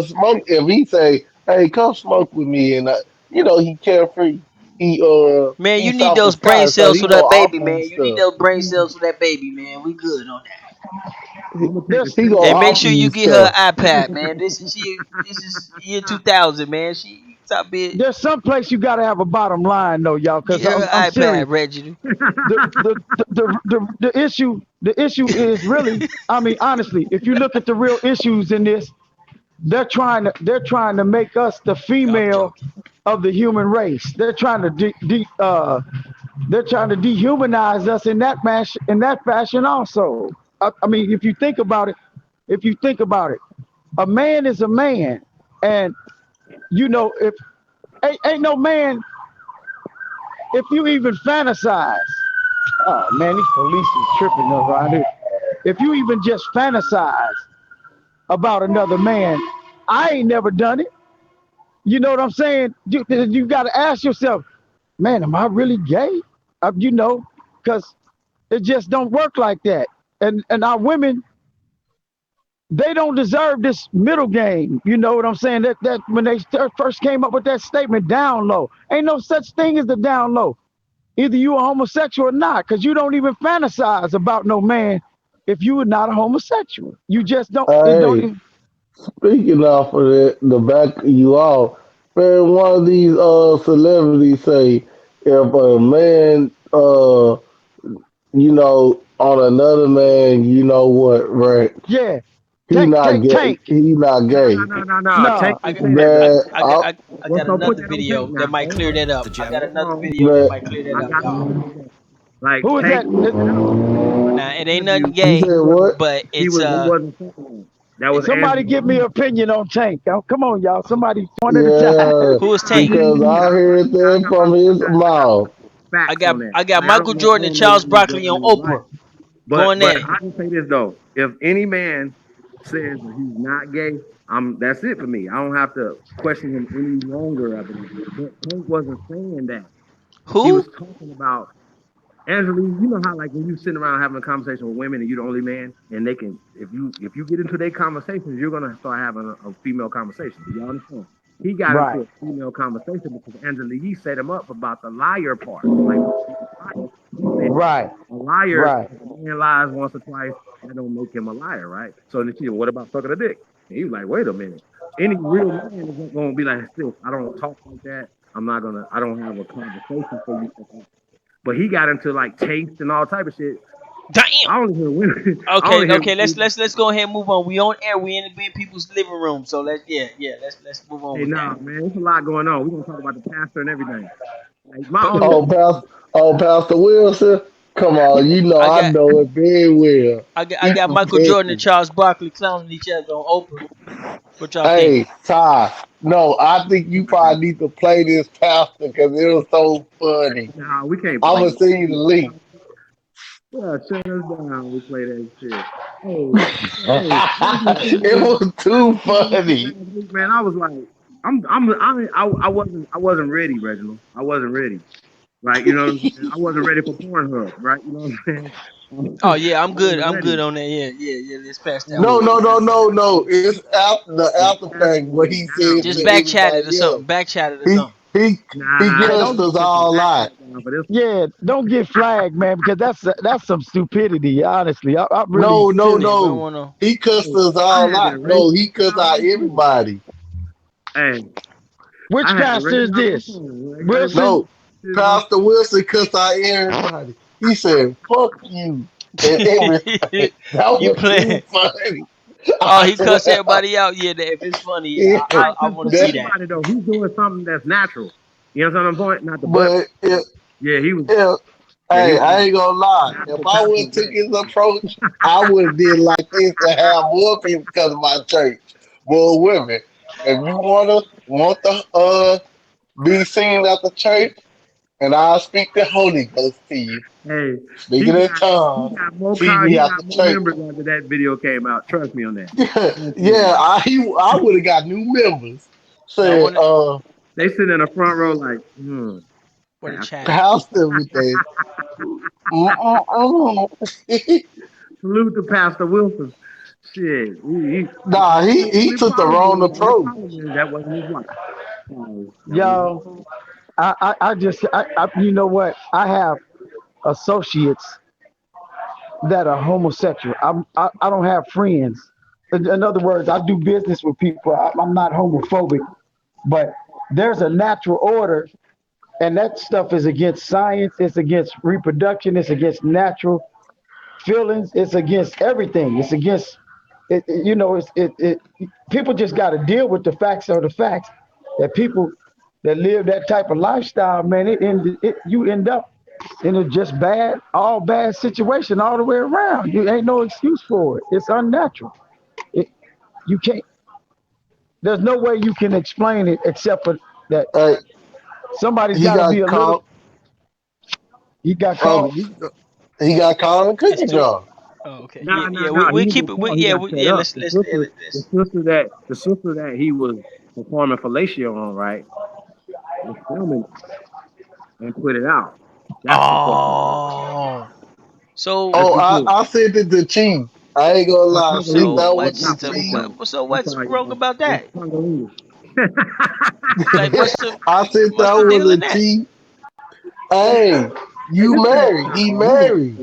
[SPEAKER 6] smoke, if he say, "Hey, come smoke with me," and he carefree,
[SPEAKER 3] Man, you
[SPEAKER 6] eats
[SPEAKER 3] need
[SPEAKER 6] off the
[SPEAKER 3] those brain
[SPEAKER 6] sky, so
[SPEAKER 3] cells
[SPEAKER 6] he
[SPEAKER 3] for
[SPEAKER 6] know
[SPEAKER 3] that
[SPEAKER 6] off
[SPEAKER 3] baby,
[SPEAKER 6] on
[SPEAKER 3] man. You need
[SPEAKER 6] stuff.
[SPEAKER 3] those brain cells for that baby, man. We good on that.
[SPEAKER 7] I'm gonna take a
[SPEAKER 2] there's
[SPEAKER 6] He go
[SPEAKER 7] statement.
[SPEAKER 3] And make
[SPEAKER 6] off
[SPEAKER 3] sure you
[SPEAKER 6] you
[SPEAKER 3] get her
[SPEAKER 6] stuff.
[SPEAKER 3] an iPad, man. This is year 2000, man. She top bit.
[SPEAKER 2] there's some place you got to have a bottom line though, y'all, because
[SPEAKER 3] Get her
[SPEAKER 2] I'm
[SPEAKER 3] an iPad,
[SPEAKER 2] serious.
[SPEAKER 3] Reginald.
[SPEAKER 2] The issue is really, I mean, honestly, if you look at the real issues in this, they're trying to make us the
[SPEAKER 3] I'm
[SPEAKER 2] female
[SPEAKER 3] joking.
[SPEAKER 2] of the human race. They're trying to dehumanize us in that fashion also. I mean, if you think about it, a man is a man, and if ain't no man, if you even fantasize. Oh man, these police is tripping around here. If you even just fantasize about another man, I ain't never done it. You know what I'm saying? You got to ask yourself, man, am I really gay? Because it just don't work like that. And our women, they don't deserve this middle game. You know what I'm saying? That when they first came up with that statement, down low, ain't no such thing as the down low. Either you are homosexual or not, because you don't even fantasize about no man if you are not a homosexual. You just don't. It don't.
[SPEAKER 6] Hey, speaking off of the back of you off, man, one of these celebrities say if a man on another man, you know what, right?
[SPEAKER 2] Yeah.
[SPEAKER 6] He
[SPEAKER 2] Tank,
[SPEAKER 6] not
[SPEAKER 2] tank,
[SPEAKER 6] gay.
[SPEAKER 2] tank.
[SPEAKER 6] He not
[SPEAKER 7] No,
[SPEAKER 6] gay.
[SPEAKER 7] no, no, no, no.
[SPEAKER 2] Nah.
[SPEAKER 7] Tank
[SPEAKER 3] I
[SPEAKER 7] didn't
[SPEAKER 3] got
[SPEAKER 7] say that.
[SPEAKER 3] I,
[SPEAKER 7] But
[SPEAKER 6] Man,
[SPEAKER 3] I got I, I got
[SPEAKER 7] don't put
[SPEAKER 3] another
[SPEAKER 7] that on Tank
[SPEAKER 3] video that
[SPEAKER 7] now.
[SPEAKER 3] might
[SPEAKER 7] Hold
[SPEAKER 3] clear
[SPEAKER 7] on.
[SPEAKER 3] that up. I got
[SPEAKER 7] Hold
[SPEAKER 3] another
[SPEAKER 7] on.
[SPEAKER 3] video that
[SPEAKER 6] man,
[SPEAKER 3] might clear that
[SPEAKER 7] I
[SPEAKER 3] up,
[SPEAKER 7] got
[SPEAKER 3] y'all.
[SPEAKER 7] something to say. Like
[SPEAKER 2] Who is
[SPEAKER 7] Tank
[SPEAKER 2] that?
[SPEAKER 7] pointed that out in
[SPEAKER 3] Now it
[SPEAKER 7] the
[SPEAKER 3] ain't nothing
[SPEAKER 7] interview.
[SPEAKER 6] you
[SPEAKER 3] gay,
[SPEAKER 6] said what?
[SPEAKER 3] but it's
[SPEAKER 7] He wasn't saying that. That was
[SPEAKER 2] Somebody
[SPEAKER 7] Angela
[SPEAKER 2] give me an
[SPEAKER 7] Yee.
[SPEAKER 2] opinion on Tank. Oh, come on, y'all. Somebody one at a time.
[SPEAKER 6] Yeah,
[SPEAKER 3] who is Tank?
[SPEAKER 6] because I heard that from his mouth.
[SPEAKER 7] Facts on that.
[SPEAKER 3] I got
[SPEAKER 7] Like,
[SPEAKER 3] Michael Jordan
[SPEAKER 7] I
[SPEAKER 3] and
[SPEAKER 7] don't know
[SPEAKER 3] Charles
[SPEAKER 7] why he's
[SPEAKER 3] Barkley
[SPEAKER 7] doing
[SPEAKER 3] on
[SPEAKER 7] in his life.
[SPEAKER 3] Oprah going
[SPEAKER 7] But
[SPEAKER 3] at it.
[SPEAKER 7] I can say this though: if any man says that he's not gay, that's it for me. I don't have to question him any longer after that. But Tank wasn't saying that. He was
[SPEAKER 3] Who?
[SPEAKER 7] talking about Angela. You know how like when you sitting around having a conversation with women and you're the only man, and they can if you get into their conversations, you're gonna start having a female conversation. Do y'all understand? He got
[SPEAKER 2] Right,
[SPEAKER 7] into a female conversation because Angela Yee set him up about the liar part. Like liar, he said
[SPEAKER 2] right,
[SPEAKER 7] a liar,
[SPEAKER 2] right.
[SPEAKER 7] if a man lies once or twice, that don't make him a liar, right? So then she said, what about sucking a dick? And he was like, wait a minute. Any real man isn't gonna be like, sis, I don't talk like that. I don't have a conversation for you. But he got into like taste and all type of shit.
[SPEAKER 3] Damn.
[SPEAKER 7] I only hear women. I
[SPEAKER 3] Okay,
[SPEAKER 7] only hear
[SPEAKER 3] okay. Let's go ahead and move on. We on air. We in people's living room. So let's move on
[SPEAKER 7] hey,
[SPEAKER 3] with that.
[SPEAKER 7] nah, man, there's a lot going on. We're gonna talk about the pastor and everything. Like my
[SPEAKER 3] But
[SPEAKER 7] only
[SPEAKER 6] Oh, Pastor Wilson, come on,
[SPEAKER 3] I
[SPEAKER 6] I
[SPEAKER 3] got
[SPEAKER 6] know it very well.
[SPEAKER 3] I
[SPEAKER 6] He
[SPEAKER 3] got
[SPEAKER 6] from
[SPEAKER 3] Michael Jordan and
[SPEAKER 6] Texas.
[SPEAKER 3] Charles Barkley clowning each other on Oprah. What y'all think?
[SPEAKER 6] Hey, Ty, no, I think you probably need to play this Pastor because it was so funny.
[SPEAKER 7] nah, we can't
[SPEAKER 6] I'm
[SPEAKER 7] play
[SPEAKER 6] gonna
[SPEAKER 7] it.
[SPEAKER 6] send you the link.
[SPEAKER 7] Yeah, shut us down. We play that shit. Hey, hey, I was just saying
[SPEAKER 6] It
[SPEAKER 7] this.
[SPEAKER 6] was
[SPEAKER 7] I was
[SPEAKER 6] too
[SPEAKER 7] just saying this shit
[SPEAKER 6] funny.
[SPEAKER 7] last week, man. I was like, I wasn't ready, Reginald. I wasn't ready. right? You know what I'm saying? I wasn't ready for Pornhub, right? You know what I'm saying?
[SPEAKER 3] Oh yeah,
[SPEAKER 7] I wasn't
[SPEAKER 3] I'm good
[SPEAKER 7] ready.
[SPEAKER 3] on that. Yeah, yeah, yeah. Let's pass that
[SPEAKER 6] No,
[SPEAKER 3] one.
[SPEAKER 6] no, no,
[SPEAKER 7] Yeah,
[SPEAKER 6] no, no. It's after the
[SPEAKER 7] yeah,
[SPEAKER 6] after
[SPEAKER 7] that's
[SPEAKER 6] thing what
[SPEAKER 7] going
[SPEAKER 6] he said
[SPEAKER 7] down.
[SPEAKER 3] Just
[SPEAKER 6] to
[SPEAKER 3] back chat it or
[SPEAKER 6] everybody else.
[SPEAKER 3] something. Back chat it or
[SPEAKER 6] He
[SPEAKER 3] something.
[SPEAKER 6] he he
[SPEAKER 7] Nah,
[SPEAKER 2] Yeah,
[SPEAKER 7] he
[SPEAKER 6] cussed
[SPEAKER 2] don't.
[SPEAKER 7] didn't
[SPEAKER 6] us
[SPEAKER 7] put the
[SPEAKER 6] all
[SPEAKER 7] back
[SPEAKER 6] out.
[SPEAKER 7] chat down for this one.
[SPEAKER 2] Yeah, don't get flagged, man, because that's some stupidity. Honestly, I really
[SPEAKER 6] No, no,
[SPEAKER 2] feel it.
[SPEAKER 3] Yeah, we don't
[SPEAKER 6] no.
[SPEAKER 3] want to.
[SPEAKER 6] He cussed
[SPEAKER 7] Hey,
[SPEAKER 6] us
[SPEAKER 7] I
[SPEAKER 6] all
[SPEAKER 7] had to
[SPEAKER 6] out.
[SPEAKER 7] erase
[SPEAKER 6] No,
[SPEAKER 7] the
[SPEAKER 6] he
[SPEAKER 7] shit
[SPEAKER 6] cussed
[SPEAKER 7] out
[SPEAKER 6] out
[SPEAKER 7] my phone.
[SPEAKER 6] everybody.
[SPEAKER 7] Hey,
[SPEAKER 2] Which
[SPEAKER 7] I had to
[SPEAKER 2] pastor
[SPEAKER 7] erase
[SPEAKER 2] is
[SPEAKER 7] it out my
[SPEAKER 2] this?
[SPEAKER 7] phone. I got
[SPEAKER 2] Wilson?
[SPEAKER 6] No, Pastor Wilson cussed out everybody. He said, "Fuck you" and everything. That
[SPEAKER 3] You
[SPEAKER 6] was too
[SPEAKER 3] playing?
[SPEAKER 6] funny.
[SPEAKER 3] Oh,
[SPEAKER 6] I
[SPEAKER 3] he cuss
[SPEAKER 6] swear.
[SPEAKER 3] everybody out. Yeah, if it's funny, yeah,
[SPEAKER 6] Yeah,
[SPEAKER 7] right,
[SPEAKER 3] I
[SPEAKER 7] because
[SPEAKER 3] want to see
[SPEAKER 6] that,
[SPEAKER 7] think
[SPEAKER 3] that.
[SPEAKER 7] about it though. He's doing something that's natural. You know what I'm saying? Not the butt.
[SPEAKER 6] but
[SPEAKER 7] Yeah, he was.
[SPEAKER 6] if,
[SPEAKER 7] Yeah, he
[SPEAKER 6] hey,
[SPEAKER 7] was
[SPEAKER 6] I ain't gonna lie. If
[SPEAKER 7] natural
[SPEAKER 6] I would
[SPEAKER 7] pastor
[SPEAKER 6] have took
[SPEAKER 7] way.
[SPEAKER 6] his approach, I would have did like this to have more people come to my church. More women. If you want to be seen at the church, and I'll speak the Holy Ghost to you.
[SPEAKER 7] Hey,
[SPEAKER 6] Speaking in
[SPEAKER 7] he
[SPEAKER 6] tongues,
[SPEAKER 7] got more
[SPEAKER 6] see
[SPEAKER 7] car,
[SPEAKER 6] me
[SPEAKER 7] he
[SPEAKER 6] at
[SPEAKER 7] got
[SPEAKER 6] the
[SPEAKER 7] more
[SPEAKER 6] church.
[SPEAKER 7] members after that video came out. Trust me on that. Trust me on
[SPEAKER 6] Yeah,
[SPEAKER 7] that.
[SPEAKER 6] I would have got new members.
[SPEAKER 3] Y'all
[SPEAKER 6] Said,
[SPEAKER 3] want to?
[SPEAKER 7] They sit in the front row like,
[SPEAKER 3] What a chat?
[SPEAKER 7] pastor.
[SPEAKER 6] Pastor with that. Mm-mm-mm.
[SPEAKER 7] Salute to Pastor Wilson. Shit,
[SPEAKER 6] Nah, he
[SPEAKER 7] only
[SPEAKER 6] took the
[SPEAKER 7] problem
[SPEAKER 6] wrong
[SPEAKER 7] is, only
[SPEAKER 6] approach.
[SPEAKER 7] problem is that wasn't his wife. So that was his wife.
[SPEAKER 2] Y'all, I just, you know what? I have associates that are homosexual. I don't have friends. In other words, I do business with people. I'm not homophobic, but there's a natural order, and that stuff is against science. It's against reproduction. It's against natural feelings. It's against everything. It's against you know. It. People just got to deal with the facts of the facts. That people that live that type of lifestyle, man, you end up in a just bad, all bad situation all the way around. You ain't no excuse for it. It's unnatural. It, you can't. There's no way you can explain it except for that
[SPEAKER 6] Uh,
[SPEAKER 2] somebody's
[SPEAKER 6] he
[SPEAKER 2] got to be
[SPEAKER 6] got
[SPEAKER 2] a little.
[SPEAKER 6] caught.
[SPEAKER 2] He got
[SPEAKER 6] Um,
[SPEAKER 2] caught.
[SPEAKER 6] he got caught in a
[SPEAKER 3] It's
[SPEAKER 6] cookie
[SPEAKER 3] too.
[SPEAKER 6] jar.
[SPEAKER 3] Oh, okay. Yeah,
[SPEAKER 7] Nah, nah,
[SPEAKER 3] yeah.
[SPEAKER 7] nah. He
[SPEAKER 3] We
[SPEAKER 7] didn't
[SPEAKER 3] keep
[SPEAKER 7] get
[SPEAKER 3] it.
[SPEAKER 7] caught. He got set
[SPEAKER 3] Yeah.
[SPEAKER 7] up.
[SPEAKER 3] Let's.
[SPEAKER 7] The sister that he was performing fellatio on, right, was filming and put it out. That's what fucked him up.
[SPEAKER 3] Oh, so
[SPEAKER 7] Let's
[SPEAKER 6] Oh,
[SPEAKER 7] get to it.
[SPEAKER 6] I sent it to Chief. I ain't gonna lie. I sent
[SPEAKER 3] so
[SPEAKER 7] Tongalinga.
[SPEAKER 6] that one
[SPEAKER 3] what's
[SPEAKER 6] to
[SPEAKER 7] Not
[SPEAKER 3] so
[SPEAKER 6] Chief.
[SPEAKER 7] fellatio.
[SPEAKER 3] what? So
[SPEAKER 7] I'm
[SPEAKER 3] what's
[SPEAKER 7] sorry,
[SPEAKER 3] wrong
[SPEAKER 7] y'all.
[SPEAKER 3] about
[SPEAKER 7] It's
[SPEAKER 3] that?
[SPEAKER 7] Tongalinga.
[SPEAKER 3] Like,
[SPEAKER 6] I sent
[SPEAKER 3] what's
[SPEAKER 6] that
[SPEAKER 3] the
[SPEAKER 6] one
[SPEAKER 3] deal
[SPEAKER 6] to
[SPEAKER 3] in that?
[SPEAKER 6] Chief. Hey,
[SPEAKER 7] Hey,
[SPEAKER 6] you
[SPEAKER 7] this man
[SPEAKER 6] married. He
[SPEAKER 7] Tongalinga.
[SPEAKER 6] married.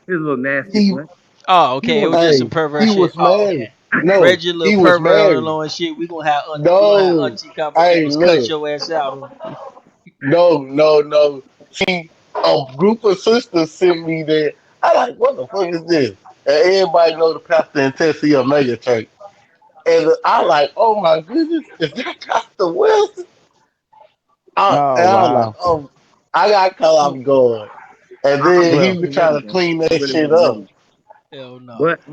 [SPEAKER 7] His little nasty
[SPEAKER 6] He
[SPEAKER 7] butt.
[SPEAKER 3] Oh,
[SPEAKER 7] He
[SPEAKER 3] okay. It was
[SPEAKER 7] wanted.
[SPEAKER 3] just some
[SPEAKER 6] hey,
[SPEAKER 3] pervert
[SPEAKER 6] he
[SPEAKER 3] shit.
[SPEAKER 6] was
[SPEAKER 3] Oh,
[SPEAKER 6] married.
[SPEAKER 3] okay.
[SPEAKER 6] No,
[SPEAKER 3] Reggie, little
[SPEAKER 6] he was
[SPEAKER 3] pervert on the
[SPEAKER 6] married.
[SPEAKER 3] low and shit. We gonna have
[SPEAKER 6] No.
[SPEAKER 3] auntie come in and
[SPEAKER 6] Hey,
[SPEAKER 3] just cut
[SPEAKER 6] look.
[SPEAKER 3] your ass out.
[SPEAKER 6] No, no, no. See, a group of sisters sent me there. I like, what the fuck is this? And everybody know the pastor in Tennessee a mega church. And I like, oh my goodness, is that Pastor Wilson?
[SPEAKER 2] Oh
[SPEAKER 6] And I was like,
[SPEAKER 2] wow.
[SPEAKER 6] oh, I got caught off guard. And then he
[SPEAKER 7] I
[SPEAKER 2] Well,
[SPEAKER 6] was
[SPEAKER 7] wasn't ready
[SPEAKER 6] trying to
[SPEAKER 7] though.
[SPEAKER 6] clean
[SPEAKER 7] I
[SPEAKER 6] that
[SPEAKER 7] really
[SPEAKER 6] shit
[SPEAKER 7] wasn't
[SPEAKER 6] up.
[SPEAKER 7] ready.
[SPEAKER 3] Hell no.
[SPEAKER 7] But I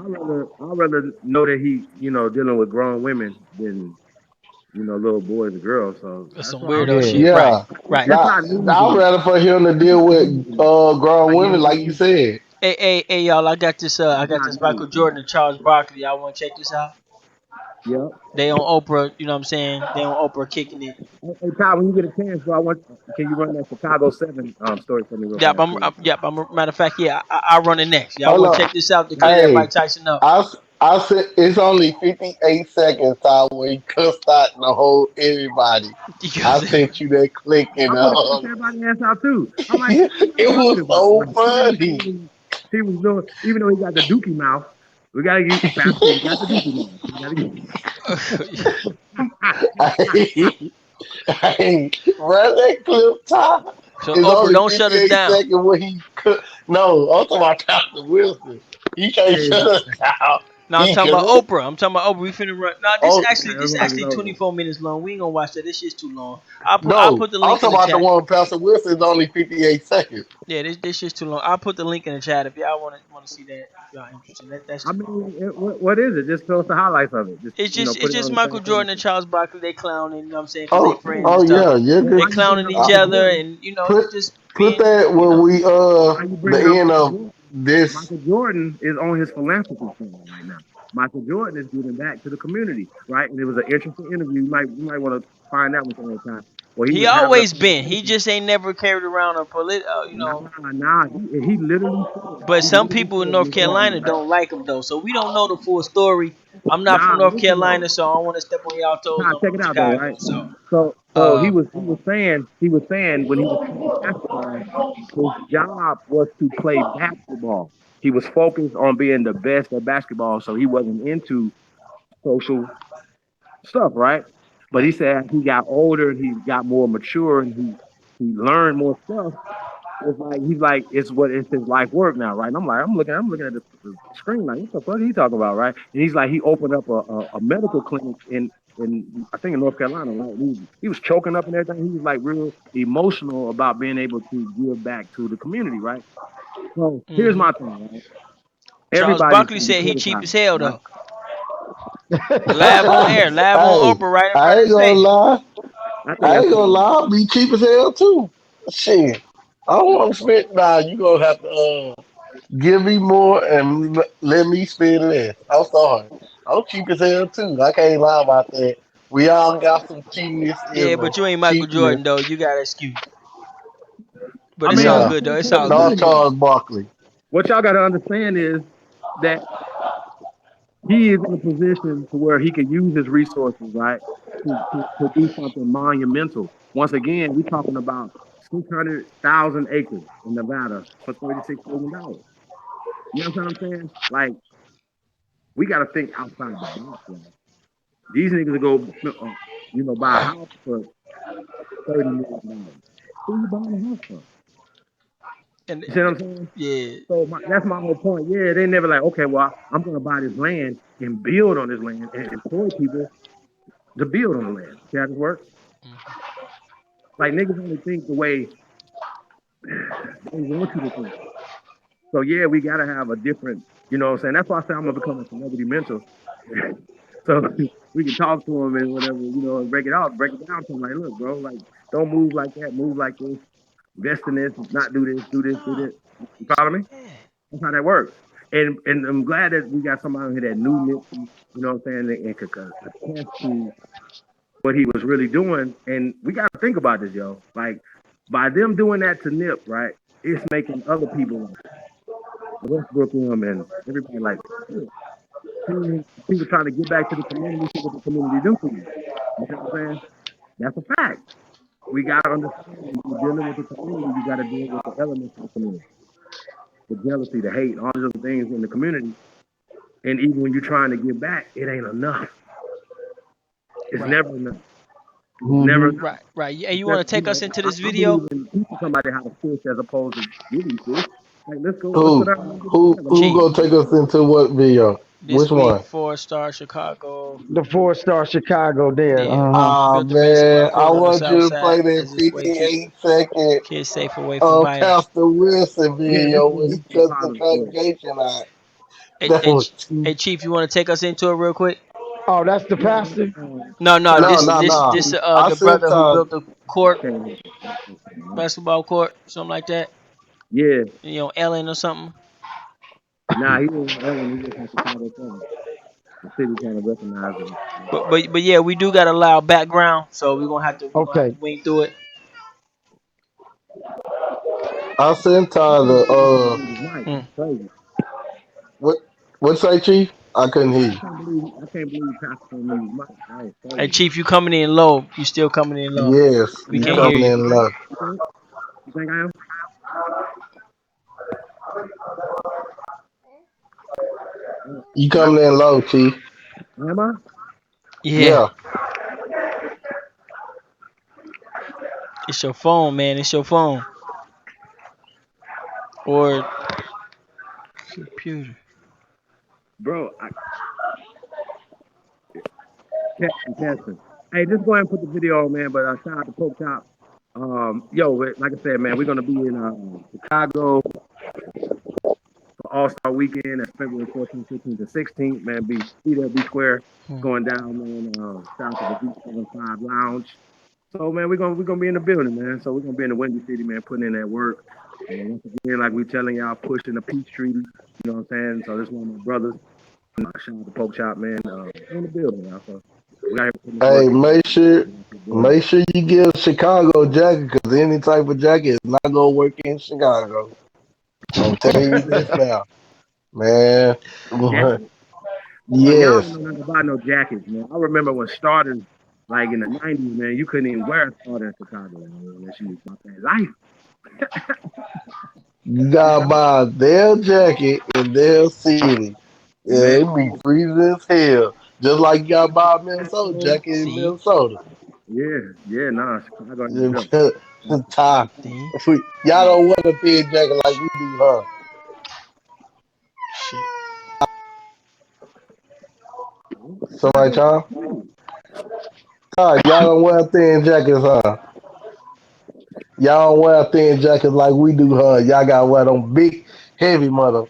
[SPEAKER 7] rather know that he, dealing with grown women than little boys and girls. So
[SPEAKER 3] That's
[SPEAKER 7] that's
[SPEAKER 3] some
[SPEAKER 7] why I was
[SPEAKER 3] weirdo
[SPEAKER 7] like,
[SPEAKER 3] shit. Right.
[SPEAKER 6] Yeah.
[SPEAKER 3] Right.
[SPEAKER 7] it's
[SPEAKER 6] Now,
[SPEAKER 7] not news to
[SPEAKER 6] I'd
[SPEAKER 7] me.
[SPEAKER 6] rather for him to
[SPEAKER 7] It's
[SPEAKER 6] deal
[SPEAKER 7] not
[SPEAKER 6] with
[SPEAKER 7] news to me.
[SPEAKER 6] grown
[SPEAKER 7] Like
[SPEAKER 6] women, like you said.
[SPEAKER 3] Hey, y'all. I
[SPEAKER 7] it's
[SPEAKER 3] got
[SPEAKER 7] not
[SPEAKER 3] this
[SPEAKER 7] news
[SPEAKER 3] Michael
[SPEAKER 7] to me.
[SPEAKER 3] Jordan and Charles Barkley. Y'all want to check this out?
[SPEAKER 7] Yep.
[SPEAKER 3] They on Oprah. You know what I'm saying? They on Oprah kicking it.
[SPEAKER 7] Hey, Ty, when you get a chance, bro, can you run that Chicago 7 story for me real
[SPEAKER 3] Yep.
[SPEAKER 7] fast, please?
[SPEAKER 3] Yep. Matter of fact, yeah. I run it next. Y'all
[SPEAKER 6] Hold
[SPEAKER 3] want to
[SPEAKER 6] on.
[SPEAKER 3] check this out to clear everybody
[SPEAKER 6] Hey,
[SPEAKER 3] Tyson up?
[SPEAKER 6] I said it's only 58 seconds, Ty, where he cussed out the whole everybody. I sent you that click
[SPEAKER 7] I
[SPEAKER 6] and
[SPEAKER 7] would have cussed everybody ass out too. I'm like, what
[SPEAKER 6] it
[SPEAKER 7] y'all talking
[SPEAKER 6] was
[SPEAKER 7] about?
[SPEAKER 6] so
[SPEAKER 7] Like,
[SPEAKER 6] funny.
[SPEAKER 7] he was doing, even though he got the dookie mouth, we gotta get Pastor. He got the dookie mouth. We gotta get.
[SPEAKER 6] I run that clip, Ty.
[SPEAKER 3] So
[SPEAKER 6] It's
[SPEAKER 3] Oprah,
[SPEAKER 6] only
[SPEAKER 3] don't shut us
[SPEAKER 6] 58
[SPEAKER 3] down.
[SPEAKER 6] seconds where he could. No, I'm talking about Pastor Wilson. He can't
[SPEAKER 7] Hey,
[SPEAKER 6] shut us down.
[SPEAKER 3] No, I'm
[SPEAKER 6] He
[SPEAKER 3] talking about
[SPEAKER 6] could.
[SPEAKER 3] Oprah. I'm talking about Oprah. We finna run. No,
[SPEAKER 6] Oh
[SPEAKER 3] this
[SPEAKER 7] everybody
[SPEAKER 3] actually
[SPEAKER 7] over.
[SPEAKER 3] 24 minutes long. We ain't gonna watch that. This shit's too long. I'll
[SPEAKER 6] no,
[SPEAKER 3] put the
[SPEAKER 6] I'm
[SPEAKER 3] link in
[SPEAKER 6] talking
[SPEAKER 3] the
[SPEAKER 6] about the
[SPEAKER 3] chat.
[SPEAKER 6] one with Pastor Wilson. Is only 58 seconds.
[SPEAKER 3] Yeah, this shit's too long. I'll put the link in the chat if y'all want to see that. If y'all interested. That's
[SPEAKER 7] I
[SPEAKER 3] too long.
[SPEAKER 7] mean, what is it? Just show us the highlights of it. Just
[SPEAKER 3] It's
[SPEAKER 7] put it
[SPEAKER 3] just
[SPEAKER 7] on the
[SPEAKER 3] Michael
[SPEAKER 7] same thing.
[SPEAKER 3] Jordan and Charles Barkley. They clowning. You know what I'm saying? Because they
[SPEAKER 6] Oh,
[SPEAKER 3] friends and
[SPEAKER 6] oh
[SPEAKER 3] stuff.
[SPEAKER 6] yeah, you're
[SPEAKER 7] Well,
[SPEAKER 3] They
[SPEAKER 6] good.
[SPEAKER 7] why you
[SPEAKER 3] clowning
[SPEAKER 7] bringing up
[SPEAKER 3] each
[SPEAKER 7] Michael
[SPEAKER 3] other,
[SPEAKER 7] Jordan?
[SPEAKER 3] and
[SPEAKER 6] Put
[SPEAKER 3] just
[SPEAKER 6] put
[SPEAKER 3] being
[SPEAKER 6] that
[SPEAKER 3] you
[SPEAKER 6] when
[SPEAKER 3] know.
[SPEAKER 6] we
[SPEAKER 7] Why you
[SPEAKER 6] the
[SPEAKER 7] bringing up
[SPEAKER 6] end
[SPEAKER 7] Michael
[SPEAKER 6] of
[SPEAKER 7] Jordan?
[SPEAKER 6] this.
[SPEAKER 7] Michael Jordan is on his philanthropy channel right now. Michael Jordan is giving back to the community, right? And it was an interesting interview. You might want to find that one sometime. Well, he
[SPEAKER 3] He
[SPEAKER 7] was having a
[SPEAKER 3] always been. He
[SPEAKER 7] conversation.
[SPEAKER 3] just ain't never carried around a you know.
[SPEAKER 7] Nah. He literally said.
[SPEAKER 3] But
[SPEAKER 7] He
[SPEAKER 3] some
[SPEAKER 7] literally
[SPEAKER 3] people in
[SPEAKER 7] said
[SPEAKER 3] North
[SPEAKER 7] listen to
[SPEAKER 3] Carolina
[SPEAKER 7] me.
[SPEAKER 3] don't like him though, so we don't know the full story. I'm not from
[SPEAKER 7] Nah,
[SPEAKER 3] North
[SPEAKER 7] listen though.
[SPEAKER 3] Carolina, so I don't want to step on y'all toes.
[SPEAKER 7] Nah,
[SPEAKER 3] I'm
[SPEAKER 7] check
[SPEAKER 3] from
[SPEAKER 7] it out though,
[SPEAKER 3] Chicago,
[SPEAKER 7] right?
[SPEAKER 3] so
[SPEAKER 7] So
[SPEAKER 3] uh,
[SPEAKER 7] he was saying when he was playing basketball, his job was to play basketball. He was focused on being the best at basketball, so he wasn't into social stuff, right? But he
[SPEAKER 3] right.
[SPEAKER 7] said he got older and he got more mature and he learned more stuff. It's like he's like it's his life work now, right? And I'm looking at the screen like what the fuck are he talking about, right? And he's like he opened up a medical clinic in I think in North Carolina, right? He was choking up and everything. He was like real emotional about being able to give back to the community, right? So here's
[SPEAKER 3] Hmm.
[SPEAKER 7] my thing, right?
[SPEAKER 3] Charles
[SPEAKER 7] Everybody's
[SPEAKER 3] Barkley
[SPEAKER 7] gonna be
[SPEAKER 3] said he cheap as
[SPEAKER 7] criticized,
[SPEAKER 3] hell
[SPEAKER 7] right?
[SPEAKER 3] though. Live on air, live on
[SPEAKER 6] Hey,
[SPEAKER 3] Oprah, right in
[SPEAKER 6] I
[SPEAKER 3] front of
[SPEAKER 6] ain't
[SPEAKER 3] his
[SPEAKER 6] gonna
[SPEAKER 3] face.
[SPEAKER 6] lie.
[SPEAKER 7] I think
[SPEAKER 6] I
[SPEAKER 7] that's
[SPEAKER 6] ain't gonna
[SPEAKER 7] crazy.
[SPEAKER 6] lie. I'll be cheap as hell too. Shit. I don't want to spend. Nah, you gonna have to give me more and let me spend less. I'm sorry. I'm cheap as hell too. I can't lie about that. We all got some cheese in
[SPEAKER 3] Yeah,
[SPEAKER 6] the
[SPEAKER 3] but you ain't Michael
[SPEAKER 6] cheapness.
[SPEAKER 3] Jordan though. You got an excuse. But
[SPEAKER 7] I
[SPEAKER 3] it's
[SPEAKER 7] mean,
[SPEAKER 3] all
[SPEAKER 6] Yeah.
[SPEAKER 3] good though. It's
[SPEAKER 7] here's
[SPEAKER 3] all
[SPEAKER 7] the
[SPEAKER 6] No
[SPEAKER 3] good.
[SPEAKER 7] thing though.
[SPEAKER 6] Charles Barkley.
[SPEAKER 7] What y'all got to understand is that he is in a position to where he can use his resources, right, to do something monumental. Once again, we're talking about 600,000 acres in Nevada for $36 million. You know what I'm saying? Like, we got to think outside the box, y'all. These niggas go, buy a house for $30 million. Who you buying a house for?
[SPEAKER 3] And
[SPEAKER 7] You see what I'm saying?
[SPEAKER 3] yeah,
[SPEAKER 7] So that's my whole point. Yeah, they never like, okay, well, I'm gonna buy this land and build on this land and employ people to build on the land. See how this works? Like niggas only think the way they want you to think. So yeah, we gotta have a different, you know what I'm saying? That's why I say I'm gonna become a celebrity mentor. So we can talk to them and whatever, and break it down to them. Like, look, bro, like don't move like that, move like this, invest in this, not do this, do this, do this. You follow me? That's how that works. And I'm glad that we got somebody here that knew Nipsey, you know what I'm saying, and could attest to what he was really doing. And we got to think about this, yo. Like, by them doing that to Nip, right, it's making other people like Westbrook him and everybody like, shit. People trying to get back to the community, see what the community do for you. You know what I'm saying? That's a fact. We got to understand when you're dealing with the community, you got to deal with the elements of the community, the jealousy, the hate, all these other things in the community. And even when you're trying to give back, it ain't enough. It's
[SPEAKER 3] right,
[SPEAKER 7] never enough. It's never
[SPEAKER 6] Hmm.
[SPEAKER 7] enough.
[SPEAKER 3] right, right. Yeah, you
[SPEAKER 7] Because
[SPEAKER 3] want to take us into this
[SPEAKER 7] I believe
[SPEAKER 3] video,
[SPEAKER 7] in teaching somebody how to fish as opposed to giving fish. Like let's go
[SPEAKER 6] Who
[SPEAKER 7] down and get together.
[SPEAKER 6] who
[SPEAKER 3] Chief?
[SPEAKER 6] gonna take us into what video?
[SPEAKER 3] This
[SPEAKER 6] Which
[SPEAKER 3] week,
[SPEAKER 6] one?
[SPEAKER 3] 4 star Chicago.
[SPEAKER 2] The 4-star Chicago there.
[SPEAKER 3] Yeah,
[SPEAKER 2] Uh huh.
[SPEAKER 6] Ah
[SPEAKER 3] built the basketball
[SPEAKER 6] man, I
[SPEAKER 3] court on the
[SPEAKER 6] want
[SPEAKER 3] south
[SPEAKER 6] you to
[SPEAKER 3] side
[SPEAKER 6] play that
[SPEAKER 3] as its way to keep
[SPEAKER 6] 58-second
[SPEAKER 3] kids safe away from violence.
[SPEAKER 6] Pastor Wilson
[SPEAKER 7] Yeah, this
[SPEAKER 6] video
[SPEAKER 7] is
[SPEAKER 6] when
[SPEAKER 7] this
[SPEAKER 6] he
[SPEAKER 7] is
[SPEAKER 6] cussed
[SPEAKER 7] part
[SPEAKER 6] the
[SPEAKER 7] of the story.
[SPEAKER 6] congregation out.
[SPEAKER 3] Hey,
[SPEAKER 6] That
[SPEAKER 3] hey,
[SPEAKER 6] was too.
[SPEAKER 3] hey, Chief, you want to take us into it real quick?
[SPEAKER 2] Oh, that's the
[SPEAKER 7] Yeah,
[SPEAKER 2] pastor.
[SPEAKER 3] No, no.
[SPEAKER 7] pastor
[SPEAKER 6] No,
[SPEAKER 3] This,
[SPEAKER 6] no,
[SPEAKER 3] this,
[SPEAKER 6] no.
[SPEAKER 3] this.
[SPEAKER 6] I
[SPEAKER 3] The
[SPEAKER 6] sent
[SPEAKER 3] brother who built the court,
[SPEAKER 7] can't hear it.
[SPEAKER 3] basketball court, something like that.
[SPEAKER 7] Yeah,
[SPEAKER 3] Ellen or something.
[SPEAKER 7] nah, he was on Ellen. He was on Chicago 7. The city trying to recognize him.
[SPEAKER 3] But yeah, we do got a loud background, so we're gonna have to
[SPEAKER 2] Okay.
[SPEAKER 3] wing through it.
[SPEAKER 6] I sent
[SPEAKER 7] I
[SPEAKER 6] her
[SPEAKER 7] can't
[SPEAKER 6] the
[SPEAKER 7] believe he muted his mic.
[SPEAKER 3] Hmm.
[SPEAKER 7] That's crazy.
[SPEAKER 6] what say Chief? I couldn't hear you.
[SPEAKER 7] I can't believe Pastor can't mute his mic. That was
[SPEAKER 3] Hey,
[SPEAKER 7] crazy.
[SPEAKER 3] Chief, you coming in low? You still coming in low?
[SPEAKER 6] Yes,
[SPEAKER 3] We
[SPEAKER 6] you
[SPEAKER 7] Am
[SPEAKER 3] can't
[SPEAKER 7] I?
[SPEAKER 3] hear
[SPEAKER 6] coming
[SPEAKER 3] you.
[SPEAKER 6] in low.
[SPEAKER 7] You think? You think I am?
[SPEAKER 6] You coming in low, Chief.
[SPEAKER 7] Am I?
[SPEAKER 3] Yeah,
[SPEAKER 6] Yeah.
[SPEAKER 3] it's your phone, man. It's your phone or computer.
[SPEAKER 7] Bro, Testing. Hey, just go ahead and put the video on, man. But shout out to Poke Top. Yo, like I said, man, we're gonna be in Chicago for All Star Weekend. That's February 14th, 15th, and 16th. Man, be there, be square.
[SPEAKER 3] Hmm.
[SPEAKER 7] Going down, man. Shout out to the V75 Lounge. So, man, we're gonna be in the building, man. So we're gonna be in the Windy City, man, putting in that work. Once again, like we telling y'all, pushing the peace treaty. You know what I'm saying? So this is one of my brothers. Shout out to Poke Chop, man. In the building, y'all. So we got here putting this work
[SPEAKER 6] Hey,
[SPEAKER 7] in. Yeah.
[SPEAKER 6] Make sure you get a Chicago jacket because any type of jacket is not gonna work in Chicago. I'm telling you this now, man.
[SPEAKER 7] Jacket? Oh, y'all don't
[SPEAKER 6] Yes,
[SPEAKER 7] know nothing about no jackets, man. I remember when starters, like in the '90s, man, you couldn't even wear a starter in Chicago, man, unless you was about that life.
[SPEAKER 6] you
[SPEAKER 7] You
[SPEAKER 6] gotta
[SPEAKER 7] know,
[SPEAKER 6] buy their jacket in their city. Yeah,
[SPEAKER 7] man.
[SPEAKER 6] it be freezing as hell. Just like you gotta buy a Minnesota
[SPEAKER 7] Chicago.
[SPEAKER 6] jacket in
[SPEAKER 3] See,
[SPEAKER 6] Minnesota.
[SPEAKER 7] Yeah, yeah, nah, Chicago ain't built.
[SPEAKER 6] Ty,
[SPEAKER 3] see,
[SPEAKER 6] y'all don't wear a thin jacket like we do, huh?
[SPEAKER 3] shit.
[SPEAKER 6] Somebody, Tom? Ty, y'all don't wear thin jackets, huh? Y'all don't wear thin jackets like we do, huh? Y'all gotta wear them big, heavy mother,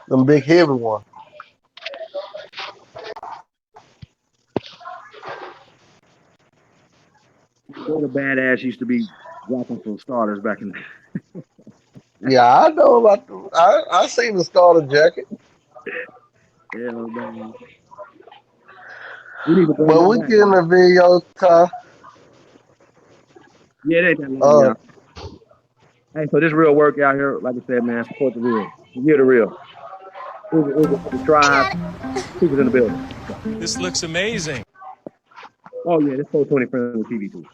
[SPEAKER 6] them big heavy ones.
[SPEAKER 7] Go to badass used to be dropping some starters back in.
[SPEAKER 6] Yeah, I know about the. I seen the starter jacket,
[SPEAKER 7] Yeah, man. We need to bring
[SPEAKER 6] but
[SPEAKER 7] that
[SPEAKER 6] we
[SPEAKER 7] back,
[SPEAKER 6] getting
[SPEAKER 7] man.
[SPEAKER 6] the video, Ty.
[SPEAKER 7] Yeah, it ain't that long,
[SPEAKER 6] Uh,
[SPEAKER 7] y'all. Hey, so this real work out here, like I said, man, support the real. You're the real. Is the tribe. People's in the building.
[SPEAKER 11] This looks amazing.
[SPEAKER 7] Oh yeah, this 420 friendly TV too.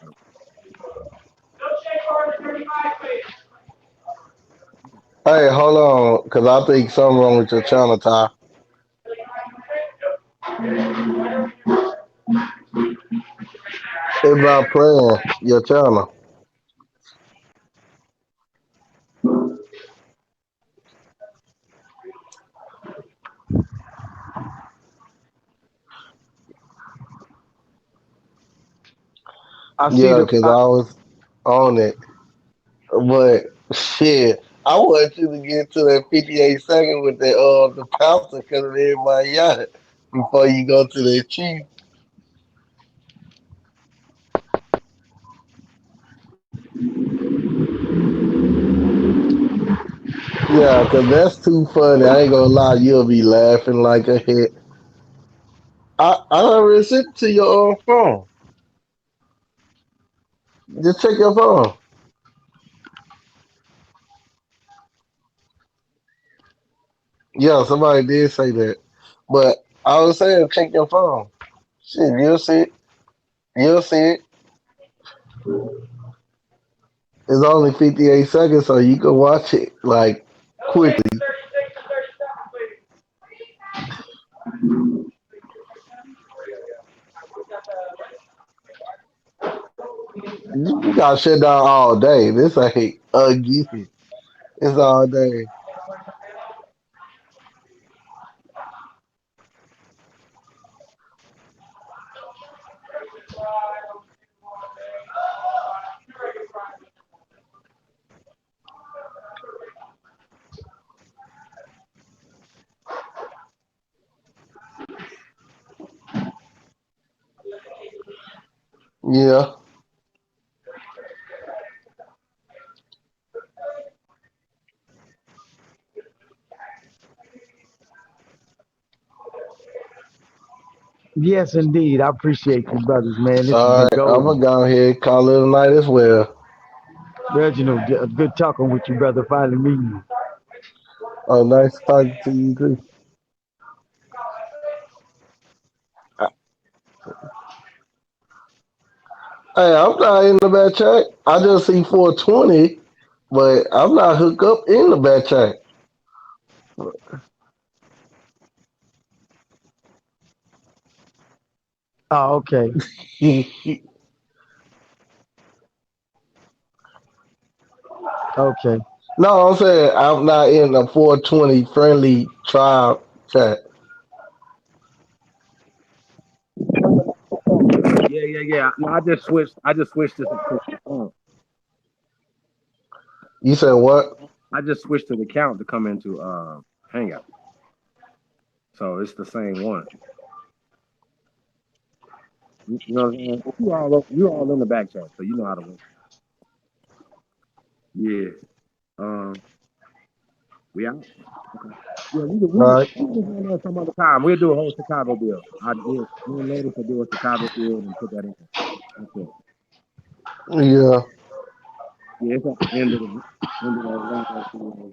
[SPEAKER 6] hey, hold on, cause I think something wrong with your channel, Ty. It's not playing your channel.
[SPEAKER 2] I see
[SPEAKER 6] Yeah,
[SPEAKER 2] the.
[SPEAKER 6] cause I was on it, but shit, I want you to get to that 58 second with the pastor cutting everybody out before you go to the chief. Yeah, cause that's too funny. I ain't gonna lie, you'll be laughing like a hit. I already sent it to your phone. Just check your phone. Yeah, somebody did say that. But I was saying check your phone. Shit, you'll see it. You'll see it. It's only 58 seconds, so you can watch it like quickly. You got shut down all day. This ain't again. It's all day. Yeah.
[SPEAKER 2] Yes, indeed. I appreciate you, brothers, man. This has
[SPEAKER 6] All
[SPEAKER 2] been
[SPEAKER 6] right, I'm
[SPEAKER 2] golden.
[SPEAKER 6] gonna go ahead and call it a night as well.
[SPEAKER 2] Reginald, good talking with you, brother. Finally meeting you.
[SPEAKER 6] Oh, nice talking to you too. Hey, I'm not in the back check. I just see 420, but I'm not hooked up in the back check.
[SPEAKER 2] Oh, okay. Okay.
[SPEAKER 6] No, I'm saying I'm not in the 420 friendly tribe chat.
[SPEAKER 7] Yeah, yeah, yeah. No, I just switched. I just switched to the account.
[SPEAKER 6] You said what?
[SPEAKER 7] I just switched to the account to come into Hangout. So it's the same one. You know what I'm saying? But you all in the back chat, so you know how to work. Yeah. Um. We out. Okay. Yeah,
[SPEAKER 6] All right.
[SPEAKER 7] we can do that some other time. We'll do a whole Chicago deal. Me and Lotus will do a Chicago deal and put that in. Okay.
[SPEAKER 6] Yeah.
[SPEAKER 7] Yeah, it's at the end of the last video.